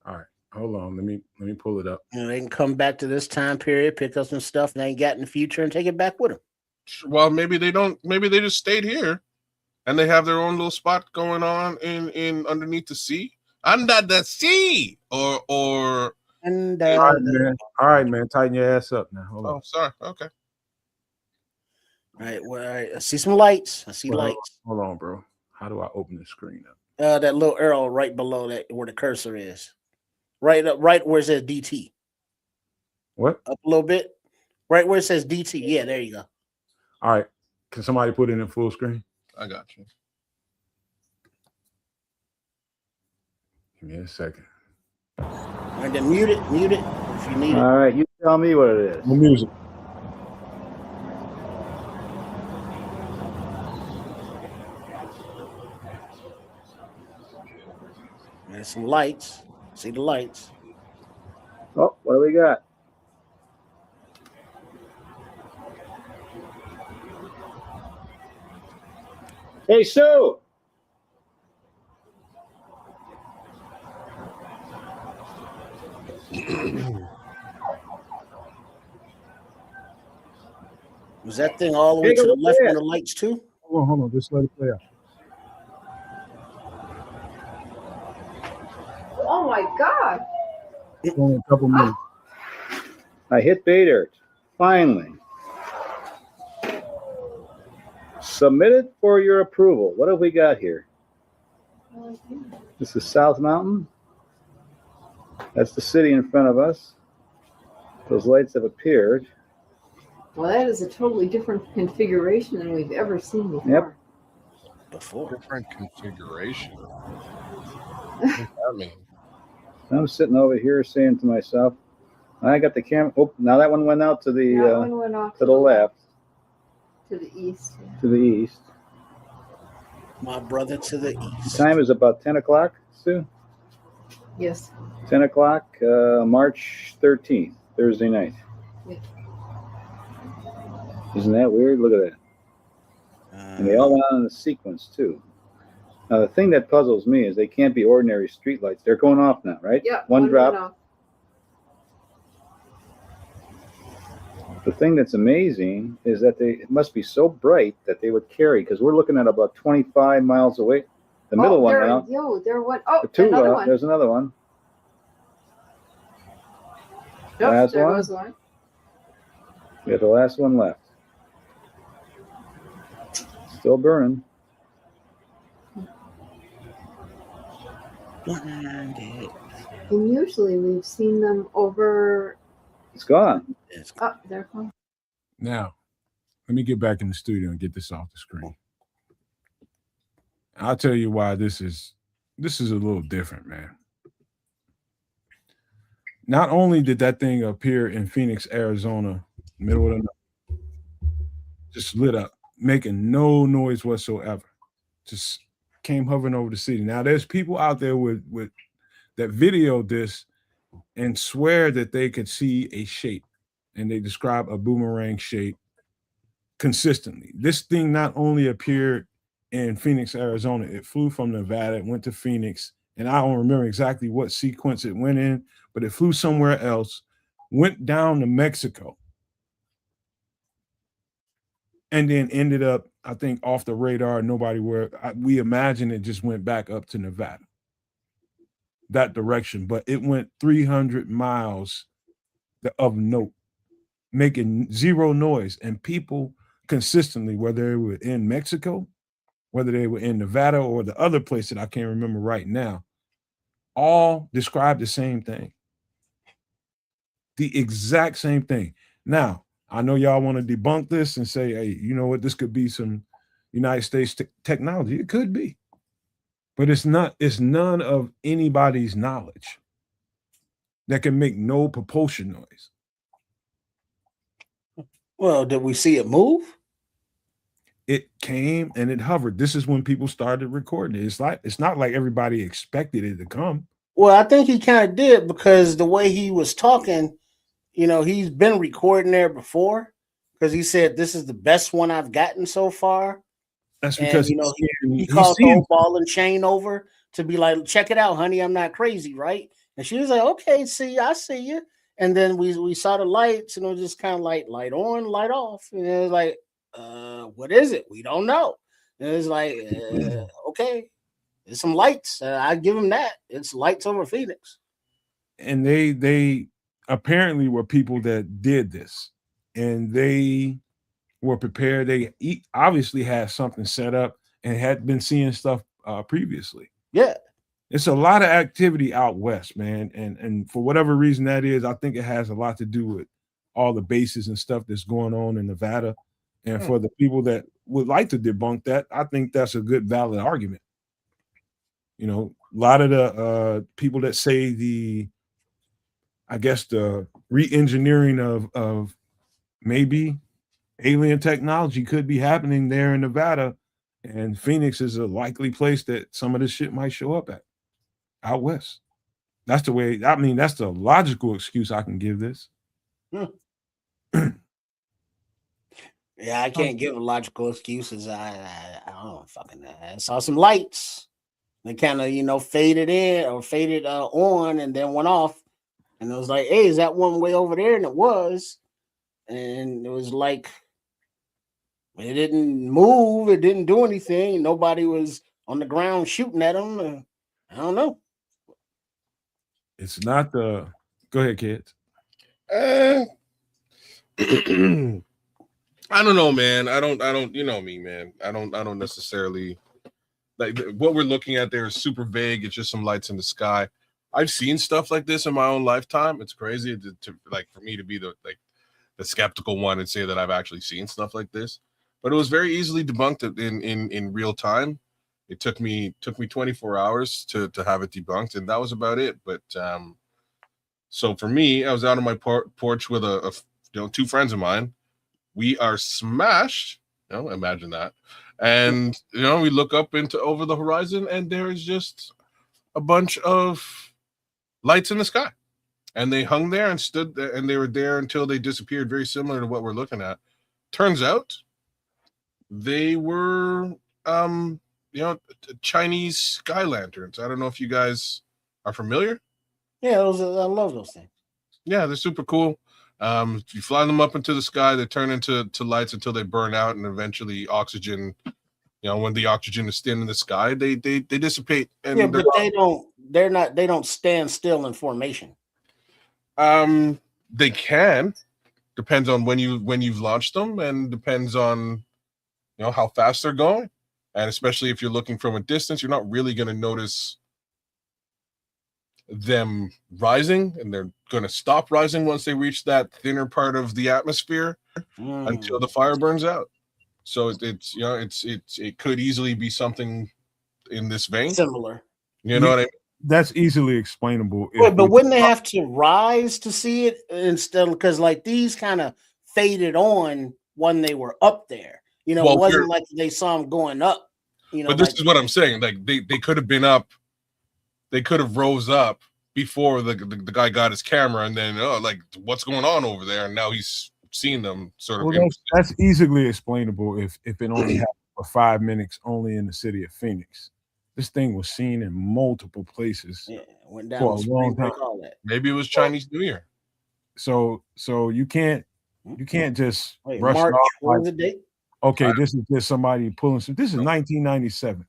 All right. Hold on. Let me pull it up. They can come back to this time period, pick up some stuff they ain't got in the future, and take it back with them. Well, maybe they don't. Maybe they just stayed here, and they have their own little spot going on in underneath the sea, under the sea, or. All right, man. Tighten your ass up now. Hold on. Oh, sorry. Okay. All right. Well, all right. I see some lights. Lights. Hold on, bro. How do I open the screen up? That little arrow right below that where the cursor is. Right where it says DT. What? Up a little bit. Right where it says DT. Yeah, there you go. All right. Can somebody put it in full screen? I got you. Give me a second. And then mute it if you need it. All right, you tell me what it is. The music. There's some lights. See the lights. Oh, what do we got? Hey, Sue. Was that thing all the way Take a to the look left at on it. the lights too? Hold on. Just let it play out. Oh my God. It's only a couple minutes. I hit pay dirt. Finally. Submitted for your approval. What have we got here? This is South Mountain. That's the city in front of us. Those lights have appeared. Well, that is a totally different configuration than we've ever seen before. Yep. Different configuration. What does that mean? I'm sitting over here saying to myself, I got the camera. Oh, now that one went out to the That one went off to the left, to the east. to the east. My brother to the east. The time is about 10 o'clock, Sue. Yes. 10 o'clock, March 13th, Thursday night. Yeah. Isn't that weird? Look at that. And they all went on in a sequence, too. Now, the thing that puzzles me is they can't be ordinary streetlights. They're going off now, right? Yeah. One drop. Went off. The thing that's amazing is that it must be so bright that they would carry, because we're looking at about 25 miles away. The middle one now. There one. Oh, Two, another one. There's another one. Nope, last there one. was one. We have the last one left. Still burning. And usually we've seen them over. It's gone. Oh, they're gone. Now, let me get back in the studio and get this off the screen. I'll tell you why this is a little different, man. Not only did that thing appear in Phoenix, Arizona, middle of the night, just lit up, making no noise whatsoever, just came hovering over the city. Now, there's people out there with that videoed this and swear that they could see a shape, and they describe a boomerang shape consistently. This thing not only appeared in Phoenix, Arizona, it flew from Nevada, it went to Phoenix, and I don't remember exactly what sequence it went in, but it flew somewhere else, went down to Mexico, and then ended up, I think, off the radar. We imagine it just went back up to Nevada, that direction, but it went 300 miles of note, making zero noise. And people consistently, whether they were in Mexico, whether they were in Nevada or the other place that I can't remember right now, all described the same thing. The exact same thing. Now, I know y'all want to debunk this and say, hey, you know what, this could be some United States technology. It could be. But it's none of anybody's knowledge that can make no propulsion noise. Well, did we see it move? It came and it hovered. This is when people started recording it. It's not like everybody expected it to come. Well, I think he kind of did, because the way he was talking, he's been recording there before, because he said this is the best one I've gotten so far. That's because he called the whole ball and chain over to be like, check it out, honey, I'm not crazy, right? And she was like, okay, I see you. And then we saw the lights, and it was just kind of like light on, light off. And it was like, what is it? We don't know. And it was like, okay, there's some lights. I give him that. It's lights over Phoenix. And they apparently were people that did this, and they were prepared. They obviously had something set up and had been seeing stuff previously. Yeah. It's a lot of activity out west, man. And for whatever reason that is, I think it has a lot to do with all the bases and stuff that's going on in Nevada. And for the people that would like to debunk that, I think that's a good, valid argument. A lot of the people that say the re-engineering of maybe alien technology could be happening there in Nevada, and Phoenix is a likely place that some of this shit might show up at out west. That's the way. I mean, that's the logical excuse I can give this. Yeah, I can't give logical excuses. I don't fucking know. I saw some lights. They kind of faded in or faded on and then went off. And it was like, hey, is that one way over there? And it was. And it was like it didn't move, it didn't do anything. Nobody was on the ground shooting at them. I don't know. It's not the. Go ahead, kids. I don't know, man. I don't. You know me, man. I don't necessarily like what we're looking at there is super vague. It's just some lights in the sky. I've seen stuff like this in my own lifetime. It's crazy to like for me to be the skeptical one and say that I've actually seen stuff like this. But it was very easily debunked in real time. It took me 24 hours to have it debunked, and that was about it. But so for me, I was out on my porch with two friends of mine. We are smashed. Imagine that. And we look up over the horizon, and there is just a bunch of lights in the sky. And they hung there and stood there, and they were there until they disappeared, very similar to what we're looking at. Turns out they were Chinese sky lanterns. I don't know if you guys are familiar. Yeah, I love those things. Yeah, they're super cool. You fly them up into the sky, they turn into lights until they burn out, and eventually oxygen. When the oxygen is thin in the sky, they dissipate. And yeah, but they don't stand still in formation. They can. Depends on when you've launched them, and depends on how fast they're going, and especially if you're looking from a distance, you're not really going to notice them rising, and they're going to stop rising once they reach that thinner part of the atmosphere until the fire burns out. So it could easily be something in this vein, similar. You know what I mean? That's easily explainable. But wouldn't they have to rise to see it instead? Because like these kind of faded on when they were up there. It wasn't like they saw them going up. But this is what I'm saying. Like they could have been up. They could have rose up before the guy got his camera, and then what's going on over there? And now he's seen them sort of. Well, that's easily explainable if it only happened for 5 minutes only in the city of Phoenix. This thing was seen in multiple places. Yeah, went down for a long time. Maybe it was Chinese New Year. So you can't just brush March. off. What was the date? Okay, this is just somebody pulling some. This is 1997.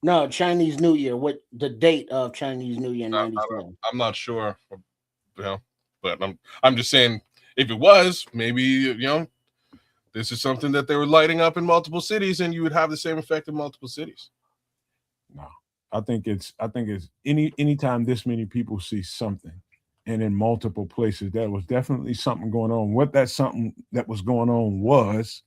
No, Chinese New Year. What the date of Chinese New Year? 97. I'm not sure, but I'm just saying if it was, maybe this is something that they were lighting up in multiple cities, and you would have the same effect in multiple cities. No, I think it's anytime this many people see something, and in multiple places, there was definitely something going on. What that something that was going on was,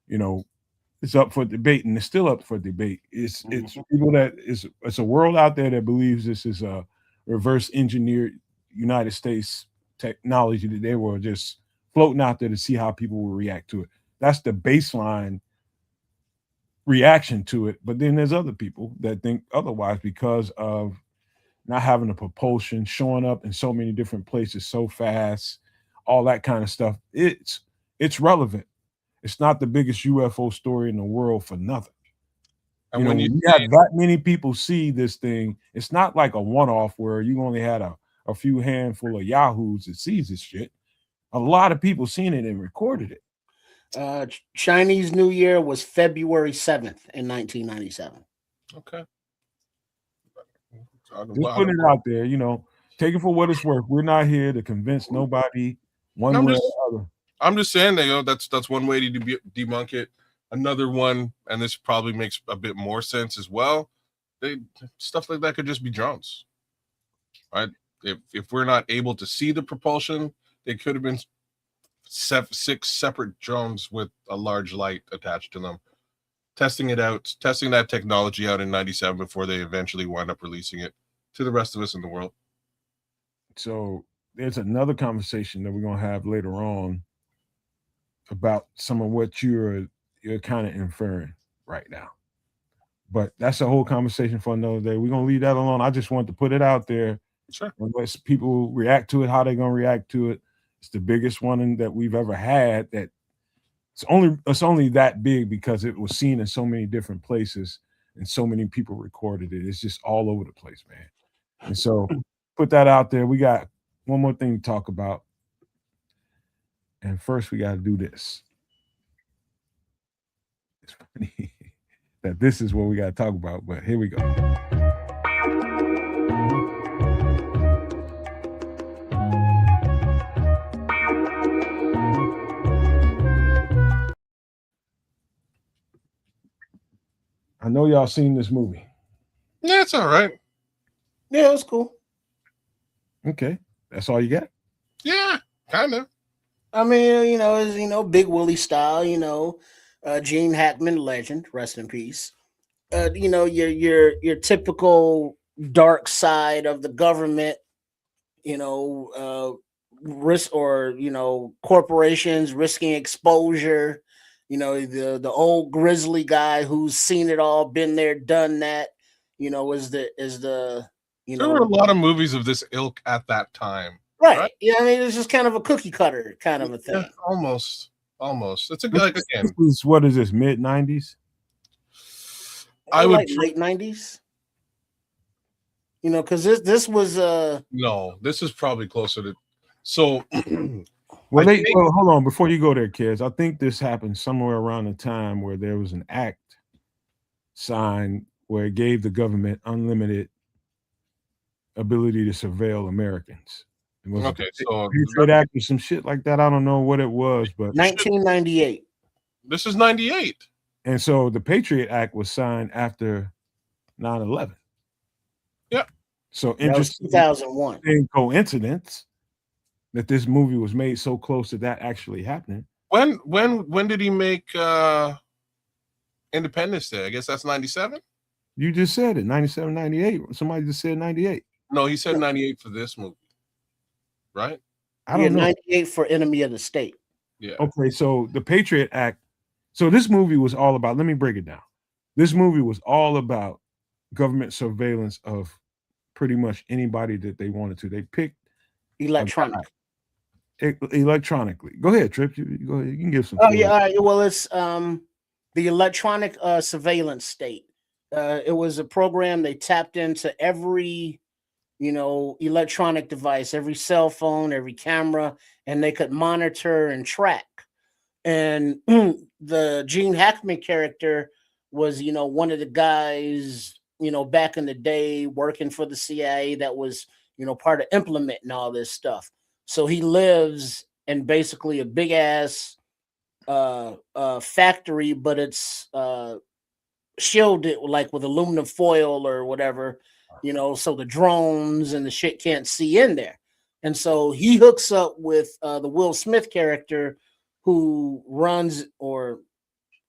it's up for debate, and it's still up for debate. It's people it's a world out there that believes this is a reverse engineered United States technology that they were just floating out there to see how people will react to it. That's the baseline reaction to it. But then there's other people that think otherwise because of not having the propulsion, showing up in so many different places so fast, all that kind of stuff. It's relevant. It's not the biggest UFO story in the world for nothing. And when you have that many people see this thing, it's not like a one-off where you only had a few handful of yahoos that sees this shit. A lot of people seen it and recorded it. Chinese New Year was February 7th in 1997. Okay. Just putting it out there, take it for what it's worth. We're not here to convince nobody one way or the other. I'm just saying that that's one way to debunk it. Another one, and this probably makes a bit more sense as well. Stuff like that could just be drones, right? If we're not able to see the propulsion, they could have been 6 separate drones with a large light attached to them, testing that technology out in 97 before they eventually wind up releasing it to the rest of us in the world. So there's another conversation that we're going to have later on about some of what you're kind of inferring right now. But that's a whole conversation for another day. We're going to leave that alone. I just want to put it out there. Sure. And let people react to it, how they're going to react to it. It's the biggest one that we've ever had that It's only that big because it was seen in so many different places and so many people recorded it. It's just all over the place, man. And so put that out there. We got one more thing to talk about. And first we got to do this. It's funny that this is what we got to talk about, but here we go. I know y'all seen this movie. Yeah, it's all right. Yeah, it was cool. Okay. That's all you got? Yeah, kind of. I mean, it's Big Willie style, Gene Hackman legend, rest in peace. Your typical dark side of the government, risk or corporations risking exposure. The old grizzly guy who's seen it all, been there, done that. Is the There were a lot of movies of this ilk at that time. right? Yeah, I mean, it's just kind of a cookie cutter kind of a thing. Yeah, almost. It's a good again. What is this, mid-90s? I would like late 90s. Because this was no, this is probably closer to so. Well, hold on before you go there, kids. I think this happened somewhere around the time where there was an act signed where it gave the government unlimited ability to surveil Americans. Okay, so Patriot Act or some shit like that. I don't know what it was, but 1998. This is 98. And so the Patriot Act was signed after 9/11. Yep. So interesting. 2001. Coincidence that this movie was made so close to that actually happening. When did he make Independence Day? I guess that's 97. You just said it, 97, 98. Somebody just said 98. No, he said 98 for this movie, right? I don't know. 98 for Enemy of the State. Yeah. Okay, so the Patriot Act. So this movie was all about. Let me break it down. This movie was all about government surveillance of pretty much anybody that they wanted to. They picked electronically. Go ahead, Trip. You go ahead. You can give some. Oh yeah. All right. Well, it's the electronic surveillance state. It was a program they tapped into every, electronic device, every cell phone, every camera, and they could monitor and track. And the Gene Hackman character was, one of the guys, back in the day working for the CIA that was, part of implementing all this stuff. So he lives in basically a big ass factory, but it's shielded like with aluminum foil or whatever, so the drones and the shit can't see in there. And so he hooks up with the Will Smith character who runs, or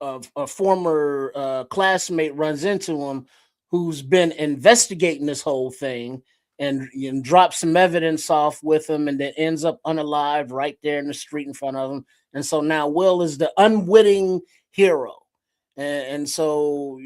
a former classmate runs into him, who's been investigating this whole thing and drops some evidence off with him, and then ends up unalived right there in the street in front of him. And so now Will is the unwitting hero. And so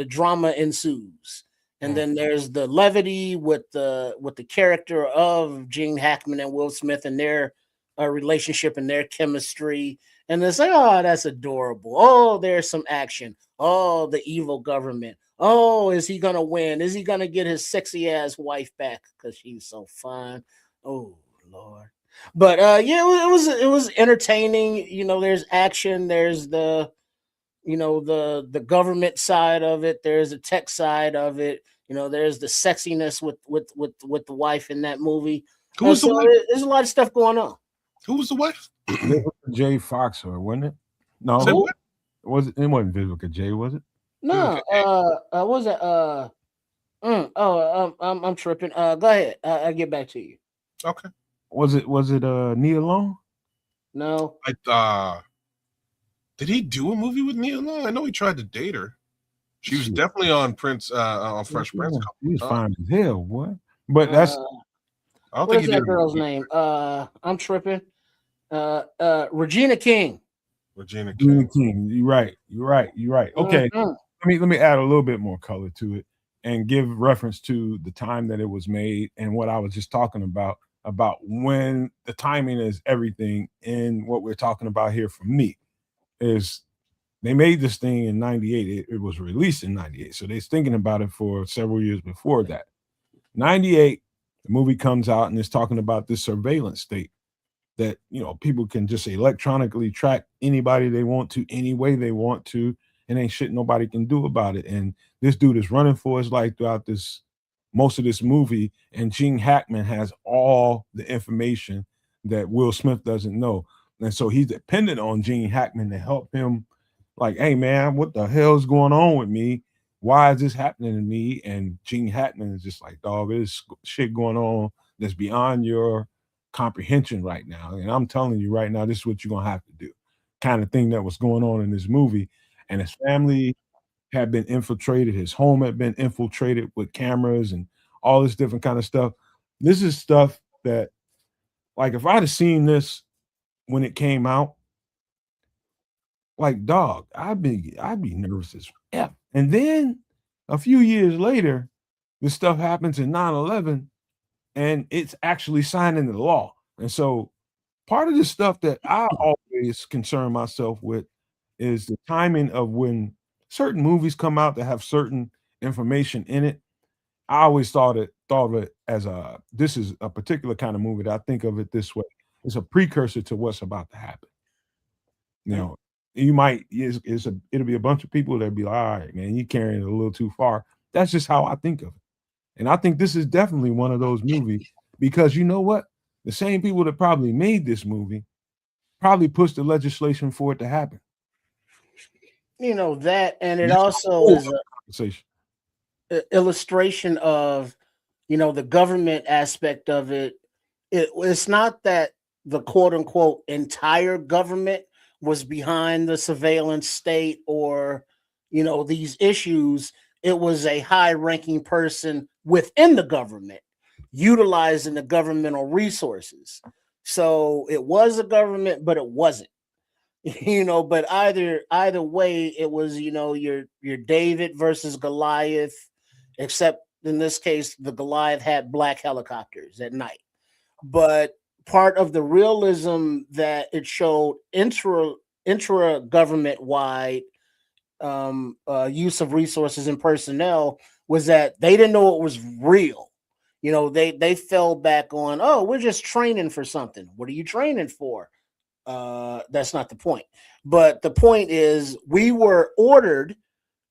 drama ensues. And then there's the levity with the character of Gene Hackman and Will Smith and their relationship and their chemistry. And it's like, oh, that's adorable. Oh, there's some action. Oh, the evil government. Oh, is he gonna win? Is he gonna get his sexy ass wife back because she's so fine? Oh Lord. But it was entertaining. There's action. There's the the government side of it. There's the tech side of it. There's the sexiness with the wife in that movie. Who's the wife? There's a lot of stuff going on. Who was the wife? Jay Fox, or wasn't it? No, it wasn't Vivica J, was it? No, what was it? I'm tripping. Go ahead. I'll get back to you. Okay. Was it Nia Long? No. Did he do a movie with Nia Long? I know he tried to date her. She was definitely on Prince, on Fresh Prince. He was fine as hell, boy. But that's what is that girl's name? I'm tripping. Regina King. Regina King. You're right. Okay. Let me add a little bit more color to it and give reference to the time that it was made and what I was just talking about when the timing is everything in what we're talking about here for me. is they made this thing in 98. It was released in 98. So they're thinking about it for several years before that. 98, the movie comes out and it's talking about this surveillance state that, people can just electronically track anybody they want to, any way they want to, and ain't shit nobody can do about it. And this dude is running for his life throughout most of this movie, and Gene Hackman has all the information that Will Smith doesn't know. And so he's dependent on Gene Hackman to help him, like, hey man, what the hell's going on with me? Why is this happening to me? And Gene Hackman is just like, dog, there's shit going on that's beyond your comprehension right now. And I'm telling you right now, this is what you're gonna have to do. Kind of thing that was going on in this movie. And his family had been infiltrated, his home had been infiltrated with cameras and all this different kind of stuff. This is stuff that, like, if I'd have seen this when it came out, like, dog, I'd be nervous as F. And then a few years later, this stuff happens in 9/11, and it's actually signed into law. And so part of the stuff that I always concern myself with is the timing of when certain movies come out that have certain information in it. I always thought of it as this is a particular kind of movie that I think of it this way. It's a precursor to what's about to happen. You might it'll be a bunch of people that'll be like, all right, man, you're carrying it a little too far. That's just how I think of it. And I think this is definitely one of those movies, because you know what? The same people that probably made this movie probably pushed the legislation for it to happen. That, and it also is an illustration of, the government aspect of it. It's not that the quote unquote entire government was behind the surveillance state or, these issues. It was a high ranking person within the government utilizing the governmental resources. So it was a government, but it wasn't. But either way, it was, your David versus Goliath, except in this case, the Goliath had black helicopters at night. But part of the realism that it showed intra government wide use of resources and personnel was that they didn't know it was real. They fell back on, oh, we're just training for something. What are you training for? That's not the point. But the point is, we were ordered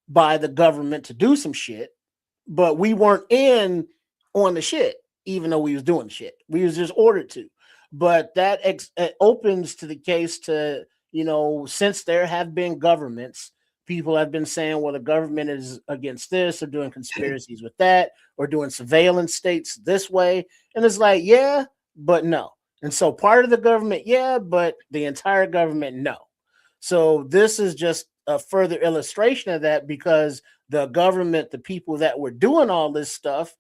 by the government to do some shit, but we weren't in on the shit, even though we was doing shit. We was just ordered to. But that opens to the case to, since there have been governments, people have been saying, well, the government is against this, or doing conspiracies with that, or doing surveillance states this way. And it's like, yeah, but no. And so part of the government, yeah, but the entire government, no. So this is just a further illustration of that, because the government, the people that were doing all this stuff,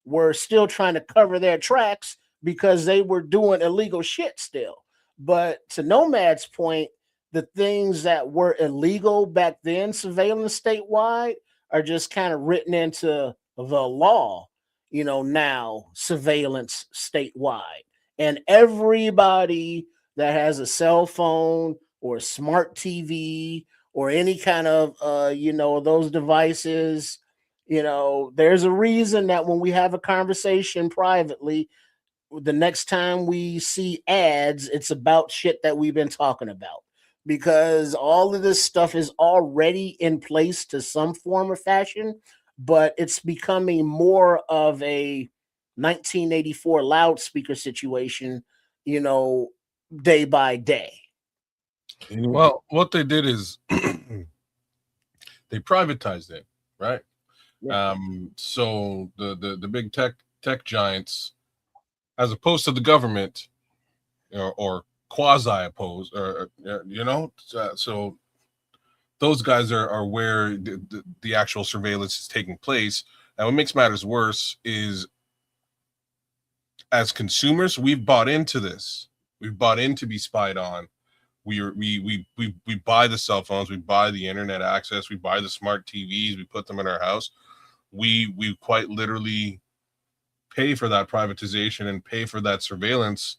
were still trying to cover their tracks because they were doing illegal shit still. But to Nomad's point, the things that were illegal back then, surveillance statewide, are just kind of written into the law, now surveillance statewide. And everybody that has a cell phone or a smart TV or any kind of, those devices, there's a reason that when we have a conversation privately, the next time we see ads, it's about shit that we've been talking about, because all of this stuff is already in place to some form or fashion, but it's becoming more of a 1984 loudspeaker situation, day by day. Well, what they did is they privatized it, right? Yeah. So the big tech giants, as opposed to the government, or quasi opposed, or so those guys are where the actual surveillance is taking place. And what makes matters worse is, as consumers, we've bought into this. We've bought in to be spied on. We buy the cell phones, we buy the internet access, we buy the smart TVs, we put them in our house. We quite literally pay for that privatization and pay for that surveillance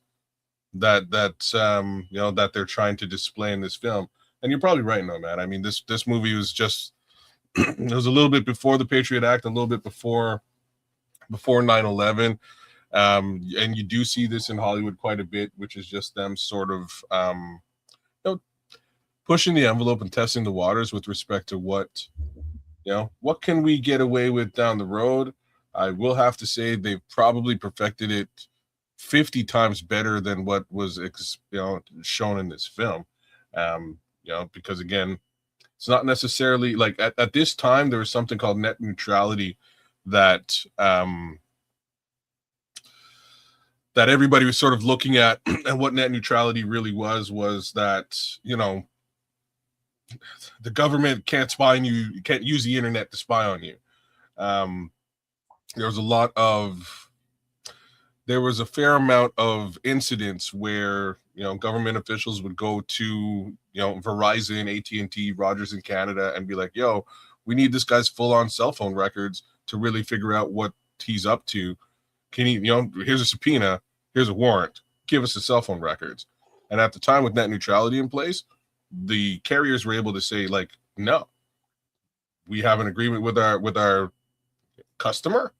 that they're trying to display in this film. And you're probably right, no, man. I mean, this movie was just it was a little bit before the Patriot Act, a little bit before 9/11. And you do see this in Hollywood quite a bit, which is just them sort of pushing the envelope and testing the waters with respect to what can we get away with down the road. I will have to say they've probably perfected it 50 times better than what was shown in this film. Because again, it's not necessarily like at this time there was something called net neutrality that that everybody was sort of looking at. And what net neutrality really was that the government can't spy on you. You can't use the internet to spy on you. There was a fair amount of incidents where government officials would go to Verizon, AT&T, Rogers in Canada and be like, yo, we need this guy's full-on cell phone records to really figure out what he's up to. Can you here's a subpoena, here's a warrant, give us the cell phone records. And at the time with net neutrality in place, the carriers were able to say, like, no, we have an agreement with our customer.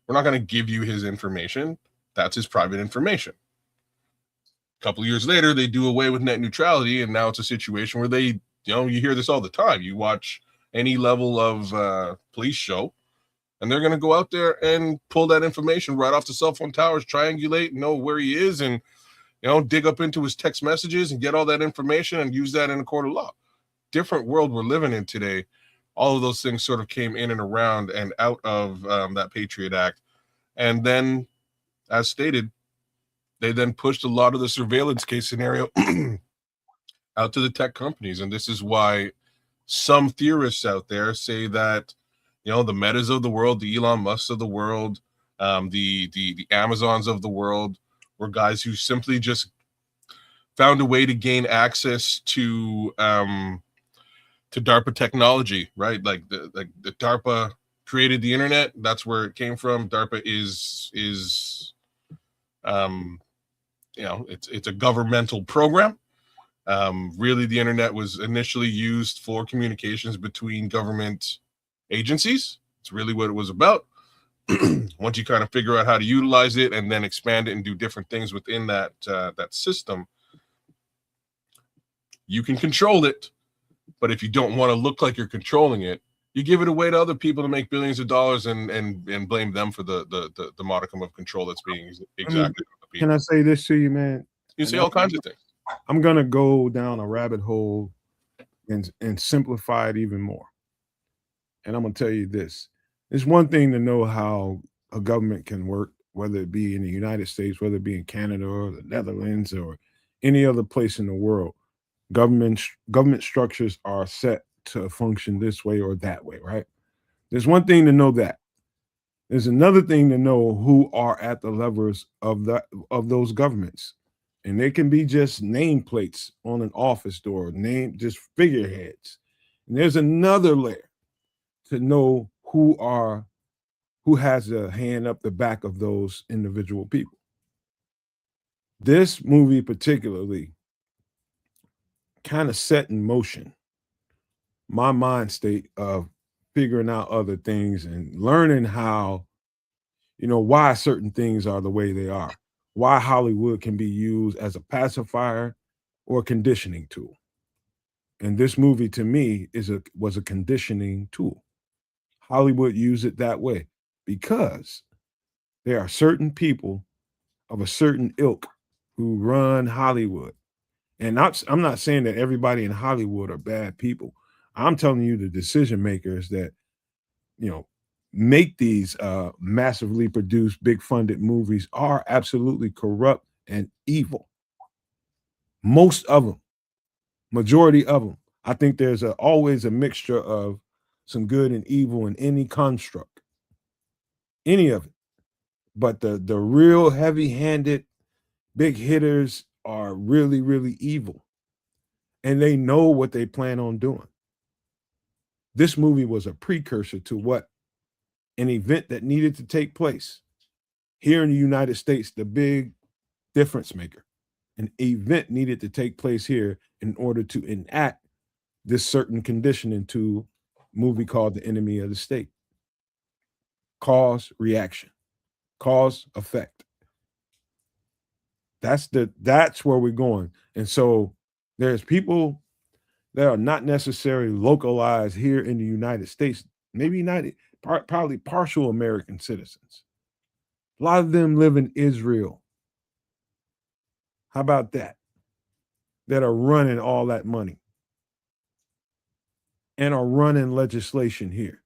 We're not going to give you his information. That's his private information. A couple of years later, they do away with net neutrality, and now it's a situation where they, you hear this all the time. You watch any level of police show, and they're going to go out there and pull that information right off the cell phone towers, triangulate, know where he is, and dig up into his text messages and get all that information and use that in a court of law. Different world we're living in today. All of those things sort of came in and around and out of that Patriot Act. And then, as stated, they then pushed a lot of the surveillance case scenario out to the tech companies. And this is why some theorists out there say that, the Metas of the world, the Elon Musks of the world, the Amazons of the world were guys who simply just found a way to gain access to DARPA technology, right? Like the DARPA created the internet. That's where it came from. DARPA is it's a governmental program. Really, the internet was initially used for communications between government agencies. It's really what it was about. Once you kind of figure out how to utilize it and then expand it and do different things within that system, you can control it. But if you don't want to look like you're controlling it, you give it away to other people to make billions of dollars and blame them for the modicum of control that's being exacted. Can I say this to you, man? You say all kinds of things. I'm gonna go down a rabbit hole and simplify it even more. And I'm gonna tell you this. It's one thing to know how a government can work, whether it be in the United States, whether it be in Canada or the Netherlands or any other place in the world. Government structures are set to function this way or that way, right? There's one thing to know that. There's another thing to know who are at the levers of those governments. And they can be just nameplates on an office door, just figureheads. And there's another layer to know who has a hand up the back of those individual people. This movie particularly kind of set in motion my mind state of figuring out other things and learning how, why certain things are the way they are, why Hollywood can be used as a pacifier or a conditioning tool. And this movie to me was a conditioning tool. Hollywood used it that way because there are certain people of a certain ilk who run Hollywood. And I'm not saying that everybody in Hollywood are bad people. I'm telling you the decision makers that, make these massively produced, big funded movies are absolutely corrupt and evil. Most of them, majority of them. I think there's always a mixture of some good and evil in any construct, any of it. But the real heavy-handed big hitters are really, really evil. And they know what they plan on doing. This movie was a precursor to what an event that needed to take place here in the United States, the big difference maker. An event needed to take place here in order to enact this certain conditioning to a movie called The Enemy of the State. Cause, reaction, cause, effect. That's where we're going. And so there's people that are not necessarily localized here in the United States, maybe probably partial American citizens. A lot of them live in Israel. How about that? That are running all that money and are running legislation here.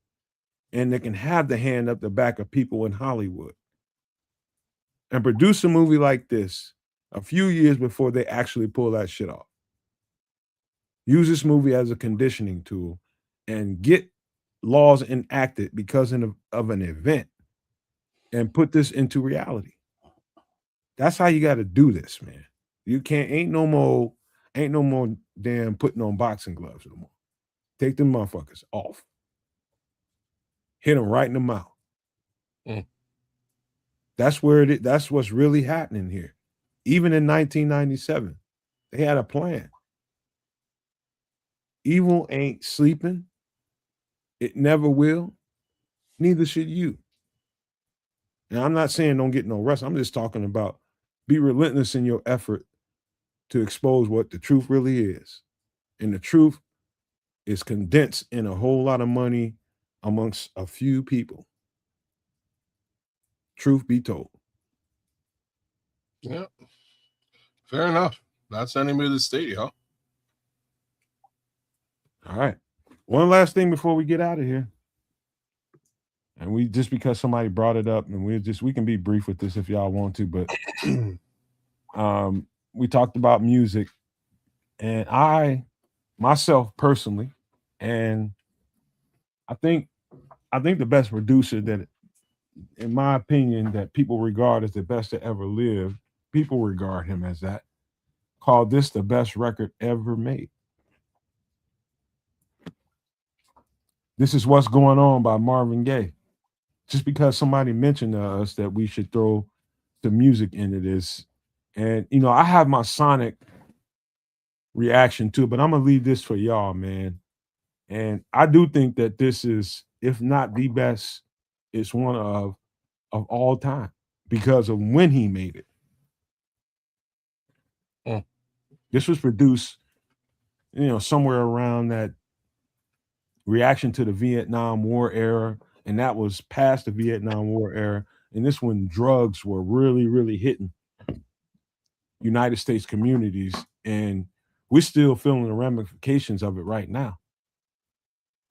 And they can have the hand up the back of people in Hollywood and produce a movie like this a few years before they actually pull that shit off. Use this movie as a conditioning tool and get laws enacted because of an event and put this into reality. That's how you got to do this, man. You can't, ain't no more damn putting on boxing gloves no more. Take them motherfuckers off. Hit them right in the mouth. Mm. That's what's really happening here. Even in 1997, they had a plan. Evil ain't sleeping. It never will. Neither should you. Now, I'm not saying don't get no rest. I'm just talking about be relentless in your effort to expose what the truth really is. And the truth is condensed in a whole lot of money amongst a few people. Truth be told. Yeah. Fair enough. That's Enemy of the State, huh? All right. One last thing before we get out of here. And we just because somebody brought it up, and we can be brief with this if y'all want to, but we talked about music, and I myself personally, and I think the best producer that, in my opinion, that people regard as the best to ever live, people regard him as that, called this the best record ever made. This is What's Going On by Marvin Gaye. Just because somebody mentioned to us that we should throw the music into this. And, I have my sonic reaction to it, but I'm going to leave this for y'all, man. And I do think that this is, if not the best, it's one of all time because of when he made it. Mm. This was produced, somewhere around that reaction to the Vietnam War era, and that was past the Vietnam War era. And this when drugs were really, really hitting United States communities, and we're still feeling the ramifications of it right now.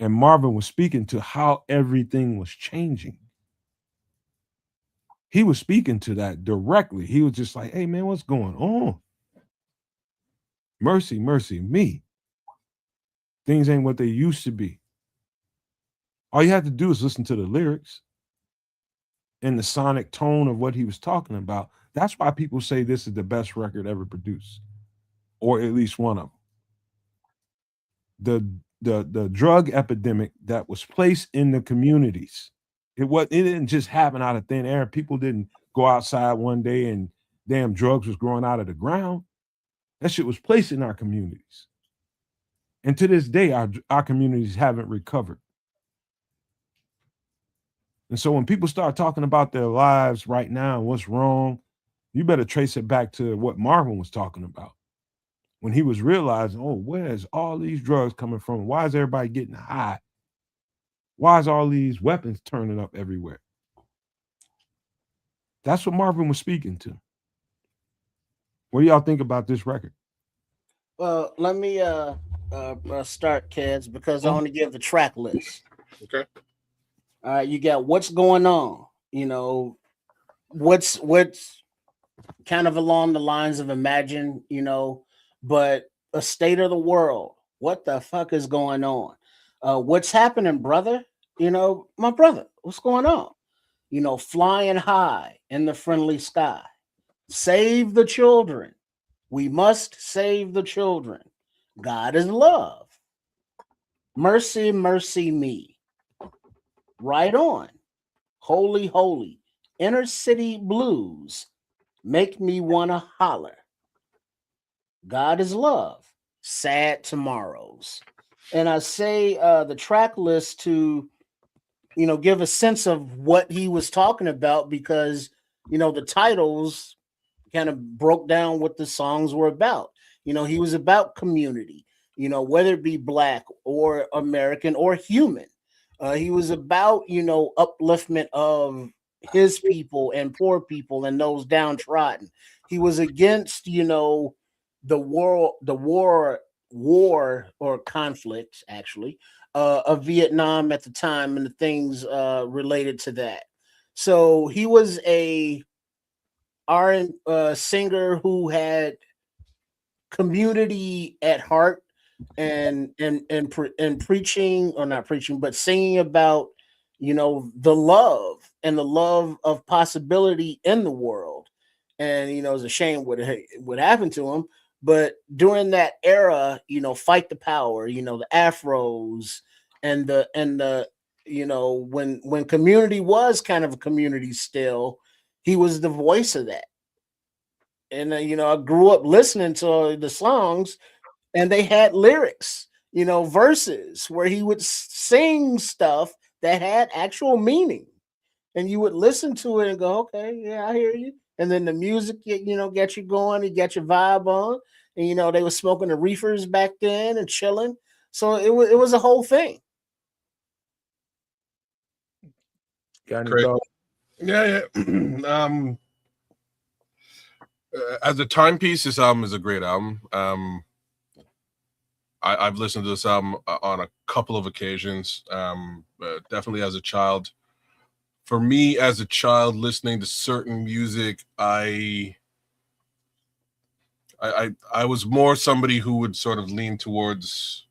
And Marvin was speaking to how everything was changing. He was speaking to that directly. He was just like, hey, man, what's going on? Mercy, mercy me. Things ain't what they used to be. All you have to do is listen to the lyrics and the sonic tone of what he was talking about. That's why people say this is the best record ever produced, or at least one of them. The drug epidemic that was placed in the communities, it didn't just happen out of thin air. People didn't go outside one day and damn drugs was growing out of the ground. That shit was placed in our communities. And to this day, our communities haven't recovered. And so when people start talking about their lives right now and what's wrong, you better trace it back to what Marvin was talking about. When he was realizing, where's all these drugs coming from? Why is everybody getting high? Why is all these weapons turning up everywhere? That's what Marvin was speaking to. What do y'all think about this record? Well, let me start, kids, because I want to give the track list. Okay. All right, you got What's Going On. What's kind of along the lines of Imagine, but a state of the world. What the fuck is going on? What's happening, brother? My brother, what's going on? Flying high in the friendly sky. Save the children. We must save the children. God is love. Mercy, mercy me. Right on. Holy, holy. Inner city blues. Make me wanna holler. God is love. Sad tomorrows. and I say the track list to give a sense of what he was talking about, because the titles kind of broke down what the songs were about. He was about community, whether it be black or American or human. He was about, upliftment of his people and poor people and those downtrodden. He was against, the war or conflict, actually, of Vietnam at the time and the things related to that. So he was a singer who had community at heart, and preaching, or not preaching, but singing about the love of possibility in the world. And it's a shame what happened to him, but during that era, fight the power, the afros, and the when community was kind of a community still, he was the voice of that. And I grew up listening to the songs, and they had lyrics, verses where he would sing stuff that had actual meaning, and you would listen to it and go, okay, yeah, I hear you. And then the music, get you going, you get your vibe on. And they were smoking the reefers back then and chilling, so it was a whole thing. Got any Great. thoughts? Yeah, yeah. As a timepiece, this album is a great album. I've listened to this album on a couple of occasions. Definitely as a child. For me, as a child, listening to certain music, I was more somebody who would sort of lean towards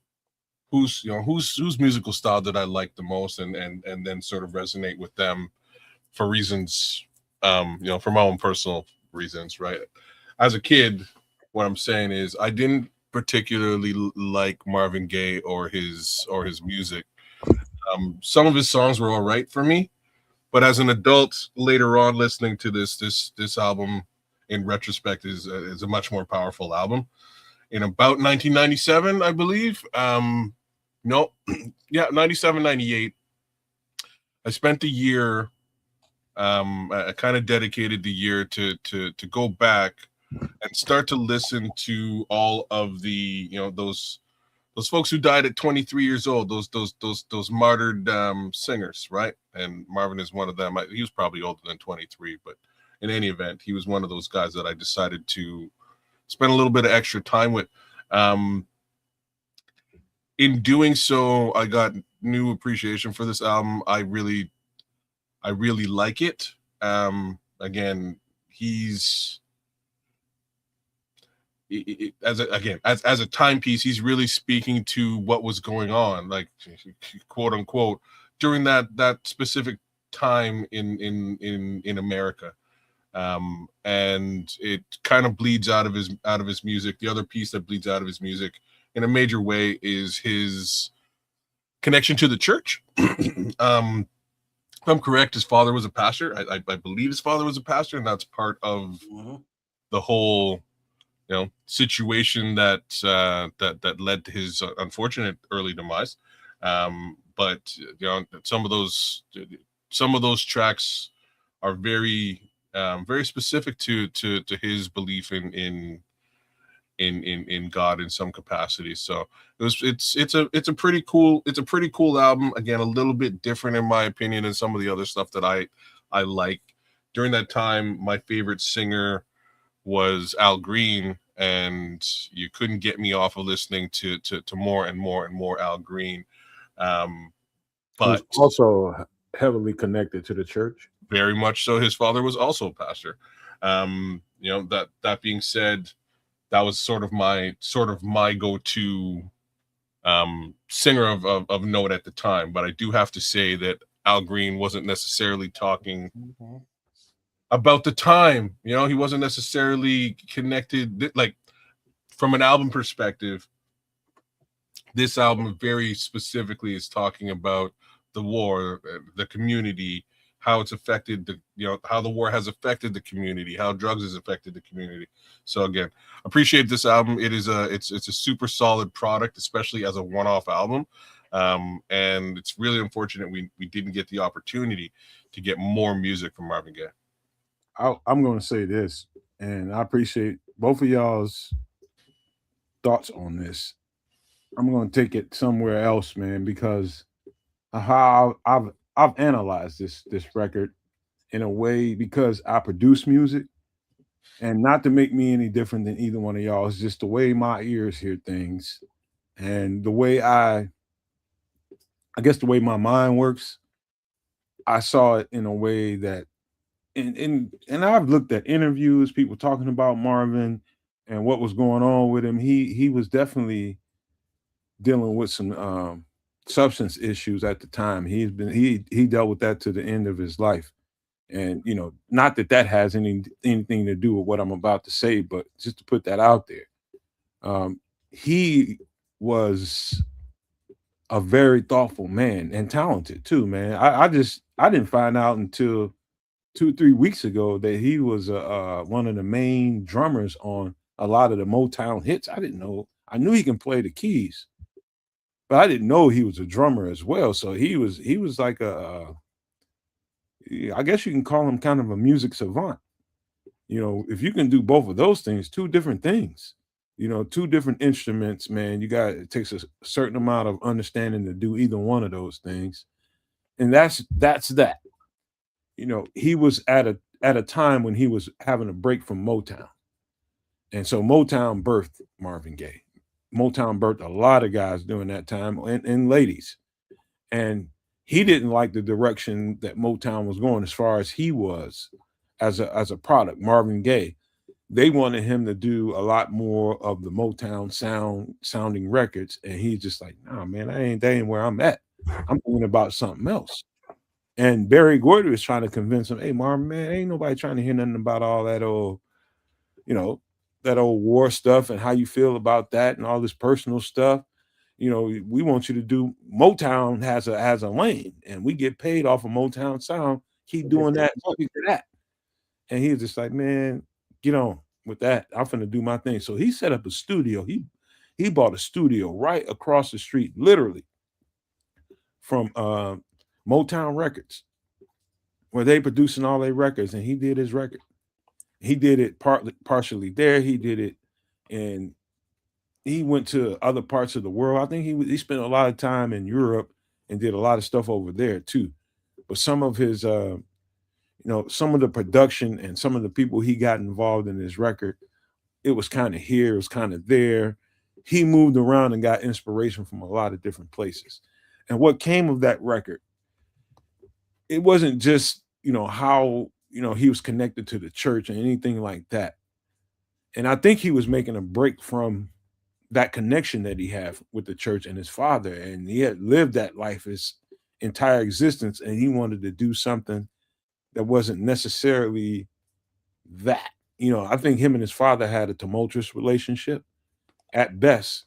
whose musical style did I like the most, and then sort of resonate with them for reasons, for my own personal reasons, right? As a kid, what I'm saying is I didn't particularly like Marvin Gaye or his music. Some of his songs were all right for me, but as an adult, later on, listening to this album in retrospect is a much more powerful album. In about 1997, I believe. No, yeah, 97, 98. I spent the year. I kind of dedicated the year to go back and start to listen to all of the those folks who died at 23 years old, those martyred singers, right? And Marvin is one of them. He was probably older than 23, but in any event, he was one of those guys that I decided to spend a little bit of extra time with. In doing so, I got new appreciation for this album. I really like it. Again, he's as a timepiece, he's really speaking to what was going on, like, quote unquote, during that specific time in America. And it kind of bleeds out of his music. The other piece that bleeds out of his music in a major way is his connection to the church. If I'm correct, his father was a pastor. I believe his father was a pastor, and that's part of the whole situation that led to his unfortunate early demise. But some of those tracks are very specific to his belief in God in some capacity. So it's a pretty cool album. Again, a little bit different in my opinion than some of the other stuff that I like. During that time, my favorite singer was Al Green, and you couldn't get me off of listening to more and more and more Al Green. But also heavily connected to the church. Very much so. His father was also a pastor. That being said, that was sort of my go-to singer of note at the time. But I do have to say that Al Green wasn't necessarily talking about the time. He wasn't necessarily connected, like, from an album perspective. This album very specifically is talking about the war, the community, how it's affected how the war has affected the community, how drugs has affected the community. So again, appreciate this album. It's a super solid product, especially as a one-off album. And it's really unfortunate we didn't get the opportunity to get more music from Marvin Gaye. I'm going to say this, and I appreciate both of y'all's thoughts on this. I'm going to take it somewhere else, man, because how I've analyzed this record in a way, because I produce music, and not to make me any different than either one of y'all. It's just the way my ears hear things, and the way I guess the way my mind works. I saw it in a way that, and I've looked at interviews, people talking about Marvin and what was going on with him. He was definitely dealing with some substance issues at the time. He dealt with that to the end of his life. And not that has anything to do with what I'm about to say, but just to put that out there. He was a very thoughtful man and talented too, man. I didn't find out until 2-3 weeks ago that he was one of the main drummers on a lot of the Motown hits. I didn't know. I knew he can play the keys, but I didn't know he was a drummer as well. So he was like I guess you can call him kind of a music savant. If you can do both of those things, two different things, two different instruments, man, it takes a certain amount of understanding to do either one of those things. And that's that. He was at a time when he was having a break from Motown. And so Motown birthed Marvin Gaye. Motown birthed a lot of guys during that time, and ladies. And he didn't like the direction that Motown was going as far as he was as a product, Marvin Gaye. They wanted him to do a lot more of the Motown sounding records. And he's just like, nah, man, that ain't where I'm at. I'm thinking about something else. And Barry Gordy was trying to convince him, hey, Marvin, man, ain't nobody trying to hear nothing about all that old, that old war stuff and how you feel about that and all this personal stuff. We want you to do Motown has a lane, and we get paid off of Motown sound. Keep doing that, speak to that. And he was just like, man, get on with that. I'm finna do my thing. So he set up a studio. He bought a studio right across the street, literally, from Motown Records, where they producing all their records, and he did his record. He did it partially there. He did it, and he went to other parts of the world. I think he spent a lot of time in Europe and did a lot of stuff over there too. But some of his, some of the production and some of the people he got involved in his record, it was kind of here, it was kind of there. He moved around and got inspiration from a lot of different places. And what came of that record, it wasn't just, how, he was connected to the church and anything like that. And I think he was making a break from that connection that he had with the church and his father. And he had lived that life his entire existence. And he wanted to do something that wasn't necessarily that. I think him and his father had a tumultuous relationship at best,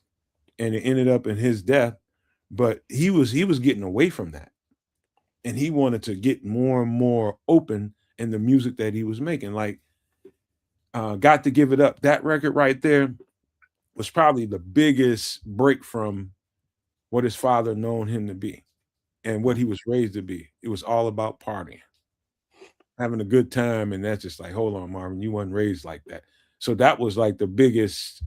and it ended up in his death. But he was getting away from that. And he wanted to get more and more open in the music that he was making. Like, Got to Give It Up. That record right there was probably the biggest break from what his father known him to be and what he was raised to be. It was all about partying, having a good time. And that's just like, hold on, Marvin, you weren't raised like that. So that was like the biggest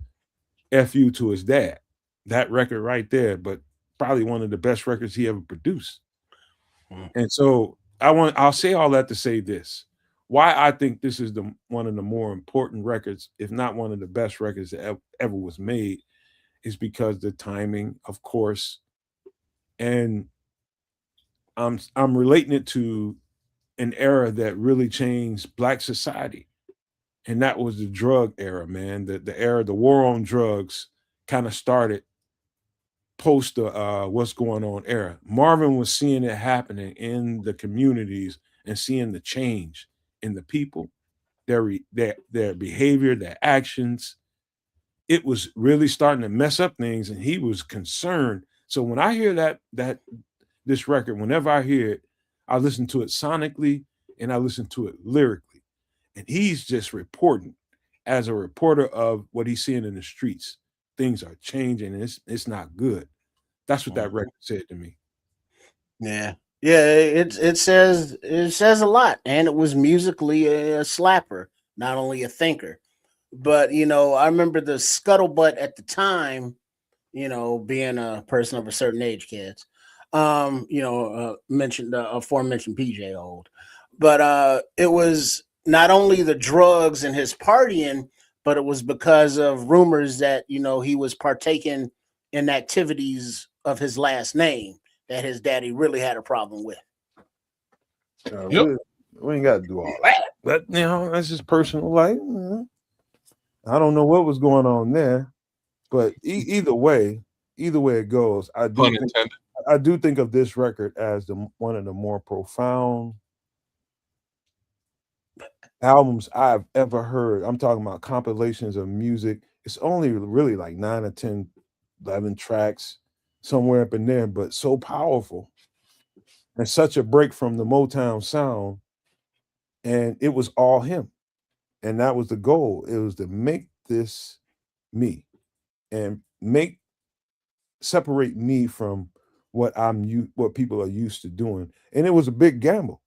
FU to his dad, that record right there, but probably one of the best records he ever produced. And so I'll say all that to say this. Why I think this is one of the more important records, if not one of the best records that ever was made, is because the timing, of course, and I'm relating it to an era that really changed Black society, and that was the drug era, man. The era, the war on drugs, kind of started post the what's going on era. Marvin was seeing it happening in the communities and seeing the change in the people, their behavior, their actions. It was really starting to mess up things, and he was concerned. So when I hear that this record, whenever I hear it, I listen to it sonically and I listen to it lyrically. And he's just reporting as a reporter of what he's seeing in the streets. Things are changing and it's not good. That's what that record said to me. Yeah. Yeah, it says a lot, and it was musically a slapper, not only a thinker. But I remember the scuttlebutt at the time, being a person of a certain age, kids. Mentioned aforementioned PJ old, but it was not only the drugs and his partying, but it was because of rumors that he was partaking in activities of his last name that his daddy really had a problem with. Yep. We ain't got to do all that, but that's just personal life. I don't know what was going on there, but either way it goes, Pun intended. I do think of this record as one of the more profound albums I've ever heard. I'm talking about compilations of music. It's only really like 9 or 10, 11 tracks, somewhere up in there, but so powerful. And such a break from the Motown sound. And it was all him. And that was the goal. It was to make this me and separate me from what what people are used to doing. And it was a big gamble.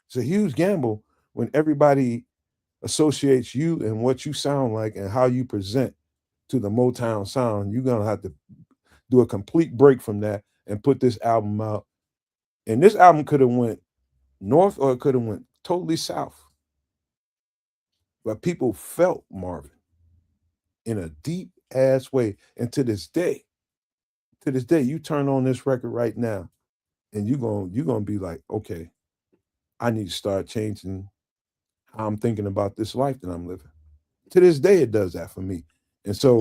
It's a huge gamble when everybody associates you and what you sound like and how you present to the Motown sound. You're gonna have to do a complete break from that and put this album out. And this album could have went north or it could have went totally south. But people felt Marvin in a deep ass way. And to this day, you turn on this record right now and you're gonna be like, okay, I need to start changing how I'm thinking about this life that I'm living. To this day, it does that for me. And so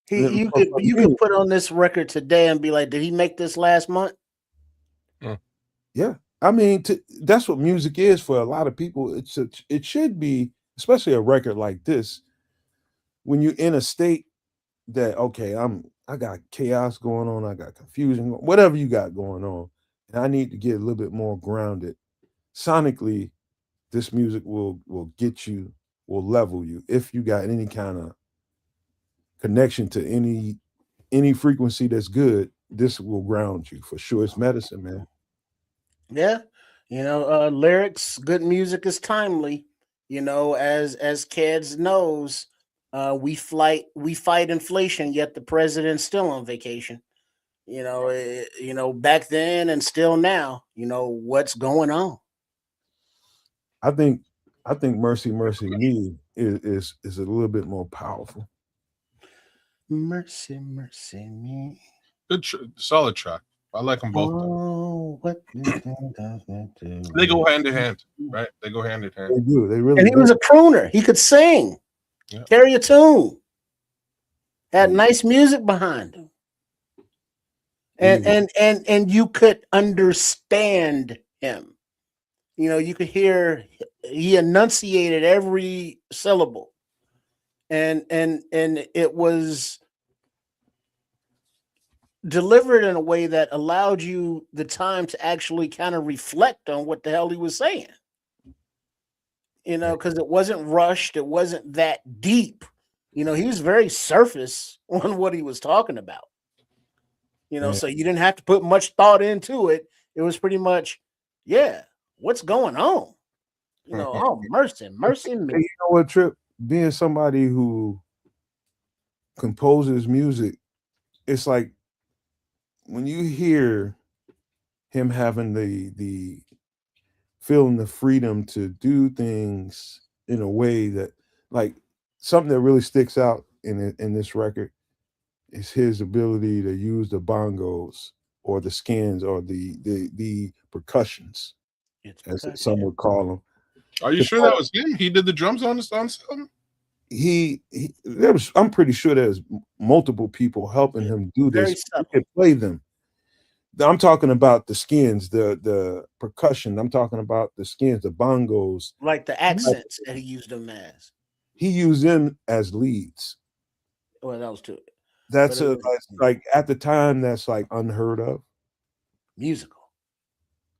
you could put on this record today and be like, did he make this last month? Yeah. I mean, that's what music is for a lot of people. It should be, especially a record like this, when you're in a state that, okay, I got chaos going on, I got confusion, whatever you got going on, and I need to get a little bit more grounded. Sonically, this music will get you, will level you. If you got any kind of connection to any frequency that's good, this will ground you for sure. It's medicine, man. Yeah. Lyrics, good music is timely. As kids knows, we fight inflation, yet the president's still on vacation. Back then and still now, what's going on. I think Mercy Mercy Me is a little bit more powerful. Mercy Mercy Me. Good, solid track. I like them both. Oh, what they go hand in hand, right? They go hand in hand. They do. They really. And he was a crooner. He could sing, carry a tune, had nice music behind him, and you could understand him. You could hear he enunciated every syllable, and it was delivered in a way that allowed you the time to actually kind of reflect on what the hell he was saying. Because it wasn't rushed, it wasn't that deep. He was very surface on what he was talking about. So you didn't have to put much thought into it. It was pretty much, what's going on? Oh, mercy me. You know what, Trip? Being somebody who composes music, it's like when you hear him having the feeling the freedom to do things in a way that, like, something that really sticks out in this record is his ability to use the bongos or the skins or the percussions, as some would call them. Are you sure that was him? He did the drums on something? I'm pretty sure there's multiple people helping him do this. He could play them. I'm talking about the skins, the percussion. I'm talking about the skins, the bongos. Like the accents that he used them as. He used them as leads. Well, that was too. That's like at the time, that's like unheard of. Musical.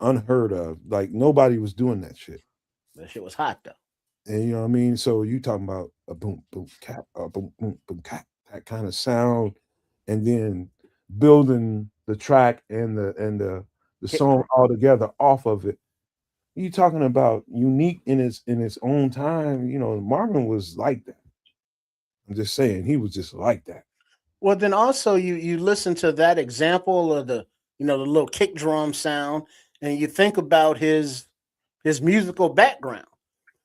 unheard of. Like nobody was doing that shit. That shit was hot though. And you know what I mean? So you talking about a boom, boom, cap, a boom, boom, boom, cap, that kind of sound, and then building the track and the song all together off of it. You talking about unique in its own time. You know, Marvin was like that. I'm just saying he was just like that. Well, then also you listen to that example of the the little kick drum sound, and you think about his musical background.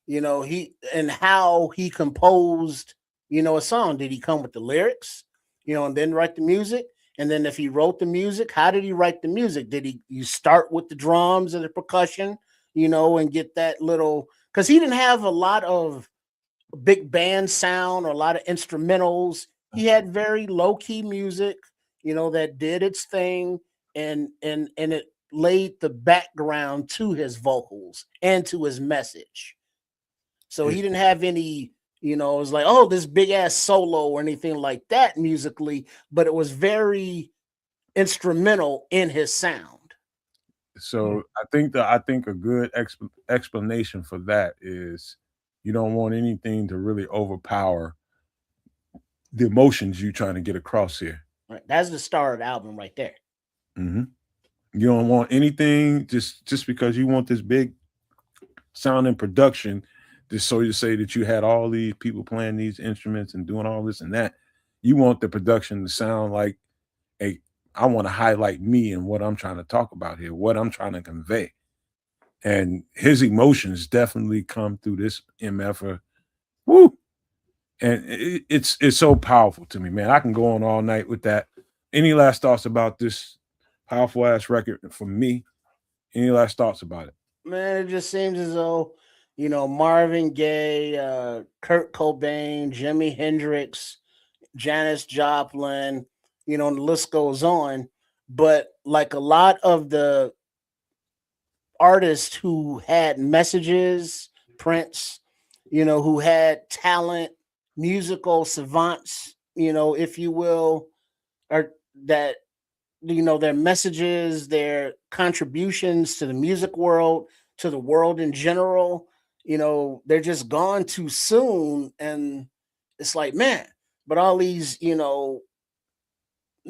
He and how he composed a song. Did he come with the lyrics, and then write the music? And then if he wrote the music, how did he write the music? Did you start with the drums and the percussion, and get that little, because he didn't have a lot of big band sound or a lot of instrumentals. He had very low key music, that did its thing, and it laid the background to his vocals and to his message. So he didn't have any, it was like, oh, this big ass solo or anything like that musically, but it was very instrumental in his sound. So I think a good explanation for that is you don't want anything to really overpower the emotions you're trying to get across here. Right. That's the star of the album right there. Mm-hmm. You don't want anything just because you want this big sound and production, just so you say that you had all these people playing these instruments and doing all this and that. You want the production to sound like I want to highlight me and what I'm trying to talk about here, what I'm trying to convey. And his emotions definitely come through this MF. Woo! And it's so powerful to me, man. I can go on all night with that. Any last thoughts about this powerful ass record for me? Any last thoughts about it? Man, it just seems as though, Marvin Gaye, Kurt Cobain, Jimi Hendrix, Janis Joplin, the list goes on. But like a lot of the artists who had messages, Prince, who had talent, musical savants, if you will, or that, their messages, their contributions to the music world, to the world in general, they're just gone too soon. And it's like, man, but all these,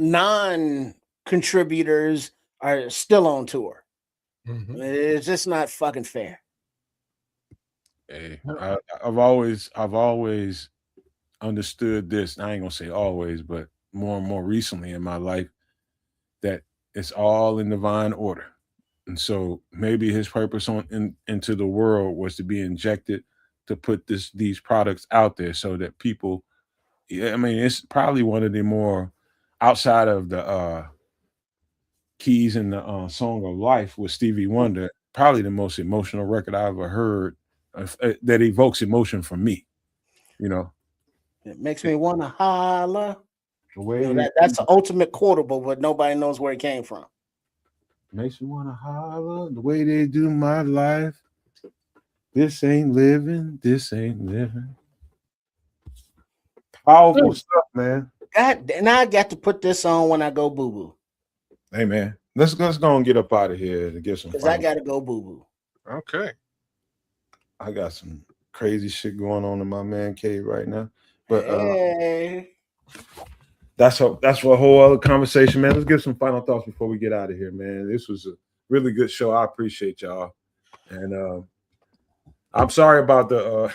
non-contributors are still on tour. Mm-hmm. It's just not fucking fair. Hey, I've always understood this. I ain't gonna say always, but more and more recently in my life, that it's all in divine order. And so maybe his purpose into the world was to be injected to put these products out there so that people. Yeah, I mean, it's probably one of the more outside of the keys in the Song of Life with Stevie Wonder, probably the most emotional record I ever heard that evokes emotion from me. It makes me want to holler. The way that's the ultimate quotable, but nobody knows where it came from. Makes me want to holler. The way they do my life. This ain't living. This ain't living. Powerful stuff, man. God, now I got to put this on when I go boo boo. Hey, man, let's go and get up out of here and get some. Because I got to go boo boo. Okay. I got some crazy shit going on in my man cave right now, but hey. That's for a whole other conversation, man. Let's give some final thoughts before we get out of here, man. This was a really good show. I appreciate y'all, and I'm sorry about the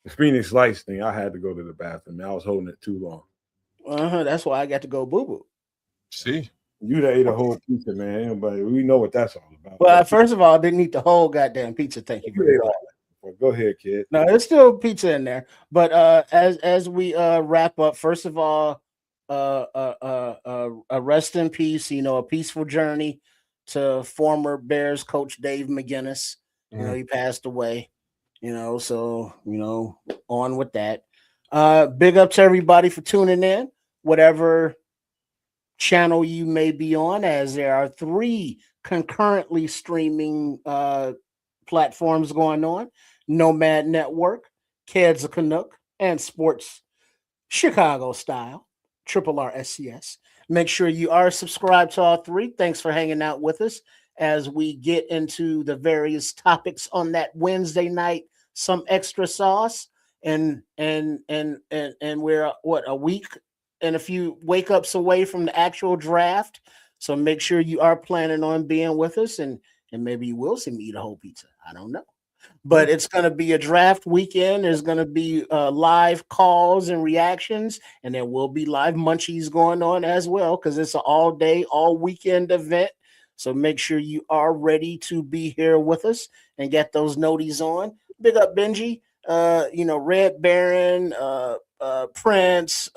Phoenix Lights thing. I had to go to the bathroom. I was holding it too long. That's why I got to go boo boo. See, you ate a whole pizza, man. Anybody, we know what that's all about. Well, first of all, I didn't eat the whole goddamn pizza. Thank you very much. Well, go ahead, kid. No, there's still pizza in there. But as we wrap up, first of all, a rest in peace. A peaceful journey to former Bears coach Dave McGinnis. He passed away. So on with that. Big up to everybody for tuning in, whatever channel you may be on, as there are 3 concurrently streaming platforms going on: Nomad Network, Kids a Canuck, and Sports Chicago Style, RRSCS. Make sure you are subscribed to all 3. Thanks for hanging out with us as we get into the various topics on that Wednesday night. Some extra sauce, and we're what, a week and a few wake ups away from the actual draft. So make sure you are planning on being with us, and maybe you will see me eat a whole pizza. I don't know, but it's going to be a draft weekend. There's going to be live calls and reactions, and there will be live munchies going on as well because it's an all day, all weekend event. So make sure you are ready to be here with us and get those noties on. Big up Benji, Red Baron, Prince,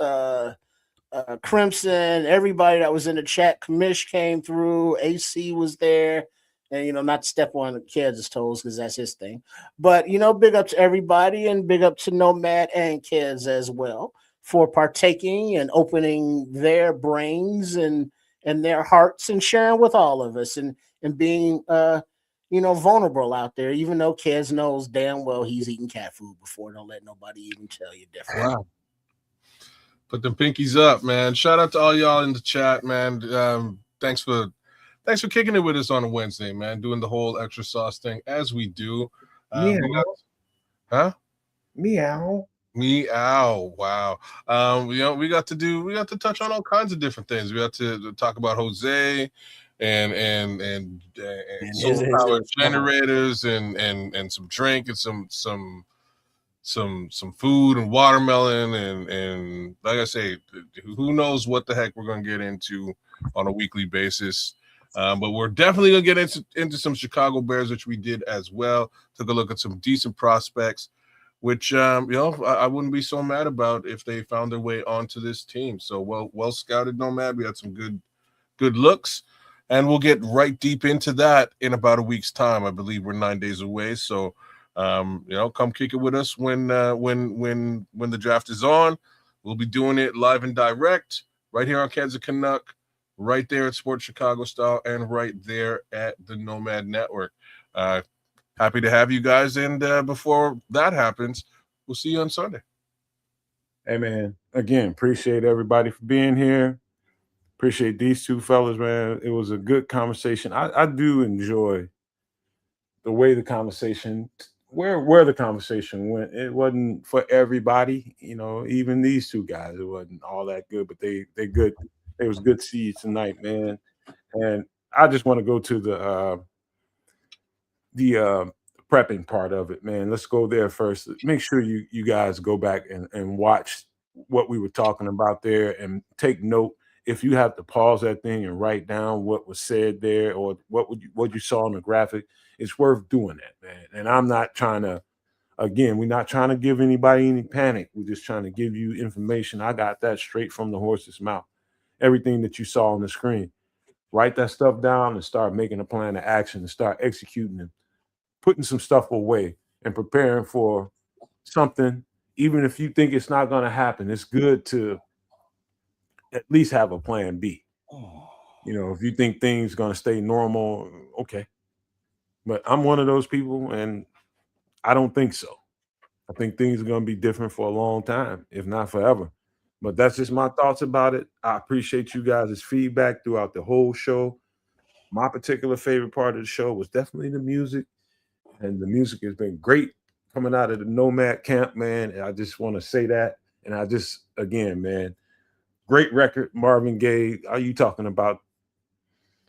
Crimson, everybody that was in the chat. Kamish came through. AC was there. And, not to step on the kids' toes because that's his thing. But, big up to everybody and big up to Nomad and kids as well for partaking and opening their brains and their hearts and sharing with all of us and being, vulnerable out there, even though kids knows damn well he's eating cat food before. Don't let nobody even tell you different. Wow. Put them pinkies up, man. Shout out to all y'all in the chat, man. Thanks for kicking it with us on a Wednesday, man. Doing the whole extra sauce thing as we do. Meow. Wow. We got to touch on all kinds of different things. We got to talk about Jose and solar power generators and some drink and some food and watermelon and like I say, who knows what the heck we're gonna get into on a weekly basis. But we're definitely gonna get into some Chicago Bears, which we did as well. Took a look at some decent prospects, which I wouldn't be so mad about if they found their way onto this team. So well scouted, Nomad. We had some good looks, and we'll get right deep into that in about a week's time. I believe we're 9 days away. So come kick it with us when the draft is on. We'll be doing it live and direct right here on Kansas Canuck, right there at Sports Chicago Style, and right there at the Nomad Network. Happy to have you guys, and before that happens, we'll see you on Sunday. Hey, man, again, appreciate everybody for being here. Appreciate these two fellas, man. It was a good conversation. I do enjoy the way the conversation, where the conversation went. It wasn't for everybody, even these two guys, it wasn't all that good, but they good. It was good to see you tonight, man. And I just want to go to the prepping part of it, man. Let's go there first. Make sure you guys go back and watch what we were talking about there and take note. If you have to pause that thing and write down what was said there or what you saw on the graphic, it's worth doing that, man. And I'm not trying to, again, we're not trying to give anybody any panic. We're just trying to give you information. I got that straight from the horse's mouth. Everything that you saw on the screen. Write that stuff down and start making a plan of action and start executing and putting some stuff away and preparing for something. Even if you think it's not going to happen, it's good to at least have a plan B. If you think things going to stay normal, okay. But I'm one of those people, and I don't think so. I think things are going to be different for a long time, if not forever. But that's just my thoughts about it. I appreciate you guys' feedback throughout the whole show. My particular favorite part of the show was definitely the music, and the music has been great coming out of the Nomad camp, man. And I just want to say that. And again, man, great record, Marvin Gaye. Are you talking about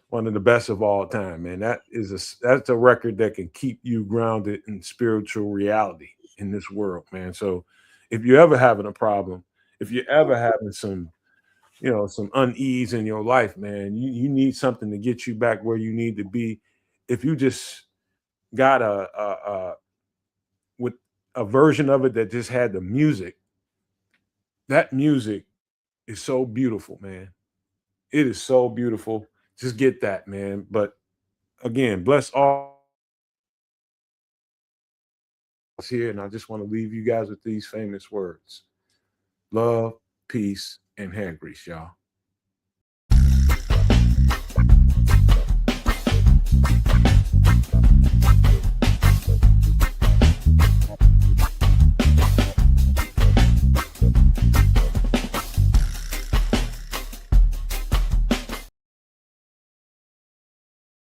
one of the best of all time, man? That's a record that can keep you grounded in spiritual reality in this world, man. So if you're ever having a problem, if you're ever having some unease in your life, man, you need something to get you back where you need to be. If you just got with a version of it that just had the music, that music is so beautiful, man. It is so beautiful. Just get that, man. But again, bless all here, and I just want to leave you guys with these famous words: love, peace, and hand grease, y'all.